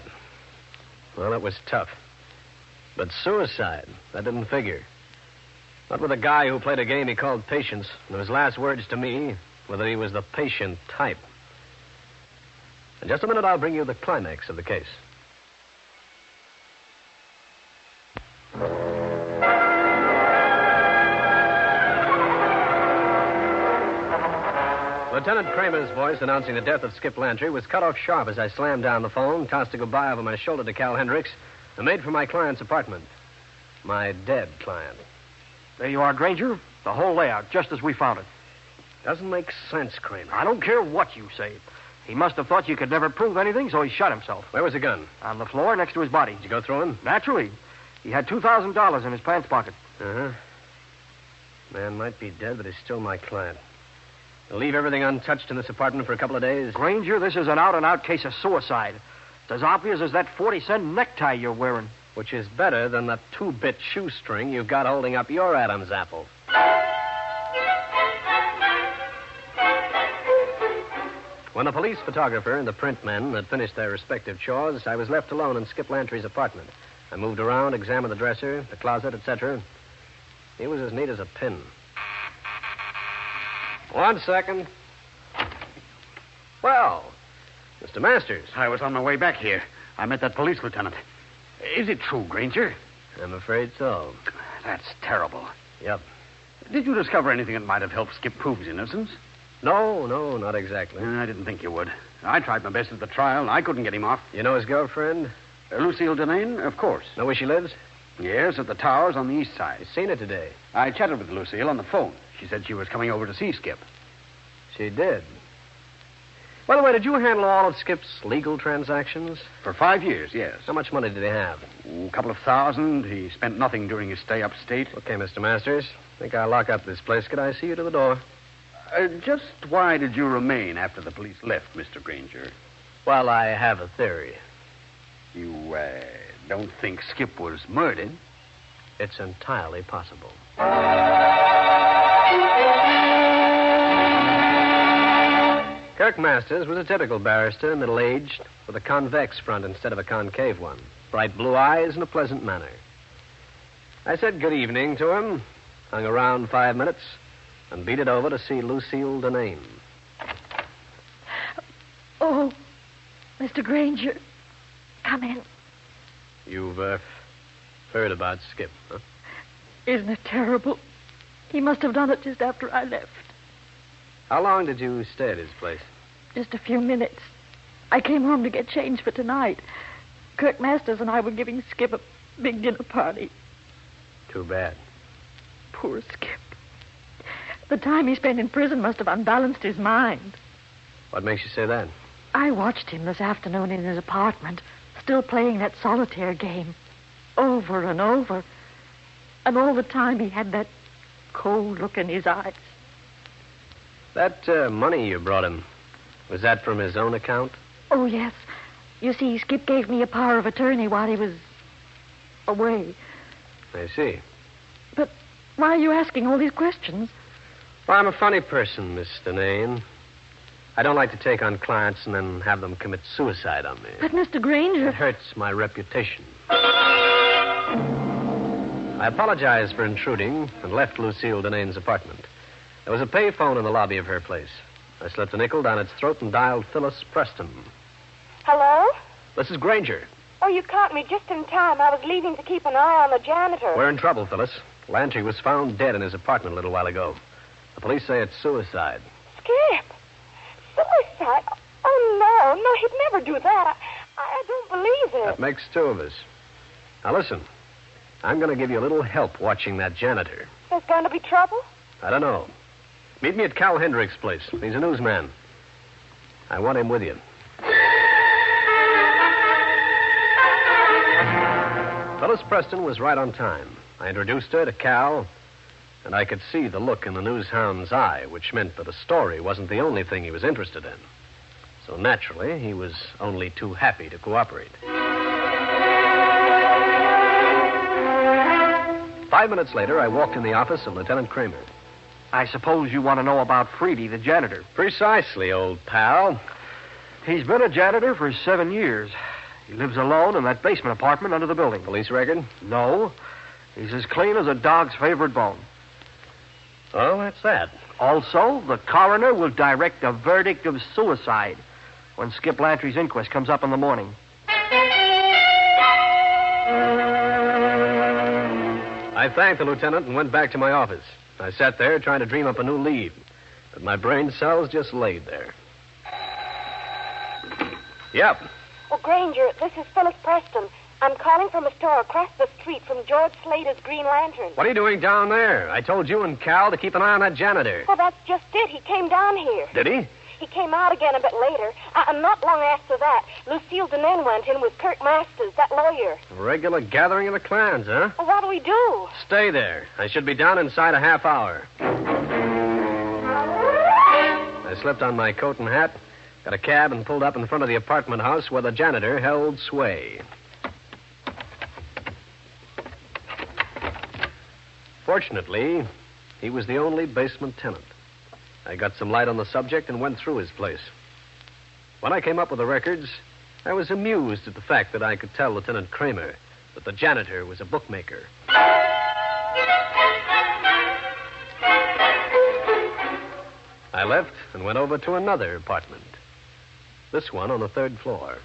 Well, it was tough. But suicide, that didn't figure. Not with a guy who played a game he called patience. And his last words to me were that he was the patient type. In just a minute, I'll bring you the climax of the case. Lieutenant Kramer's voice announcing the death of Skip Lantry was cut off sharp as I slammed down the phone, tossed a goodbye over my shoulder to Cal Hendricks, and made for my client's apartment. My dead client. There you are, Grainger. The whole layout, just as we found it. Doesn't make sense, Kramer. I don't care what you say. He must have thought you could never prove anything, so he shot himself. Where was the gun? On the floor next to his body. Did you go through him? Naturally. He had $2,000 in his pants pocket. Uh-huh. Man might be dead, but he's still my client. I'll leave everything untouched in this apartment for a couple of days. Grainger, this is an out-and-out case of suicide. It's as obvious as that 40-cent necktie you're wearing. Which is better than that 2-bit shoestring you've got holding up your Adam's apple. When the police photographer and the print men had finished their respective chores, I was left alone in Skip Lantry's apartment. I moved around, examined the dresser, the closet, etc. He was as neat as a pin. 1 second. Well, Mr. Masters. I was on my way back here. I met that police lieutenant. Is it true, Grainger? I'm afraid so. That's terrible. Yep. Did you discover anything that might have helped Skip prove his innocence? No, not exactly. I didn't think you would. I tried my best at the trial, and I couldn't get him off. You know his girlfriend? Lucille Denane? Of course. Know where she lives? Yes, at the towers on the east side. I've seen her today. I chatted with Lucille on the phone. She said she was coming over to see Skip. She did. By the way, did you handle all of Skip's legal transactions? For 5 years, yes. How much money did he have? A couple of $1,000. He spent nothing during his stay upstate. Okay, Mr. Masters. I think I'll lock up this place. Could I see you to the door? Just why did you remain after the police left, Mr. Grainger? Well, I have a theory. You, don't think Skip was murdered? It's entirely possible. Kirk Masters was a typical barrister, middle-aged, with a convex front instead of a concave one, bright blue eyes, and a pleasant manner. I said good evening to him, hung around 5 minutes, and beat it over to see Lucille Denane. Oh, Mr. Grainger, come in. You've heard about Skip, huh? Isn't it terrible? He must have done it just after I left. How long did you stay at his place? Just a few minutes. I came home to get change for tonight. Kirk Masters and I were giving Skip a big dinner party. Too bad. Poor Skip. The time he spent in prison must have unbalanced his mind. What makes you say that? I watched him this afternoon in his apartment, still playing that solitaire game, over and over. And all the time he had that cold look in his eyes. That money you brought him, was that from his own account? Oh, yes. You see, Skip gave me a power of attorney while he was away. I see. But why are you asking all these questions? Well, I'm a funny person, Miss Denane. I don't like to take on clients and then have them commit suicide on me. But, Mr. Grainger... It hurts my reputation. I apologized for intruding and left Lucille Denane's apartment. There was a pay phone in the lobby of her place. I slipped a nickel down its throat and dialed Phyllis Preston. Hello? This is Grainger. Oh, you caught me just in time. I was leaving to keep an eye on the janitor. We're in trouble, Phyllis. Lantry was found dead in his apartment a little while ago. The police say it's suicide. Skip! Suicide? Oh, no, he'd never do that. I don't believe it. That makes two of us. Now, listen. I'm going to give you a little help watching that janitor. There's going to be trouble? I don't know. Meet me at Cal Hendrick's place. He's a newsman. I want him with you. Phyllis Preston was right on time. I introduced her to Cal, and I could see the look in the newshound's eye, which meant that a story wasn't the only thing he was interested in. So naturally, he was only too happy to cooperate. 5 minutes later, I walked in the office of Lieutenant Kramer. I suppose you want to know about Freedy, the janitor. Precisely, old pal. He's been a janitor for 7 years. He lives alone in that basement apartment under the building. Police record? No. He's as clean as a dog's favorite bone. Oh, that's that. Also, the coroner will direct a verdict of suicide when Skip Lantry's inquest comes up in the morning. I thanked the lieutenant and went back to my office. I sat there trying to dream up a new lead, but my brain cells just laid there. Yep. Oh, Grainger, this is Phyllis Preston. I'm calling from a store across the street from George Slater's Green Lantern. What are you doing down there? I told you and Cal to keep an eye on that janitor. Well, that's just it. He came down here. Did he? He came out again a bit later. And not long after that, Lucille Denane went in with Kirk Masters, that lawyer. A regular gathering of the clans, huh? Well, what do we do? Stay there. I should be down inside a half hour. I slipped on my coat and hat, got a cab, and pulled up in front of the apartment house where the janitor held sway. Fortunately, he was the only basement tenant. I got some light on the subject and went through his place. When I came up with the records, I was amused at the fact that I could tell Lieutenant Kramer that the janitor was a bookmaker. I left and went over to another apartment. This one on the 3rd floor.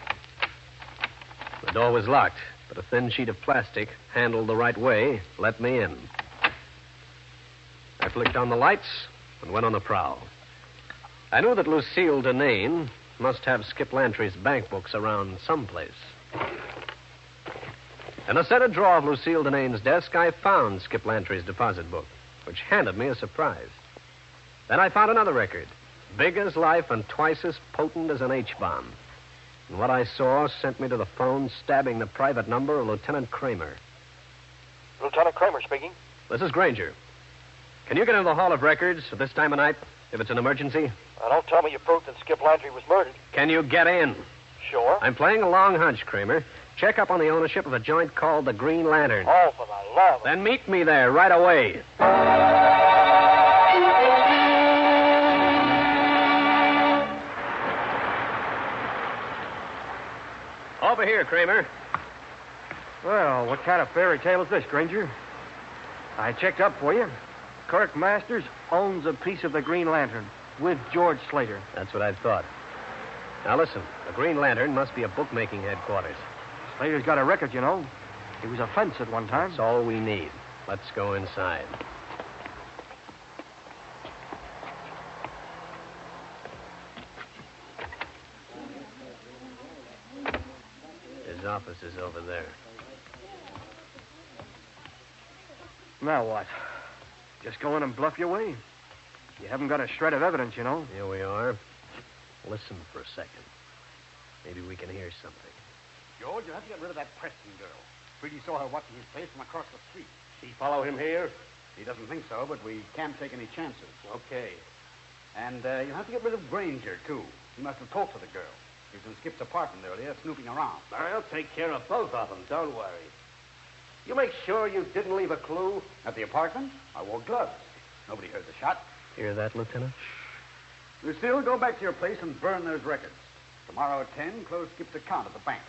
The door was locked, but a thin sheet of plastic, handled the right way, let me in. I flicked on the lights and went on the prowl. I knew that Lucille Denane must have Skip Lantry's bank books around someplace. In a center drawer of Lucille Denane's desk, I found Skip Lantry's deposit book, which handed me a surprise. Then I found another record, big as life and twice as potent as an H-bomb. And what I saw sent me to the phone, stabbing the private number of Lieutenant Kramer. Lieutenant Kramer speaking. This is Grainger. Can you get into the Hall of Records at this time of night, if it's an emergency? Don't tell me you proved that Skip Lantry was murdered. Can you get in? Sure. I'm playing a long hunch, Kramer. Check up on the ownership of a joint called the Green Lantern. Oh, for the love of... Then meet me there right away. Over here, Kramer. Well, what kind of fairy tale is this, Grainger? I checked up for you. Kirk Masters owns a piece of the Green Lantern with George Slater. That's what I thought. Now, listen. The Green Lantern must be a bookmaking headquarters. Slater's got a record, you know. He was a fence at one time. That's all we need. Let's go inside. His office is over there. Now what? Just go in and bluff your way? You haven't got a shred of evidence, you know. Here we are. Listen for a second. Maybe we can hear something. George, you have to get rid of that Preston girl. Freddie saw her watching his face from across the street. He follow him here? He doesn't think so, but we can't take any chances. Okay. And you'll have to get rid of Grainger, too. He must have talked to the girl. He was in Skip's apartment earlier, snooping around. I'll take care of both of them, don't worry. You make sure you didn't leave a clue? At the apartment, I wore gloves. Nobody heard the shot. Hear that, Lieutenant? Lucille, go back to your place and burn those records. Tomorrow at 10, close Skip's account at the bank.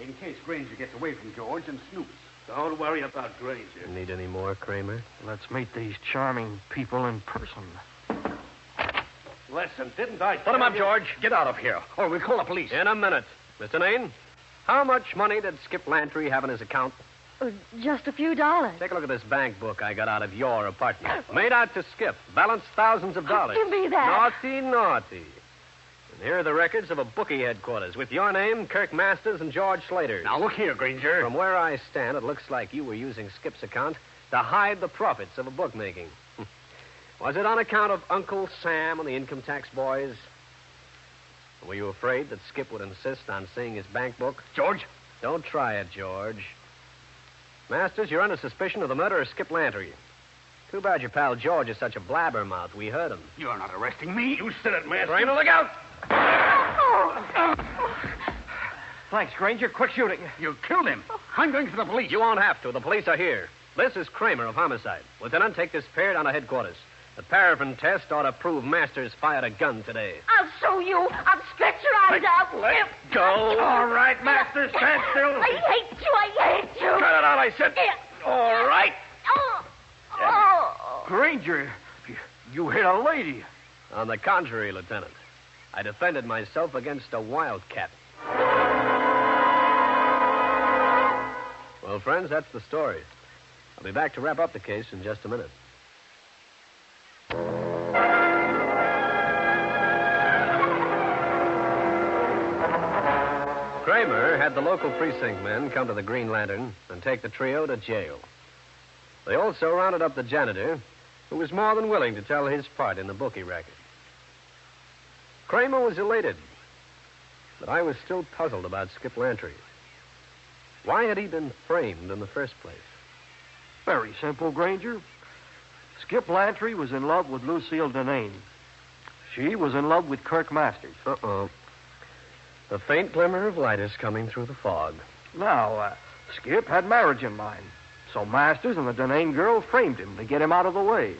In case Grainger gets away from George and snoops. Don't worry about Grainger. Need any more, Kramer? Let's meet these charming people in person. Listen, didn't I Put him up, George. Get out of here, or we'll call the police. In a minute. Mr. Nain, how much money did Skip Lantry have in his account? Just a few dollars. Take a look at this bank book I got out of your apartment. Made out to Skip. Balanced thousands of dollars. Give me that. Naughty, naughty. And here are the records of a bookie headquarters with your name, Kirk Masters, and George Slater's. Now, look here, Grainger. From where I stand, it looks like you were using Skip's account to hide the profits of a bookmaking. Was it on account of Uncle Sam and the income tax boys? Were you afraid that Skip would insist on seeing his bank book? George? Don't try it, George. Masters, you're under suspicion of the murder of Skip Lantry. Too bad your pal George is such a blabbermouth. We heard him. You're not arresting me. You said it, Master. Kramer, look out! Thanks, Grainger. Quick shooting. You killed him. I'm going for the police. You won't have to. The police are here. This is Kramer of homicide. Lieutenant, take this pair down to headquarters. The paraffin test ought to prove Masters fired a gun today. I'll show you. I'll stretch your eyes out. Let go. All right, Master, stand still. I hate you. I hate you. Cut it out, I said. All right. Grainger, you hit a lady. On the contrary, Lieutenant. I defended myself against a wildcat. Well, friends, that's the story. I'll be back to wrap up the case in just a minute. Kramer had the local precinct men come to the Green Lantern and take the trio to jail. They also rounded up the janitor, who was more than willing to tell his part in the bookie racket. Kramer was elated, but I was still puzzled about Skip Lantry. Why had he been framed in the first place? Very simple, Grainger. Skip Lantry was in love with Lucille Denane. She was in love with Kirk Masters. Uh-oh. The faint glimmer of light is coming through the fog. Now, Skip had marriage in mind. So Masters and the Denane girl framed him to get him out of the way.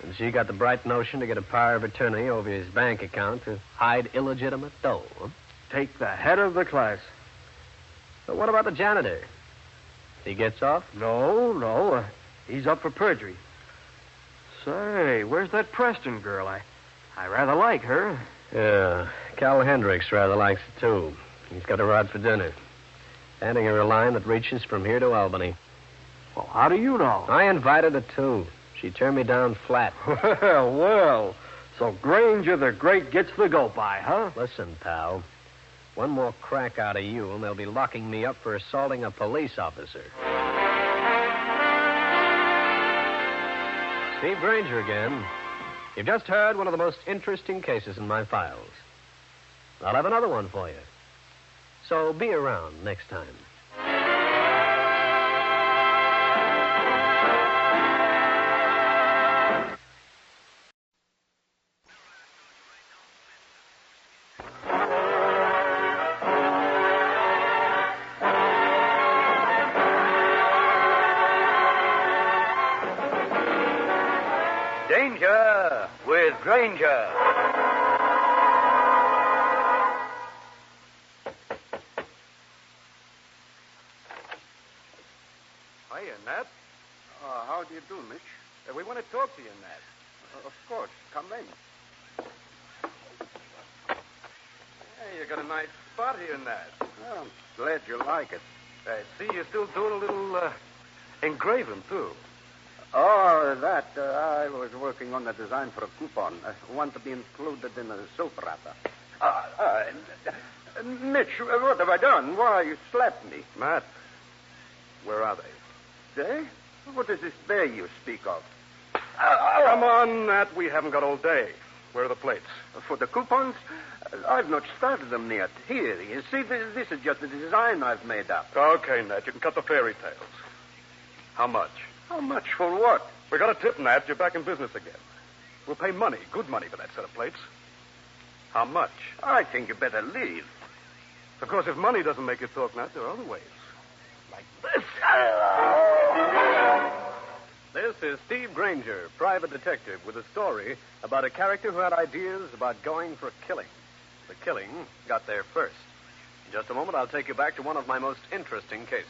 And she got the bright notion to get a power of attorney over his bank account to hide illegitimate dough, huh? Take the head of the class. But what about the janitor? He gets off? No. He's up for perjury. Say, where's that Preston girl? I rather like her. Yeah, Cal Hendricks rather likes it, too. He's got her out for dinner. Handing her a line that reaches from here to Albany. Well, how do you know? I invited her, too. She turned me down flat. Well. So Grainger the Great gets the go-by, huh? Listen, pal. One more crack out of you, and they'll be locking me up for assaulting a police officer. Steve Grainger again. You've just heard one of the most interesting cases in my files. I'll have another one for you. So be around next time. Danger with Grainger. Hiya, Nat. How do you do, Mitch? We want to talk to you, Nat. Of course. Come in. Hey, you got a nice spot here, Nat. Well, I'm glad you like it. See, you're still doing a little engraving, too. Oh, that. I was working on the design for a coupon. One to be included in a soap wrapper. Mitch, what have I done? Why, you slapped me. Matt, where are they? They? What is this they you speak of? Come on, Matt. We haven't got all day. Where are the plates? For the coupons? I've not started them yet. Here, you see, this is just a design I've made up. Okay, Nat, you can cut the fairy tales. How much? How much for what? We got a tip, Nat. You're back in business again. We'll pay money, good money, for that set of plates. How much? I think you better leave. Of course, if money doesn't make you talk, Nat, there are other ways. Like this. This is Steve Grainger, private detective, with a story about a character who had ideas about going for a killing. The killing got there first. In just a moment, I'll take you back to one of my most interesting cases.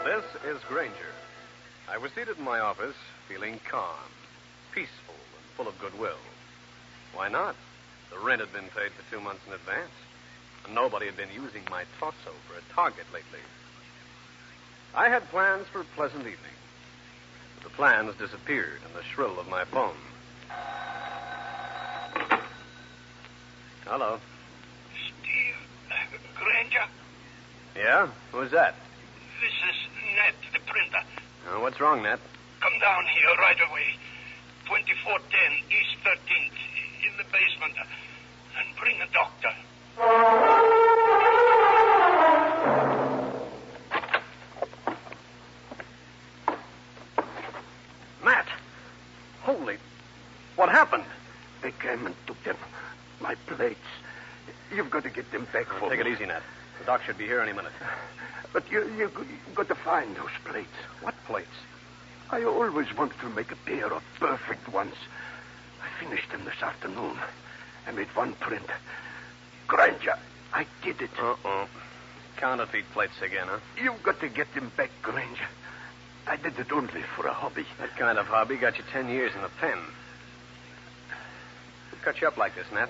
This is Grainger. I was seated in my office, feeling calm, peaceful, and full of goodwill. Why not? The rent had been paid for 2 months in advance, and nobody had been using my torso for a target lately. I had plans for a pleasant evening, but the plans disappeared in the shrill of my phone. Hello. Steve Grainger. Yeah? Who's that? This is Ned, the printer. Oh, what's wrong, Nat? Come down here right away. 2410 East 13th, in the basement, and bring a doctor. Matt! Holy... What happened? They came and took them. My plates. You've got to get them back for me. Take it easy, Nat. The doc should be here any minute. But you've got to find those plates. What plates? I always wanted to make a pair of perfect ones. I finished them this afternoon. I made one print. Grainger, I did it. Uh-oh. Counterfeit plates again, huh? You've got to get them back, Grainger. I did it only for a hobby. That kind of hobby got you 10 years in the pen. Who cut you up like this, Nat?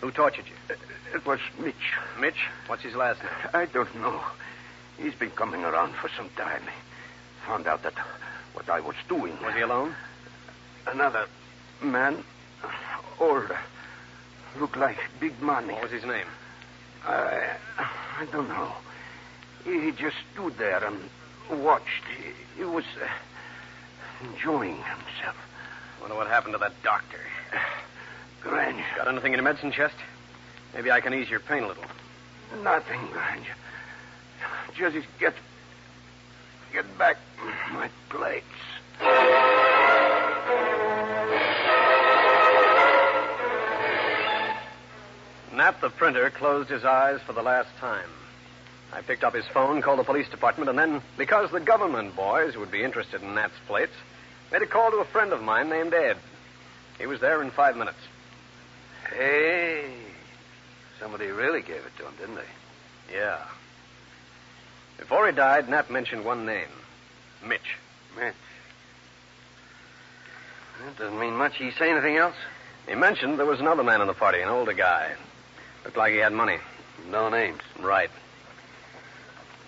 Who tortured you? It was Mitch. Mitch? What's his last name? I don't know. He's been coming around for some time. He found out that what I was doing. Was he alone? Another man, older, looked like big money. What was his name? I don't know. He just stood there and watched. He was enjoying himself. Wonder what happened to that doctor. Grainger. Got anything in your medicine chest? Maybe I can ease your pain a little. Nothing, Grainger. Just get back my plates. Nat, the printer, closed his eyes for the last time. I picked up his phone, called the police department, and then, because the government boys would be interested in Nat's plates, made a call to a friend of mine named Ed. He was there in 5 minutes. Hey, somebody really gave it to him, didn't they? Yeah. Before he died, Nat mentioned one name. Mitch. Mitch. That doesn't mean much. He say anything else? He mentioned there was another man in the party, an older guy. Looked like he had money. No names. Right.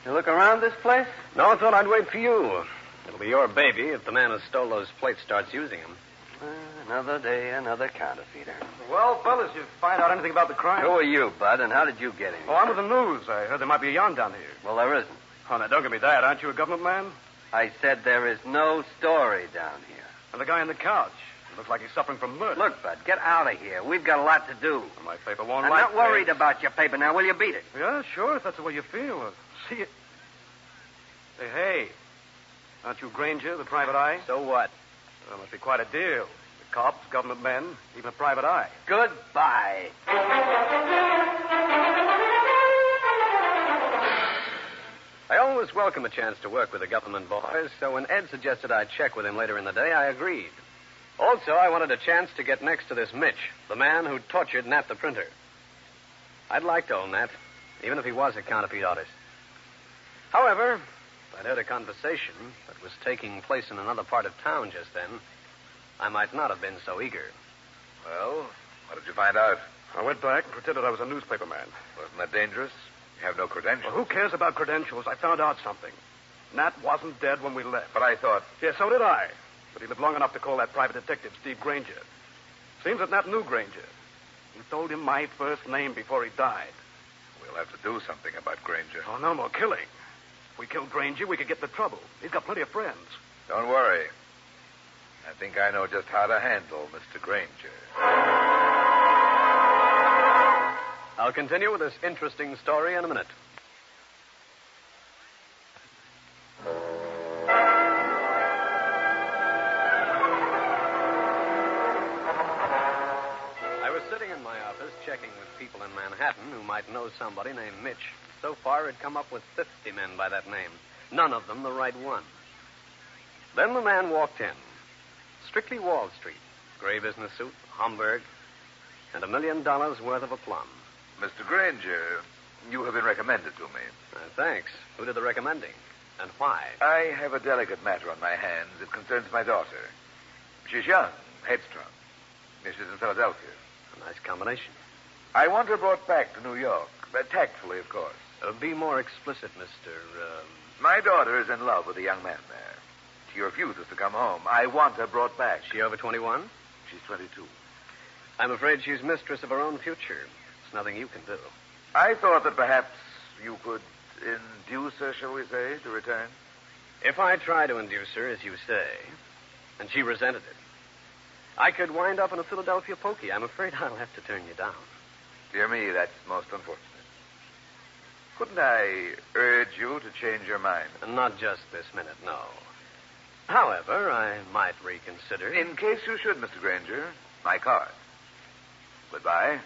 You look around this place? No, I thought I'd wait for you. It'll be your baby if the man who stole those plates starts using them. Another day, another counterfeiter. Well, fellas, you find out anything about the crime? Who are you, Bud, and how did you get in here? Oh, I'm with the news. I heard there might be a yarn down here. Well, there isn't. Oh, now, don't give me that. Aren't you a government man? I said there is no story down here. And the guy on the couch. Looks like he's suffering from murder. Look, Bud, get out of here. We've got a lot to do. My paper won't I'm like not worried this. about your paper now. Will you beat it? Yeah, sure, if that's the way you feel. See it. Hey. Aren't you Grainger, the private eye? So what? Well, must be quite a deal. The cops, government men, even a private eye. Goodbye. I always welcome a chance to work with the government boys, so when Ed suggested I check with him later in the day, I agreed. Also, I wanted a chance to get next to this Mitch, the man who tortured Nat the printer. I'd like to own Nat, even if he was a counterfeit artist. However, if I'd heard a conversation that was taking place in another part of town just then, I might not have been so eager. Well, what did you find out? I went back and pretended I was a newspaper man. Wasn't that dangerous? You have no credentials. Well, who cares about credentials? I found out something. Nat wasn't dead when we left. But I thought... Yeah, so did I. But he lived long enough to call that private detective, Steve Grainger. Seems that Nat knew Grainger. He told him my first name before he died. We'll have to do something about Grainger. Oh, no more killing. If we killed Grainger, we could get into trouble. He's got plenty of friends. Don't worry. I think I know just how to handle Mr. Grainger. I'll continue with this interesting story in a minute. I was sitting in my office checking with people in Manhattan who might know somebody named Mitch. So far, I'd come up with 50 men by that name. None of them the right one. Then the man walked in. Strictly Wall Street. Gray business suit, Homburg, and $1 million worth of aplomb. Mr. Grainger, you have been recommended to me. Thanks. Who did the recommending? And why? I have a delicate matter on my hands. It concerns my daughter. She's young, headstrong. She's in Philadelphia. A nice combination. I want her brought back to New York. Tactfully, of course. Be more explicit, Mr. My daughter is in love with a young man there. She refuses to come home. I want her brought back. She over 21? She's 22. I'm afraid she's mistress of her own future. There's nothing you can do. I thought that perhaps you could induce her, shall we say, to return. If I try to induce her, as you say, and she resented it, I could wind up in a Philadelphia pokey. I'm afraid I'll have to turn you down. Dear me, that's most unfortunate. Couldn't I urge you to change your mind? Not just this minute, no. However, I might reconsider. In case you should, Mr. Grainger, my card. Goodbye.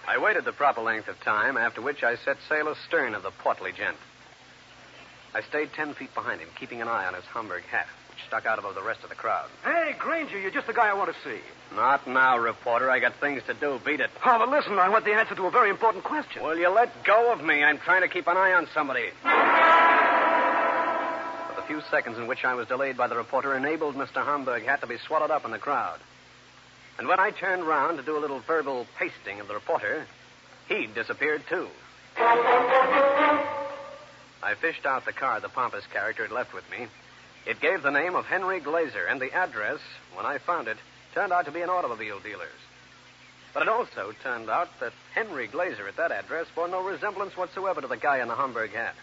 I waited the proper length of time, after which I set sail astern of the portly gent. I stayed 10 feet behind him, keeping an eye on his Homburg hat, which stuck out above the rest of the crowd. Hey, Grainger, you're just the guy I want to see. Not now, reporter. I got things to do. Beat it. Oh, but listen, I want the answer to a very important question. Will you let go of me? I'm trying to keep an eye on somebody. But the few seconds in which I was delayed by the reporter enabled Mr. Homburg hat to be swallowed up in the crowd. And when I turned round to do a little verbal pasting of the reporter, he disappeared, too. I fished out the card the pompous character had left with me. It gave the name of Henry Glazer, and the address, when I found it, turned out to be an automobile dealer's. But it also turned out that Henry Glazer at that address bore no resemblance whatsoever to the guy in the Homburg hat.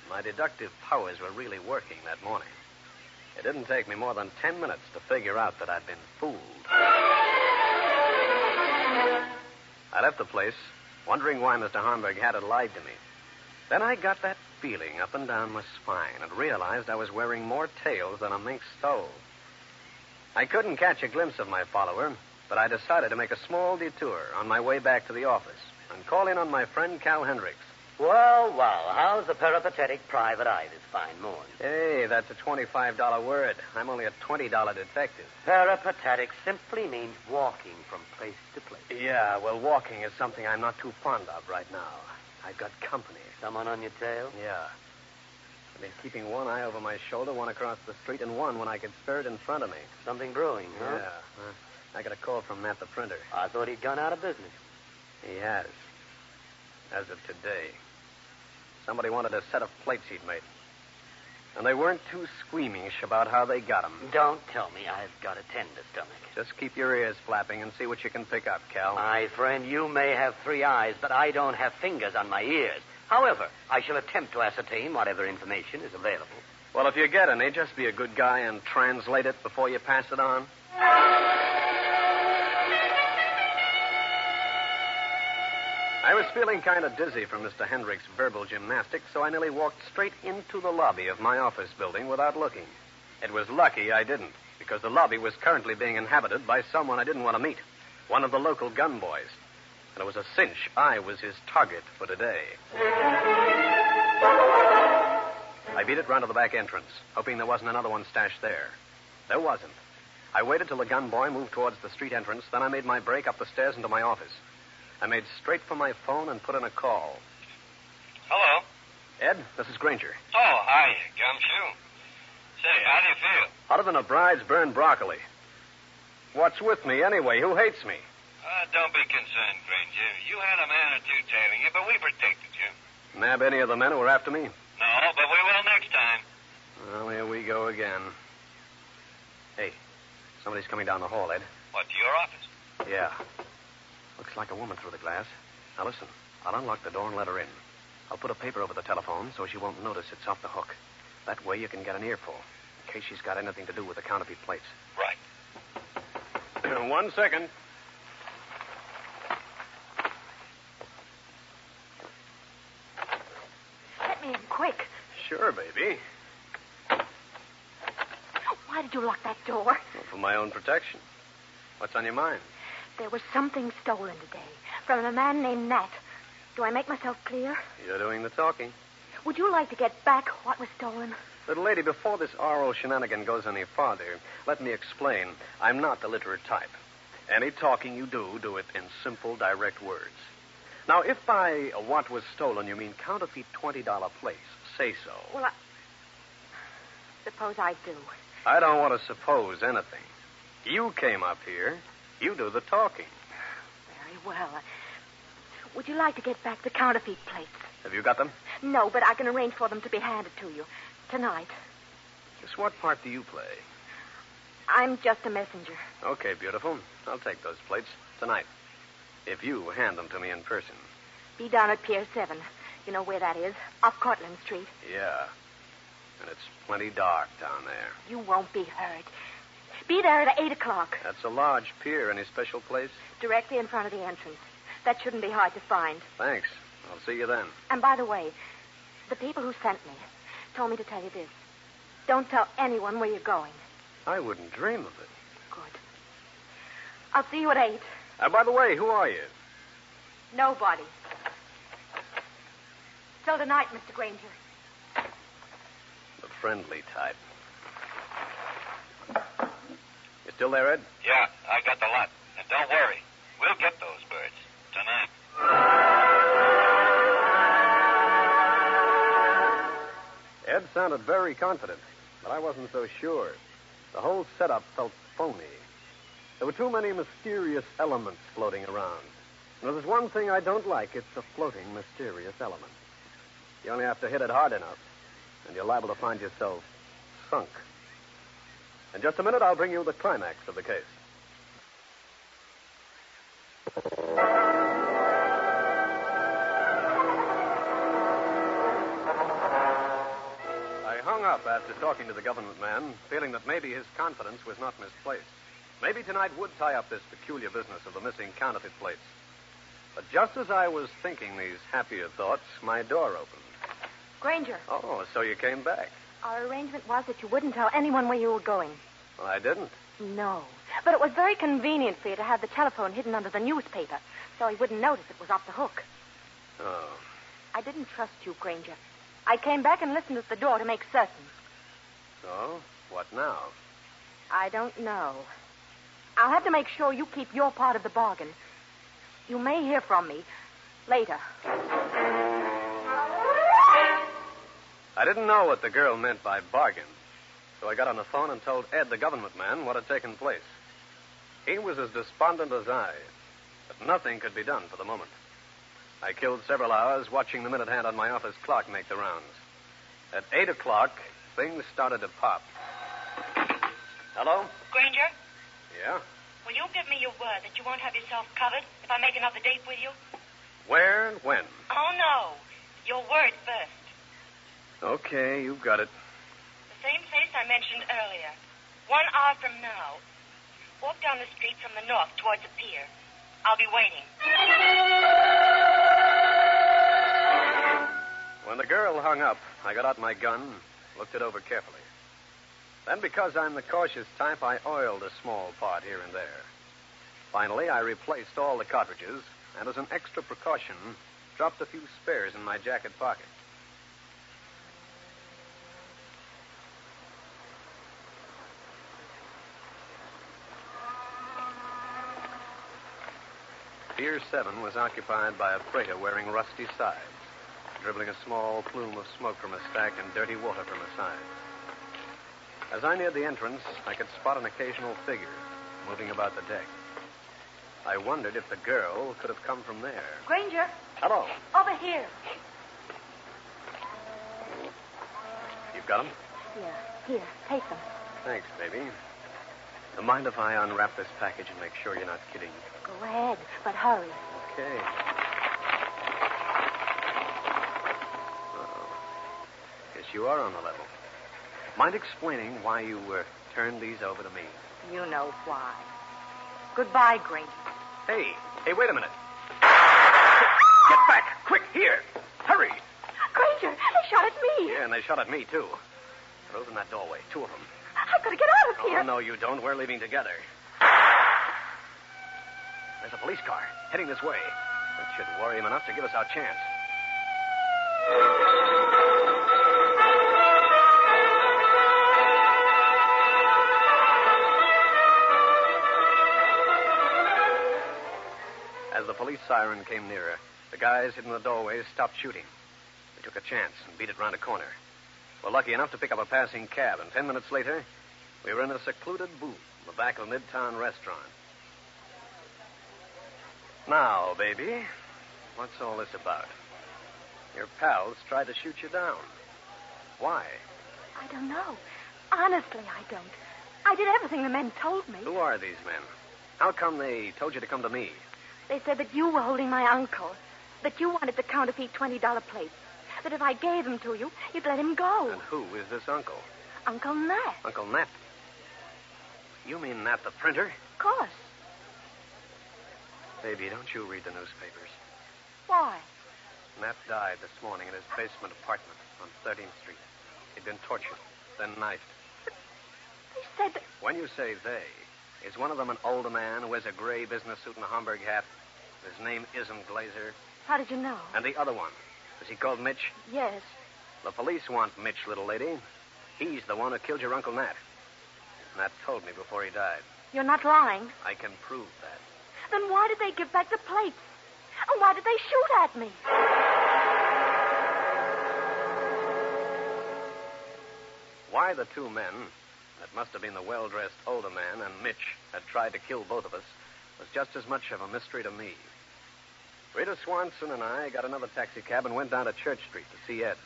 My deductive powers were really working that morning. It didn't take me more than 10 minutes to figure out that I'd been fooled. I left the place, wondering why Mr. Homburg had lied to me. Then I got that feeling up and down my spine and realized I was wearing more tails than a mink stole. I couldn't catch a glimpse of my follower, but I decided to make a small detour on my way back to the office and call in on my friend Cal Hendricks. Well, how's the peripatetic private eye this fine morning? Hey, that's a $25 word. I'm only a $20 detective. Peripatetic simply means walking from place to place. Yeah, well, walking is something I'm not too fond of right now. I've got company. Someone on your tail? Yeah. I've been keeping one eye over my shoulder, one across the street, and one when I could spur it in front of me. Something brewing, huh? Yeah. I got a call from Matt the printer. I thought he'd gone out of business. He has. As of today. Somebody wanted a set of plates he'd made. And they weren't too squeamish about how they got them. Don't tell me I've got a tender stomach. Just keep your ears flapping and see what you can pick up, Cal. My friend, you may have 3 eyes, but I don't have fingers on my ears. However, I shall attempt to ascertain whatever information is available. Well, if you get any, just be a good guy and translate it before you pass it on. I was feeling kind of dizzy from Mr. Hendricks' verbal gymnastics, so I nearly walked straight into the lobby of my office building without looking. It was lucky I didn't, because the lobby was currently being inhabited by someone I didn't want to meet, one of the local gun boys. And it was a cinch I was his target for today. I beat it round to the back entrance, hoping there wasn't another one stashed there. There wasn't. I waited till the gun boy moved towards the street entrance, then I made my break up the stairs into my office. I made straight for my phone and put in a call. Hello? Ed, this is Grainger. Oh, hi, Gumshoe. Say, how do you feel? Hotter than a bride's burned broccoli. What's with me anyway? Who hates me? Don't be concerned, Grainger. You had a man or two tailing you, but we protected you. Nab any of the men who were after me? No, but we will next time. Well, here we go again. Hey, somebody's coming down the hall, Ed. What, to your office? Yeah. Looks like a woman through the glass. Now, listen. I'll unlock the door and let her in. I'll put a paper over the telephone so she won't notice it's off the hook. That way you can get an earful, in case she's got anything to do with the counterfeit plates. Right. 1 second. Let me in quick. Sure, baby. Why did you lock that door? Well, for my own protection. What's on your mind? There was something stolen today from a man named Nat. Do I make myself clear? You're doing the talking. Would you like to get back what was stolen? Little lady, before this oral shenanigan goes any farther, let me explain. I'm not the literate type. Any talking you do it in simple, direct words. Now, if by what was stolen you mean counterfeit $20 plates, say so. Well, suppose I do. I don't want to suppose anything. You came up here. You do the talking. Very well. Would you like to get back the counterfeit plates? Have you got them? No, but I can arrange for them to be handed to you tonight. Just what part do you play? I'm just a messenger. Okay, beautiful. I'll take those plates tonight. If you hand them to me in person. Be down at Pier 7. You know where that is? Off Cortlandt Street. Yeah. And it's plenty dark down there. You won't be hurt. Be there at 8 o'clock. That's a large pier. Any special place? Directly in front of the entrance. That shouldn't be hard to find. Thanks. I'll see you then. And by the way, the people who sent me told me to tell you this. Don't tell anyone where you're going. I wouldn't dream of it. Good. I'll see you at 8. By the way, who are you? Nobody. Till tonight, Mr. Grainger. The friendly type. You still there, Ed? Yeah, I got the lot. And don't worry. We'll get those birds tonight. Ed sounded very confident, but I wasn't so sure. The whole setup felt phony. There were too many mysterious elements floating around. And if there's one thing I don't like, it's a floating, mysterious element. You only have to hit it hard enough, and you're liable to find yourself sunk. In just a minute, I'll bring you the climax of the case. I hung up after talking to the government man, feeling that maybe his confidence was not misplaced. Maybe tonight would tie up this peculiar business of the missing counterfeit plates. But just as I was thinking these happier thoughts, my door opened. Grainger. Oh, so you came back. Our arrangement was that you wouldn't tell anyone where you were going. Well, I didn't. No. But it was very convenient for you to have the telephone hidden under the newspaper, so he wouldn't notice it was off the hook. Oh. I didn't trust you, Grainger. I came back and listened at the door to make certain. So, what now? I don't know. I'll have to make sure you keep your part of the bargain. You may hear from me later. I didn't know what the girl meant by bargain, so I got on the phone and told Ed, the government man, what had taken place. He was as despondent as I, but nothing could be done for the moment. I killed several hours watching the minute hand on my office clock make the rounds. At 8 o'clock, things started to pop. Hello? Grainger, Yeah? will you give me your word that you won't have yourself covered if I make another date with you? Where and when? Oh, no. Your word first. Okay, you've got it. The same place I mentioned earlier. 1 hour from now. Walk down the street from the north towards the pier. I'll be waiting. When the girl hung up, I got out my gun, looked it over carefully. Then, because I'm the cautious type, I oiled a small part here and there. Finally, I replaced all the cartridges, and as an extra precaution, dropped a few spares in my jacket pocket. Pier 7 was occupied by a freighter wearing rusty sides, dribbling a small plume of smoke from a stack and dirty water from a side. As I neared the entrance, I could spot an occasional figure moving about the deck. I wondered if the girl could have come from there. Grainger, Hello. over here. You've got 'em? Yeah, here, take them. Thanks, baby. Mind if I unwrap this package and make sure you're not kidding? Go ahead, but hurry. Okay. Uh-oh. Guess you are on the level. Mind explaining why you turned these over to me? You know why. Goodbye, Grainger. Hey, wait a minute. Get back, quick, here. Hurry. Grainger, they shot at me. Yeah, and they shot at me, too. They're over in that doorway, 2 of them. I've got to get out of here. Oh, no, you don't. We're leaving together. There's a police car heading this way. That should worry him enough to give us our chance. As the police siren came nearer, the guys hidden in the doorways stopped shooting. We took a chance and beat it round a corner. We're lucky enough to pick up a passing cab, and 10 minutes later, we were in a secluded booth in the back of a midtown restaurant. Now, baby, what's all this about? Your pals tried to shoot you down. Why? I don't know. Honestly, I don't. I did everything the men told me. Who are these men? How come they told you to come to me? They said that you were holding my uncle, that you wanted to counterfeit $20 plates, that if I gave them to you, you'd let him go. And who is this uncle? Uncle Nat. Uncle Nat? You mean Nat the printer? Of course. Baby, don't you read the newspapers? Why? Nat died this morning in his basement apartment on 13th Street. He'd been tortured, then knifed. They said that... When you say they, is one of them an older man who wears a gray business suit and a Homburg hat? His name isn't Glazer. How did you know? And the other one, is he called Mitch? Yes. The police want Mitch, little lady. He's the one who killed your Uncle Nat. Nat told me before he died. You're not lying. I can prove that. Then why did they give back the plates? And why did they shoot at me? Why the 2 men, that must have been the well-dressed older man and Mitch, had tried to kill both of us, was just as much of a mystery to me. Rita Swanson and I got another taxicab and went down to Church Street to see Ed.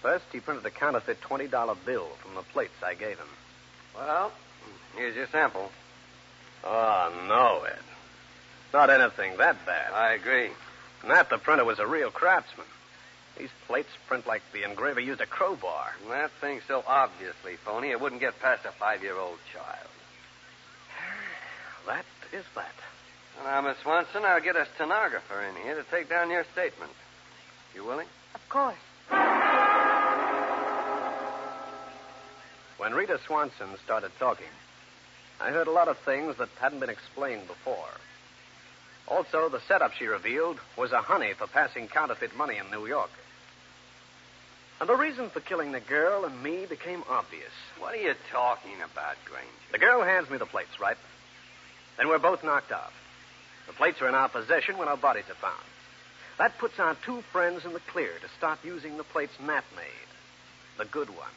First, he printed a counterfeit $20 bill from the plates I gave him. Well, here's your sample. Oh, no, Ed. Not anything that bad. I agree. Nat, the printer, was a real craftsman. These plates print like the engraver used a crowbar. That thing's so obviously phony, it wouldn't get past a 5-year-old child. That is that. Now, Miss Swanson, I'll get a stenographer in here to take down your statement. You willing? Of course. When Rita Swanson started talking, I heard a lot of things that hadn't been explained before. Also, the setup she revealed was a honey for passing counterfeit money in New York. And the reason for killing the girl and me became obvious. What are you talking about, Grainger? The girl hands me the plates, right? Then we're both knocked off. The plates are in our possession when our bodies are found. That puts our 2 friends in the clear to start using the plates Nat made. The good ones.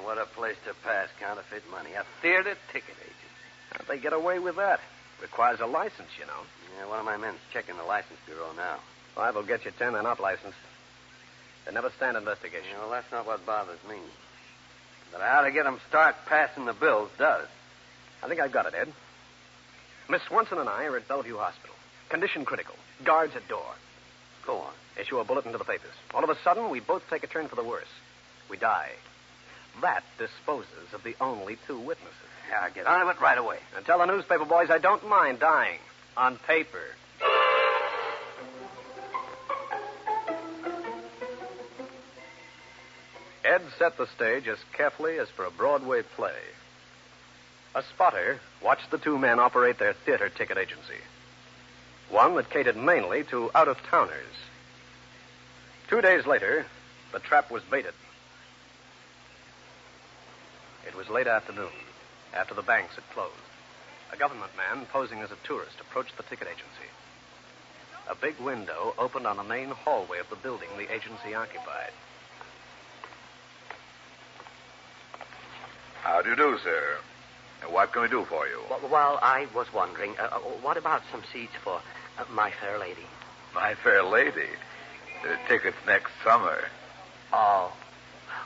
What a place to pass counterfeit money. A theater ticket agent. How'd they get away with that? Requires a license, you know. Yeah, one of my men's checking the license bureau now. 5 will get you 10. They're not licensed. They never stand investigation. Well, that's not what bothers me. But how to get them start passing the bills does. I think I've got it, Ed. Miss Swanson and I are at Bellevue Hospital. Condition critical. Guards at door. Go on. Issue a bulletin to the papers. All of a sudden, we both take a turn for the worse. We die. That disposes of the only 2 witnesses. Yeah, get on with it right away. And tell the newspaper boys I don't mind dying. On paper. Ed set the stage as carefully as for a Broadway play. A spotter watched the 2 men operate their theater ticket agency. One that catered mainly to out-of-towners. 2 days later, the trap was baited. It was late afternoon, after the banks had closed. A government man posing as a tourist approached the ticket agency. A big window opened on the main hallway of the building the agency occupied. How do you do, sir? What can we do for you? Well, I was wondering, what about some seats for My Fair Lady? My Fair Lady? Tickets next summer. Oh,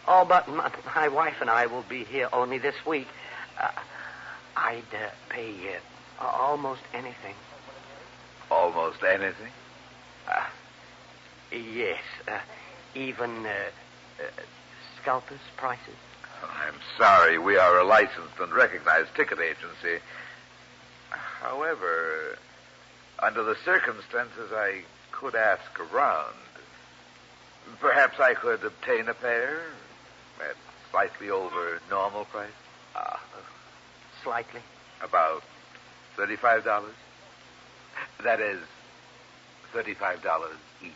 but my wife and I will be here only this week. I'd pay almost anything. Almost anything? Yes, even scalpers' prices. I'm sorry, we are a licensed and recognized ticket agency. However, under the circumstances, I could ask around. Perhaps I could obtain a pair at slightly over normal price. Slightly? About $35. That is, $35 each.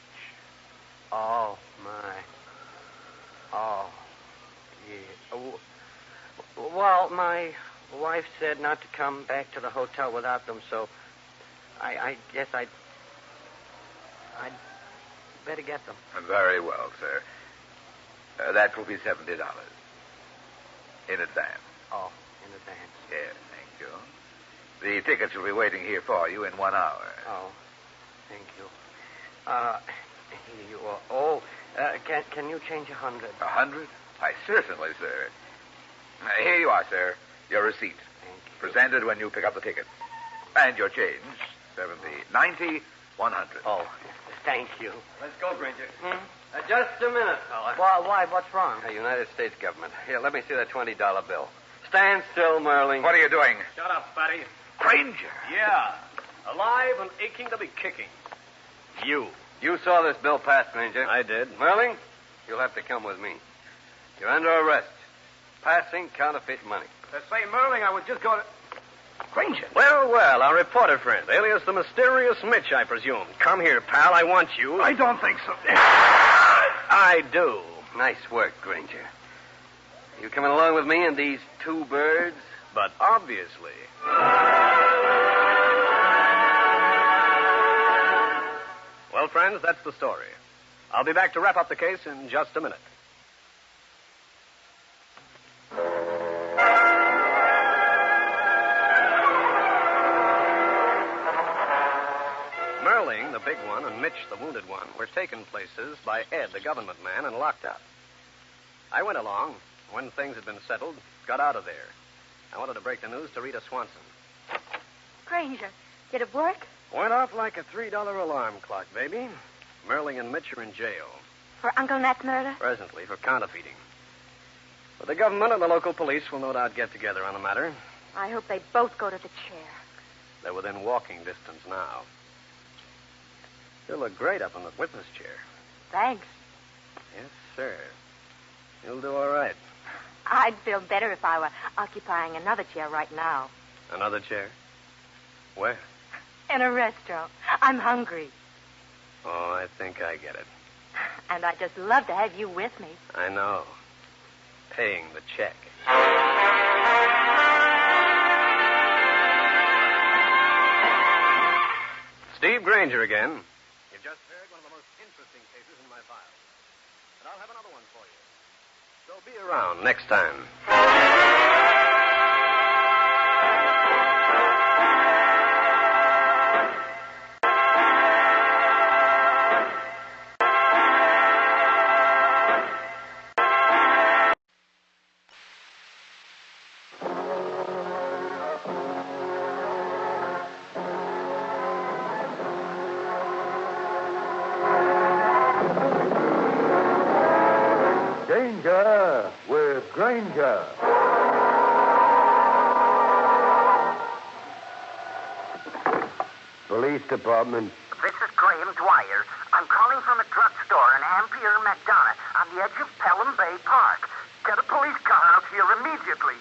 Oh, my. Oh, yeah. Well, my wife said not to come back to the hotel without them, so I guess I'd better get them. Very well, sir. That will be $70. In advance. Oh, in advance. Yes, thank you. The tickets will be waiting here for you in 1 hour. Oh, thank you. Here you are. Can you change 100? 100? Why, certainly, sir. Here you are, sir. Your receipt. Thank you. Presented when you pick up the ticket. And your change. 70, 90, 100. Oh, thank you. Let's go, Grainger. Just a minute, fella. Why? What's wrong? The United States government. Here, let me see that $20 bill. Stand still, Merling. What are you doing? Shut up, fatty. Grainger. Yeah. Alive and aching to be kicking. You saw this bill pass, Grainger. I did. Merling, you'll have to come with me. You're under arrest. Passing counterfeit money. Say, Merling, I was just going to... Grainger. Well, our reporter friend, alias the mysterious Mitch, I presume. Come here, pal. I want you. I don't think so. I do. Nice work, Grainger. You coming along with me and these two birds? But obviously. Well, friends, that's the story. I'll be back to wrap up the case in just a minute. Merling, the big one, and Mitch, the wounded one, were taken places by Ed, the government man, and locked up. I went along. When things had been settled, got out of there. I wanted to break the news to Rita Swanson. Grainger, did it work? Went off like a $3 alarm clock, baby. Merling and Mitch are in jail. For Uncle Nat's murder? Presently, for counterfeiting. But the government and the local police will no doubt get together on the matter. I hope they both go to the chair. They're within walking distance now. You'll look great up in the witness chair. Thanks. Yes, sir. You'll do all right. I'd feel better if I were occupying another chair right now. Another chair? Where? In a restaurant. I'm hungry. Oh, I think I get it. And I'd just love to have you with me. I know. Paying the check. Steve Grainger again. You've just heard one of the most interesting cases in my file. And I'll have another one for you. So be around next time. Danger with Grainger. Police Department. This is Graham Dwyer. I'm calling from a drugstore in Ampere, McDonough, on the edge of Pelham Bay Park. Get a police car out here immediately.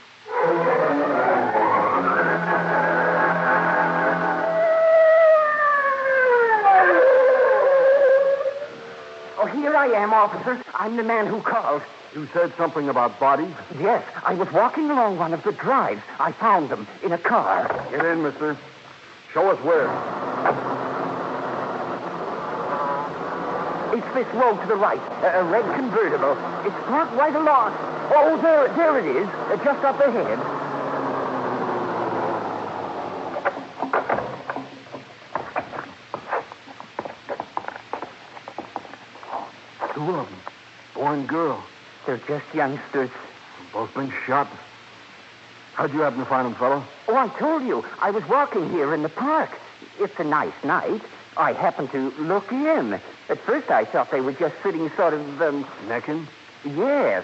Oh, here I am, officer. I'm the man who called. You said something about bodies? Yes, I was walking along one of the drives. I found them in a car. Get in, mister. Show us where. It's this road to the right, a red convertible. It's parked right along. Oh, there it is, just up ahead. Two of them. Boy and girl. They're just youngsters. Both been shot. How'd you happen to find them, fellow? Oh, I told you. I was walking here in the park. It's a nice night. I happened to look in. At first, I thought they were just sitting sort of, necking? Yes.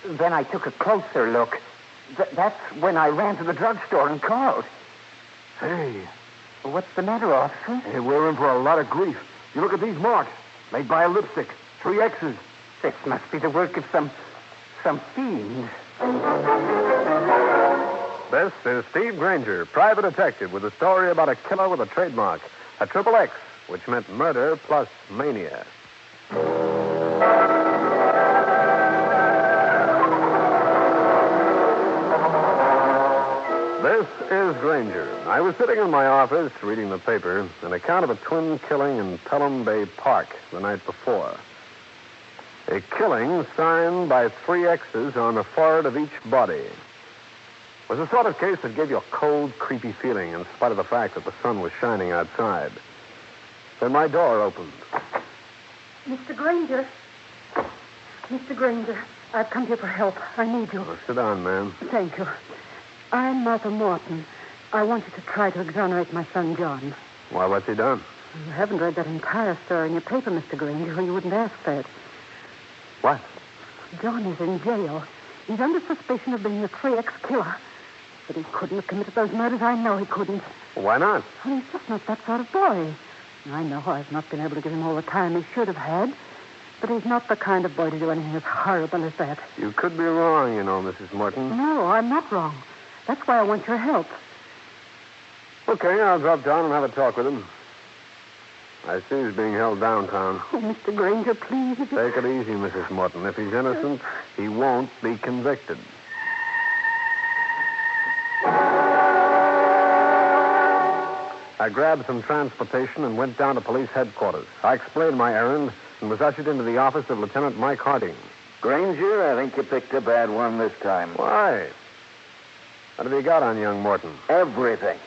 Then I took a closer look. That's when I ran to the drugstore and called. Hey. What's the matter, officer? Hey, we're in for a lot of grief. You look at these marks. Made by a lipstick. 3 X's. This must be the work of some fiend. This is Steve Grainger, private detective, with a story about a killer with a trademark, a triple X, which meant murder plus mania. This is Grainger. I was sitting in my office reading the paper, an account of a twin killing in Pelham Bay Park the night before. A killing signed by 3 X's on the forehead of each body. It was the sort of case that gave you a cold, creepy feeling in spite of the fact that the sun was shining outside. Then my door opened. Mr. Grainger. Mr. Grainger, I've come here for help. I need you. Well, sit down, ma'am. Thank you. I'm Martha Morton. I want you to try to exonerate my son, John. Why, what's he done? You haven't read that entire story in your paper, Mr. Grainger, or you wouldn't ask that. What? John is in jail. He's under suspicion of being a 3X killer. But he couldn't have committed those murders. I know he couldn't. Why not? Well, he's just not that sort of boy. I know I've not been able to give him all the time he should have had. But he's not the kind of boy to do anything as horrible as that. You could be wrong, you know, Mrs. Morton. No, I'm not wrong. That's why I want your help. Okay, I'll drop down and have a talk with him. I see he's being held downtown. Oh, Mr. Grainger, please. Take it easy, Mrs. Morton. If he's innocent, he won't be convicted. I grabbed some transportation and went down to police headquarters. I explained my errand and was ushered into the office of Lieutenant Mike Harding. Grainger, I think you picked a bad one this time. Why? What have you got on young Morton? Everything.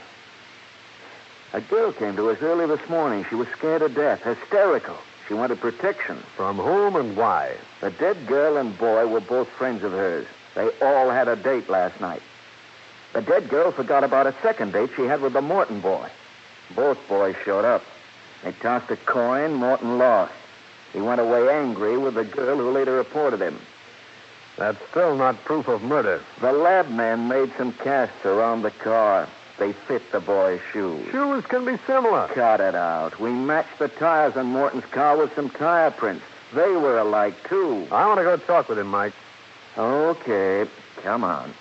A girl came to us early this morning. She was scared to death, hysterical. She wanted protection. From whom and why? The dead girl and boy were both friends of hers. They all had a date last night. The dead girl forgot about a second date she had with the Morton boy. Both boys showed up. They tossed a coin. Morton lost. He went away angry with the girl who later reported him. That's still not proof of murder. The lab man made some casts around the car. They fit the boy's shoes. Shoes can be similar. Cut it out. We matched the tires on Morton's car with some tire prints. They were alike, too. I want to go talk with him, Mike. Okay. Come on.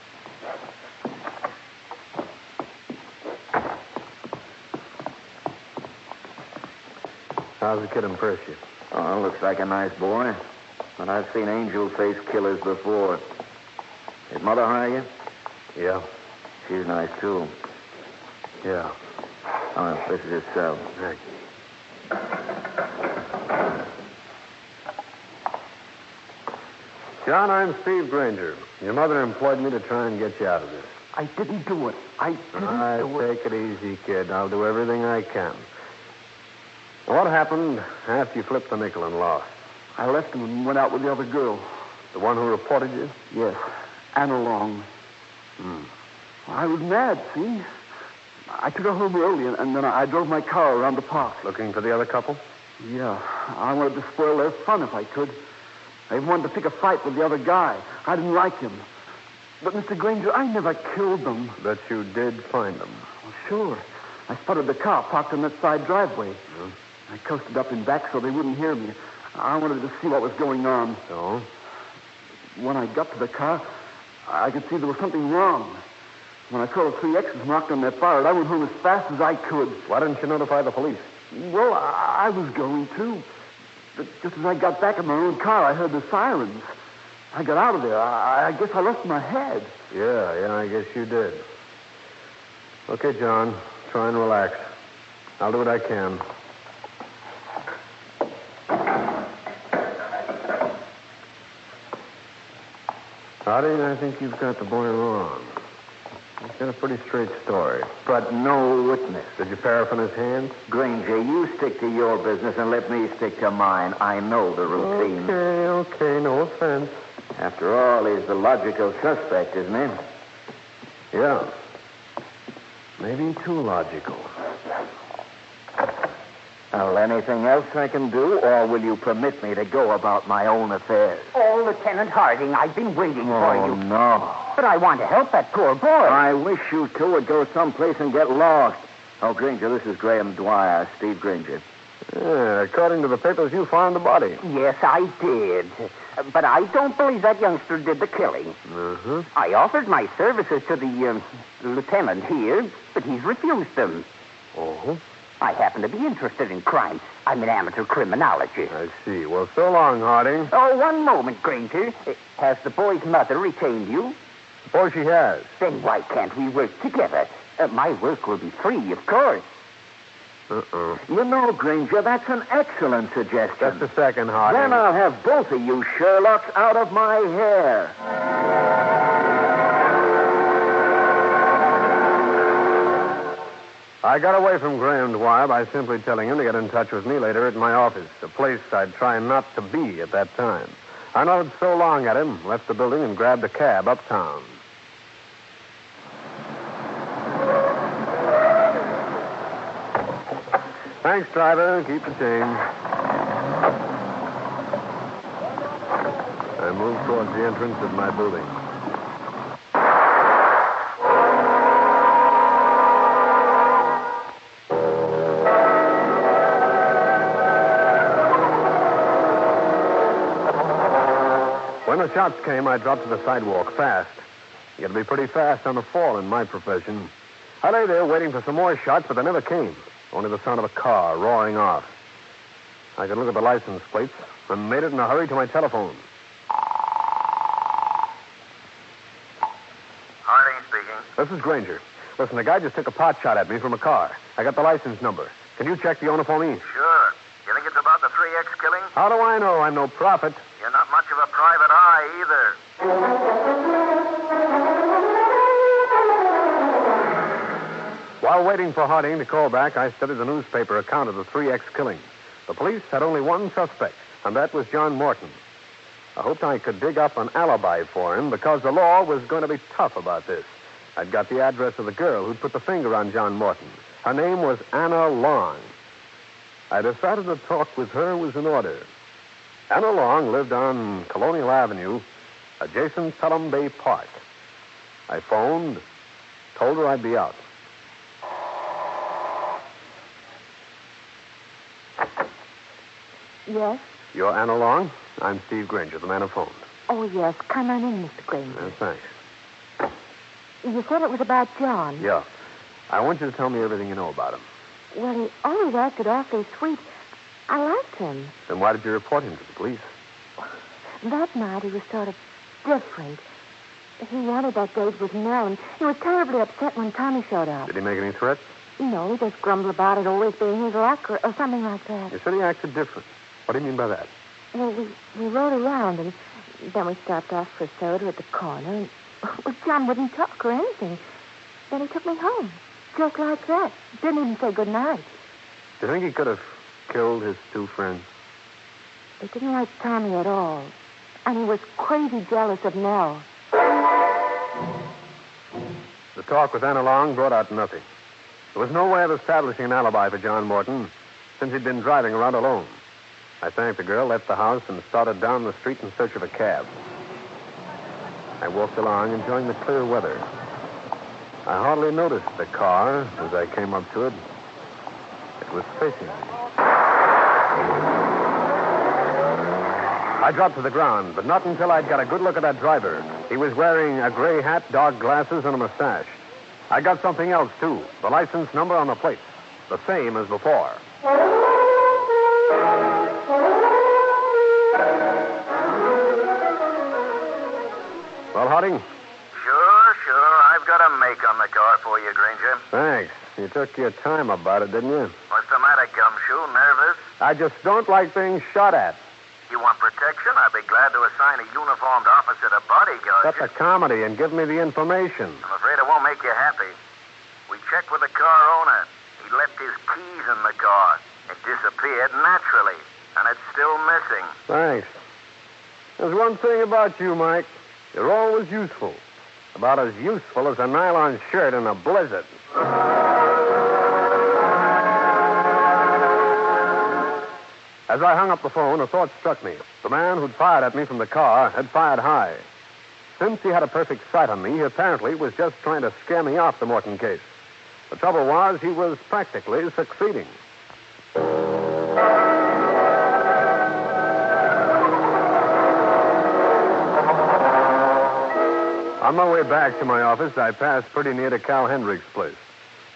How's the kid impress you? Oh, looks like a nice boy. But I've seen angel-faced killers before. Did Mother hire you? Yeah. She's nice, too. Yeah. Oh, this is his cell. Thanks. John, I'm Steve Grainger. Your mother employed me to try and get you out of this. I didn't do it. I didn't do it. Take it easy, kid. I'll do everything I can. What happened after you flipped the nickel and lost? I left him and went out with the other girl. The one who reported you? Yes. Anna Long. I was mad, see? I took her home early, and then I drove my car around the park. Looking for the other couple? Yeah. I wanted to spoil their fun if I could. I even wanted to pick a fight with the other guy. I didn't like him. But, Mr. Grainger, I never killed them. But you did find them? Well, sure. I spotted the car parked on that side driveway. I coasted up in back so they wouldn't hear me. I wanted to see what was going on. So? When I got to the car, I could see there was something wrong. When I saw the 3 X's marked on their forehead, I went home as fast as I could. Why didn't you notify the police? Well, I was going to. But just as I got back in my own car, I heard the sirens. I got out of there. I guess I lost my head. Yeah, I guess you did. Okay, John. Try and relax. I'll do what I can. Harding, I think you've got the boy wrong. He's got a pretty straight story, but no witness. Did you paraffin his hands? Granger, you stick to your business and let me stick to mine. I know the routine. Okay, no offense. After all, he's the logical suspect, isn't he? Yeah. Maybe too logical. Well, anything else I can do, or will you permit me to go about my own affairs? Oh, Lieutenant Harding, I've been waiting for you. Oh, no. But I want to help that poor boy. I wish you two would go someplace and get lost. Oh, Grainger, this is Graham Dwyer, Steve Grainger. Yeah, according to the papers, you found the body. Yes, I did. But I don't believe that youngster did the killing. Uh-huh. I offered my services to the lieutenant here, but he's refused them. Oh? I happen to be interested in crime. I'm an amateur criminologist. I see. Well, so long, Harding. Oh, one moment, Grainger. Has the boy's mother retained you? Oh, she has. Then why can't we work together? My work will be free, of course. Uh-uh. You know, Grainger, that's an excellent suggestion. Just a second, Harding. Then I'll have both of you Sherlocks out of my hair. I got away from Graham Dwyer by simply telling him to get in touch with me later at my office, a place I'd try not to be at that time. I nodded so long at him, left the building, and grabbed a cab uptown. Thanks, driver. Keep the change. I moved towards the entrance of my building. When the shots came, I dropped to the sidewalk fast. You got to be pretty fast on the fall in my profession. I lay there waiting for some more shots, but they never came. Only the sound of a car roaring off. I could look at the license plates and made it in a hurry to my telephone. Harding speaking. This is Grainger. Listen, the guy just took a pot shot at me from a car. I got the license number. Can you check the owner for me? Sure. You think it's about the 3X killing? How do I know? I'm no prophet. You're not much of a private eye either. While waiting for Harding to call back, I studied the newspaper account of the 3X killing. The police had only one suspect, and that was John Morton. I hoped I could dig up an alibi for him because the law was going to be tough about this. I'd got the address of the girl who'd put the finger on John Morton. Her name was Anna Long. I decided a talk with her was in order. Anna Long lived on Colonial Avenue, adjacent Pelham Bay Park. I phoned, told her I'd be out. Yes? You're Anna Long? I'm Steve Grainger, the man who phoned. Oh, yes. Come on in, Mr. Grainger. Thanks. You said it was about John. Yeah. I want you to tell me everything you know about him. Well, he always acted awfully sweet. I liked him. Then why did you report him to the police? That night he was sort of different. He wanted that date with Nell, and he was terribly upset when Tommy showed up. Did he make any threats? No, he just grumbled about it always being his luck or something like that. You said he acted different. What do you mean by that? Well, we rode around, and then we stopped off for soda at the corner, and well, John wouldn't talk or anything. Then he took me home, just like that. Didn't even say good night. Do you think he could have killed his two friends? He didn't like Tommy at all, and he was crazy jealous of Nell. The talk with Anna Long brought out nothing. There was no way of establishing an alibi for John Morton since he'd been driving around alone. I thanked the girl, left the house, and started down the street in search of a cab. I walked along, enjoying the clear weather. I hardly noticed the car as I came up to it. It was facing me. I dropped to the ground, but not until I'd got a good look at that driver. He was wearing a gray hat, dark glasses, and a mustache. I got something else, too. The license number on the plate. The same as before. Well, Harding? Sure. I've got a make on the car for you, Grainger. Thanks. You took your time about it, didn't you? What's the matter, Gumshoe? Nervous? I just don't like being shot at. you want protection, I'd be glad to assign a uniformed officer to bodyguard Cut the comedy and give me the information. I'm afraid it won't make you happy. We checked with the car owner. He left his keys in the car. It disappeared naturally, and it's still missing. Thanks. There's one thing about you, Mike. You're always useful. About as useful as a nylon shirt in a blizzard. As I hung up the phone, a thought struck me. The man who'd fired at me from the car had fired high. Since he had a perfect sight on me, he apparently was just trying to scare me off the Morton case. The trouble was, he was practically succeeding. On my way back to my office, I passed pretty near to Cal Hendrick's place.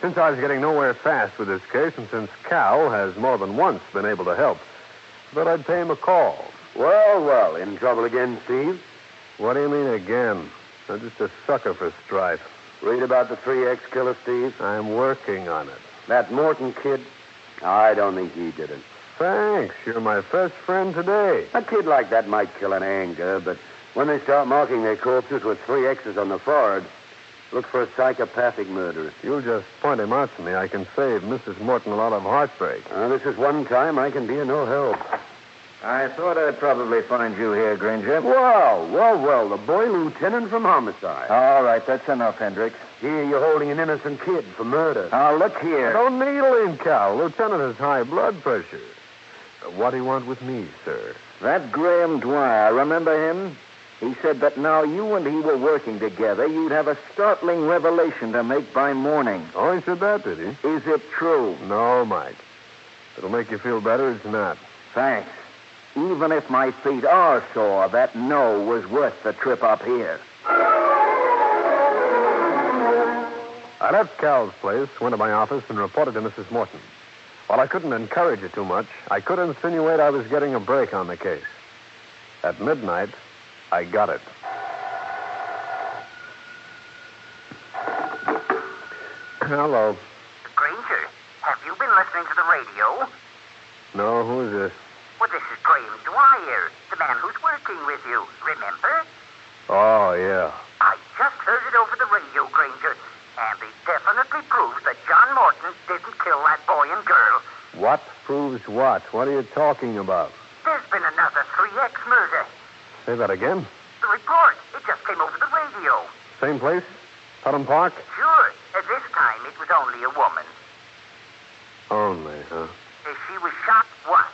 Since I was getting nowhere fast with this case, and since Cal has more than once been able to help, I thought I'd pay him a call. Well, in trouble again, Steve? What do you mean again? I'm just a sucker for strife. Read about the 3X killer, Steve? I'm working on it. That Morton kid? I don't think he did it. Thanks. You're my first friend today. A kid like that might kill in anger, but when they start marking their corpses with 3 X's on the forehead, look for a psychopathic murderer. You just point him out to me. I can save Mrs. Morton a lot of heartbreak. This is one time I can be of no help. I thought I'd probably find you here, Grainger. Well, the boy lieutenant from homicide. All right, that's enough, Hendricks. Here you're holding an innocent kid for murder. Now, look here. Don't needle him, Cal. Lieutenant has high blood pressure. What do you want with me, sir? That Graham Dwyer, remember him? He said that now you and he were working together, you'd have a startling revelation to make by morning. Oh, he said that, did he? Is it true? No, Mike. It'll make you feel better, it's not. Thanks. Even if my feet are sore, that no was worth the trip up here. I left Cal's place, went to my office, and reported to Mrs. Morton. While I couldn't encourage her too much, I could insinuate I was getting a break on the case. At midnight, I got it. Hello. Grainger, have you been listening to the radio? No, who is this? Well, this is Graham Dwyer, the man who's working with you, remember? Oh, yeah. I just heard it over the radio, Grainger, and it definitely proves that John Morton didn't kill that boy and girl. What proves what? What are you talking about? There's been another 3X murder. Say that again? The report, it just came over the radio. Same place? Putnam Park? Sure. At this time, it was only a woman. Only, huh? She was shot once,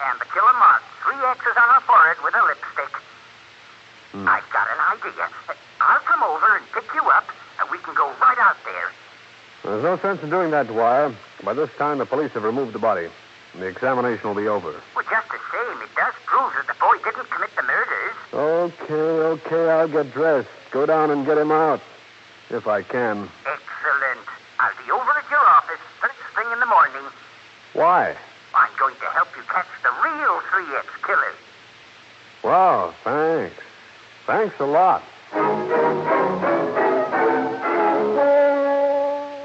and the killer marked 3 X's on her forehead with a lipstick. I've got an idea. I'll come over and pick you up, and we can go right out there. There's no sense in doing that, Dwyer. By this time, the police have removed the body. And the examination will be over. Well, just the same, it does prove that the boy didn't commit the murders. Okay, I'll get dressed. Go down and get him out. If I can. Excellent. I'll be over at your office first thing in the morning. Why? I'm going to help you catch the real 3X killer. Wow, thanks. Thanks a lot.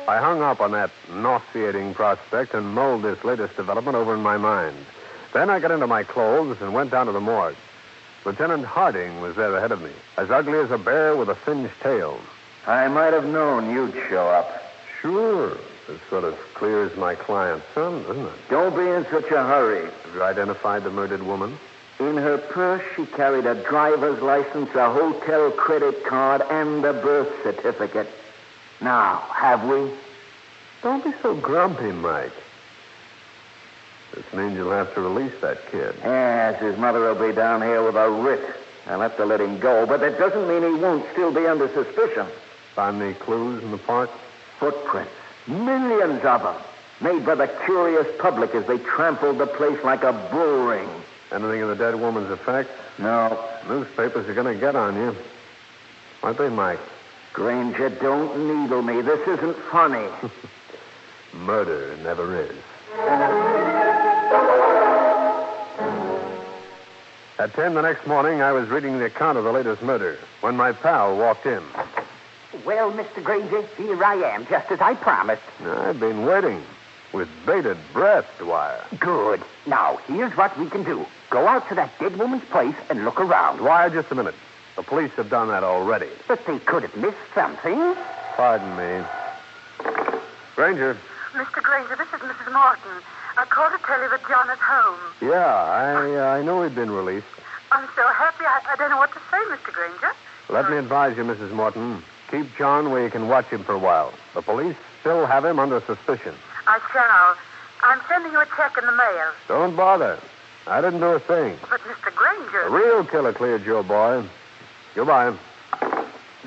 I hung up on that nauseating prospect and mulled this latest development over in my mind. Then I got into my clothes and went down to the morgue. Lieutenant Harding was there ahead of me, as ugly as a bear with a singed tail. I might have known you'd show up. Sure. It sort of clears my client's son, doesn't it? Don't be in such a hurry. Have you identified the murdered woman? In her purse, she carried a driver's license, a hotel credit card, and a birth certificate. Now, have we? Don't be so grumpy, Mike. This means you'll have to release that kid. Yes, his mother will be down here with a writ. I'll have to let him go, but that doesn't mean he won't still be under suspicion. Find any clues in the park? Footprints. Millions of them. Made by the curious public as they trampled the place like a bull ring. Anything of the dead woman's effects? No. Newspapers are going to get on you. Aren't they, Mike? Grainger, don't needle me. This isn't funny. Murder never is. At 10 the next morning, I was reading the account of the latest murder when my pal walked in. Well, Mr. Grainger, here I am, just as I promised. I've been waiting. With bated breath, Dwyer. Good. Now, here's what we can do. Go out to that dead woman's place and look around. Dwyer, just a minute. The police have done that already. But they could have missed something. Pardon me. Grainger. Mr. Grainger, this is Mrs. Martin. I called to tell you that John is home. Yeah, I know he'd been released. I'm so happy I don't know what to say, Mr. Grainger. Let me advise you, Mrs. Morton. Keep John where you can watch him for a while. The police still have him under suspicion. I shall. I'm sending you a check in the mail. Don't bother. I didn't do a thing. But, Mr. Grainger... The real killer cleared your boy. Goodbye.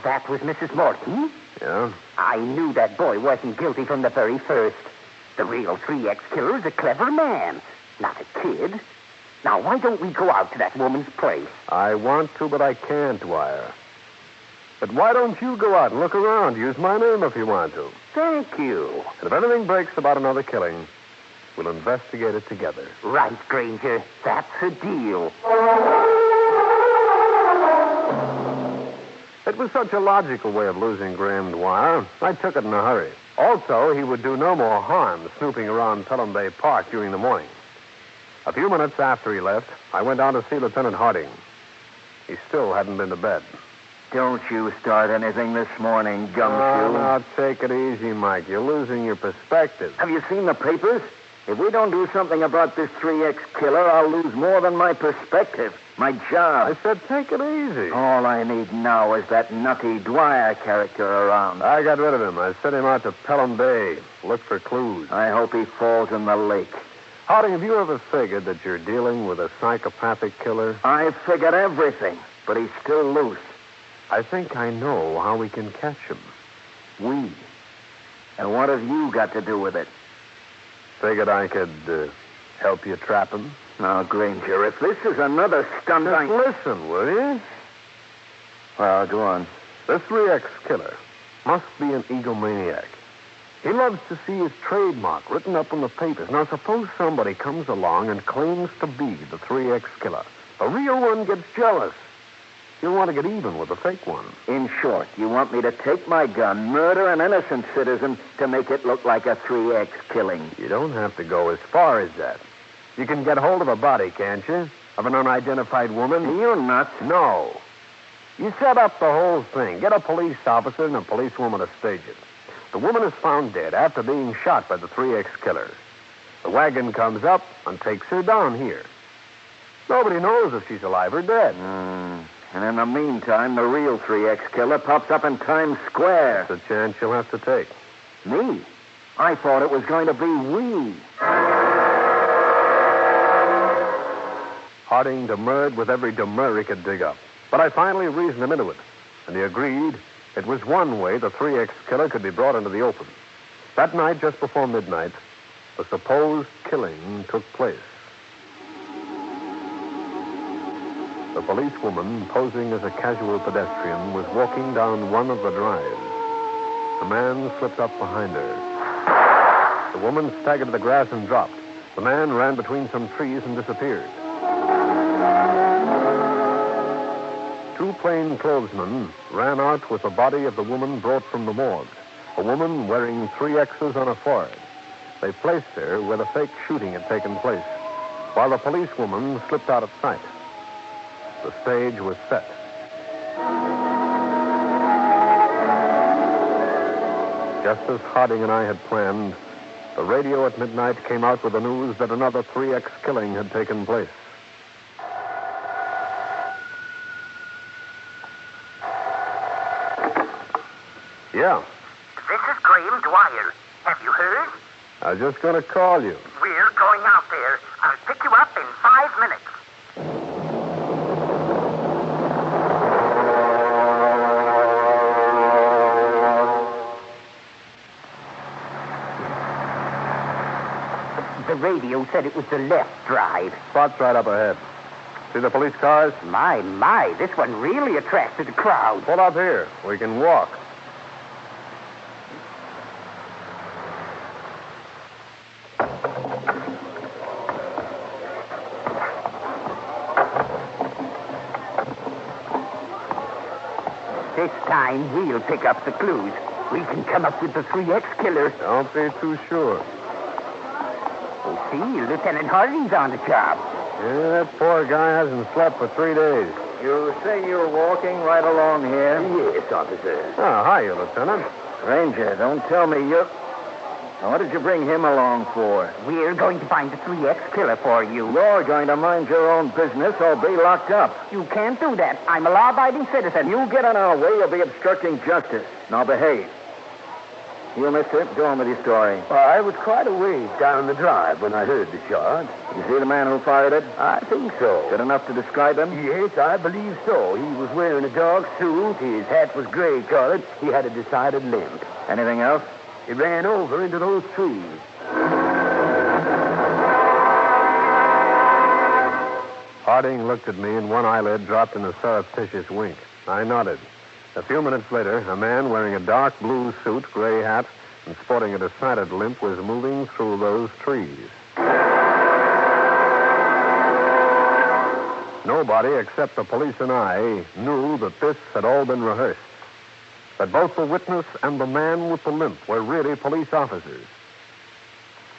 That was Mrs. Morton? Yeah? I knew that boy wasn't guilty from the very first. The real 3X killer is a clever man, not a kid. Now, why don't we go out to that woman's place? I want to, but I can't, Dwyer. But why don't you go out and look around? Use my name if you want to. Thank you. And if anything breaks about another killing, we'll investigate it together. Right, Grainger. That's a deal. It was such a logical way of losing Graham Dwyer. I took it in a hurry. Also, he would do no more harm snooping around Pelham Bay Park during the morning. A few minutes after he left, I went down to see Lieutenant Harding. He still hadn't been to bed. Don't you start anything this morning, Gumshoe. Now, take it easy, Mike. You're losing your perspective. Have you seen the papers? If we don't do something about this 3X killer, I'll lose more than my perspective. My job. I said take it easy. All I need now is that nutty Dwyer character around. I got rid of him. I sent him out to Pelham Bay. Look for clues. I hope he falls in the lake. Harding, have you ever figured that you're dealing with a psychopathic killer? I've figured everything, but he's still loose. I think I know how we can catch him. We? And what have you got to do with it? Figured I could help you trap him. Now, Grainger, if this is another stunt... Just listen, will you? Well, go on. The 3X killer must be an egomaniac. He loves to see his trademark written up in the papers. Now, suppose somebody comes along and claims to be the 3X killer. The real one gets jealous. You'll want to get even with the fake one. In short, you want me to take my gun, murder an innocent citizen to make it look like a 3X killing. You don't have to go as far as that. You can get hold of a body, can't you? Of an unidentified woman? You're nuts. No. You set up the whole thing. Get a police officer and a policewoman to stage it. The woman is found dead after being shot by the 3X killer. The wagon comes up and takes her down here. Nobody knows if she's alive or dead. And in the meantime, the real 3X killer pops up in Times Square. It's a chance you'll have to take. Me? I thought it was going to be we. Harding demurred with every demur he could dig up. But I finally reasoned him into it, and he agreed it was one way the 3X killer could be brought into the open. That night, just before midnight, the supposed killing took place. The policewoman, posing as a casual pedestrian, was walking down one of the drives. A man slipped up behind her. The woman staggered to the grass and dropped. The man ran between some trees and disappeared. Two plainclothesmen ran out with the body of the woman brought from the morgue, a woman wearing 3 X's on her forehead. They placed her where the fake shooting had taken place, while the policewoman slipped out of sight. The stage was set. Just as Harding and I had planned, the radio at midnight came out with the news that another 3X killing had taken place. Yeah. This is Graham Dwyer. Have you heard? I was just going to call you. We're going out there. I'll pick you up in 5 minutes. The radio said it was the left drive. Spot's right up ahead. See the police cars? My, this one really attracted a crowd. Pull up here. We can walk. This time, we'll pick up the clues. We can come up with the 3X killer. Don't be too sure. see, Lieutenant Harding's on the job. Yeah, that poor guy hasn't slept for 3 days. You say you're walking right along here? Yes, officer. Oh, hi, Lieutenant. Ranger, don't tell me you... Now, what did you bring him along for? We're going to find the 3X killer for you. You're going to mind your own business or be locked up. You can't do that. I'm a law-abiding citizen. You get in our way, you'll be obstructing justice. Now, behave. You, mister, go on with your story. I was quite a ways down the drive when I heard the shot. You see the man who fired it? I think so. Good enough to describe him? Yes, I believe so. He was wearing a dark suit. His hat was gray-colored. He had a decided limp. Anything else? He ran over into those trees. Harding looked at me, and one eyelid dropped in a surreptitious wink. I nodded. A few minutes later, a man wearing a dark blue suit, gray hat, and sporting a decided limp was moving through those trees. Nobody except the police and I knew that this had all been rehearsed. That both the witness and the man with the limp were really police officers.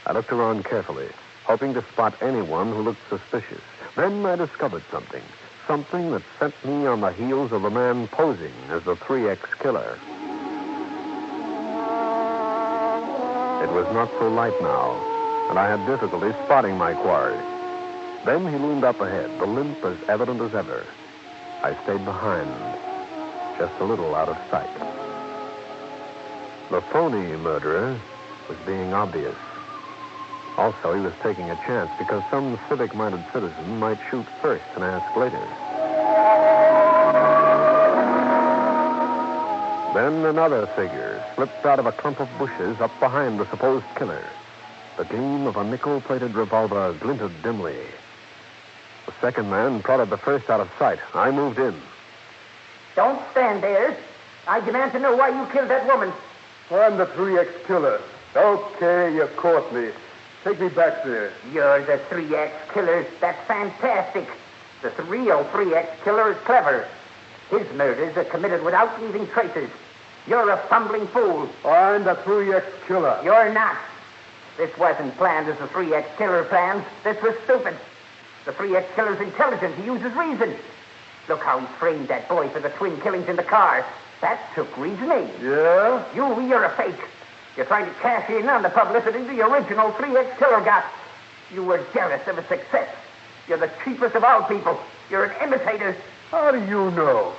I looked around carefully, hoping to spot anyone who looked suspicious. Then I discovered something. Something that sent me on the heels of the man posing as the 3X killer. It was not so light now, and I had difficulty spotting my quarry. Then he loomed up ahead, the limp as evident as ever. I stayed behind, just a little out of sight. The Phony murderer was being obvious. Also, he was taking a chance because some civic-minded citizen might shoot first and ask later. Then another figure slipped out of a clump of bushes up behind the supposed killer. The gleam of a nickel-plated revolver glinted dimly. The second man prodded the first out of sight. I moved in. Don't stand there. I demand to know why you killed that woman. I'm the 3X killer. Okay, you caught me. Take me back there. You're the 3X killer. That's fantastic. The real 3X killer is clever. His murders are committed without leaving traces. You're a fumbling fool. I'm the 3X killer. You're not. This wasn't planned as the 3X killer plans. This was stupid. The 3X killer's intelligent. He uses reason. Look how he framed that boy for the twin killings in the car. That took reasoning. Yeah? You're a fake. You're trying to cash in on the publicity the original 3X killer got. You were jealous of his success. You're the cheapest of all people. You're an imitator. How do you know?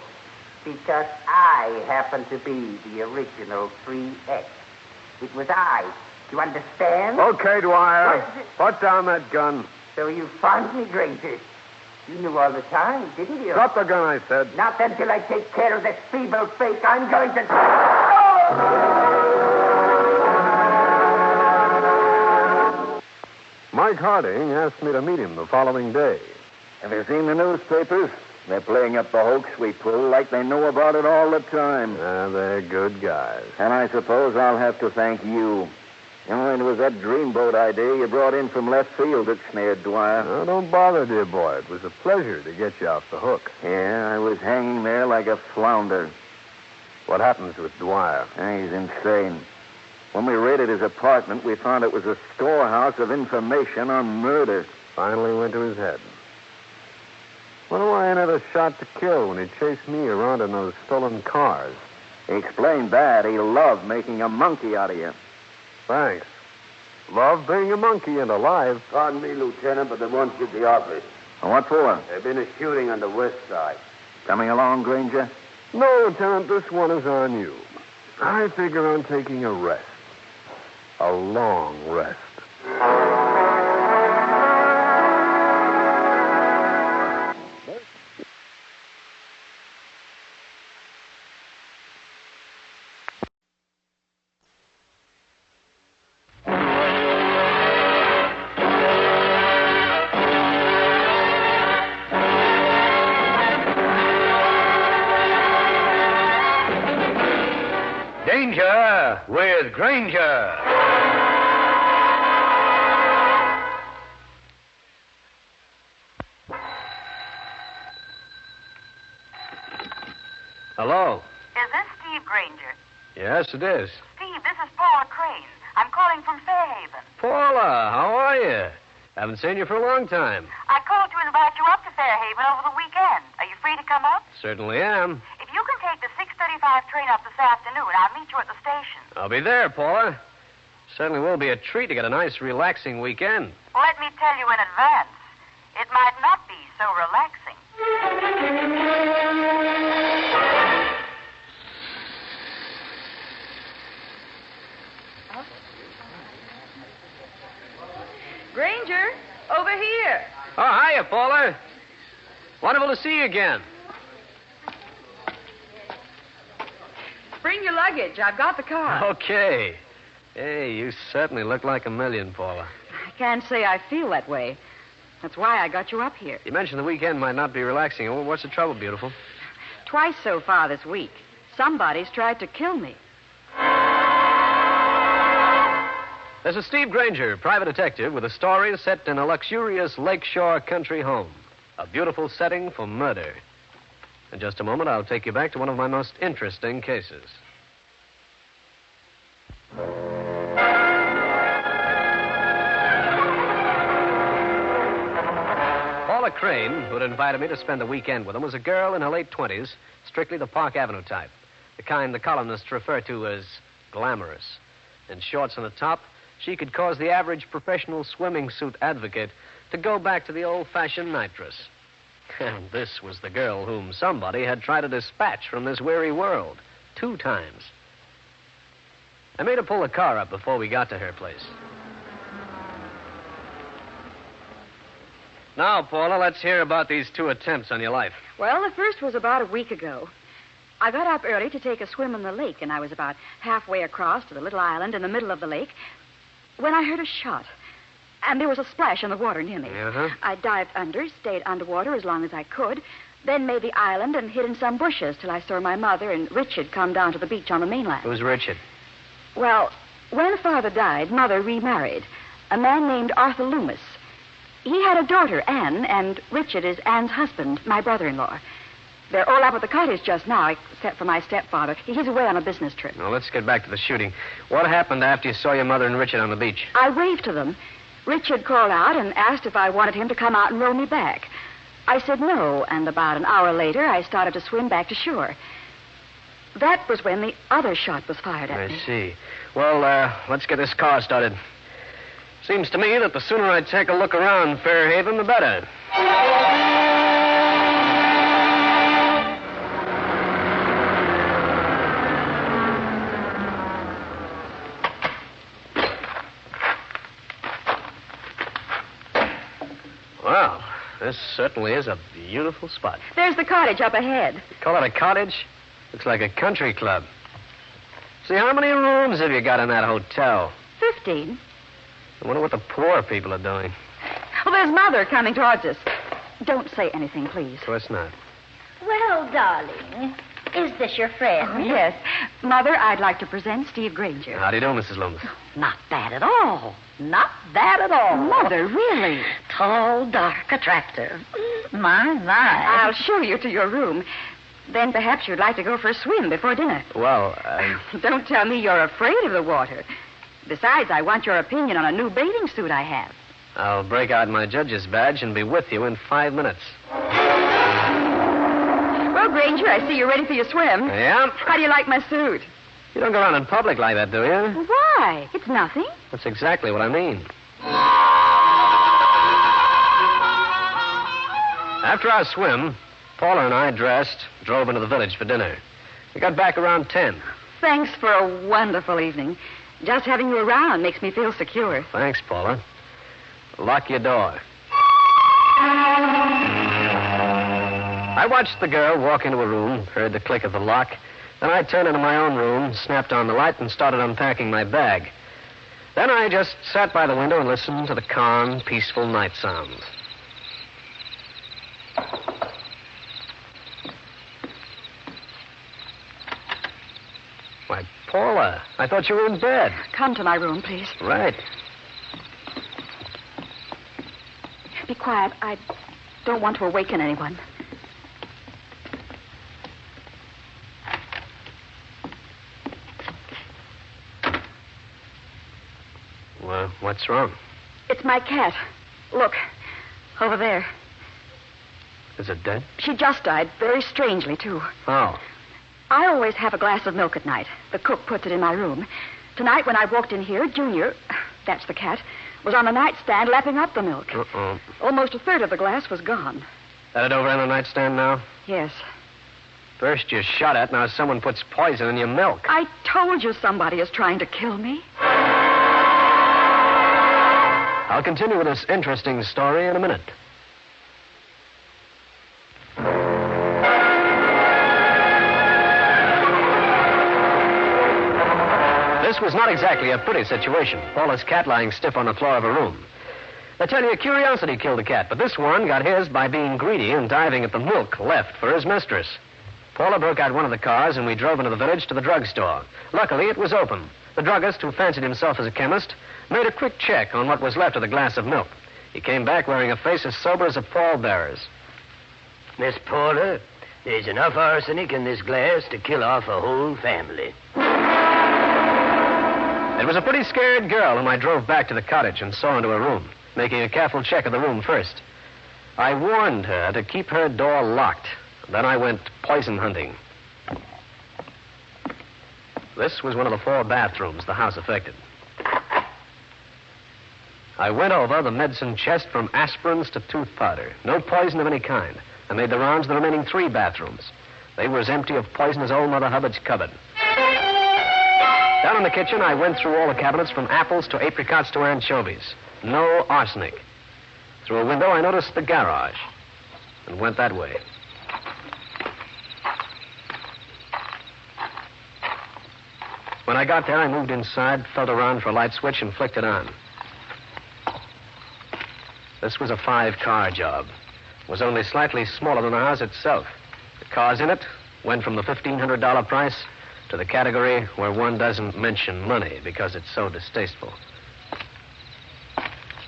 Because I happen to be the original 3X. It was I. Do you understand? Okay, Dwyer. Put down that gun. So you found me, Grainger. You knew all the time, didn't you? Drop the gun, I said. Not until I take care of this feeble fake. I'm going to... Mike Harding asked me to meet him the following day. Have you seen the newspapers? They're playing up the hoax we pull like they know about it all the time. They're good guys. And I suppose I'll have to thank you. You know, it was that dreamboat idea you brought in from left field that snared Dwyer. Oh, don't bother, dear boy. It was a pleasure to get you off the hook. Yeah, I was hanging there like a flounder. What happens with Dwyer? He's insane. When we raided his apartment, we found it was a storehouse of information on murder. Finally went to his head. Wonder why I never shot to kill when he chased me around in those stolen cars. He explained that. He loved making a monkey out of you. Thanks. Love being a monkey and alive. Pardon me, Lieutenant, but they want you at the office. What for? There's been a shooting on the west side. Coming along, Grainger? No, Lieutenant, this one is on you. I figure on taking a rest. A long rest. Danger with Grainger. Hello. Is this Steve Grainger? Yes, it is. Steve, this is Paula Crane. I'm calling from Fairhaven. Paula, how are you? Haven't seen you for a long time. I called to invite you up to Fairhaven over the weekend. Are you free to come up? Certainly am. If you can take the 6:35 train up this afternoon, I'll meet you at the station. I'll be there, Paula. Certainly will be a treat to get a nice, relaxing weekend. Let me tell you in advance, it might not be so relaxing. Grainger, over here. Oh, hiya, Paula. Wonderful to see you again. Bring your luggage. I've got the car. Okay. Hey, you certainly look like a million, Paula. I can't say I feel that way. That's why I got you up here. You mentioned the weekend might not be relaxing. Well, what's the trouble, beautiful? Twice so far this week. Somebody's tried to kill me. This is Steve Grainger, private detective, with a story set in a luxurious lakeshore country home. A beautiful setting for murder. In just a moment, I'll take you back to one of my most interesting cases. Paula Crane, who had invited me to spend the weekend with him, was a girl in her late 20s, strictly the Park Avenue type. The kind the columnists refer to as glamorous. In shorts on the top, she could cause the average professional swimming suit advocate to go back to the old-fashioned nightdress. And this was the girl whom somebody had tried to dispatch from this weary world 2 times. I made her pull the car up before we got to her place. Now, Paula, let's hear about these 2 attempts on your life. Well, the first was about a week ago. I got up early to take a swim in the lake, and I was about halfway across to the little island in the middle of the lake when I heard a shot. And there was a splash in the water near me. Uh-huh. I dived under, stayed underwater as long as I could, then made the island and hid in some bushes till I saw my mother and Richard come down to the beach on the mainland. Who's Richard? Well, when Father died, Mother remarried. A man named Arthur Loomis. He had a daughter, Anne, and Richard is Anne's husband, my brother-in-law. They're all up at the cottage just now, except for my stepfather. He's away on a business trip. Now, let's get back to the shooting. What happened after you saw your mother and Richard on the beach? I waved to them. Richard called out and asked if I wanted him to come out and row me back. I said no, and about an hour later, I started to swim back to shore. That was when the other shot was fired at me. I see. Well, let's get this car started. Seems to me that the sooner I take a look around Fairhaven, the better. Well, this certainly is a beautiful spot. There's the cottage up ahead. You call it a cottage? Looks like a country club. See, how many rooms have you got in that hotel? 15. I wonder what the poor people are doing. Well, there's Mother coming towards us. Don't say anything, please. Of course not. Well, darling, is this your friend? Oh, yes. Mother, I'd like to present Steve Grainger. How do you do, Mrs. Loomis? Not bad at all. Not bad at all. Mother, really? Tall, dark, attractive. My. I'll show you to your room. Then perhaps you'd like to go for a swim before dinner. Well, Don't tell me you're afraid of the water. Besides, I want your opinion on a new bathing suit I have. I'll break out my judge's badge and be with you in 5 minutes. Well, Grainger, I see you're ready for your swim. Yeah? How do you like my suit? You don't go around in public like that, do you? Why? It's nothing. That's exactly what I mean. After our swim, Paula and I dressed, drove into the village for dinner. We got back around 10. Thanks for a wonderful evening. Just having you around makes me feel secure. Thanks, Paula. Lock your door. I watched the girl walk into a room, heard the click of the lock. Then I turned into my own room, snapped on the light, and started unpacking my bag. Then I just sat by the window and listened to the calm, peaceful night sounds. Why, Paula, I thought you were in bed. Come to my room, please. Right. Be quiet. I don't want to awaken anyone. Well, what's wrong? It's my cat. Look, over there. Is it dead? She just died, very strangely, too. Oh. I always have a glass of milk at night. The cook puts it in my room. Tonight, when I walked in here, Junior, that's the cat, was on the nightstand lapping up the milk. Uh-oh. Almost a third of the glass was gone. That it over on the nightstand now? Yes. First you shot at, now someone puts poison in your milk. I told you somebody is trying to kill me. I'll continue with this interesting story in a minute. This was not exactly a pretty situation. Paula's cat lying stiff on the floor of her room. They tell you curiosity killed the cat, but this one got his by being greedy and diving at the milk left for his mistress. Paula broke out one of the cars, and we drove into the village to the drugstore. Luckily, it was open. The druggist, who fancied himself as a chemist, made a quick check on what was left of the glass of milk. He came back wearing a face as sober as a pallbearer's. Miss Paula, there's enough arsenic in this glass to kill off a whole family. It was a pretty scared girl whom I drove back to the cottage and saw into her room, making a careful check of the room first. I warned her to keep her door locked. Then I went poison hunting. This was one of the 4 bathrooms the house affected. I went over the medicine chest from aspirins to tooth powder. No poison of any kind. I made the rounds of the remaining 3 bathrooms. They were as empty of poison as old Mother Hubbard's cupboard. Down in the kitchen, I went through all the cabinets from apples to apricots to anchovies. No arsenic. Through a window, I noticed the garage and went that way. When I got there, I moved inside, felt around for a light switch, and flicked it on. This was a 5-car job. It was only slightly smaller than the house itself. The cars in it went from the $1,500 price to the category where one doesn't mention money because it's so distasteful.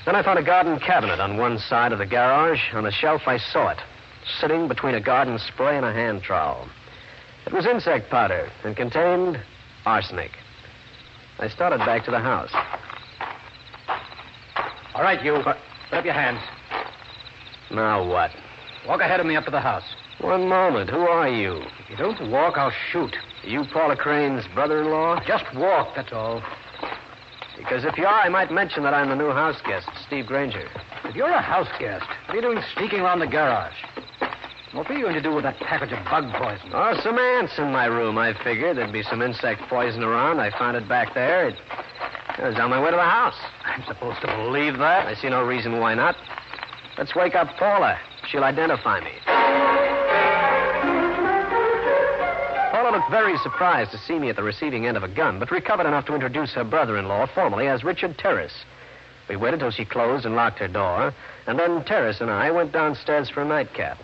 Then I found a garden cabinet on one side of the garage. On the shelf, I saw it, sitting between a garden spray and a hand trowel. It was insect powder and contained arsenic. I started back to the house. All right, you. Put up your hands. Now what? Walk ahead of me up to the house. One moment. Who are you? If you don't walk, I'll shoot. Are you Paula Crane's brother-in-law? Just walk, that's all. Because if you are, I might mention that I'm the new house guest, Steve Grainger. If you're a house guest, what are you doing sneaking around the garage? What were you going to do with that package of bug poison? Oh, some ants in my room. I figured there'd be some insect poison around. I found it back there. It was on my way to the house. I'm supposed to believe that? I see no reason why not. Let's wake up Paula. She'll identify me. Paula looked very surprised to see me at the receiving end of a gun, but recovered enough to introduce her brother-in-law formally as Richard Terrace. We waited till she closed and locked her door, and then Terrace and I went downstairs for a nightcap.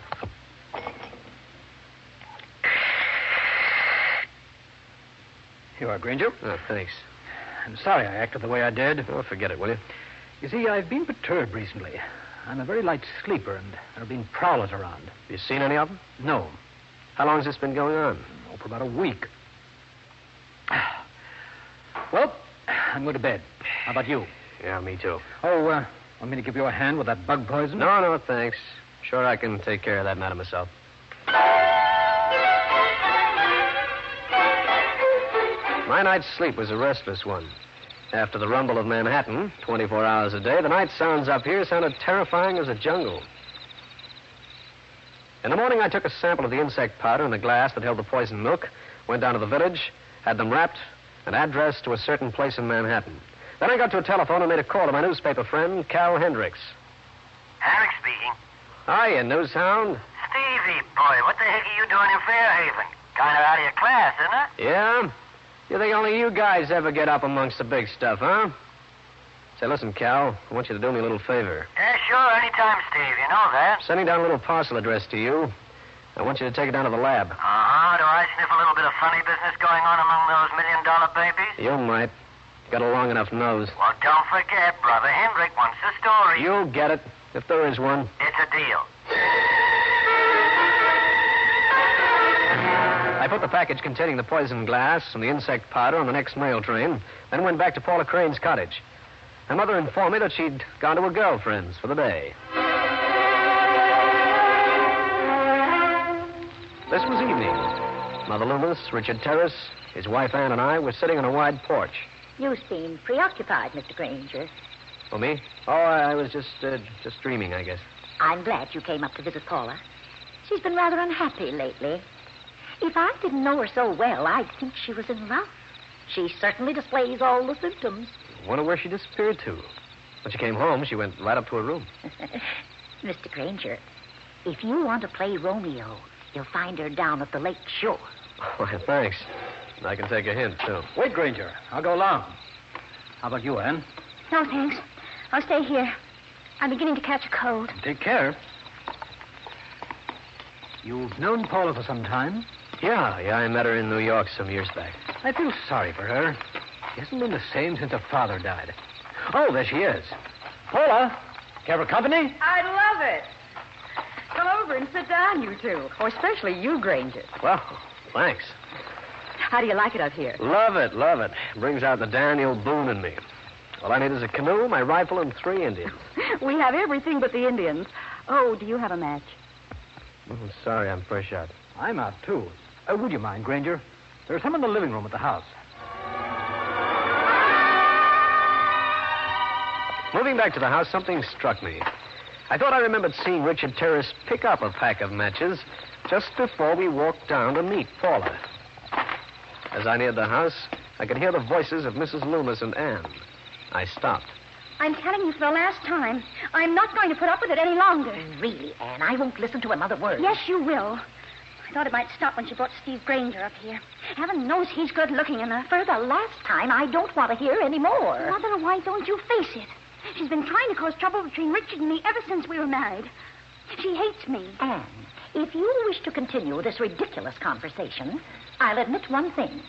You are Grainger? Oh, thanks. I'm sorry I acted the way I did. Oh, forget it, will you? You see, I've been perturbed recently. I'm a very light sleeper, and there have been prowlers around. You seen any of them? No. How long has this been going on? Oh, for about a week. Well, I'm going to bed. How about you? Yeah, me too. Oh, want me to give you a hand with that bug poison? No, thanks. Sure, I can take care of that matter myself. My night's sleep was a restless one. After the rumble of Manhattan, 24 hours a day, the night sounds up here sounded terrifying as a jungle. In the morning, I took a sample of the insect powder in the glass that held the poisoned milk, went down to the village, had them wrapped, and addressed to a certain place in Manhattan. Then I got to a telephone and made a call to my newspaper friend, Cal Hendricks. Hendricks speaking. Hiya, newshound. Stevie, boy, what the heck are you doing in Fairhaven? Kind of out of your class, isn't it? Yeah? You think only you guys ever get up amongst the big stuff, huh? Say, listen, Cal, I want you to do me a little favor. Yeah, sure, anytime, Steve. You know that. Sending down a little parcel address to you. I want you to take it down to the lab. Uh-huh. Do I sniff a little bit of funny business going on among those $1 million babies? You might. Got a long enough nose. Well, don't forget, Brother Hendrick wants the story. You'll get it, if there is one. It's a deal. I put the package containing the poisoned glass and the insect powder on the next mail train, then went back to Paula Crane's cottage. and Mother informed me that she'd gone to her girlfriend's for the day. This was evening. Mother Loomis, Richard Terrace, his wife Ann, and I were sitting on a wide porch. You seem preoccupied, Mr. Grainger. Oh, me? Oh, I was just dreaming, I guess. I'm glad you came up to visit Paula. She's been rather unhappy lately. If I didn't know her so well, I'd think she was in love. She certainly displays all the symptoms. I wonder where she disappeared to. When she came home, she went right up to her room. Mr. Grainger, if you want to play Romeo, you'll find her down at the lake shore. Oh, thanks. I can take a hint, too. Wait, Grainger. I'll go along. How about you, Ann? No, thanks. I'll stay here. I'm beginning to catch a cold. Take care. You've known Paula for some time? Yeah, I met her in New York some years back. I feel sorry for her. She hasn't been the same since her father died. Oh, there she is. Paula, care for company? I'd love it. Come over and sit down, you two. Or especially you, Grainger. Well, thanks. How do you like it up here? Love it, love it. Brings out the Daniel Boone in me. All I need is a canoe, my rifle, and 3 Indians. We have everything but the Indians. Oh, do you have a match? Oh, sorry, I'm fresh out. I'm out, too. Would you mind, Grainger? There's some in the living room at the house. Moving back to the house, something struck me. I thought I remembered seeing Richard Terrace pick up a pack of matches just before we walked down to meet Paula. As I neared the house, I could hear the voices of Mrs. Loomis and Ann. I stopped. I'm telling you for the last time, I'm not going to put up with it any longer. Really, Ann, I won't listen to another word. Yes, you will. I thought it might stop when she brought Steve Grainger up here. Heaven knows he's good looking, and For the last time, I don't want to hear any more. Mother, why don't you face it? She's been trying to cause trouble between Richard and me ever since we were married. She hates me. Ann, if you wish to continue this ridiculous conversation, I'll admit one thing.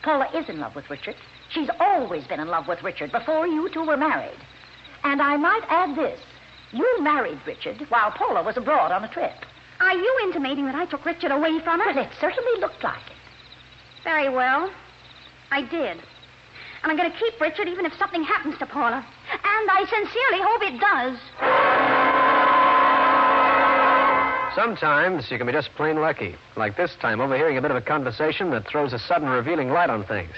Paula is in love with Richard. She's always been in love with Richard before you two were married. And I might add this. You married Richard while Paula was abroad on a trip. Are you intimating that I took Richard away from her? Well, it certainly looked like it. Very well. I did. And I'm going to keep Richard even if something happens to Paula. And I sincerely hope it does. Sometimes you can be just plain lucky. Like this time, overhearing a bit of a conversation that throws a sudden revealing light on things.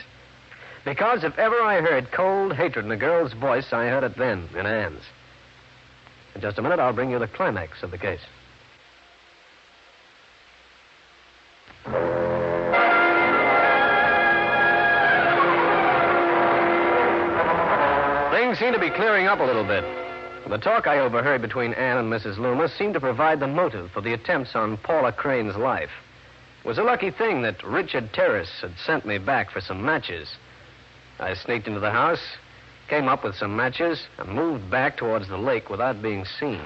Because if ever I heard cold hatred in a girl's voice, I heard it then in Ann's. In just a minute, I'll bring you the climax of the case. Things seem to be clearing up a little bit. The talk I overheard between Ann and Mrs. Loomis seemed to provide the motive for the attempts on Paula Crane's life. It was a lucky thing that Richard Terrace had sent me back for some matches. I sneaked into the house, came up with some matches, and moved back towards the lake without being seen.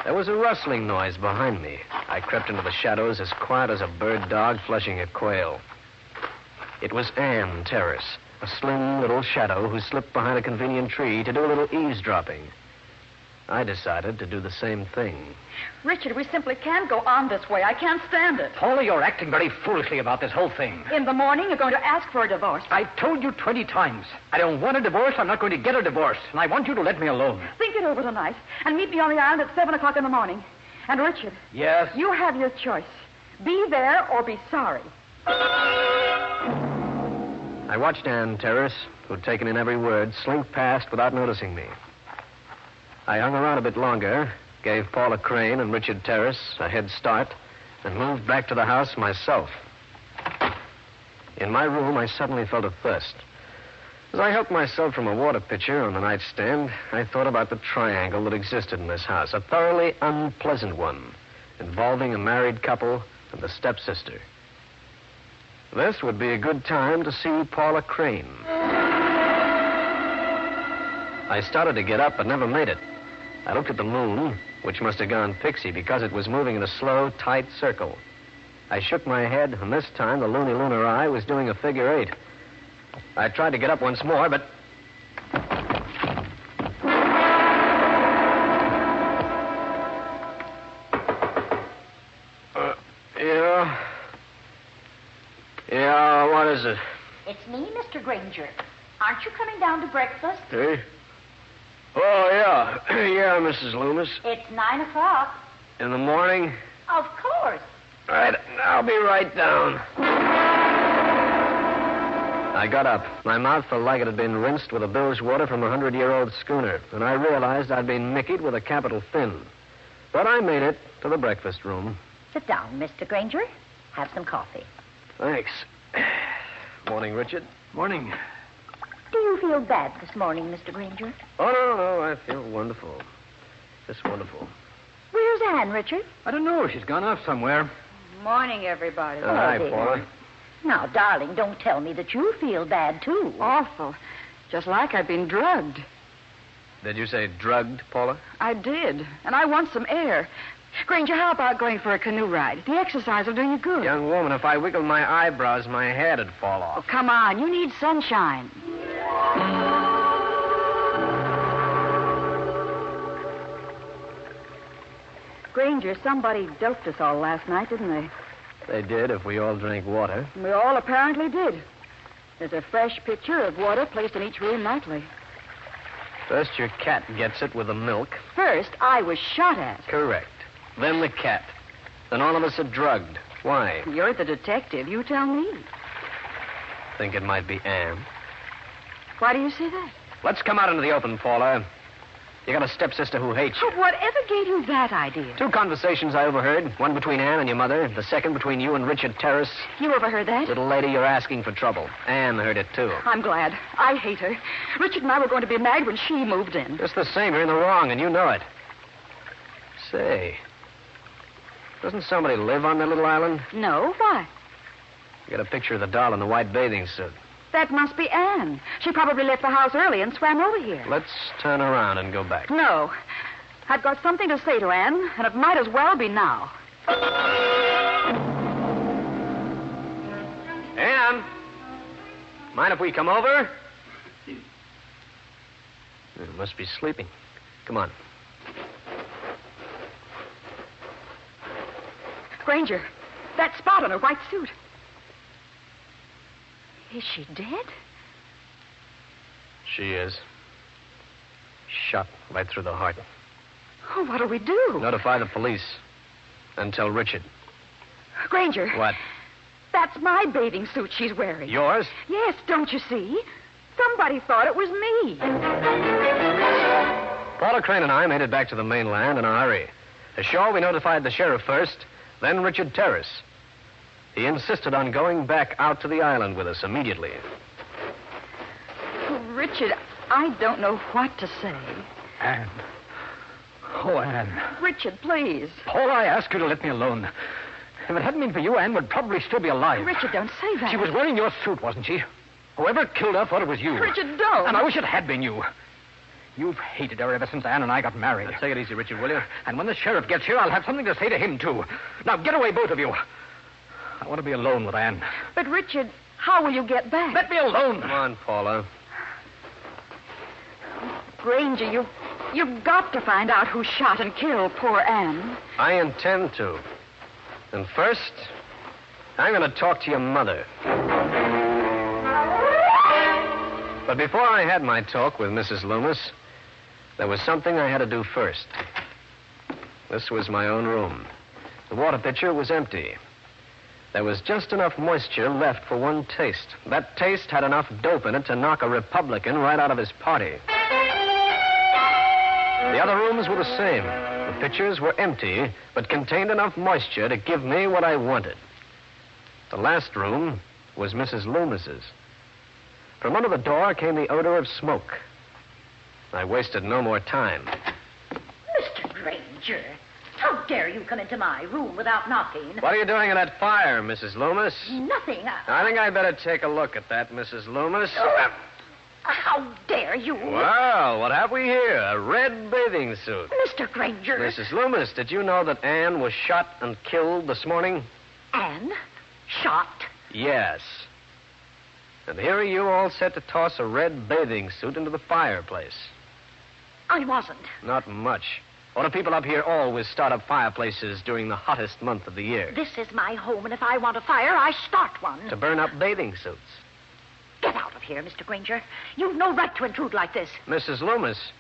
There was a rustling noise behind me. I crept into the shadows as quiet as a bird dog flushing a quail. It was Ann Terrace, a slim little shadow who slipped behind a convenient tree to do a little eavesdropping. I decided to do the same thing. Richard, we simply can't go on this way. I can't stand it. Paula, you're acting very foolishly about this whole thing. In the morning, you're going to ask for a divorce. I've told you 20 times. I don't want a divorce. I'm not going to get a divorce. And I want you to let me alone. Think it over tonight and meet me on the island at 7 o'clock in the morning. And, Richard. Yes? You have your choice. Be there or be sorry. I watched Ann Terrace, who'd taken in every word, slink past without noticing me. I hung around a bit longer, gave Paula Crane and Richard Terrace a head start, and moved back to the house myself. In my room, I suddenly felt a thirst. As I helped myself from a water pitcher on the nightstand, I thought about the triangle that existed in this house, a thoroughly unpleasant one, involving a married couple and the stepsister. This would be a good time to see Paula Crane. I started to get up, but never made it. I looked at the moon, which must have gone pixie because it was moving in a slow, tight circle. I shook my head, and this time the loony lunar eye was doing a figure 8. I tried to get up once more, but... Yeah, what is it? It's me, Mr. Grainger. Aren't you coming down to breakfast? Hey? Oh, yeah. Yeah, Mrs. Loomis. It's 9 o'clock. In the morning? Of course. All right, I'll be right down. I got up. My mouth felt like it had been rinsed with a bilge water from a 100-year-old schooner, and I realized I'd been mickeyed with a capital fin. But I made it to the breakfast room. Sit down, Mr. Grainger. Have some coffee. Thanks. Morning, Richard. Morning. Do you feel bad this morning, Mr. Grainger? Oh, no, I feel wonderful. Just wonderful. Where's Anne, Richard? I don't know. She's gone off somewhere. Morning, everybody. Hi, Paula. Now, darling, don't tell me that you feel bad, too. Awful. Just like I've been drugged. Did you say drugged, Paula? I did. And I want some air. Grainger, how about going for a canoe ride? The exercise will do you good. Young woman, if I wiggled my eyebrows, my head'd fall off. Oh, come on. You need sunshine. Grainger, somebody doped us all last night, didn't they? They did if we all drank water. We all apparently did. There's a fresh pitcher of water placed in each room nightly. First, your cat gets it with the milk. First, I was shot at. Correct. Then the cat. Then all of us are drugged. Why? You're the detective. You tell me. Think it might be Anne. Why do you say that? Let's come out into the open, Paula. You got a stepsister who hates you. Whatever gave you that idea? 2 conversations I overheard. One between Anne and your mother. The second between you and Richard Terrace. You overheard that? Little lady, you're asking for trouble. Anne heard it, too. I'm glad. I hate her. Richard and I were going to be married when she moved in. Just the same, you're in the wrong, and you know it. Say, doesn't somebody live on that little island? No, why? You got a picture of the doll in the white bathing suit. That must be Anne. She probably left the house early and swam over here. Let's turn around and go back. No. I've got something to say to Anne, and it might as well be now. Anne, mind if we come over? Must be sleeping. Come on. Grainger, that spot on her white suit. Is she dead? She is. Shot right through the heart. Oh, what'll we do? Notify the police. And tell Richard. Grainger. What? That's my bathing suit she's wearing. Yours? Yes, don't you see? Somebody thought it was me. Paula Crane and I made it back to the mainland in a hurry. Ashore, we notified the sheriff first, then Richard Terrace. He insisted on going back out to the island with us immediately. Oh, Richard, I don't know what to say. Anne. Oh, Anne. Richard, please. Paula, I ask you to let me alone. If it hadn't been for you, Anne would probably still be alive. Richard, don't say that. She was wearing your suit, wasn't she? Whoever killed her thought it was you. Richard, don't. And I wish it had been you. You've hated her ever since Anne and I got married. Now, take it easy, Richard, will you? And when the sheriff gets here, I'll have something to say to him, too. Now, get away, both of you. I want to be alone with Anne. But, Richard, how will you get back? Let me alone. Come on, Paula. Grainger, you've got to find out who shot and killed poor Anne. I intend to. And first, I'm going to talk to your mother. But before I had my talk with Mrs. Loomis, there was something I had to do first. This was my own room. The water pitcher was empty. There was just enough moisture left for one taste. That taste had enough dope in it to knock a Republican right out of his party. The other rooms were the same. The pitchers were empty, but contained enough moisture to give me what I wanted. The last room was Mrs. Loomis's. From under the door came the odor of smoke. I wasted no more time. Mr. Grainger, how dare you come into my room without knocking? What are you doing in that fire, Mrs. Loomis? Nothing. I think I'd better take a look at that, Mrs. Loomis. How dare you? Well, what have we here? A red bathing suit. Mr. Grainger. Mrs. Loomis, did you know that Anne was shot and killed this morning? Anne? Shot? Yes. And here are you all set to toss a red bathing suit into the fireplace. I wasn't. Not much. Or do people up here always start up fireplaces during the hottest month of the year? This is my home, and if I want a fire, I start one. To burn up bathing suits. Get out of here, Mr. Grainger. You've no right to intrude like this. Mrs. Loomis,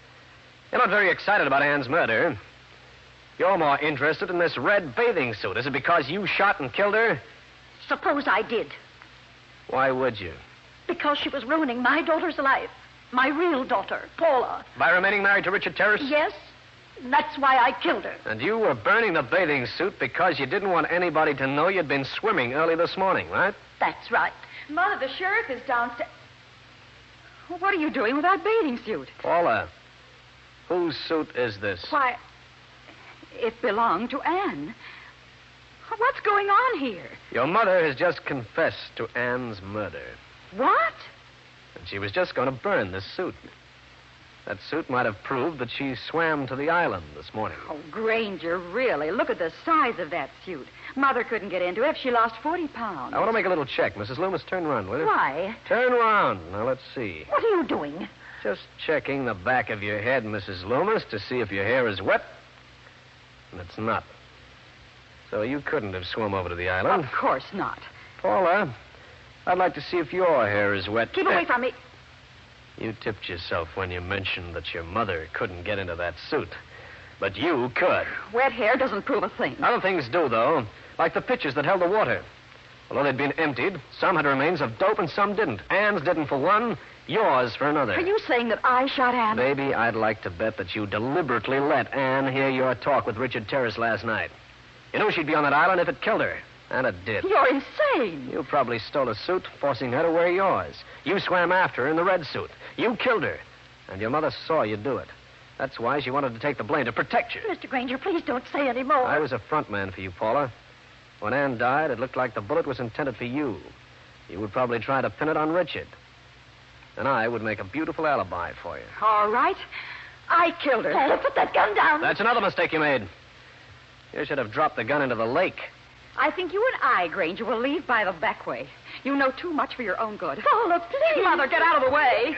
You're not very excited about Ann's murder. You're more interested in this red bathing suit. Is it because you shot and killed her? Suppose I did. Why would you? Because she was ruining my daughter's life. My real daughter, Paula. By remaining married to Richard Terrace? Yes. That's why I killed her. And you were burning the bathing suit because you didn't want anybody to know you'd been swimming early this morning, right? That's right. Mother, the sheriff is downstairs. What are you doing with that bathing suit? Paula, whose suit is this? Why, it belonged to Anne. What's going on here? Your mother has just confessed to Anne's murder. What? And she was just going to burn this suit. That suit might have proved that she swam to the island this morning. Oh, Grainger, really? Look at the size of that suit. Mother couldn't get into it if she lost 40 pounds. I want to make a little check. Mrs. Loomis, turn around, will you? Why? Turn around. Now, let's see. What are you doing? Just checking the back of your head, Mrs. Loomis, to see if your hair is wet. And it's not. So you couldn't have swum over to the island. Of course not. Paula, I'd like to see if your hair is wet. Keep away from me. You tipped yourself when you mentioned that your mother couldn't get into that suit. But you could. Wet hair doesn't prove a thing. Other things do, though. Like the pitchers that held the water. Although they'd been emptied, some had remains of dope and some didn't. Anne's didn't for one, yours for another. Are you saying that I shot Anne? Baby, I'd like to bet that you deliberately let Anne hear your talk with Richard Terrace last night. You knew she'd be on that island if it killed her. And it did. You're insane. You probably stole a suit, forcing her to wear yours. You swam after her in the red suit. You killed her. And your mother saw you do it. That's why she wanted to take the blame, to protect you. Mr. Grainger, please don't say any more. I was a front man for you, Paula. When Anne died, it looked like the bullet was intended for you. You would probably try to pin it on Richard. And I would make a beautiful alibi for you. All right. I killed her. Paula, put that gun down. That's another mistake you made. You should have dropped the gun into the lake. I think you and I, Grainger, will leave by the back way. You know too much for your own good. Paula, please. Mother, get out of the way.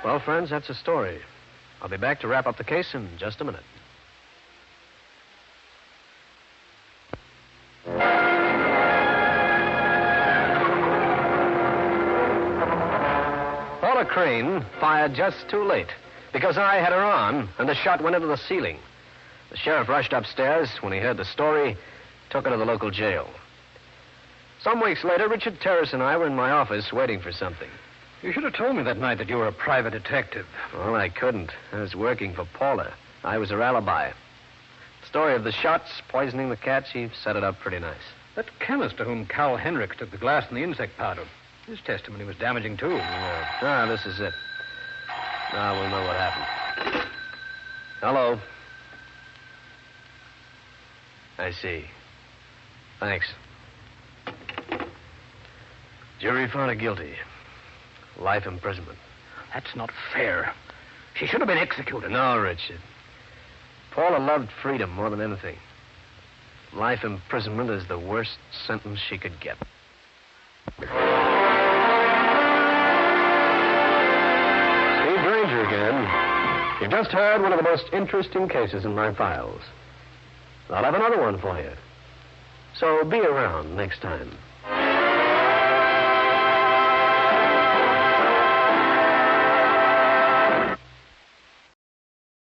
Well, friends, that's the story. I'll be back to wrap up the case in just a minute. Paula Crane fired just too late because I had her on and the shot went into the ceiling. The sheriff rushed upstairs when he heard the story, took her to the local jail. Some weeks later, Richard Terrace and I were in my office waiting for something. You should have told me that night that you were a private detective. Well, I couldn't. I was working for Paula. I was her alibi. The story of the shots, poisoning the cat, she set it up pretty nice. That chemist to whom Carl Hendricks took the glass and the insect powder, his testimony was damaging, too. Yeah. Ah, this is it. Now we'll know what happened. Hello. I see. Thanks. Jury found her guilty. Life imprisonment. That's not fair. She should have been executed. No, Richard. Paula loved freedom more than anything. Life imprisonment is the worst sentence she could get. Steve Grainger again. You've just heard one of the most interesting cases in my files. I'll have another one for you. So be around next time.